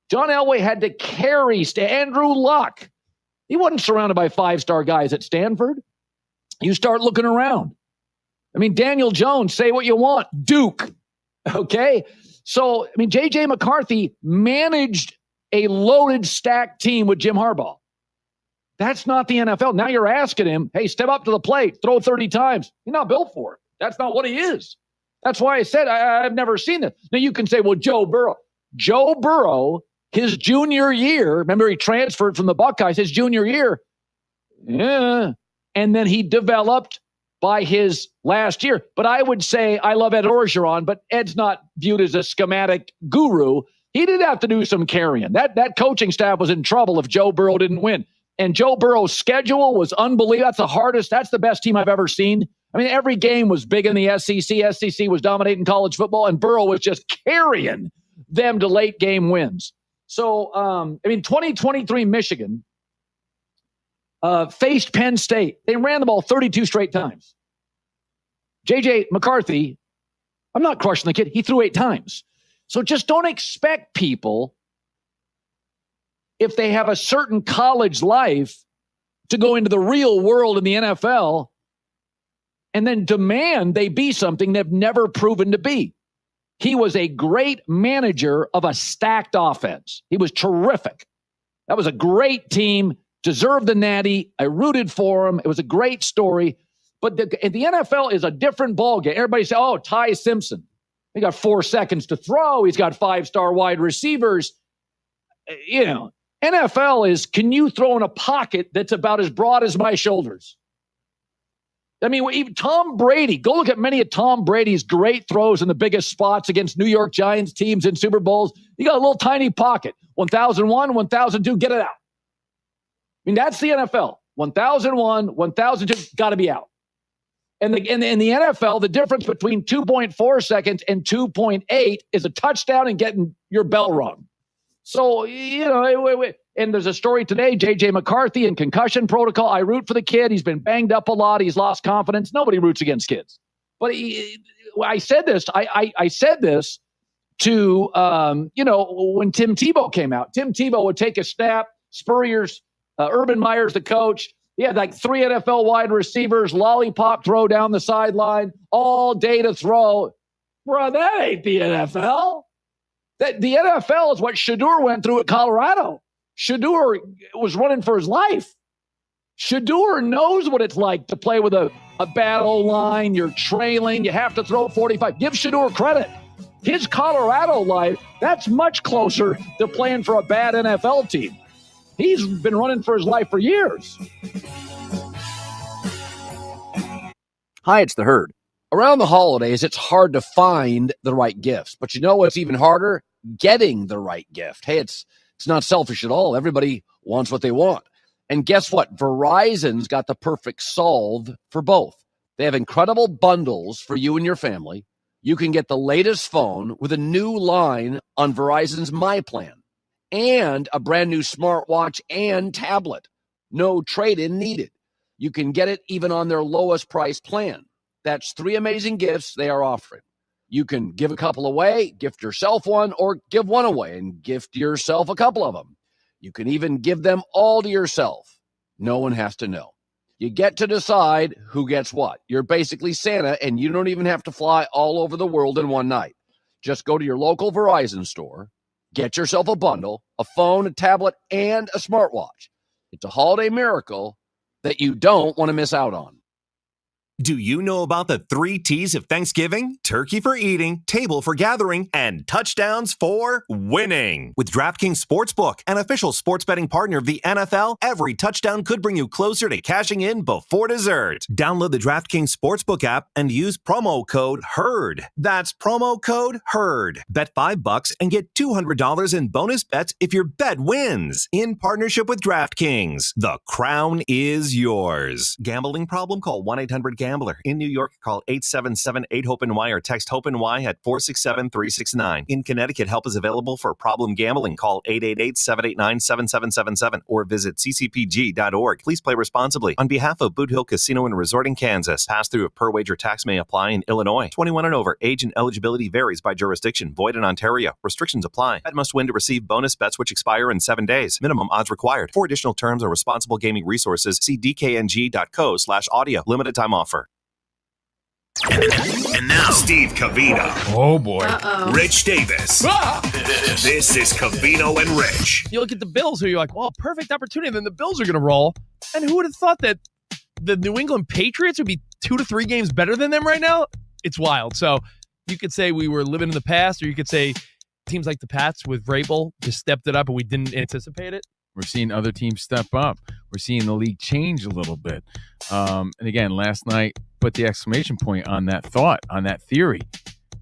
John Elway had to carry Andrew Luck. He wasn't surrounded by 5-star guys at Stanford. You start looking around. Daniel Jones, say what you want. Duke. Okay? So, J.J. McCarthy managed a loaded, stacked team with Jim Harbaugh. That's not the NFL. Now you're asking him, hey, step up to the plate, throw 30 times. He's not built for it. That's not what he is. That's why I said I've never seen it. Now you can say, well, Joe Burrow, his junior year, remember he transferred from the Buckeyes his junior year. Yeah. And then he developed by his last year. But I would say I love Ed Orgeron, but Ed's not viewed as a schematic guru. He did have to do some carrying. That coaching staff was in trouble if Joe Burrow didn't win. And Joe Burrow's schedule was unbelievable. That's the hardest. That's the best team I've ever seen. Every game was big in the SEC. SEC was dominating college football, and Burrow was just carrying them to late game wins. So, 2023 Michigan faced Penn State. They ran the ball 32 straight times. J.J. McCarthy, I'm not crushing the kid. He threw 8 times. So just don't expect people, if they have a certain college life, to go into the real world in the NFL and then demand they be something they've never proven to be. He was a great manager of a stacked offense. He was terrific. That was a great team, deserved the natty. I rooted for him. It was a great story. But the NFL is a different ballgame. Everybody say, oh, Ty Simpson. He got 4 seconds to throw. He's got 5-star wide receivers. You know, NFL is, can you throw in a pocket that's about as broad as my shoulders? I mean, even Tom Brady, go look at many of Tom Brady's great throws in the biggest spots against New York Giants teams in Super Bowls. You got a little tiny pocket. 1001, 1002, get it out. I mean, that's the NFL. 1001, 1002, got to be out. And in the NFL, the difference between 2.4 seconds and 2.8 is a touchdown and getting your bell rung. So, you know, and there's a story today, J.J. McCarthy in concussion protocol. I root for the kid. He's been banged up a lot. He's lost confidence. Nobody roots against kids. But I said this. I said this to, you know, when Tim Tebow came out. Tim Tebow would take a snap. Spurrier's, Urban Meyer's the coach. He had like 3 NFL wide receivers, lollipop throw down the sideline, all day to throw. Bro, that ain't the NFL. The NFL is what Shedeur went through at Colorado. Shedeur was running for his life. Shedeur knows what it's like to play with a bad O-line. You're trailing. You have to throw 45. Give Shedeur credit. His Colorado life, that's much closer to playing for a bad NFL team. He's been running for his life for years. Hi, it's the Herd. Around the holidays, it's hard to find the right gifts. But you know what's even harder? Getting the right gift. Hey, it's not selfish at all. Everybody wants what they want. And guess what? Verizon's got the perfect solve for both. They have incredible bundles for you and your family. You can get the latest phone with a new line on Verizon's My Plan and a brand new smartwatch and tablet. No trade-in needed. You can get it even on their lowest price plan. That's 3 amazing gifts they are offering. You can give a couple away, gift yourself one, or give one away and gift yourself a couple of them. You can even give them all to yourself. No one has to know. You get to decide who gets what. You're basically Santa, and you don't even have to fly all over the world in one night. Just go to your local Verizon store, get yourself a bundle, a phone, a tablet, and a smartwatch. It's a holiday miracle that you don't want to miss out on. Do you know about the 3 T's of Thanksgiving? Turkey for eating, table for gathering, and touchdowns for winning. With DraftKings Sportsbook, an official sports betting partner of the NFL, every touchdown could bring you closer to cashing in before dessert. Download the DraftKings Sportsbook app and use promo code HERD. That's promo code HERD. Bet $5 and get $200 in bonus bets if your bet wins. In partnership with DraftKings, the crown is yours. Gambling problem? Call 1-800-GAMBLER. In New York, call 877-8-HOPE-NY or text HOPE-NY at 467-369. In Connecticut, help is available for problem gambling. Call 888-789-7777 or visit ccpg.org. Please play responsibly. On behalf of Boot Hill Casino and Resort in Kansas, pass-through of per-wager tax may apply in Illinois. 21 and over. Age and eligibility varies by jurisdiction. Void in Ontario. Restrictions apply. Bet must win to receive bonus bets which expire in 7 days. Minimum odds required. For additional terms or responsible gaming resources, see dkng.co/audio. Limited time offer. And now, Steve Covino. Oh, boy. Rich Davis. This is Covino and Rich. You look at the Bills, who you're like, well, perfect opportunity. And then the Bills are going to roll. And who would have thought that the New England Patriots would be 2 to 3 games better than them right now? It's wild. So you could say we were living in the past, or you could say teams like the Pats with Vrabel just stepped it up and we didn't anticipate it. We're seeing other teams step up. We're seeing the league change a little bit. And again, last night, put the exclamation point on that thought, on that theory.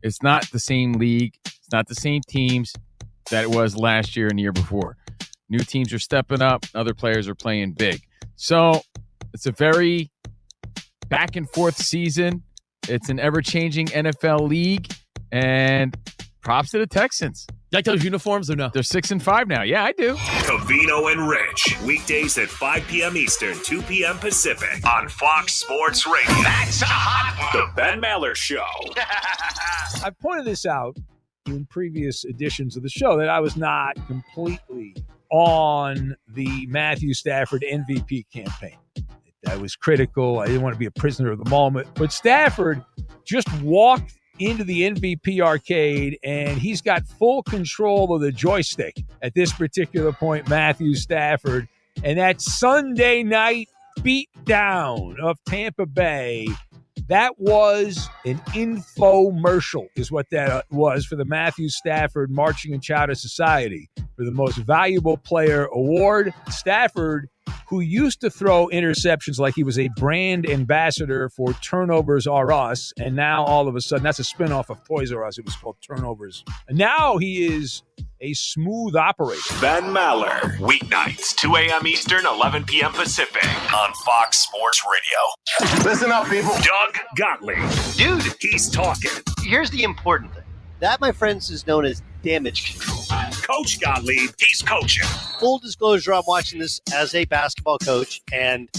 It's not the same league. It's not the same teams that it was last year and the year before. New teams are stepping up. Other players are playing big. So it's a very back and forth season. It's an ever-changing NFL league. And props to the Texans. You like those uniforms or no? They're 6-5 now. Yeah, I do. Covino and Rich. Weekdays at 5 p.m. Eastern, 2 p.m. Pacific on Fox Sports Radio. That's a hot one. The Ben Maller Show. I pointed this out in previous editions of the show that I was not completely on the Matthew Stafford MVP campaign. I was critical. I didn't want to be a prisoner of the moment. But Stafford just walked into the MVP arcade, and he's got full control of the joystick at this particular point, Matthew Stafford. And that Sunday night beatdown of Tampa Bay, that was an infomercial, is what that was, for the Matthew Stafford Marching and Chowder Society for the Most Valuable Player Award. Stafford, who used to throw interceptions like he was a brand ambassador for Turnovers R Us, and now all of a sudden, that's a spinoff of Toys R Us. It was called Turnovers. And now he is a smooth operator. Ben Maller, weeknights, 2 a.m. Eastern, 11 p.m. Pacific, on Fox Sports Radio. Listen up, people. Doug Gottlieb. Dude, he's talking. Here's the important thing. That, my friends, is known as damage control. Coach Gottlieb, he's coaching. Full disclosure, I'm watching this as a basketball coach, and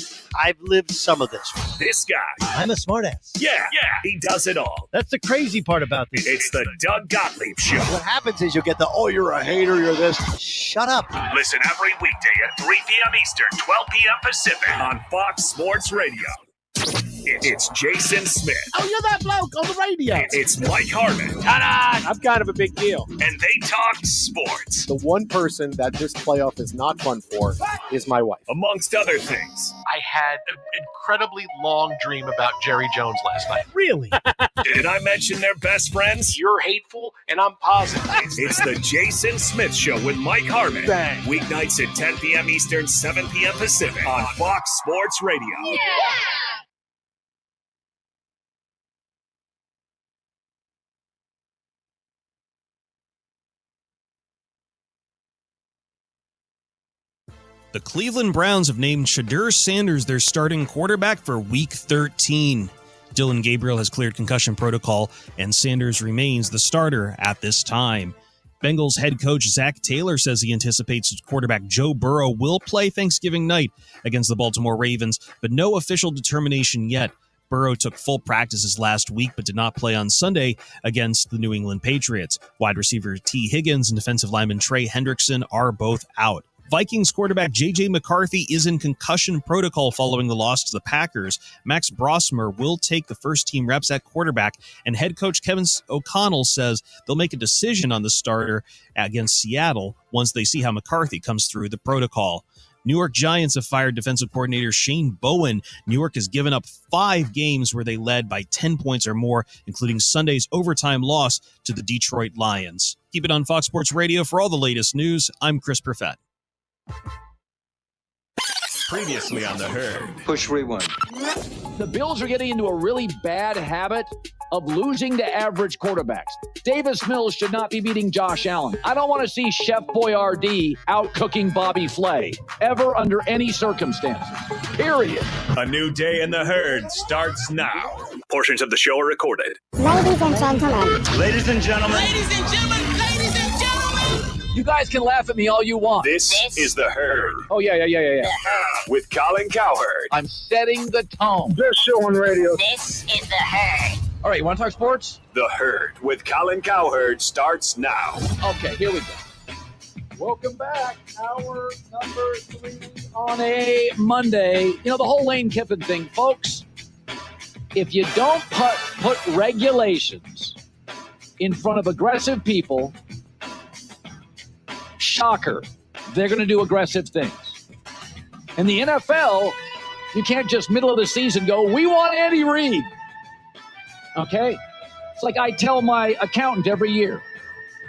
I've lived some of this. This guy. I'm a smartass. Yeah, he does it all. That's the crazy part about this. It's the Doug Gottlieb Show. What happens is you'll get the, oh, you're a hater, you're this. Shut up. Listen every weekday at 3 p.m. Eastern, 12 p.m. Pacific on Fox Sports Radio. It's Jason Smith. Oh, you're that bloke on the radio. It's Mike Harmon. I'm kind of a big deal. And they talk sports. The one person that this playoff is not fun for is my wife. Amongst other things. I had an incredibly long dream about Jerry Jones last night. Really? Did I mention they're best friends? You're hateful, and I'm positive. It's the Jason Smith Show with Mike Harmon. Bang. Weeknights at 10 p.m. Eastern, 7 p.m. Pacific on Fox Sports Radio. Yeah. The Cleveland Browns have named Shedeur Sanders their starting quarterback for Week 13. Dylan Gabriel has cleared concussion protocol, and Sanders remains the starter at this time. Bengals head coach Zach Taylor says he anticipates quarterback Joe Burrow will play Thanksgiving night against the Baltimore Ravens, but no official determination yet. Burrow took full practices last week but did not play on Sunday against the New England Patriots. Wide receiver T. Higgins and defensive lineman Trey Hendrickson are both out. Vikings quarterback J.J. McCarthy is in concussion protocol following the loss to the Packers. Max Brosmer will take the first-team reps at quarterback, and head coach Kevin O'Connell says they'll make a decision on the starter against Seattle once they see how McCarthy comes through the protocol. New York Giants have fired defensive coordinator Shane Bowen. New York has given up 5 games where they led by 10 points or more, including Sunday's overtime loss to the Detroit Lions. Keep it on Fox Sports Radio for all the latest news. I'm Chris Perfett. Previously on the Herd. Push rewind. The Bills are getting into a really bad habit of losing to average quarterbacks. Davis Mills should not be beating Josh Allen. I don't want to see Chef Boyardee out cooking Bobby Flay, ever under any circumstances. Period. A new day in the Herd starts now. Portions of the show are recorded. Ladies and gentlemen. Ladies and gentlemen. Ladies and gentlemen. Ladies and gentlemen. You guys can laugh at me all you want. This is the Herd. Oh, yeah. With Colin Cowherd. I'm setting the tone. Best show on radio. This is the Herd. All right, you want to talk sports? The Herd with Colin Cowherd starts now. Okay, here we go. Welcome back. Hour number 3 on a Monday. You know, the whole Lane Kiffin thing, folks, if you don't put regulations in front of aggressive people, shocker, they're going to do aggressive things. In the NFL, you can't just middle of the season go, we want Andy Reid. Okay? It's like I tell my accountant every year,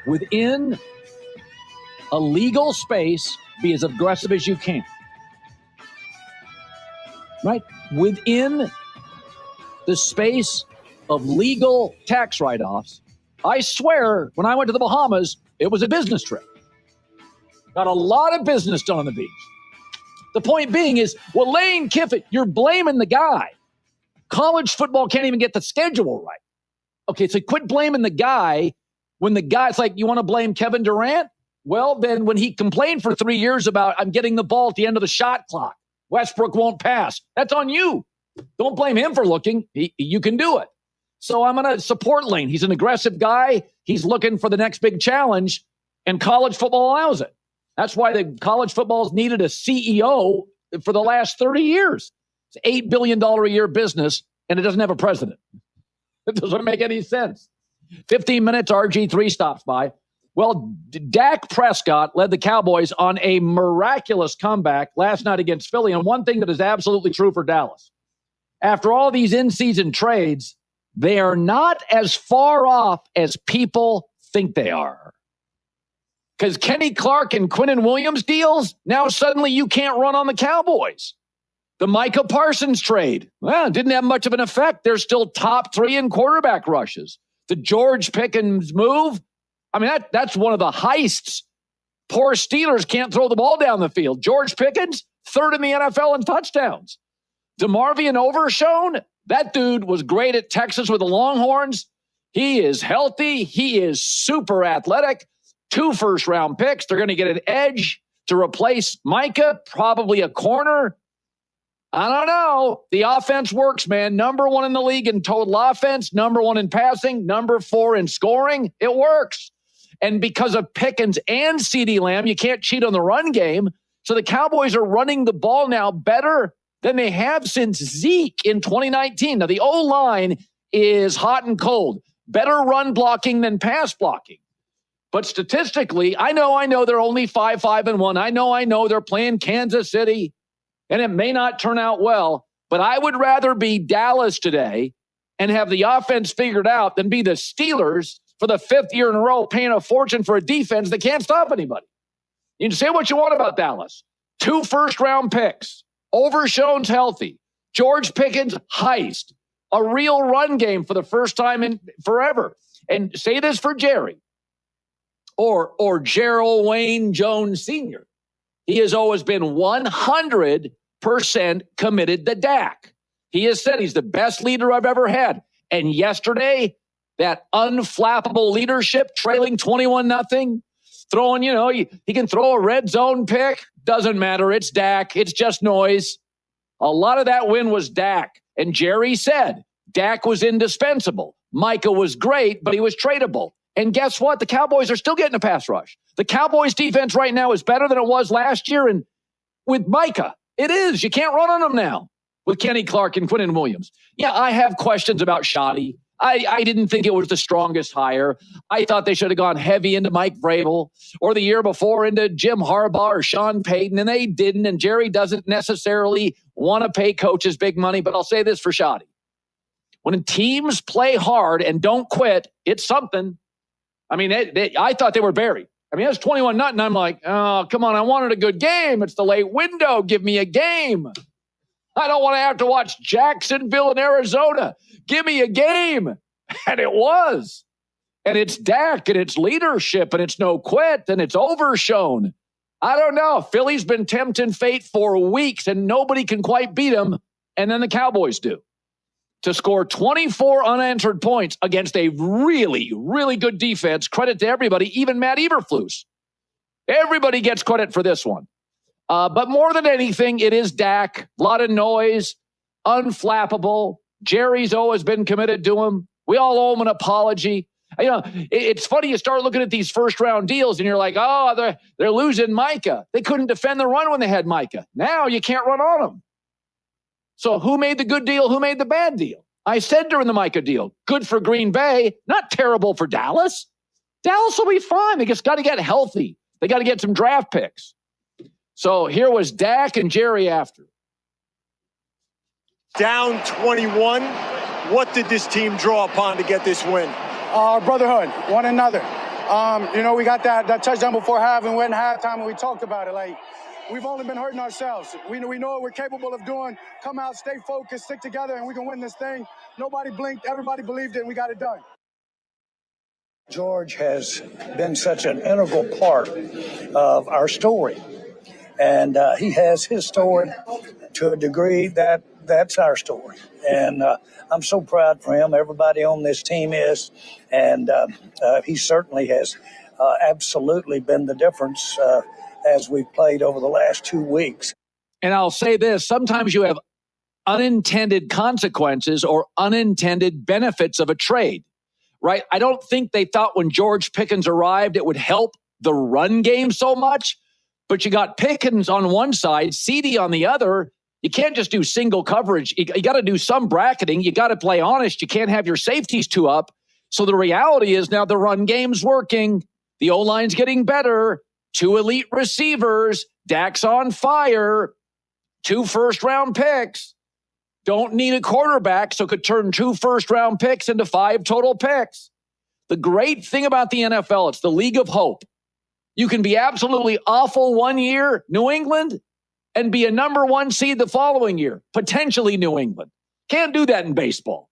within a legal space, be as aggressive as you can. Right? Within the space of legal tax write-offs, I swear, when I went to the Bahamas, it was a business trip. Got a lot of business done on the beach. The point being is, well, Lane Kiffin, you're blaming the guy. College football can't even get the schedule right. Okay, so quit blaming the guy when the guy's like, you want to blame Kevin Durant? Well, then when he complained for 3 years about, I'm getting the ball at the end of the shot clock, Westbrook won't pass. That's on you. Don't blame him for looking. You can do it. So I'm going to support Lane. He's an aggressive guy. He's looking for the next big challenge, and college football allows it. That's why the college football's needed a CEO for the last 30 years. It's $8 billion a year business, and it doesn't have a president. It doesn't make any sense. 15 minutes, RG3 stops by. Well, Dak Prescott led the Cowboys on a miraculous comeback last night against Philly. And one thing that is absolutely true for Dallas, after all these in-season trades, they are not as far off as people think they are. Because Kenny Clark and Quinnen Williams deals, now suddenly you can't run on the Cowboys. The Micah Parsons trade, well, didn't have much of an effect. They're still top 3 in quarterback rushes. The George Pickens move, I mean, that's one of the heists. Poor Steelers can't throw the ball down the field. George Pickens, 3rd in the NFL in touchdowns. DeMarvion Overshown, that dude was great at Texas with the Longhorns. He is healthy. He is super athletic. 2 first-round picks. They're going to get an edge to replace Micah, probably a corner. I don't know. The offense works, man. Number 1 in the league in total offense, number 1 in passing, number 4 in scoring. It works. And because of Pickens and CeeDee Lamb, you can't cheat on the run game. So the Cowboys are running the ball now better than they have since Zeke in 2019. Now, the O-line is hot and cold. Better run blocking than pass blocking. But statistically, I know they're only 5-5-1. I know they're playing Kansas City, and it may not turn out well. But I would rather be Dallas today and have the offense figured out than be the Steelers for the 5th year in a row, paying a fortune for a defense that can't stop anybody. You can say what you want about Dallas. 2 first-round picks. Overshown's healthy. George Pickens, heist. A real run game for the first time in forever. And say this for Jerry or Gerald Wayne Jones Sr. He has always been 100% committed to Dak. He has said he's the best leader I've ever had. And yesterday, that unflappable leadership, trailing 21-0, throwing, he can throw a red zone pick. Doesn't matter. It's Dak. It's just noise. A lot of that win was Dak. And Jerry said Dak was indispensable. Micah was great, but he was tradable. And guess what? The Cowboys are still getting a pass rush. The Cowboys defense right now is better than it was last year. And with Micah, it is. You can't run on them now with Kenny Clark and Quinnen Williams. Yeah, I have questions about Shoddy. I didn't think it was the strongest hire. I thought they should have gone heavy into Mike Vrabel or the year before into Jim Harbaugh or Sean Payton, and they didn't. And Jerry doesn't necessarily want to pay coaches big money, but I'll say this for Shoddy. When teams play hard and don't quit, it's something. I mean, I thought they were buried. I mean, it was 21-0. I'm like, oh, come on. I wanted a good game. It's the late window. Give me a game. I don't want to have to watch Jacksonville and Arizona. Give me a game. And it was. And it's Dak, and it's leadership, and it's no quit, and it's Overshown. I don't know. Philly's been tempting fate for weeks, and nobody can quite beat them. And then the Cowboys do. To score 24 unanswered points against a really, really good defense. Credit to everybody, even Matt Eberflus. Everybody gets credit for this one. But more than anything, it is Dak. A lot of noise, unflappable. Jerry's always been committed to him. We all owe him an apology. It's funny, you start looking at these first-round deals, and you're like, oh, they're losing Micah. They couldn't defend the run when they had Micah. Now you can't run on them. So who made the good deal? Who made the bad deal? I said during the Micah deal, good for Green Bay, not terrible for Dallas. Dallas will be fine. They just got to get healthy. They got to get some draft picks. So here was Dak and Jerry after. Down 21. What did this team draw upon to get this win? Brotherhood, one another. We got that touchdown before half and went halftime and we talked about it. Like, we've only been hurting ourselves. We know what we're capable of doing. Come out, stay focused, stick together, and we can win this thing. Nobody blinked. Everybody believed it, and we got it done. George has been such an integral part of our story. And he has his story to a degree that's our story. And I'm so proud for him. Everybody on this team is. And he certainly has absolutely been the difference as we've played over the last 2 weeks. And I'll say this, sometimes you have unintended consequences or unintended benefits of a trade, right? I don't think they thought when George Pickens arrived it would help the run game so much, but you got Pickens on one side, CeeDee on the other. You can't just do single coverage. You got to do some bracketing. You got to play honest. You can't have your safeties two up. So the reality is now the run game's working. The O-line's getting better. 2 elite receivers. Dak's on fire. 2 first-round picks. Don't need a quarterback, so could turn 2 first-round picks into 5 total picks. The great thing about the NFL, it's the league of hope. You can be absolutely awful one year, New England, and be a number 1 seed the following year, potentially New England. Can't do that in baseball.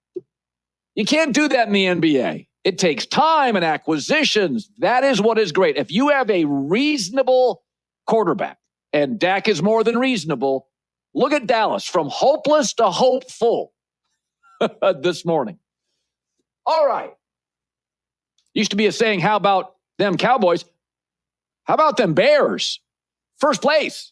You can't do that in the NBA. It takes time and acquisitions. That is what is great. If you have a reasonable quarterback, and Dak is more than reasonable, look at Dallas, from hopeless to hopeful this morning. All right. Used to be a saying, how about them Cowboys? How about them Bears? First place.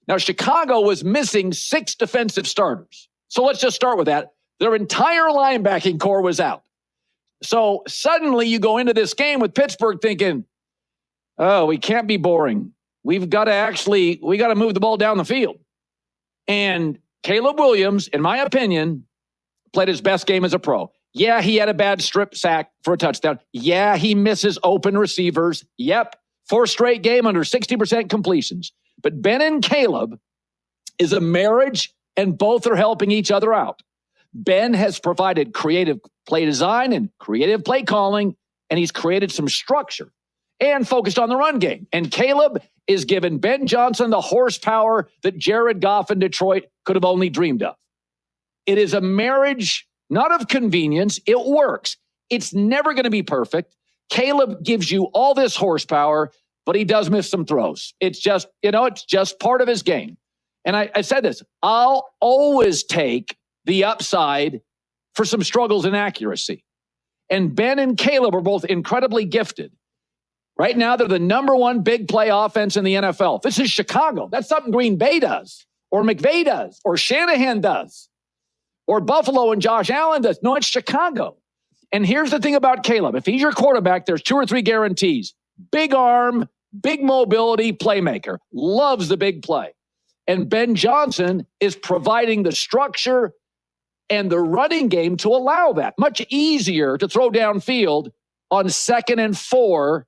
Now, Chicago was missing 6 defensive starters. So let's just start with that. Their entire linebacking core was out. So suddenly you go into this game with Pittsburgh thinking, oh, we can't be boring. We've got to move the ball down the field. And Caleb Williams, in my opinion, played his best game as a pro. Yeah, he had a bad strip sack for a touchdown. Yeah, he misses open receivers. Yep. 4th straight game under 60% completions. But Ben and Caleb is a marriage, and both are helping each other out. Ben has provided creative play design and creative play calling, and he's created some structure and focused on the run game. And Caleb is giving Ben Johnson the horsepower that Jared Goff in Detroit could have only dreamed of. It is a marriage, not of convenience. It works. It's never going to be perfect. Caleb gives you all this horsepower, but he does miss some throws. It's just, it's just part of his game. And I said this, I'll always take the upside for some struggles in accuracy. And Ben and Caleb are both incredibly gifted. Right now, they're the number 1 big play offense in the NFL. This is Chicago. That's something Green Bay does, or McVay does, or Shanahan does, or Buffalo and Josh Allen does. No, it's Chicago. And here's the thing about Caleb. If he's your quarterback, there's 2 or 3 guarantees. Big arm, big mobility, playmaker. Loves the big play. And Ben Johnson is providing the structure and the running game to allow that. Much easier to throw downfield on 2nd and 4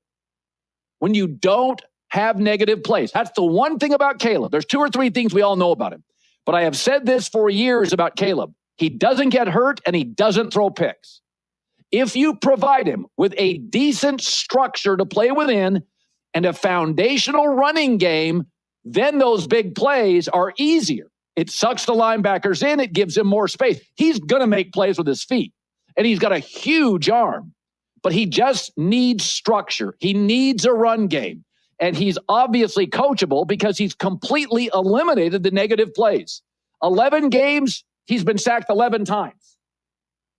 when you don't have negative plays. That's the one thing about Caleb. There's 2 or 3 things we all know about him. But I have said this for years about Caleb. He doesn't get hurt and he doesn't throw picks. If you provide him with a decent structure to play within and a foundational running game, then those big plays are easier. It sucks the linebackers in. It gives him more space. He's going to make plays with his feet. And he's got a huge arm. But he just needs structure. He needs a run game. And he's obviously coachable because he's completely eliminated the negative plays. 11 games, he's been sacked 11 times.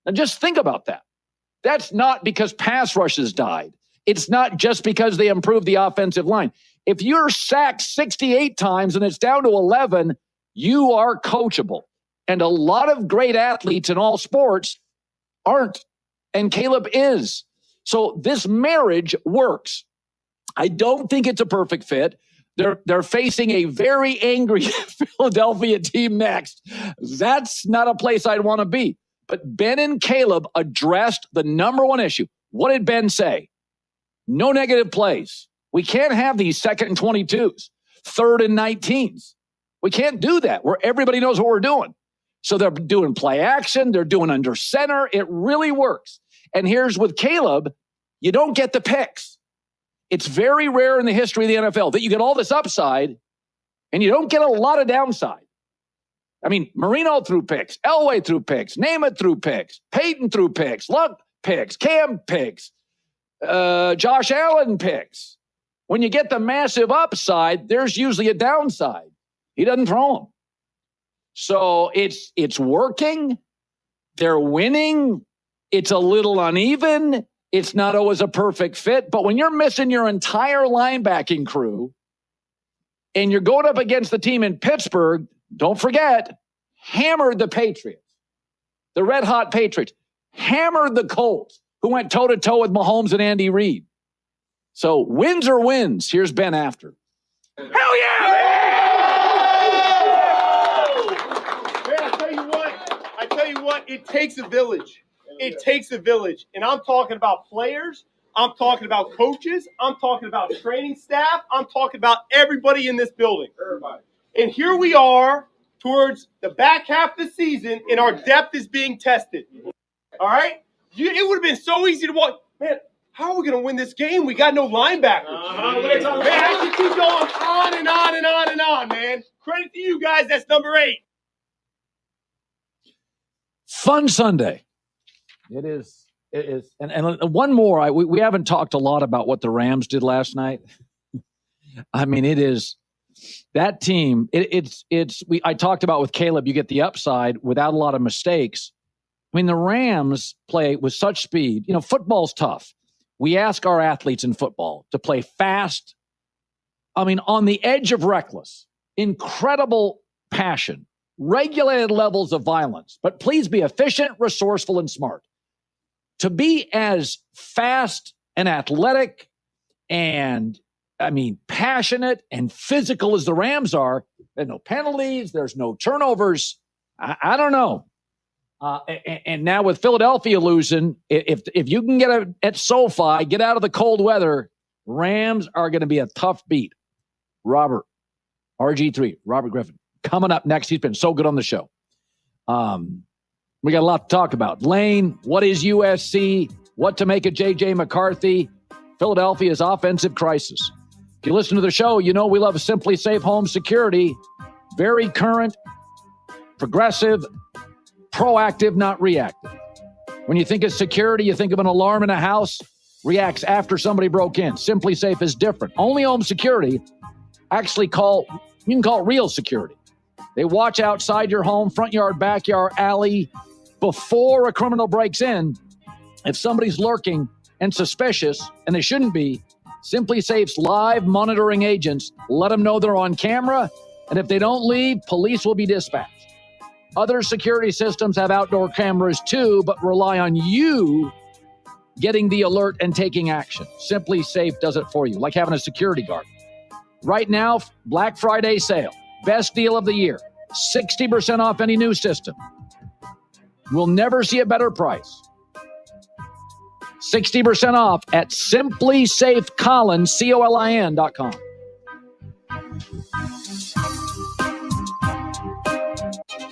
Now just think about that. That's not because pass rushes died. It's not just because they improved the offensive line. If you're sacked 68 times and it's down to 11, you are coachable. And a lot of great athletes in all sports aren't. And Caleb is. So this marriage works. I don't think it's a perfect fit. They're facing a very angry Philadelphia team next. That's not a place I'd want to be. But Ben and Caleb addressed the number 1 issue. What did Ben say? No negative plays. We can't have these 2nd and 22s, 3rd and 19s. We can't do that where everybody knows what we're doing. So they're doing play action. They're doing under center. It really works. And here's with Caleb, you don't get the picks. It's very rare in the history of the NFL that you get all this upside and you don't get a lot of downside. I mean, Marino threw picks, Elway threw picks, Namath threw picks, Peyton threw picks, Luck picks, Cam picks, Josh Allen picks. When you get the massive upside, there's usually a downside. He doesn't throw them. So it's working. They're winning. It's a little uneven. It's not always a perfect fit. But when you're missing your entire linebacking crew and you're going up against the team in Pittsburgh, don't forget, hammered the Patriots, the red hot Patriots, hammered the Colts, who went toe-to-toe with Mahomes and Andy Reid. So wins are wins. Here's Ben after. Hell yeah! Man, I tell you what, it takes a village. it takes a village. And I'm talking about players. I'm talking about coaches. I'm talking about training staff. I'm talking about everybody in this building. Everybody. And here we are towards the back half of the season, and our depth is being tested. All right? It would have been so easy to walk. Man, how are we going to win this game? We got no linebackers. Man, I can keep going on and on and on and on, man. Credit to you guys. That's number 8. Fun Sunday. It is. It is. And one more. We haven't talked a lot about what the Rams did last night. I mean, it is that team. I talked about with Caleb, you get the upside without a lot of mistakes. I mean, the Rams play with such speed. You know, football's tough. We ask our athletes in football to play fast. I mean, on the edge of reckless, incredible passion, regulated levels of violence, but please be efficient, resourceful, and smart. To be as fast and athletic and, passionate and physical as the Rams are, there's no penalties, there's no turnovers. I don't know. And now with Philadelphia losing, if you can get at SoFi, get out of the cold weather, Rams are going to be a tough beat. Robert, RG3, Robert Griffin, coming up next. He's been so good on the show. We got a lot to talk about. Lane, what is USC? What to make of J.J. McCarthy? Philadelphia's offensive crisis. If you listen to the show, you know we love Simply Safe Home Security. Very current, progressive, proactive, not reactive. When you think of security, you think of an alarm in a house, reacts after somebody broke in. Simply Safe is different. Only home security, you can call it real security. They watch outside your home, front yard, backyard, alley, before a criminal breaks in. If somebody's lurking and suspicious, and they shouldn't be, Simply Safe's live monitoring agents let them know they're on camera, and if they don't leave, police will be dispatched. Other security systems have outdoor cameras too, but rely on you getting the alert and taking action. Simply Safe does it for you, like having a security guard. Right now, Black Friday sale, best deal of the year, 60% off any new system. We'll never see a better price. 60% off at simplysafecollins.com.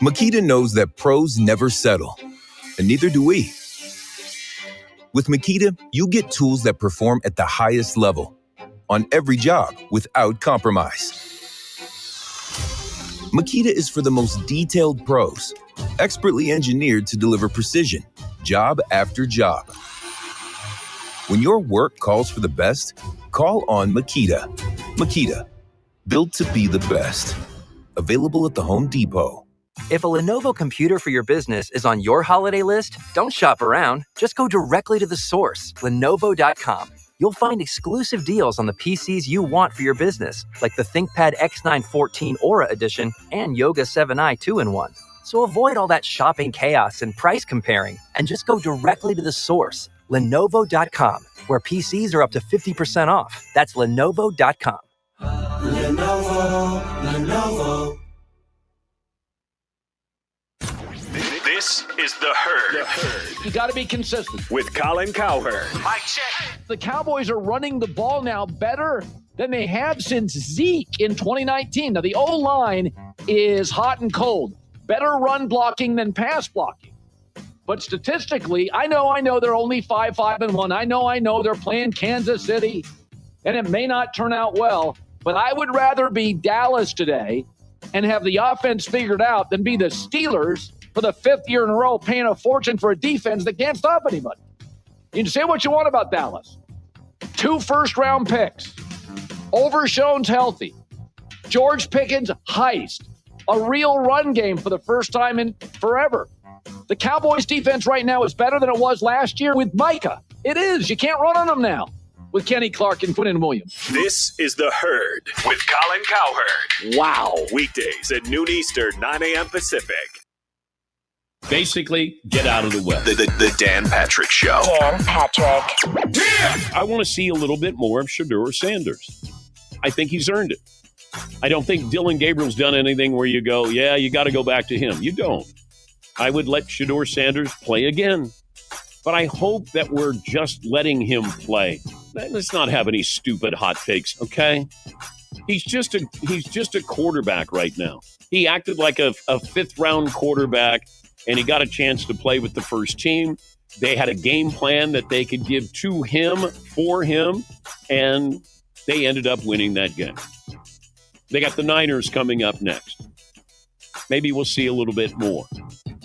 Makita knows that pros never settle, and neither do we. With Makita, you get tools that perform at the highest level on every job without compromise. Makita is for the most detailed pros, expertly engineered to deliver precision, job after job. When your work calls for the best, call on Makita. Makita, built to be the best. Available at the Home Depot. If a Lenovo computer for your business is on your holiday list, don't shop around. Just go directly to the source, Lenovo.com. You'll find exclusive deals on the PCs you want for your business, like the ThinkPad X9 14 Aura Edition and Yoga 7i 2-in-1. So avoid all that shopping chaos and price comparing, and just go directly to the source, Lenovo.com, where PCs are up to 50% off. That's Lenovo.com. Lenovo. This is The Herd. You got to be consistent. With Colin Cowherd. Mike check. The Cowboys are running the ball now better than they have since Zeke in 2019. Now, the O-line is hot and cold. Better run blocking than pass blocking. But statistically, I know they're only 5-5-1. I know they're playing Kansas City, and it may not turn out well. But I would rather be Dallas today and have the offense figured out than be the Steelers for the 5th year in a row paying a fortune for a defense that can't stop anybody. You can say what you want about Dallas. 2 first-round picks. Overshown's healthy. George Pickens heist. A real run game for the first time in forever. The Cowboys defense right now is better than it was last year with Micah. It is. You can't run on them now with Kenny Clark and Quinton Williams. This is The Herd with Colin Cowherd. Wow. Weekdays at noon Eastern, 9 a.m. Pacific. Basically, get out of the way. The Dan Patrick Show. Dan Patrick. I want to see a little bit more of Shedeur Sanders. I think he's earned it. I don't think Dylan Gabriel's done anything where you go, yeah, you got to go back to him. You don't. I would let Shedeur Sanders play again. But I hope that we're just letting him play. Let's not have any stupid hot takes, okay? He's just a quarterback right now. He acted like a fifth-round quarterback, and he got a chance to play with the first team. They had a game plan that they could give to him, for him, and they ended up winning that game. They got the Niners coming up next. Maybe we'll see a little bit more.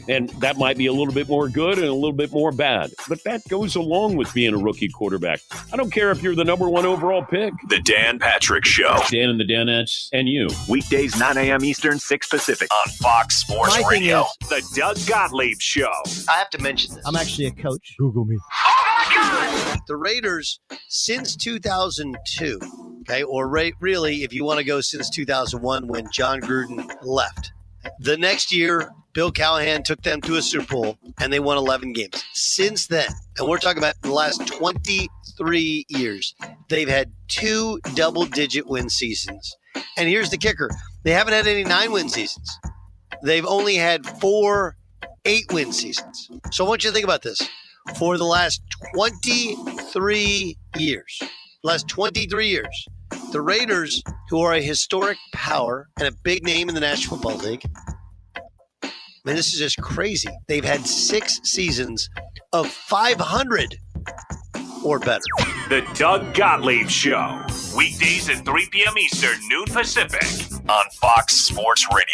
And that might be a little bit more good and a little bit more bad. But that goes along with being a rookie quarterback. I don't care if you're the number one overall pick. The Dan Patrick Show. Dan and the Danettes and you. Weekdays, 9 a.m. Eastern, 6 Pacific. On Fox Sports My thing Radio. is- The Doug Gottlieb Show. I have to mention this. I'm actually a coach. Google me. The Raiders, since 2002, okay, or really, if you want to go since 2001 when John Gruden left. The next year, Bill Callahan took them to a Super Bowl, and they won 11 games. Since then, and we're talking about the last 23 years, they've had 2 double-digit win seasons. And here's the kicker. They haven't had any 9-win seasons. They've only had 4 8-win seasons. So I want you to think about this. For the last 23 years, the Raiders, who are a historic power and a big name in the National Football League, man, this is just crazy. They've had 6 seasons of 500 or better. The Doug Gottlieb Show. Weekdays at 3 p.m. Eastern, noon Pacific. On Fox Sports Radio.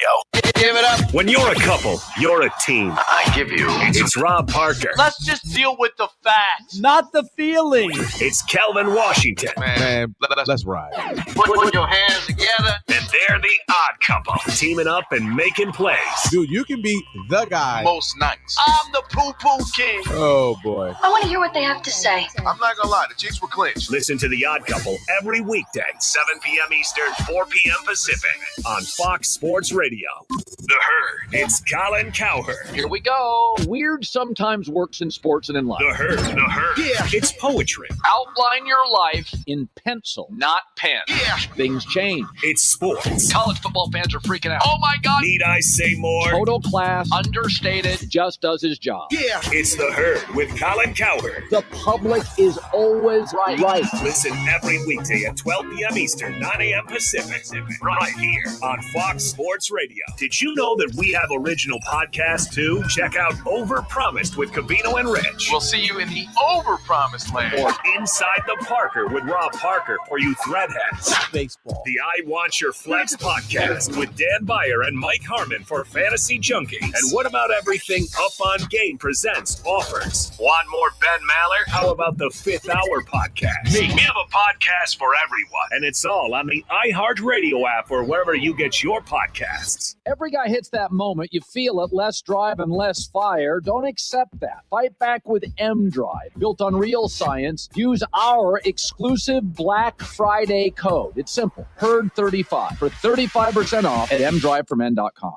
Give it up. When you're a couple, you're a team. I give you. It's Rob Parker. Let's just deal with the facts. Not the feeling. It's Calvin Washington. Man, let's ride. Put your hands together. And they're the odd couple. Teaming up and making plays. Dude, you can be the guy. Most nights. I'm the poo-poo king. Oh, boy. I want to hear what they have to say. I'm not gonna lie, the chicks were clinched. Listen to The Odd Couple every weekday, 7 p.m. Eastern, 4 p.m. Pacific, on Fox Sports Radio. The Herd. It's Colin Cowherd. Here we go. Weird sometimes works in sports and in life. The Herd. Yeah. It's poetry. Outline your life in pencil, not pen. Yeah. Things change. It's sports. College football fans are freaking out. Oh my God. Need I say more? Total class, understated, just does his job. Yeah. It's The Herd with Colin Cowherd. The public is always right. Listen every weekday at 12 p.m. Eastern, 9 a.m. Pacific, right here on Fox Sports Radio. Did you know that we have original podcasts too? Check out Overpromised with Cavino and Rich. We'll see you in the overpromised land. Or Inside the Parker with Rob Parker for you threadheads. Baseball. The I Want Your Flex podcast with Dan Beyer and Mike Harmon for Fantasy Junkies. And What About Everything Up on Game presents offers. Want more Ben Maller? How about the Fifth Hour podcast? We have a podcast for everyone, and it's all on the iHeartRadio app or wherever you get your podcasts. Every guy hits that moment. You feel it. Less drive and less fire. Don't accept that. Fight back with M-Drive. Built on real science. Use our exclusive Black Friday code. It's simple. HERD35 for 35% off at mdriveformen.com.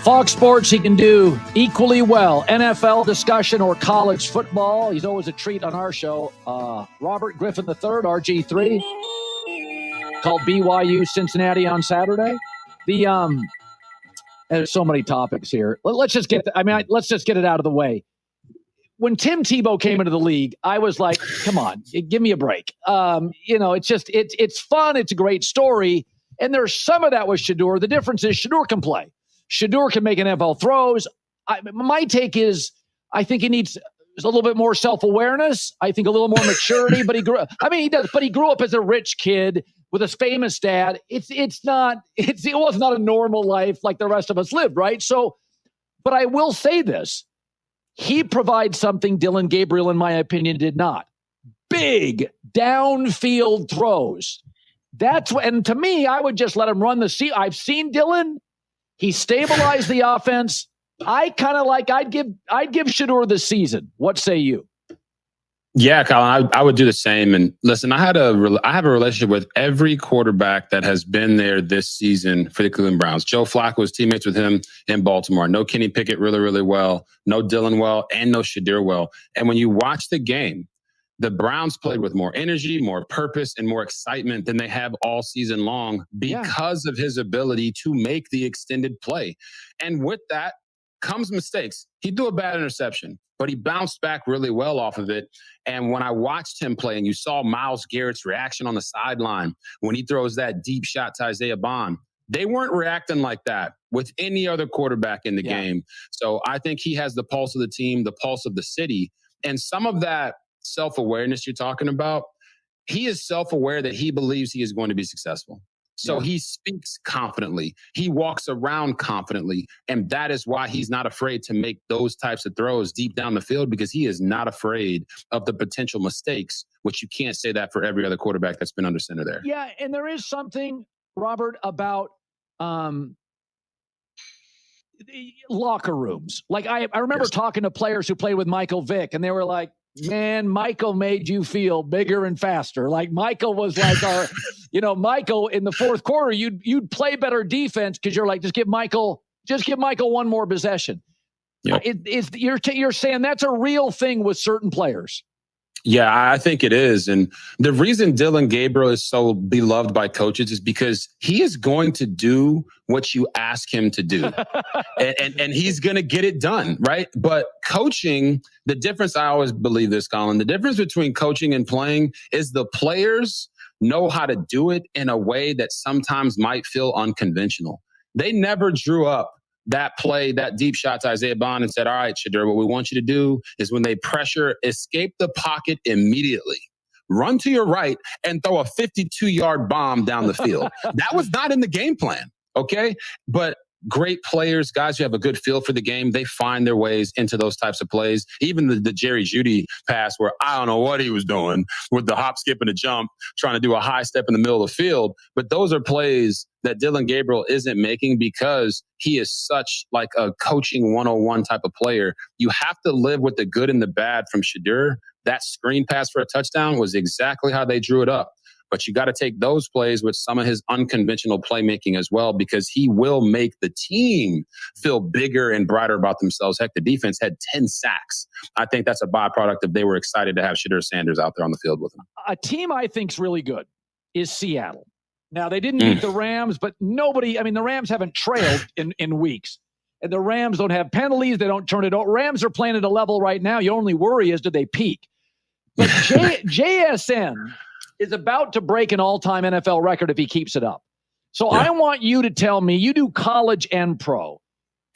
Fox Sports, he can do equally well. NFL discussion or college football. He's always a treat on our show. Robert Griffin III, RG3, called BYU Cincinnati on Saturday. There's so many topics here. Let's just get it out of the way. When Tim Tebow came into the league, I was like, come on, give me a break. It's fun. It's a great story. And there's some of that with Shedeur. The difference is Shedeur can play. Shedeur can make NFL throws. My take is I think he needs a little bit more self-awareness. I think a little more maturity, but he grew up as a rich kid with a famous dad. It was not a normal life like the rest of us lived, right? So, but I will say this. He provides something Dillon Gabriel, in my opinion, did not. Big downfield throws. And to me, I would just let him run I've seen Dillon. He stabilized the offense. I'd give Shedeur the season. What say you? Yeah, Colin, I would do the same. And listen, I have a relationship with every quarterback that has been there this season for the Cleveland Browns. Joe Flacco was teammates with him in Baltimore. No Kenny Pickett really, really well. No Dillon well, and no Shedeur well. And when you watch the game, the Browns played with more energy, more purpose, and more excitement than they have all season long because of his ability to make the extended play. And with that, comes mistakes. He threw a bad interception, but he bounced back really well off of it. And when I watched him play, and you saw Myles Garrett's reaction on the sideline when he throws that deep shot to Isaiah Bond, they weren't reacting like that with any other quarterback in the game. So I think he has the pulse of the team, the pulse of the city, and some of that self-awareness you're talking about. He is self-aware that he believes he is going to be successful. So he speaks confidently. He walks around confidently. And that is why he's not afraid to make those types of throws deep down the field, because he is not afraid of the potential mistakes, which you can't say that for every other quarterback that's been under center there. Yeah, and there is something, Robert, about locker rooms. Like I remember talking to players who played with Michael Vick, and they were like, man, Michael made you feel bigger and faster. Like Michael was like our, Michael in the fourth quarter, you'd play better defense because you're like, just give Michael one more possession. Yep. You're saying that's a real thing with certain players. Yeah, I think it is. And the reason Dillon Gabriel is so beloved by coaches is because he is going to do what you ask him to do. and he's going to get it done, right? But coaching, the difference, I always believe this, Colin, the difference between coaching and playing is the players know how to do it in a way that sometimes might feel unconventional. They never drew up that play, that deep shot to Isaiah Bond and said, all right, Shedeur, what we want you to do is when they pressure, escape the pocket immediately. Run to your right and throw a 52-yard bomb down the field. That was not in the game plan, okay? But great players, guys who have a good feel for the game, they find their ways into those types of plays. Even the Jerry Jeudy pass where I don't know what he was doing with the hop, skip, and a jump, trying to do a high step in the middle of the field. But those are plays that Dillon Gabriel isn't making because he is such like a coaching 101 type of player. You have to live with the good and the bad from Shedeur. That screen pass for a touchdown was exactly how they drew it up. But you got to take those plays with some of his unconventional playmaking as well, because he will make the team feel bigger and brighter about themselves. Heck, the defense had 10 sacks. I think that's a byproduct of they were excited to have Shedeur Sanders out there on the field with him. A team I think's really good is Seattle. Now, they didn't beat the Rams, but the Rams haven't trailed in weeks. And the Rams don't have penalties. They don't turn it over. Rams are playing at a level right now. Your only worry is, do they peak? But JSN is about to break an all-time NFL record if he keeps it up. So I want you to tell me, you do college and pro.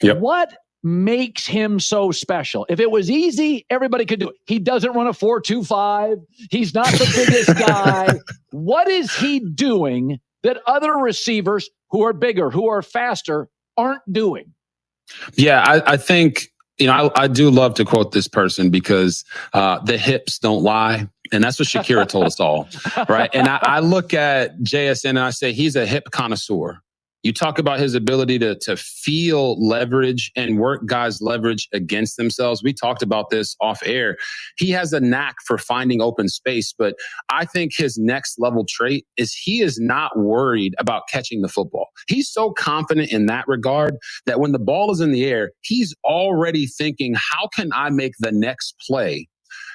Yep. What makes him so special? If it was easy, everybody could do it. He doesn't run a 4.25. He's not the biggest guy. What is he doing that other receivers who are bigger, who are faster, aren't doing? Yeah, I think, I do love to quote this person because the hips don't lie. And that's what Shakira told us all, right? And I look at JSN and I say he's a hip connoisseur. You talk about his ability to feel leverage and work guys' leverage against themselves. We talked about this off air. He has a knack for finding open space, but I think his next level trait is he is not worried about catching the football. He's so confident in that regard that when the ball is in the air, he's already thinking, how can I make the next play?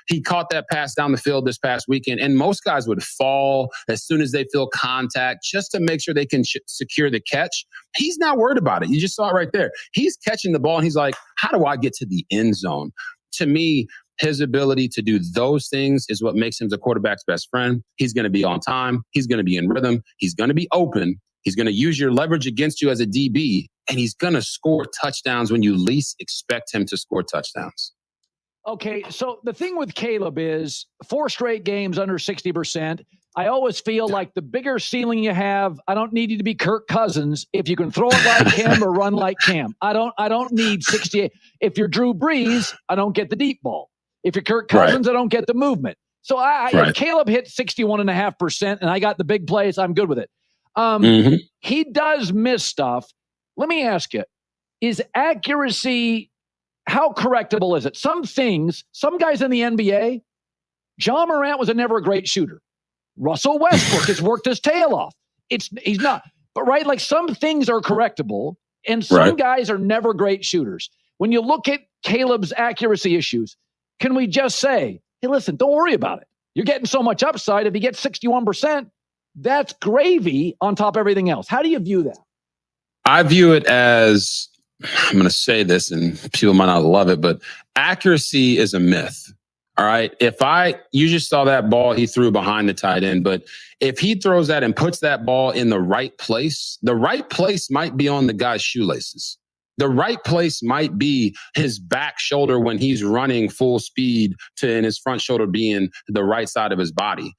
He caught that pass down the field this past weekend, and most guys would fall as soon as they feel contact just to make sure they can secure the catch. He's not worried about it. You just saw it right there. He's catching the ball, and he's like, how do I get to the end zone? To me, his ability to do those things is what makes him the quarterback's best friend. He's going to be on time. He's going to be in rhythm. He's going to be open. He's going to use your leverage against you as a DB, and he's going to score touchdowns when you least expect him to score touchdowns. Okay, so the thing with Caleb is 4 straight games under 60%. I always feel like the bigger ceiling you have, I don't need you to be Kirk Cousins if you can throw it like him or run like Cam. I don't need 68. If you're Drew Brees, I don't get the deep ball. If you're Kirk Cousins, I don't get the movement. So if Caleb hit 61.5% and I got the big plays, I'm good with it. He does miss stuff. Let me ask you, is accuracy, how correctable is it? Some guys in the NBA, John Morant was never a great shooter. Russell Westbrook has worked his tail off. He's not. But like some things are correctable, and some guys are never great shooters. When you look at Caleb's accuracy issues, can we just say, hey, listen, don't worry about it. You're getting so much upside. If he gets 61%, that's gravy on top of everything else. How do you view that? I view it as I'm going to say this and people might not love it, but accuracy is a myth. All right. You just saw that ball he threw behind the tight end, but if he throws that and puts that ball in the right place might be on the guy's shoelaces. The right place might be his back shoulder when he's running full speed and his front shoulder being the right side of his body.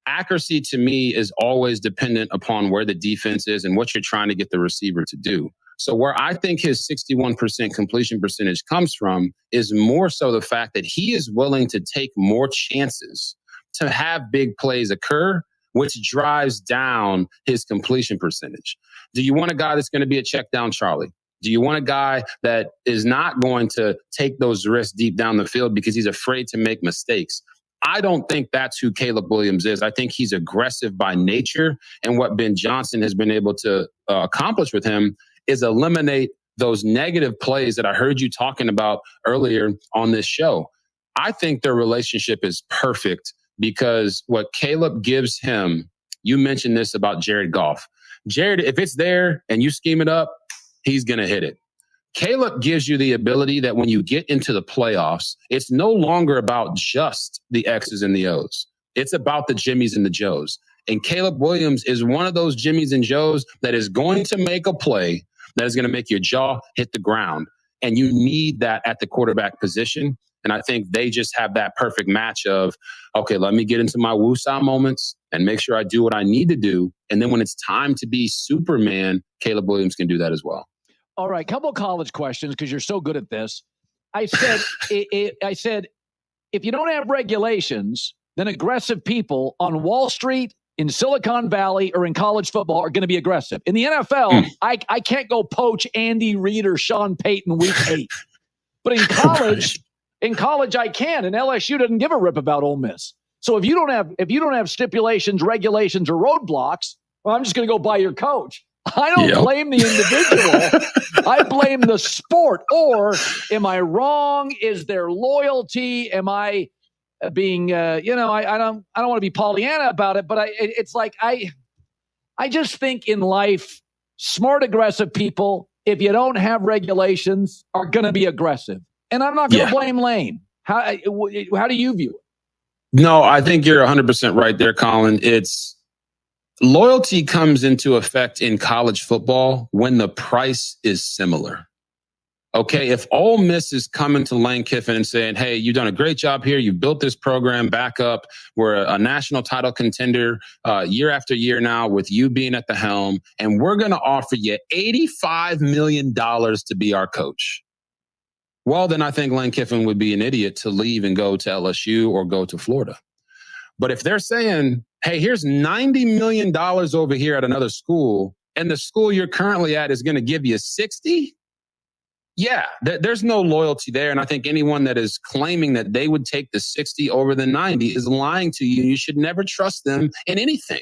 Accuracy to me is always dependent upon where the defense is and what you're trying to get the receiver to do. So where I think his 61% completion percentage comes from is more so the fact that he is willing to take more chances to have big plays occur, which drives down his completion percentage. Do you want a guy that's going to be a check down Charlie? Do you want a guy that is not going to take those risks deep down the field because he's afraid to make mistakes? I don't think that's who Caleb Williams is. I think he's aggressive by nature. And what Ben Johnson has been able to accomplish with him is eliminate those negative plays that I heard you talking about earlier on this show. I think their relationship is perfect because what Caleb gives him, you mentioned this about Jared Goff. Jared, if it's there and you scheme it up, he's going to hit it. Caleb gives you the ability that when you get into the playoffs, it's no longer about just the X's and the O's. It's about the Jimmies and the Joes. And Caleb Williams is one of those Jimmies and Joes that is going to make a play that is going to make your jaw hit the ground. And you need that at the quarterback position. And I think they just have that perfect match of, okay, let me get into my woosah moments and make sure I do what I need to do. And then when it's time to be Superman, Caleb Williams can do that as well. All right, couple of college questions because you're so good at this. I said, if you don't have regulations, then aggressive people on Wall Street, in Silicon Valley, or in college football are going to be aggressive. In the NFL, I can't go poach Andy Reid or Sean Payton week 8. But in college, I can, and LSU doesn't give a rip about Ole Miss. So if you don't have stipulations, regulations, or roadblocks, well, I'm just going to go buy your coach. I don't blame the individual. I blame the sport. Or am I wrong? Is there loyalty? Am I being, I don't want to be Pollyanna about it, but it's like I just think in life, smart, aggressive people, if you don't have regulations, are going to be aggressive. And I'm not going to blame Lane. How do you view it? No, I think you're 100% right there, Colin. Loyalty comes into effect in college football when the price is similar. Okay, if Ole Miss is coming to Lane Kiffin and saying, hey, you've done a great job here. You've built this program back up. We're a national title contender year after year now with you being at the helm. And we're going to offer you $85 million to be our coach. Well, then I think Lane Kiffin would be an idiot to leave and go to LSU or go to Florida. But if they're saying, hey, here's $90 million over here at another school, and the school you're currently at is going to give you 60, yeah, there's no loyalty there. And I think anyone that is claiming that they would take the 60 over the 90 is lying to you. You should never trust them in anything.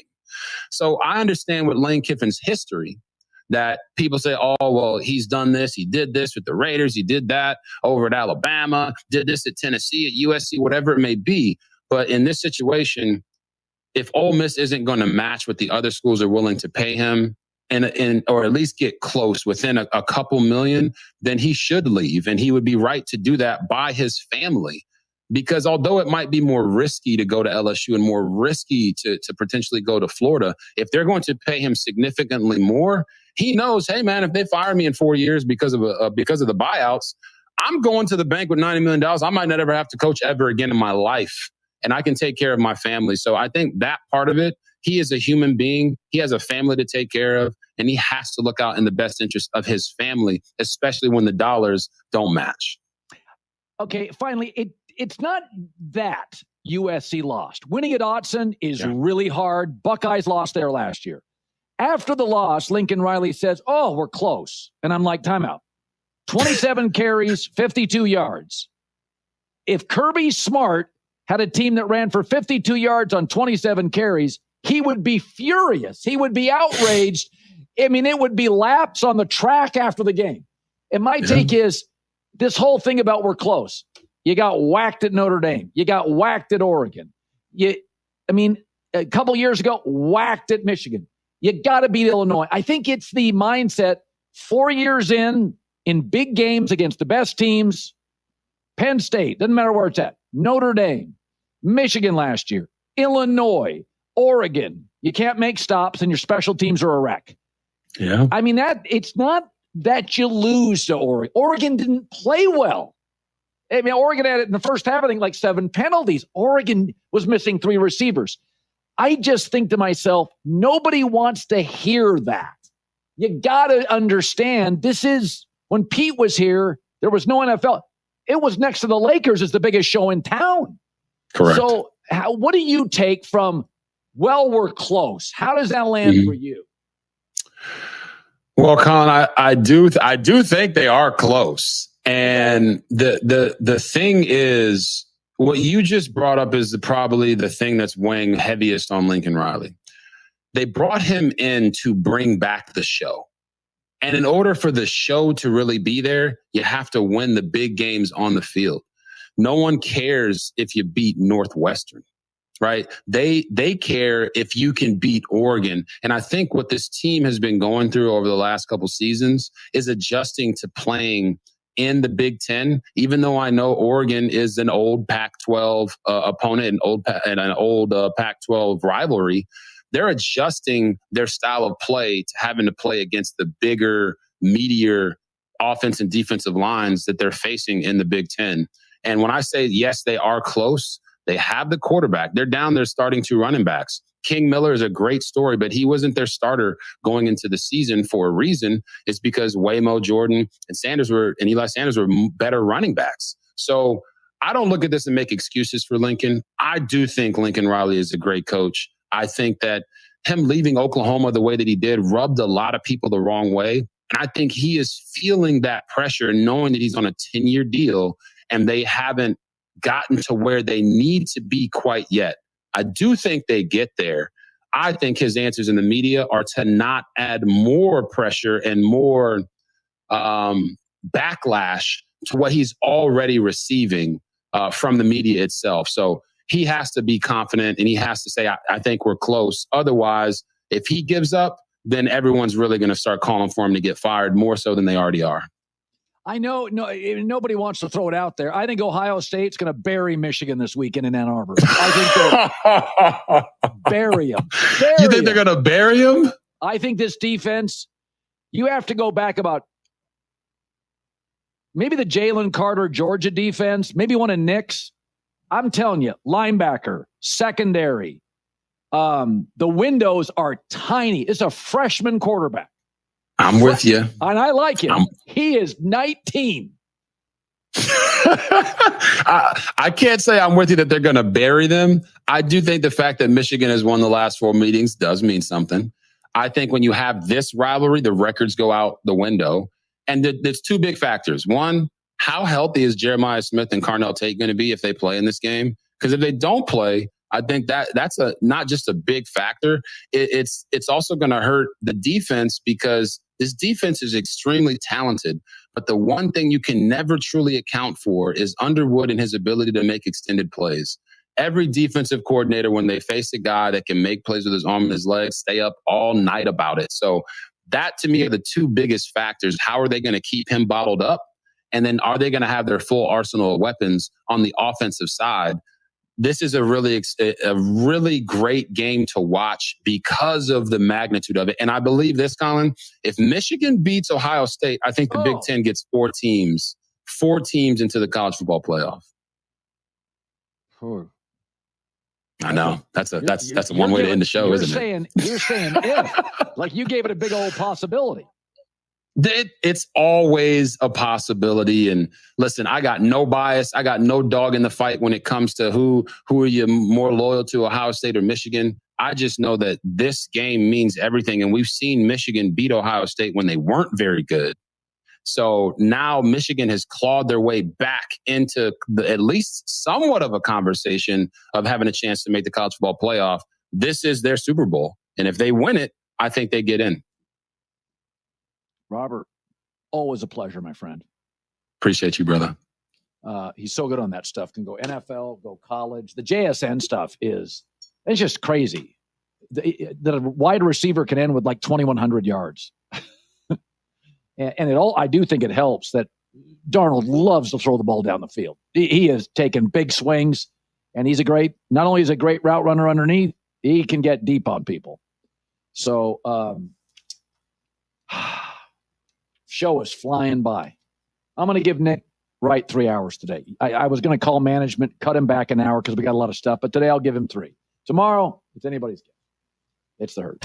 So I understand with Lane Kiffin's history that people say, oh, well, he's done this. He did this with the Raiders. He did that over at Alabama, did this at Tennessee, at USC, whatever it may be. But in this situation, if Ole Miss isn't going to match what the other schools are willing to pay him, and or at least get close within a couple million, then he should leave. And he would be right to do that by his family. Because although it might be more risky to go to LSU and more risky to potentially go to Florida, if they're going to pay him significantly more, he knows, hey, man, if they fire me in 4 years because of the buyouts, I'm going to the bank with $90 million. I might not ever have to coach ever again in my life. And I can take care of my family. So I think that part of it, he is a human being. He has a family to take care of, and he has to look out in the best interest of his family, especially when the dollars don't match. Okay, finally, it's not that USC lost. Winning at Autzen is really hard. Buckeyes lost there last year. After the loss, Lincoln Riley says, oh, we're close. And I'm like, timeout. 27 carries, 52 yards. If Kirby Smart had a team that ran for 52 yards on 27 carries, he would be furious. He would be outraged. I mean, it would be laps on the track after the game. And my take is this whole thing about we're close. You got whacked at Notre Dame. You got whacked at Oregon. A couple years ago, whacked at Michigan. You got to beat Illinois. I think it's the mindset 4 years in, in big games against the best teams. Penn State, doesn't matter where it's at. Notre Dame, Michigan last year, Illinois, Oregon. You can't make stops and your special teams are a wreck. Yeah. I mean, it's not that you lose to Oregon. Oregon didn't play well. I mean, Oregon had it in the first half, I think, like 7 penalties. Oregon was missing 3 receivers. I just think to myself, nobody wants to hear that. You got to understand, this is, when Pete was here, there was no NFL. It was next to the Lakers as the biggest show in town. Correct. So what do you take from, well, we're close? How does that land for you? Well, Colin, I do think they are close. And the thing is, what you just brought up is probably the thing that's weighing heaviest on Lincoln Riley. They brought him in to bring back the show. And in order for the show to really be there, you have to win the big games on the field. No one cares if you beat Northwestern, right? They care if you can beat Oregon. And I think what this team has been going through over the last couple seasons is adjusting to playing in the Big Ten, even though I know Oregon is an old Pac-12 opponent and an old Pac-12 rivalry. They're adjusting their style of play to having to play against the bigger, meatier offense and defensive lines that they're facing in the Big Ten. And when I say, yes, they are close, they have the quarterback. They're down there starting 2 running backs. King Miller is a great story, but he wasn't their starter going into the season for a reason. It's because Waymo Jordan and Eli Sanders were better running backs. So I don't look at this and make excuses for Lincoln. I do think Lincoln Riley is a great coach. I think that him leaving Oklahoma the way that he did rubbed a lot of people the wrong way. And I think he is feeling that pressure, knowing that he's on a 10-year deal and they haven't gotten to where they need to be quite yet. I do think they get there. I think his answers in the media are to not add more pressure and more backlash to what he's already receiving from the media itself. So he has to be confident and he has to say, I think we're close. Otherwise, if he gives up, then everyone's really going to start calling for him to get fired more so than they already are. I know nobody wants to throw it out there. I think Ohio State's going to bury Michigan this weekend in Ann Arbor. I think they'll bury them. You think they're going to bury him? I think this defense, you have to go back about maybe the Jalen Carter Georgia defense, maybe one of Nick's. I'm telling you, linebacker, secondary, the windows are tiny. It's a freshman quarterback. I'm with you. And I like him. He is 19. I can't say I'm with you that they're going to bury them. I do think the fact that Michigan has won the last 4 meetings does mean something. I think when you have this rivalry, the records go out the window. And there's 2 big factors. One, how healthy is Jeremiah Smith and Carnell Tate going to be if they play in this game? Because if they don't play, I think that's not just a big factor. It's also going to hurt the defense because this defense is extremely talented. But the one thing you can never truly account for is Underwood and his ability to make extended plays. Every defensive coordinator, when they face a guy that can make plays with his arm and his legs, stay up all night about it. So that, to me, are the 2 biggest factors. How are they going to keep him bottled up? And then are they going to have their full arsenal of weapons on the offensive side? This is a really great game to watch because of the magnitude of it. And I believe this, Colin, if Michigan beats Ohio State, I think the Big Ten gets 4 teams into the college football playoff. I know that's one way to end the show, isn't it? You're saying if, like you gave it a big old possibility. It's always a possibility. And listen, I got no bias. I got no dog in the fight when it comes to who are you more loyal to, Ohio State or Michigan. I just know that this game means everything. And we've seen Michigan beat Ohio State when they weren't very good. So now Michigan has clawed their way back into at least somewhat of a conversation of having a chance to make the college football playoff. This is their Super Bowl. And if they win it, I think they get in. Robert, always a pleasure, my friend. Appreciate you, brother. He's so good on that stuff. Can go NFL, go college. The JSN stuff it's just crazy. The wide receiver can end with like 2,100 yards. And I do think it helps that Darnold loves to throw the ball down the field. He has taken big swings, and not only is a great route runner underneath, he can get deep on people. So, show is flying by. I'm going to give Nick Wright 3 hours today. I was going to call management, cut him back an hour because we got a lot of stuff, but today I'll give him 3. Tomorrow, it's anybody's guess. It's the Herd.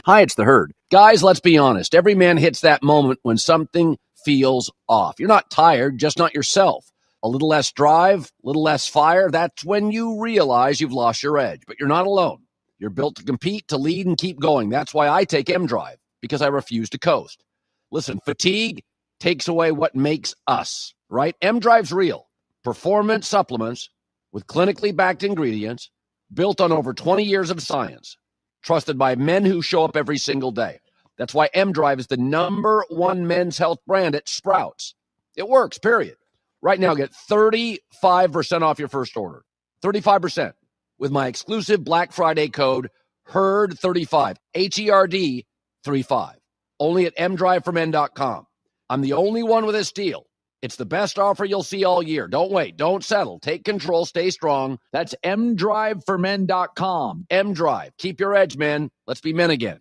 Hi, it's the Herd. Guys, let's be honest. Every man hits that moment when something feels off. You're not tired, just not yourself. A little less drive, a little less fire, that's when you realize you've lost your edge. But you're not alone. You're built to compete, to lead, and keep going. That's why I take M-Drive, because I refuse to coast. Listen, fatigue takes away what makes us, right? M-Drive's real. Performance supplements with clinically backed ingredients, built on over 20 years of science, trusted by men who show up every single day. That's why M-Drive is the #1 men's health brand at Sprouts. It works, period. Right now, get 35% off your first order. 35% with my exclusive Black Friday code HERD35, HERD 35. Only at mdriveformen.com. I'm the only one with this deal. It's the best offer you'll see all year. Don't wait. Don't settle. Take control. Stay strong. That's mdriveformen.com. M-Drive. Keep your edge, man. Let's be men again.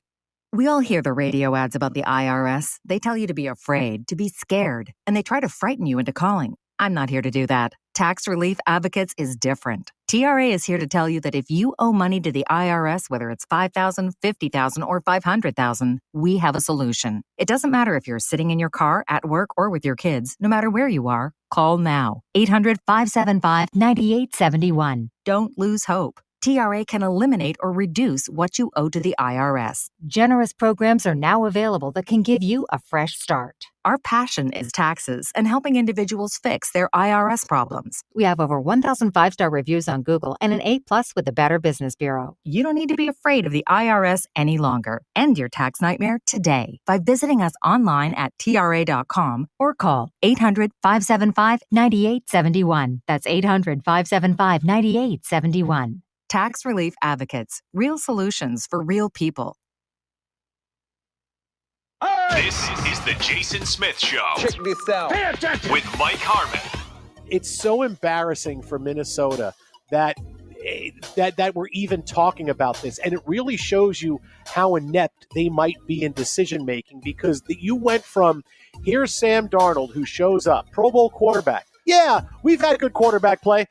We all hear the radio ads about the IRS. They tell you to be afraid, to be scared, and they try to frighten you into calling. I'm not here to do that. Tax Relief Advocates is different. TRA is here to tell you that if you owe money to the IRS, whether it's $5,000, $50,000, or $500,000, we have a solution. It doesn't matter if you're sitting in your car, at work, or with your kids. No matter where you are, call now. 800-575-9871. Don't lose hope. TRA can eliminate or reduce what you owe to the IRS. Generous programs are now available that can give you a fresh start. Our passion is taxes and helping individuals fix their IRS problems. We have over 1,000 5-star reviews on Google and an A+ with the Better Business Bureau. You don't need to be afraid of the IRS any longer. End your tax nightmare today by visiting us online at TRA.com or call 800-575-9871. That's 800-575-9871. Tax Relief Advocates. Real solutions for real people. This is the Jason Smith Show. Check this out. Pay attention. With Mike Harmon. It's so embarrassing for Minnesota that we're even talking about this, and it really shows you how inept they might be in decision making, because you went from here's Sam Darnold, who shows up, Pro Bowl quarterback. Yeah, we've had good quarterback play.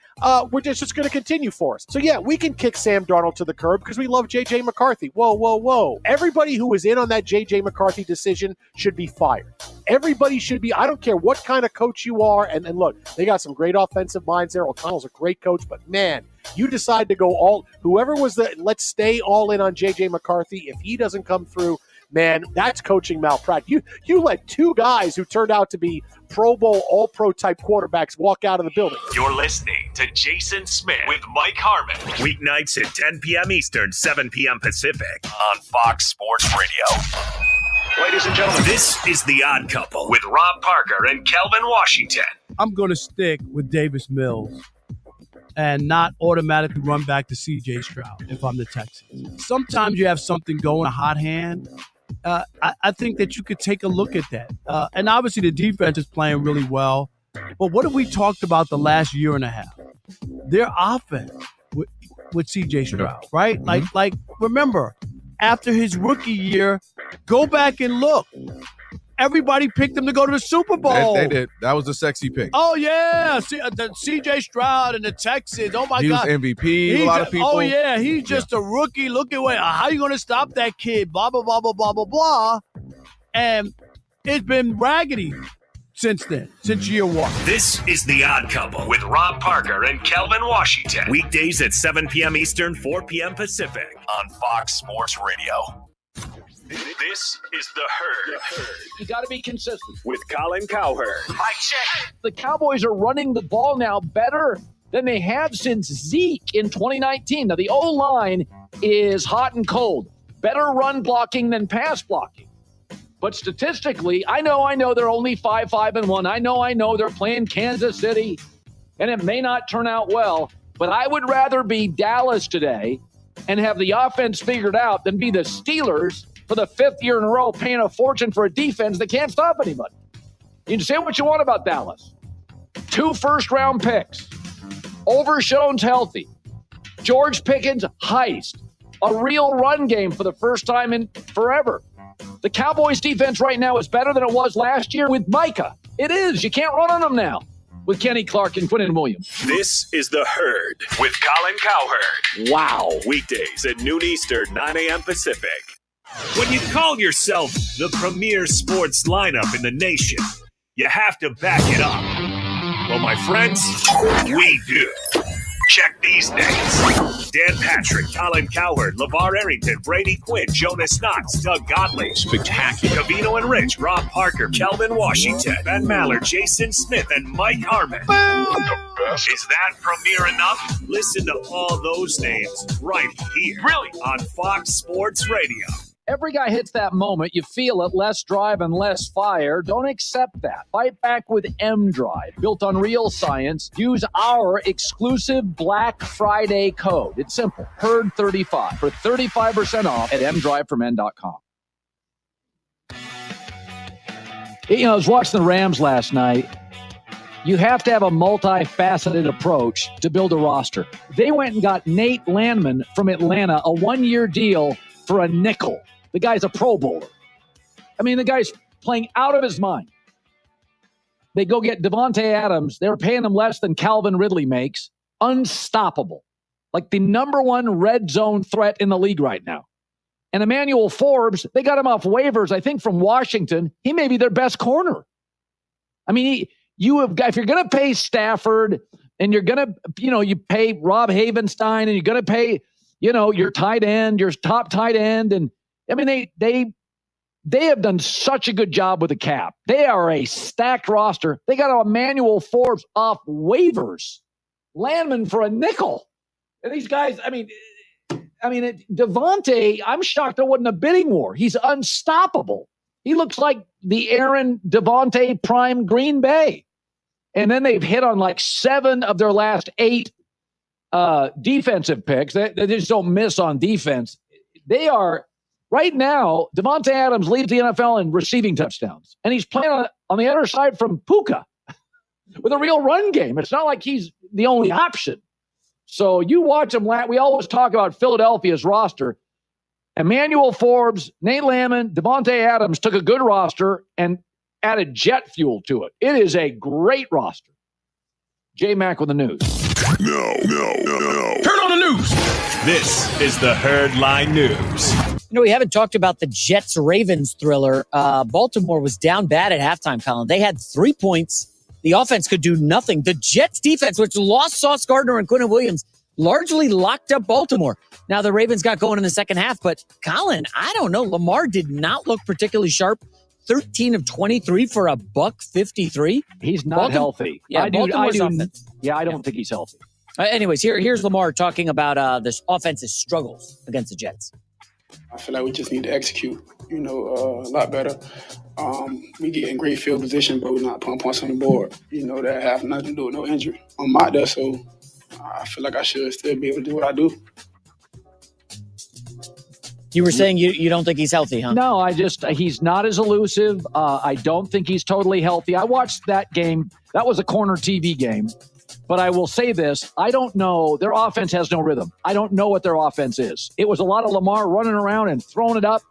We're just going to continue for us. So, yeah, we can kick Sam Darnold to the curb because we love J.J. McCarthy. Whoa, whoa, whoa. Everybody who was in on that J.J. McCarthy decision should be fired. Everybody should be. I don't care what kind of coach you are. And look, they got some great offensive minds there. O'Connell's a great coach. But, man, you decide to go whoever was let's stay all in on J.J. McCarthy. If he doesn't come through, man, that's coaching malpractice. You let 2 guys who turned out to be Pro Bowl, All-Pro type quarterbacks walk out of the building. You're listening to Jason Smith with Mike Harmon. Weeknights at 10 p.m. Eastern, 7 p.m. Pacific on Fox Sports Radio. Ladies and gentlemen, this is The Odd Couple with Rob Parker and Kelvin Washington. I'm going to stick with Davis Mills and not automatically run back to C.J. Stroud if I'm the Texans. Sometimes you have something going, a hot hand. I think that you could take a look at that. And obviously the defense is playing really well. But what have we talked about the last year and a half? Their offense with C.J. Stroud, right? Mm-hmm. Like remember, after his rookie year, go back and look. Everybody picked him to go to the Super Bowl. They did. That was a sexy pick. Oh, yeah. The C.J. Stroud and the Texans. Oh, my God. He was MVP. A lot of people. Oh, yeah. He's just a rookie. Look at how you going to stop that kid? Blah, blah, blah, blah, blah, blah, blah. And it's been raggedy since then, since year 1. This is The Odd Couple with Rob Parker and Kelvin Washington. Weekdays at 7 p.m. Eastern, 4 p.m. Pacific on Fox Sports Radio. This is The Herd. You got to be consistent. With Colin Cowherd. I check. The Cowboys are running the ball now better than they have since Zeke in 2019. Now, the O-line is hot and cold. Better run blocking than pass blocking. But statistically, I know they're only 5-5-1. I know they're playing Kansas City, and it may not turn out well. But I would rather be Dallas today and have the offense figured out than be the Steelers for the 5th year in a row paying a fortune for a defense that can't stop anybody. You can say what you want about Dallas. 2 first-round picks. Overshone's healthy. George Pickens, heist. A real run game for the first time in forever. The Cowboys' defense right now is better than it was last year with Micah. It is. You can't run on them now with Kenny Clark and Quinnen Williams. This is The Herd with Colin Cowherd. Wow. Weekdays at noon Eastern, 9 a.m. Pacific. When you call yourself the premier sports lineup in the nation, you have to back it up. Well, my friends, we do. Check these names. Dan Patrick, Colin Cowherd, LeVar Arrington, Brady Quinn, Jonas Knox, Doug Gottlieb. Spectacular. Cavino and Rich, Rob Parker, Kelvin Washington, Ben Maller, Jason Smith, and Mike Harmon. Is that premier enough? Listen to all those names right here. Really? On Fox Sports Radio. Every guy hits that moment. You feel it. Less drive and less fire. Don't accept that. Fight back with M-Drive. Built on real science. Use our exclusive Black Friday code. It's simple. HERD35 for 35% off at mdriveformen.com. I was watching the Rams last night. You have to have a multifaceted approach to build a roster. They went and got Nate Landman from Atlanta, a 1-year deal for a nickel. The guy's a Pro Bowler. I mean, the guy's playing out of his mind. They go get Devontae Adams. They're paying him less than Calvin Ridley makes. Unstoppable. Like the number 1 red zone threat in the league right now. And Emmanuel Forbes, they got him off waivers, I think, from Washington. He may be their best corner. I mean, if you're going to pay Stafford and you're going to, you pay Rob Havenstein and you're going to pay, your tight end, your top tight end. And I mean, they have done such a good job with the cap. They are a stacked roster. They got Emmanuel Forbes off waivers. Landman for a nickel. And these guys, Devontae, I'm shocked there wasn't a bidding war. He's unstoppable. He looks like the Aaron Devontae prime Green Bay. And then they've hit on like 7 of their last 8 defensive picks. They just don't miss on defense. They are, right now, Devontae Adams leads the NFL in receiving touchdowns. And he's playing on the other side from Puka with a real run game. It's not like he's the only option. So you watch him. We always talk about Philadelphia's roster. Emmanuel Forbes, Nate Landman, Devontae Adams took a good roster and added jet fuel to it. It is a great roster. J-Mac with the news. No. Turn on the news. This is the Herd Line News. We haven't talked about the Jets-Ravens thriller. Baltimore was down bad at halftime, Colin. They had 3 points. The offense could do nothing. The Jets defense, which lost Sauce Gardner and Quinnen Williams, largely locked up Baltimore. Now the Ravens got going in the second half, but Colin, I don't know. Lamar did not look particularly sharp. 13 of 23 for a $153. He's not healthy. Yeah, I don't think he's healthy. Anyways, here's Lamar talking about this offense's struggles against the Jets. I feel like we just need to execute, a lot better. We get in great field position, but we're not putting points on the board. That have nothing to do with no injury. I'm out there, so I feel like I should still be able to do what I do. You were saying you don't think he's healthy, huh? No, he's not as elusive. I don't think he's totally healthy. I watched that game. That was a corner TV game. But I will say this. I don't know. Their offense has no rhythm. I don't know what their offense is. It was a lot of Lamar running around and throwing it up.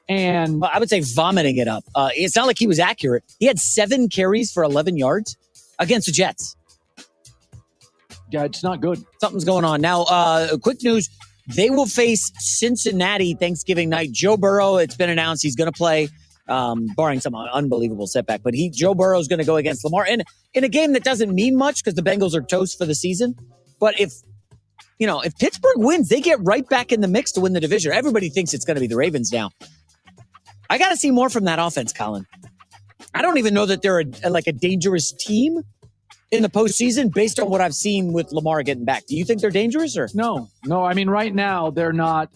And I would say vomiting it up. It's not like he was accurate. He had 7 carries for 11 yards against the Jets. Yeah, it's not good. Something's going on. Now, quick news. They will face Cincinnati Thanksgiving night. Joe Burrow, it's been announced he's going to play, barring some unbelievable setback. But Joe Burrow is going to go against Lamar. And in a game that doesn't mean much because the Bengals are toast for the season. But if Pittsburgh wins, they get right back in the mix to win the division. Everybody thinks it's going to be the Ravens now. I got to see more from that offense, Colin. I don't even know that they're a dangerous team in the postseason based on what I've seen with Lamar getting back. Do you think they're dangerous or no? I mean, right now they're not.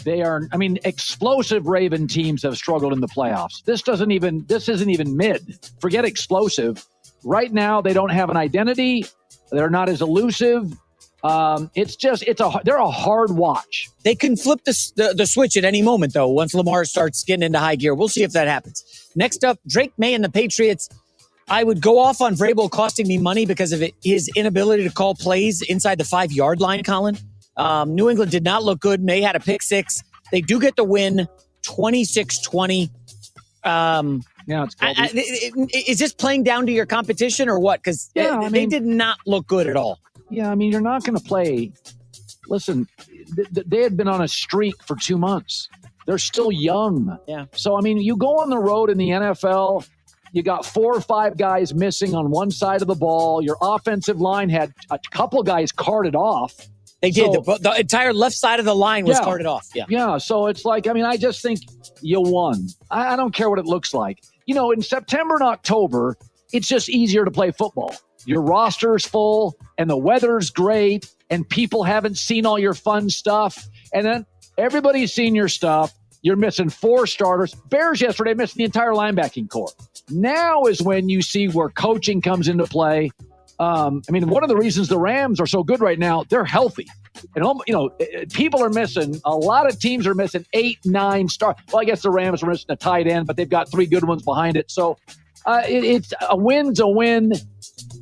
Explosive Raven teams have struggled in the playoffs. This isn't even mid. Forget explosive. Right now, they don't have an identity. They're not as elusive. They're a hard watch. They can flip the switch at any moment, though, once Lamar starts getting into high gear. We'll see if that happens. Next up, Drake May and the Patriots. I would go off on Vrabel costing me money because of his inability to call plays inside the 5-yard line, Colin. New England did not look good. May had a pick six. They do get the win, 26-20. Is this playing down to your competition or what? Because they did not look good at all. Yeah, I mean, you're not going to play. Listen, they had been on a streak for 2 months. They're still young. Yeah. So, I mean, you go on the road in the NFL, you got 4 or 5 guys missing on one side of the ball. Your offensive line had a couple guys carted off. They did. The entire left side of the line was carted off. Yeah. Yeah. So it's like, I mean, I just think you won. I don't care what it looks like. You know, in September and October, it's just easier to play football. Your roster's full and the weather's great and people haven't seen all your fun stuff. And then everybody's seen your stuff. You're missing 4 starters. Bears yesterday missed the entire linebacking core. Now is when you see where coaching comes into play. I mean, one of the reasons the Rams are so good right now, they're healthy. And, people are missing, a lot of teams are missing 8, 9 stars. Well, I guess the Rams are missing a tight end, but they've got 3 good ones behind it. So it's a win's a win.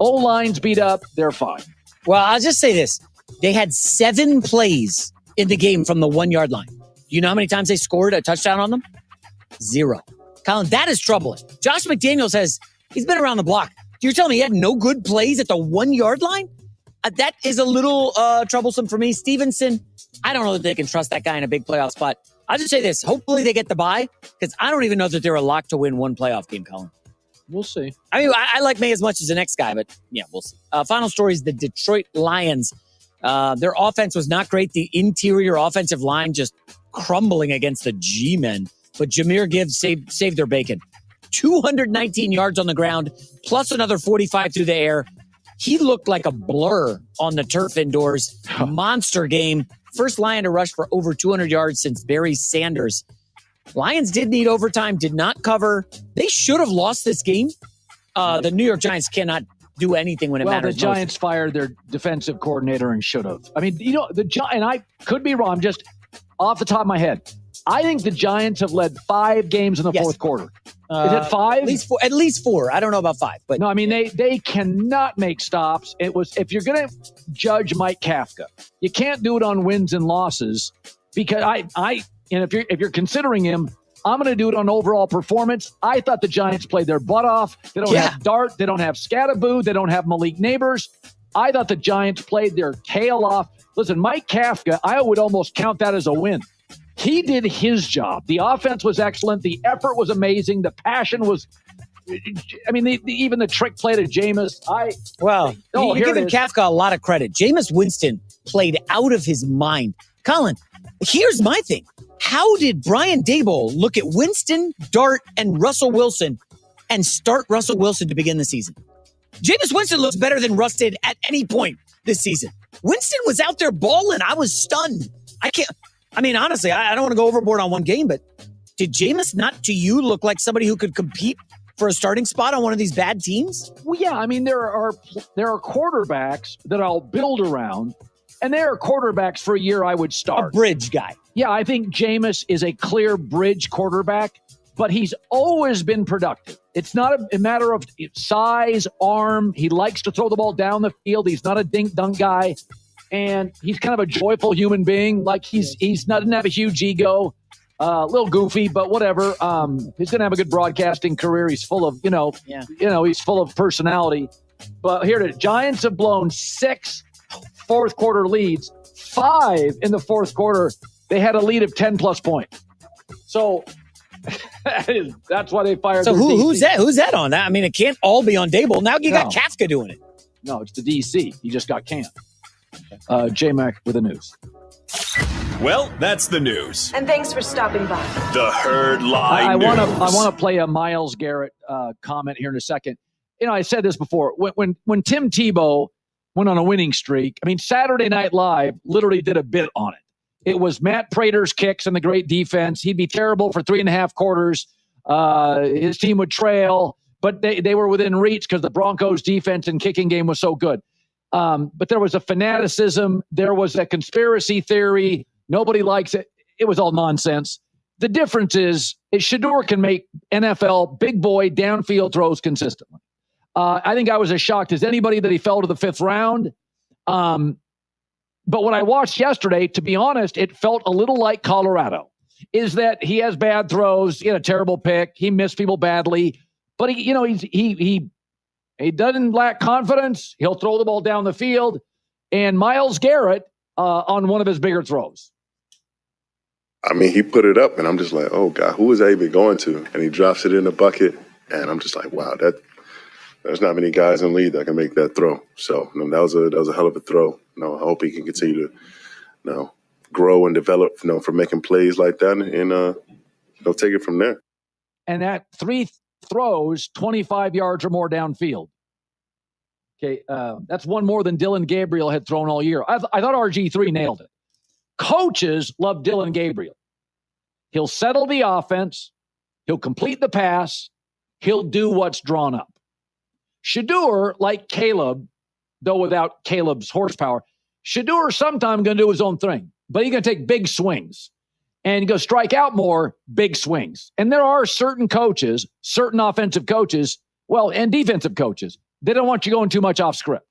O-line's beat up. They're fine. Well, I'll just say this. They had 7 plays in the game from the 1-yard line. You know how many times they scored a touchdown on them? 0. Colin, that is troubling. Josh McDaniels he's been around the block. You're telling me he had no good plays at the 1-yard line? That is a little troublesome for me. Stevenson, I don't know that they can trust that guy in a big playoff spot. I'll just say this. Hopefully they get the bye because I don't even know that they're a lock to win one playoff game, Colin. We'll see. I mean, I like May as much as the next guy, but yeah, we'll see. Final story is the Detroit Lions. Their offense was not great. The interior offensive line just crumbling against the G-men. But Jahmyr Gibbs saved their bacon. 219 yards on the ground, plus another 45 through the air. He looked like a blur on the turf indoors. Monster game. First Lion to rush for over 200 yards since Barry Sanders. Lions did need overtime, did not cover. They should have lost this game. The New York Giants cannot do anything when it matters. The Giants fired their defensive coordinator and should have. I mean, and I could be wrong, just off the top of my head. I think the Giants have led 5 games in the fourth quarter. Is it 5? At least 4. I don't know about 5. But no, I mean, they cannot make stops. It was, if you're going to judge Mike Kafka, you can't do it on wins and losses because and if you're considering him, I'm going to do it on overall performance. I thought the Giants played their butt off. They don't have Dart. They don't have Scattaboo. They don't have Malik Neighbors. I thought the Giants played their tail off. Listen, Mike Kafka, I would almost count that as a win. He did his job. The offense was excellent. The effort was amazing. The passion was, even the trick play to Jameis. You're giving Kafka a lot of credit. Jameis Winston played out of his mind. Colin, here's my thing. How did Brian Daboll look at Winston, Dart, and Russell Wilson and start Russell Wilson to begin the season? Jameis Winston looks better than Russ did at any point this season. Winston was out there balling. I was stunned. Honestly, I don't want to go overboard on one game, but did Jameis not to you look like somebody who could compete for a starting spot on one of these bad teams? Well, yeah. I mean, there are quarterbacks that I'll build around, and there are quarterbacks for a year I would start. A bridge guy. Yeah, I think Jameis is a clear bridge quarterback, but he's always been productive. It's not a matter of size, arm. He likes to throw the ball down the field. He's not a dink-dunk guy. And he's kind of a joyful human being. Like doesn't have a huge ego, a little goofy, but whatever. He's going to have a good broadcasting career. He's full of, he's full of personality. But here the Giants have blown 6 fourth quarter leads, 5 in the fourth quarter. They had a lead of 10 plus points. So that's why they fired. So who's that? Who's that on? I mean, it can't all be on Daboll. Now you got Kafka doing it. No, it's the DC. He just got canned. J-Mac with the news. Well, that's the news. And thanks for stopping by. The Herd Line I want to play a Myles Garrett comment here in a second. I said this before. When Tim Tebow went on a winning streak, Saturday Night Live literally did a bit on it. It was Matt Prater's kicks and the great defense. He'd be terrible for 3.5 quarters. His team would trail, but they were within reach because the Broncos' defense and kicking game was so good. But there was a fanaticism. There was a conspiracy theory. Nobody likes it. It was all nonsense. The difference is Shedeur can make NFL big boy downfield throws consistently. I think I was as shocked as anybody that he fell to the 5th round. But what I watched yesterday, to be honest, it felt a little like Colorado, is that he has bad throws. He had a terrible pick. He missed people badly. But he doesn't lack confidence. He'll throw the ball down the field. And Myles Garrett on one of his bigger throws. I mean, he put it up, and I'm just like, oh, God, who is that even going to? And he drops it in the bucket, and I'm just like, wow, there's not many guys in the league that can make that throw. So that was a hell of a throw. I hope he can continue to grow and develop for making plays like that, and he'll take it from there. And that 3 throws 25 yards or more downfield. Okay, that's one more than Dylan Gabriel had thrown all year. I thought RG3 nailed it. Coaches love Dylan Gabriel. He'll settle the offense. He'll complete the pass. He'll do what's drawn up. Shedeur, like Caleb, though without Caleb's horsepower, Shedeur sometimes going to do his own thing, but he's going to take big swings. And he's going to strike out more, big swings. And there are certain coaches, certain offensive coaches, and defensive coaches, they don't want you going too much off script.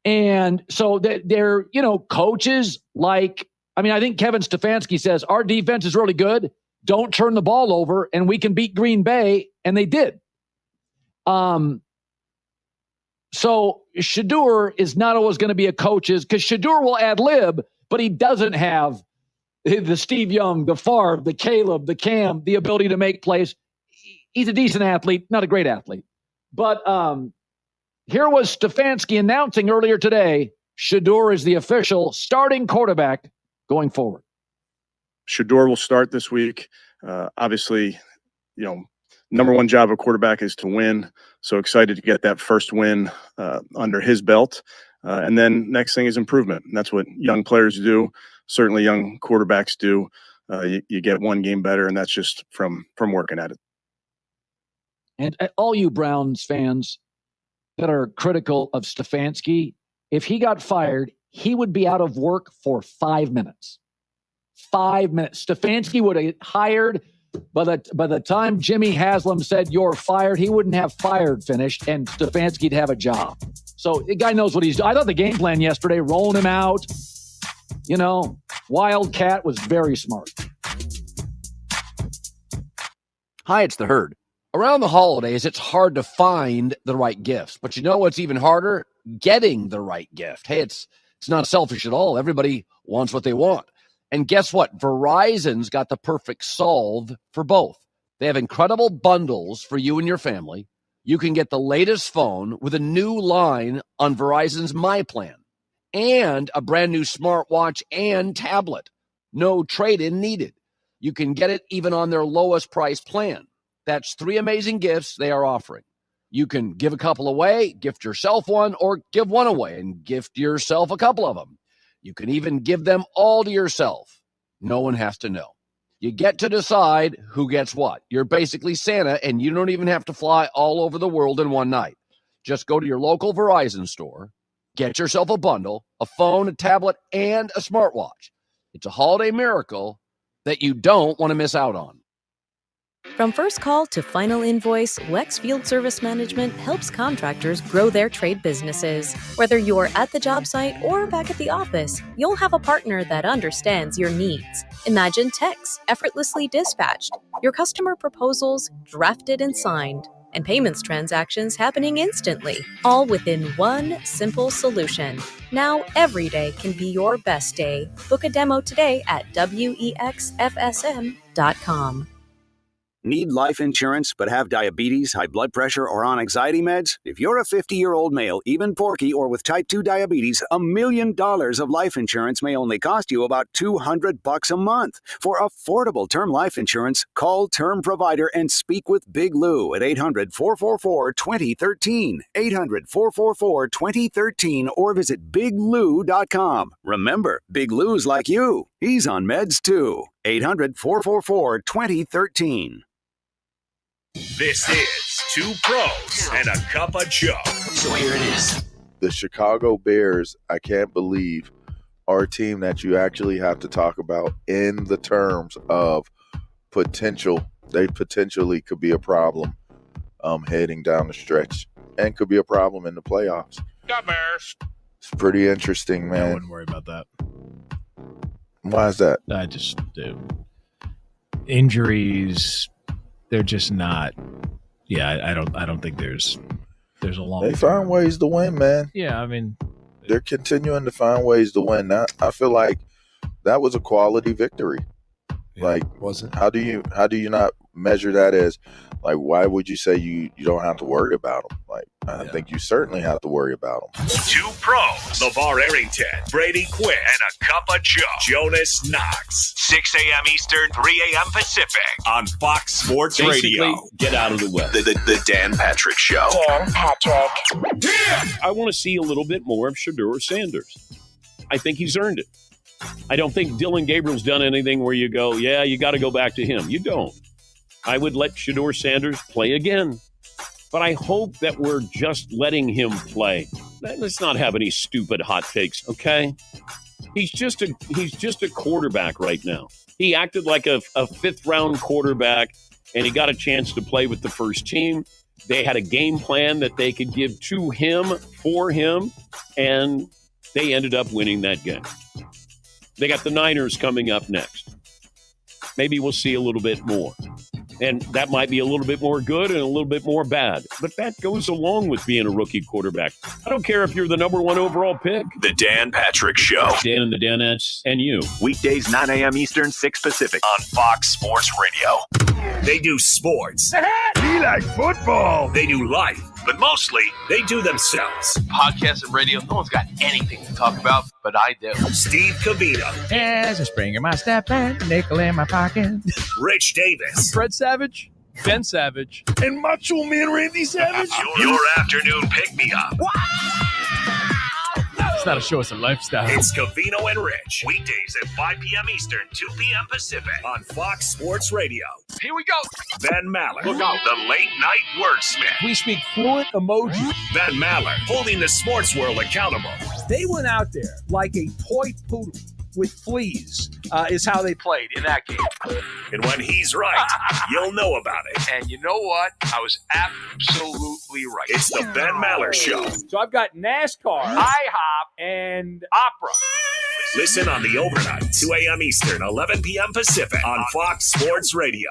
And so they're coaches like, I think Kevin Stefanski says, our defense is really good. Don't turn the ball over and we can beat Green Bay. And they did. So Shedeur is not always going to be a coach's, because Shedeur will ad lib, but he doesn't have the Steve Young, the Favre, the Caleb, the Cam, the ability to make plays. He's a decent athlete, not a great athlete. But here was Stefanski announcing earlier today, Shedeur is the official starting quarterback going forward. Shedeur will start this week. Obviously, number one job of a quarterback is to win. So excited to get that first win under his belt. And then next thing is improvement. And that's what young players do. Certainly young quarterbacks do. You get one game better, and that's just from working at it. And all you Browns fans that are critical of Stefanski, if he got fired, he would be out of work for 5 minutes. 5 minutes. Stefanski would have hired. By the time Jimmy Haslam said you're fired, he wouldn't have fired finished, and Stefanski'd have a job. So the guy knows what he's doing. I thought the game plan yesterday, rolling him out, Wildcat, was very smart. Hi, it's the Herd. Around the holidays, it's hard to find the right gifts. But you know what's even harder? Getting the right gift. Hey, it's not selfish at all. Everybody wants what they want. And guess what? Verizon's got the perfect solve for both. They have incredible bundles for you and your family. You can get the latest phone with a new line on Verizon's My Plan and a brand new smartwatch and tablet. No trade-in needed. You can get it even on their lowest price plan. That's 3 amazing gifts they are offering. You can give a couple away, gift yourself one, or give one away and gift yourself a couple of them. You can even give them all to yourself. No one has to know. You get to decide who gets what. You're basically Santa, and you don't even have to fly all over the world in one night. Just go to your local Verizon store, get yourself a bundle, a phone, a tablet, and a smartwatch. It's a holiday miracle that you don't want to miss out on. From first call to final invoice, Wex Field Service Management helps contractors grow their trade businesses. Whether you're at the job site or back at the office, you'll have a partner that understands your needs. Imagine techs effortlessly dispatched, your customer proposals drafted and signed, and payments transactions happening instantly, all within one simple solution. Now every day can be your best day. Book a demo today at wexfsm.com. Need life insurance but have diabetes, high blood pressure, or on anxiety meds? If you're a 50-year-old male, even porky, or with type 2 diabetes, $1 million of life insurance may only cost you about $200 a month. For affordable term life insurance, call Term Provider and speak with Big Lou at 800-444-2013, 800-444-2013, or visit biglou.com. Remember, Big Lou's like you. He's on meds too. 800-444-2013. This is Two Pros and a Cup of Joe. So here it is. the Chicago Bears, I can't believe, are a team that you actually have to talk about in the terms of potential. They potentially could be a problem heading down the stretch and could be a problem in the playoffs. The Bears. It's pretty interesting, man. I wouldn't worry about that. Why is that? I just do. Injuries, they're just not. Yeah, I don't think there's a long. They find ways to win, man. Yeah, I mean, they're continuing to find ways to win. Now, I feel like that was a quality victory. Like, was it? How do you not measure that as, like, why would you say you don't have to worry about them? Like, I think you certainly have to worry about them. Two pros, LeVar Arrington, Brady Quinn, and a cup of Joe, Jonas Knox. 6 a.m. Eastern, 3 a.m. Pacific on Fox Sports Basically, Radio. get out of the way. The Dan Patrick Show. Dan Patrick. I want to see a little bit more of Shedeur Sanders. I think he's earned it. I don't think Dylan Gabriel's done anything where you go, yeah, you got to go back to him. You don't. I would let Shedeur Sanders play again. But I hope that we're just letting him play. Let's not have any stupid hot takes, okay? He's just a quarterback right now. He acted like a fifth-round quarterback, and he got a chance to play with the first team. They had a game plan that they could give to him, for him, and they ended up winning that game. They got the Niners coming up next. Maybe we'll see a little bit more. And that might be a little bit more good and a little bit more bad. But that goes along with being a rookie quarterback. I don't care if you're the number one overall pick. The Dan Patrick Show. Dan and the Danettes and you. Weekdays, 9 a.m. Eastern, 6 Pacific on Fox Sports Radio. They do sports. He like football. They do life. But mostly, they do themselves. Podcasts and radio, no one's got anything to talk about, but I do. Steve Cavino. There's a spring in my step and a nickel in my pocket. Rich Davis. Fred Savage, Ben Savage, and Macho Man Randy Savage. Your afternoon pick-me-up. It's not a show, it's a lifestyle. It's Cavino and Rich. Weekdays at 5 p.m. Eastern, 2 p.m. Pacific on Fox Sports Radio. Here we go. Ben Maller. Look out. The late-night wordsmith. We speak fluent emoji. Ben Maller, holding the sports world accountable. They went out there like a toy poodle with fleas, is how they played in that game. And when he's right, you'll know about it. And you know what? I was absolutely right. It's the Ben Maller Show. So I've got NASCAR, IHOP, and opera. Listen on the overnight, 2 a.m. Eastern, 11 p.m. Pacific on Fox Sports Radio.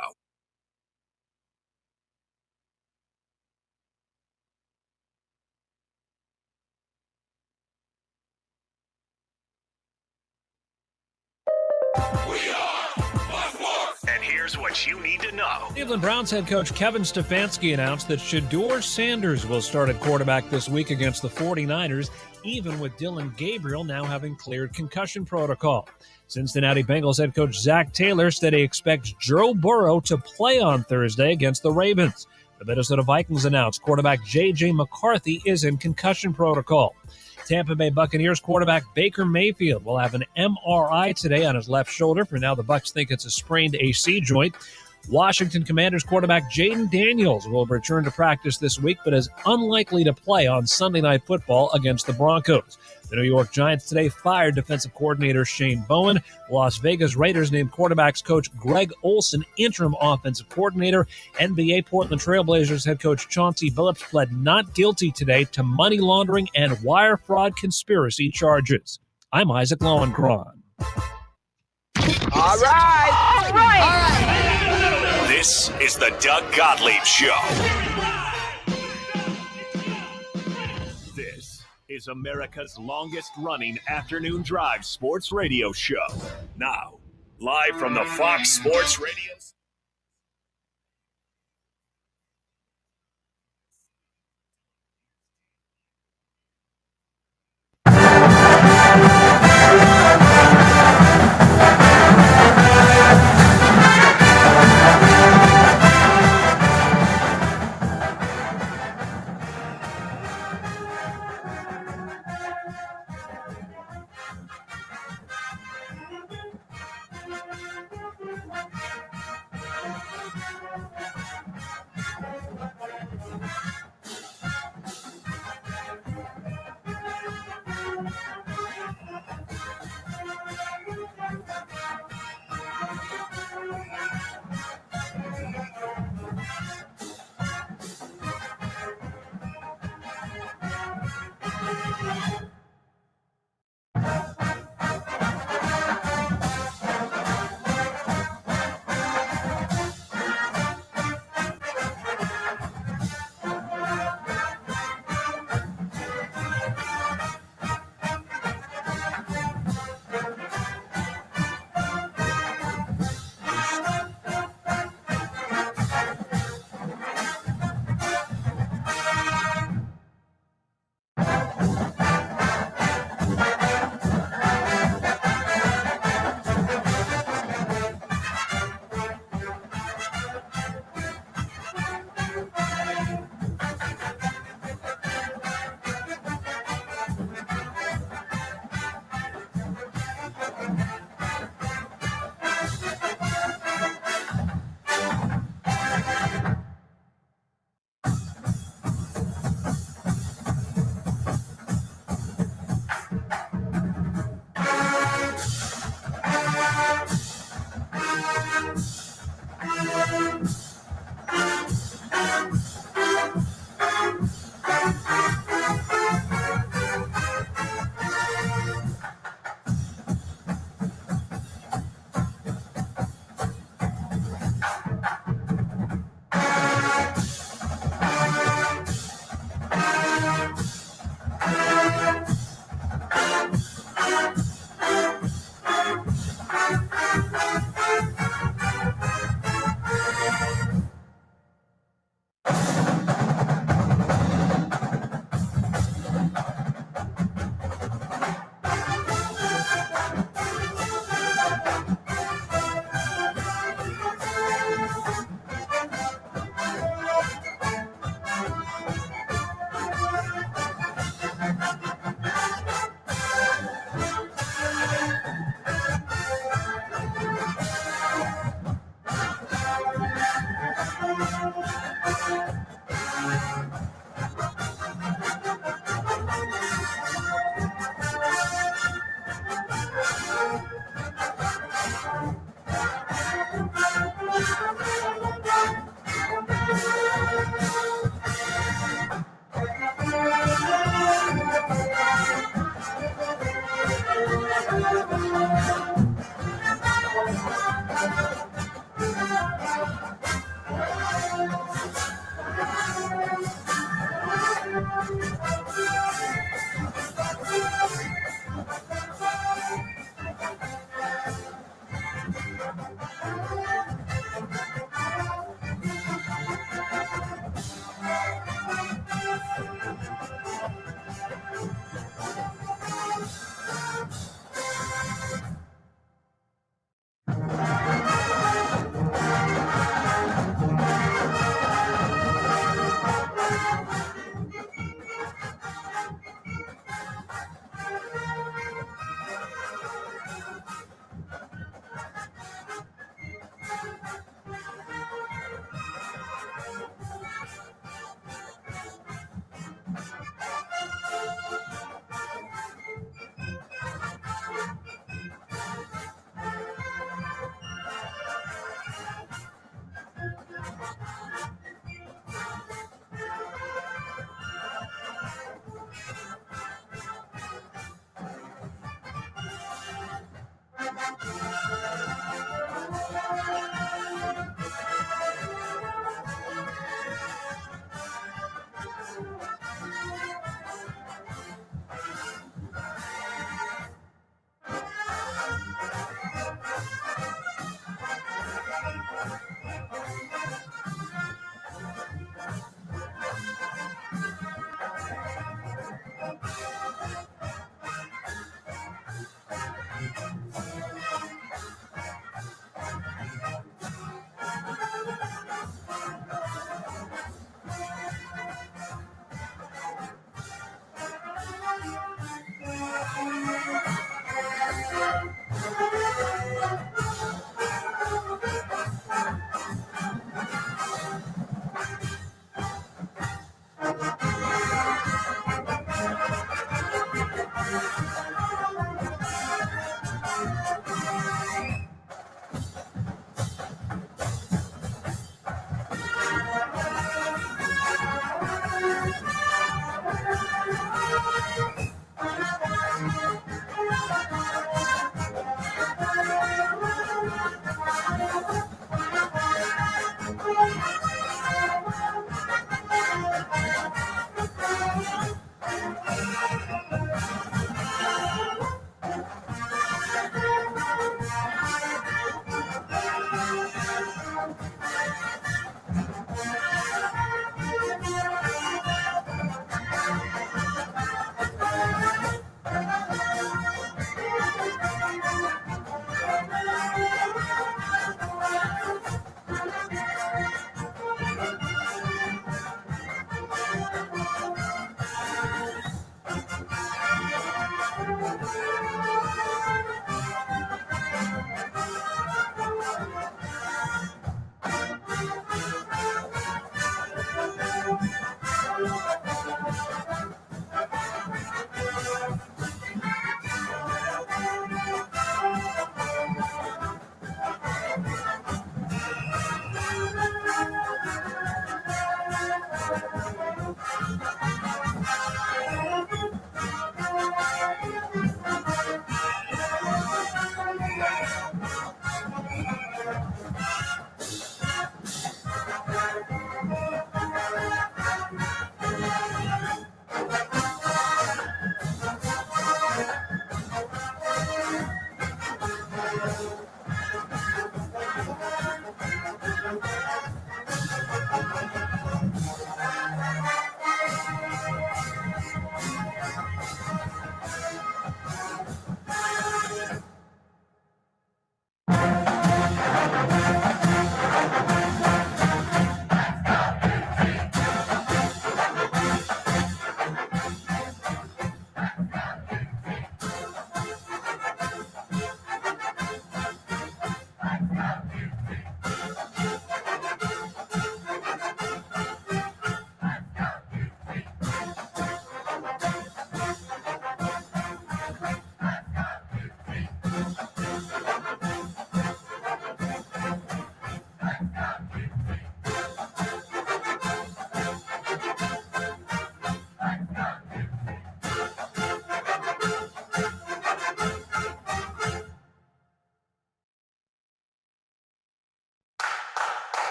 And here's what you need to know. Cleveland Browns head coach Kevin Stefanski announced that Shedeur Sanders will start at quarterback this week against the 49ers, even with Dylan Gabriel now having cleared concussion protocol. Cincinnati Bengals head coach Zach Taylor said he expects Joe Burrow to play on Thursday against the Ravens. The Minnesota Vikings announced quarterback J.J. McCarthy is in concussion protocol. Tampa Bay Buccaneers quarterback Baker Mayfield will have an MRI today on his left shoulder. For now, the Bucs think it's a sprained AC joint. Washington Commanders quarterback Jaden Daniels will return to practice this week, but is unlikely to play on Sunday Night Football against the Broncos. The New York Giants today fired defensive coordinator Shane Bowen. Las Vegas Raiders named quarterbacks coach Greg Olson interim offensive coordinator. NBA Portland Trail Blazers head coach Chauncey Billups pled not guilty today to money laundering and wire fraud conspiracy charges. I'm Isaac Lowenkron. All right. This is the Doug Gottlieb Show. This is America's longest-running afternoon drive sports radio show. Now, live from the Fox Sports Radio.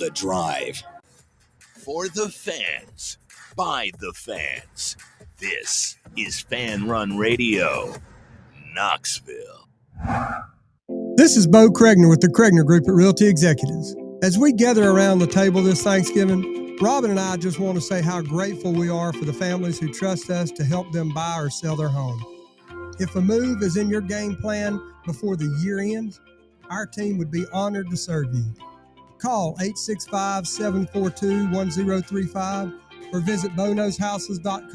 The Drive. For the fans, by the fans. This is Fan Run Radio, Knoxville. This is Bo Cregner with the Cregner Group at Realty Executives. As we gather around the table this Thanksgiving, Robin and I just want to say how grateful we are for the families who trust us to help them buy or sell their home. If a move is in your game plan before the year ends, our team would be honored to serve you. Call 865-742-1035 or visit bonoshouses.com.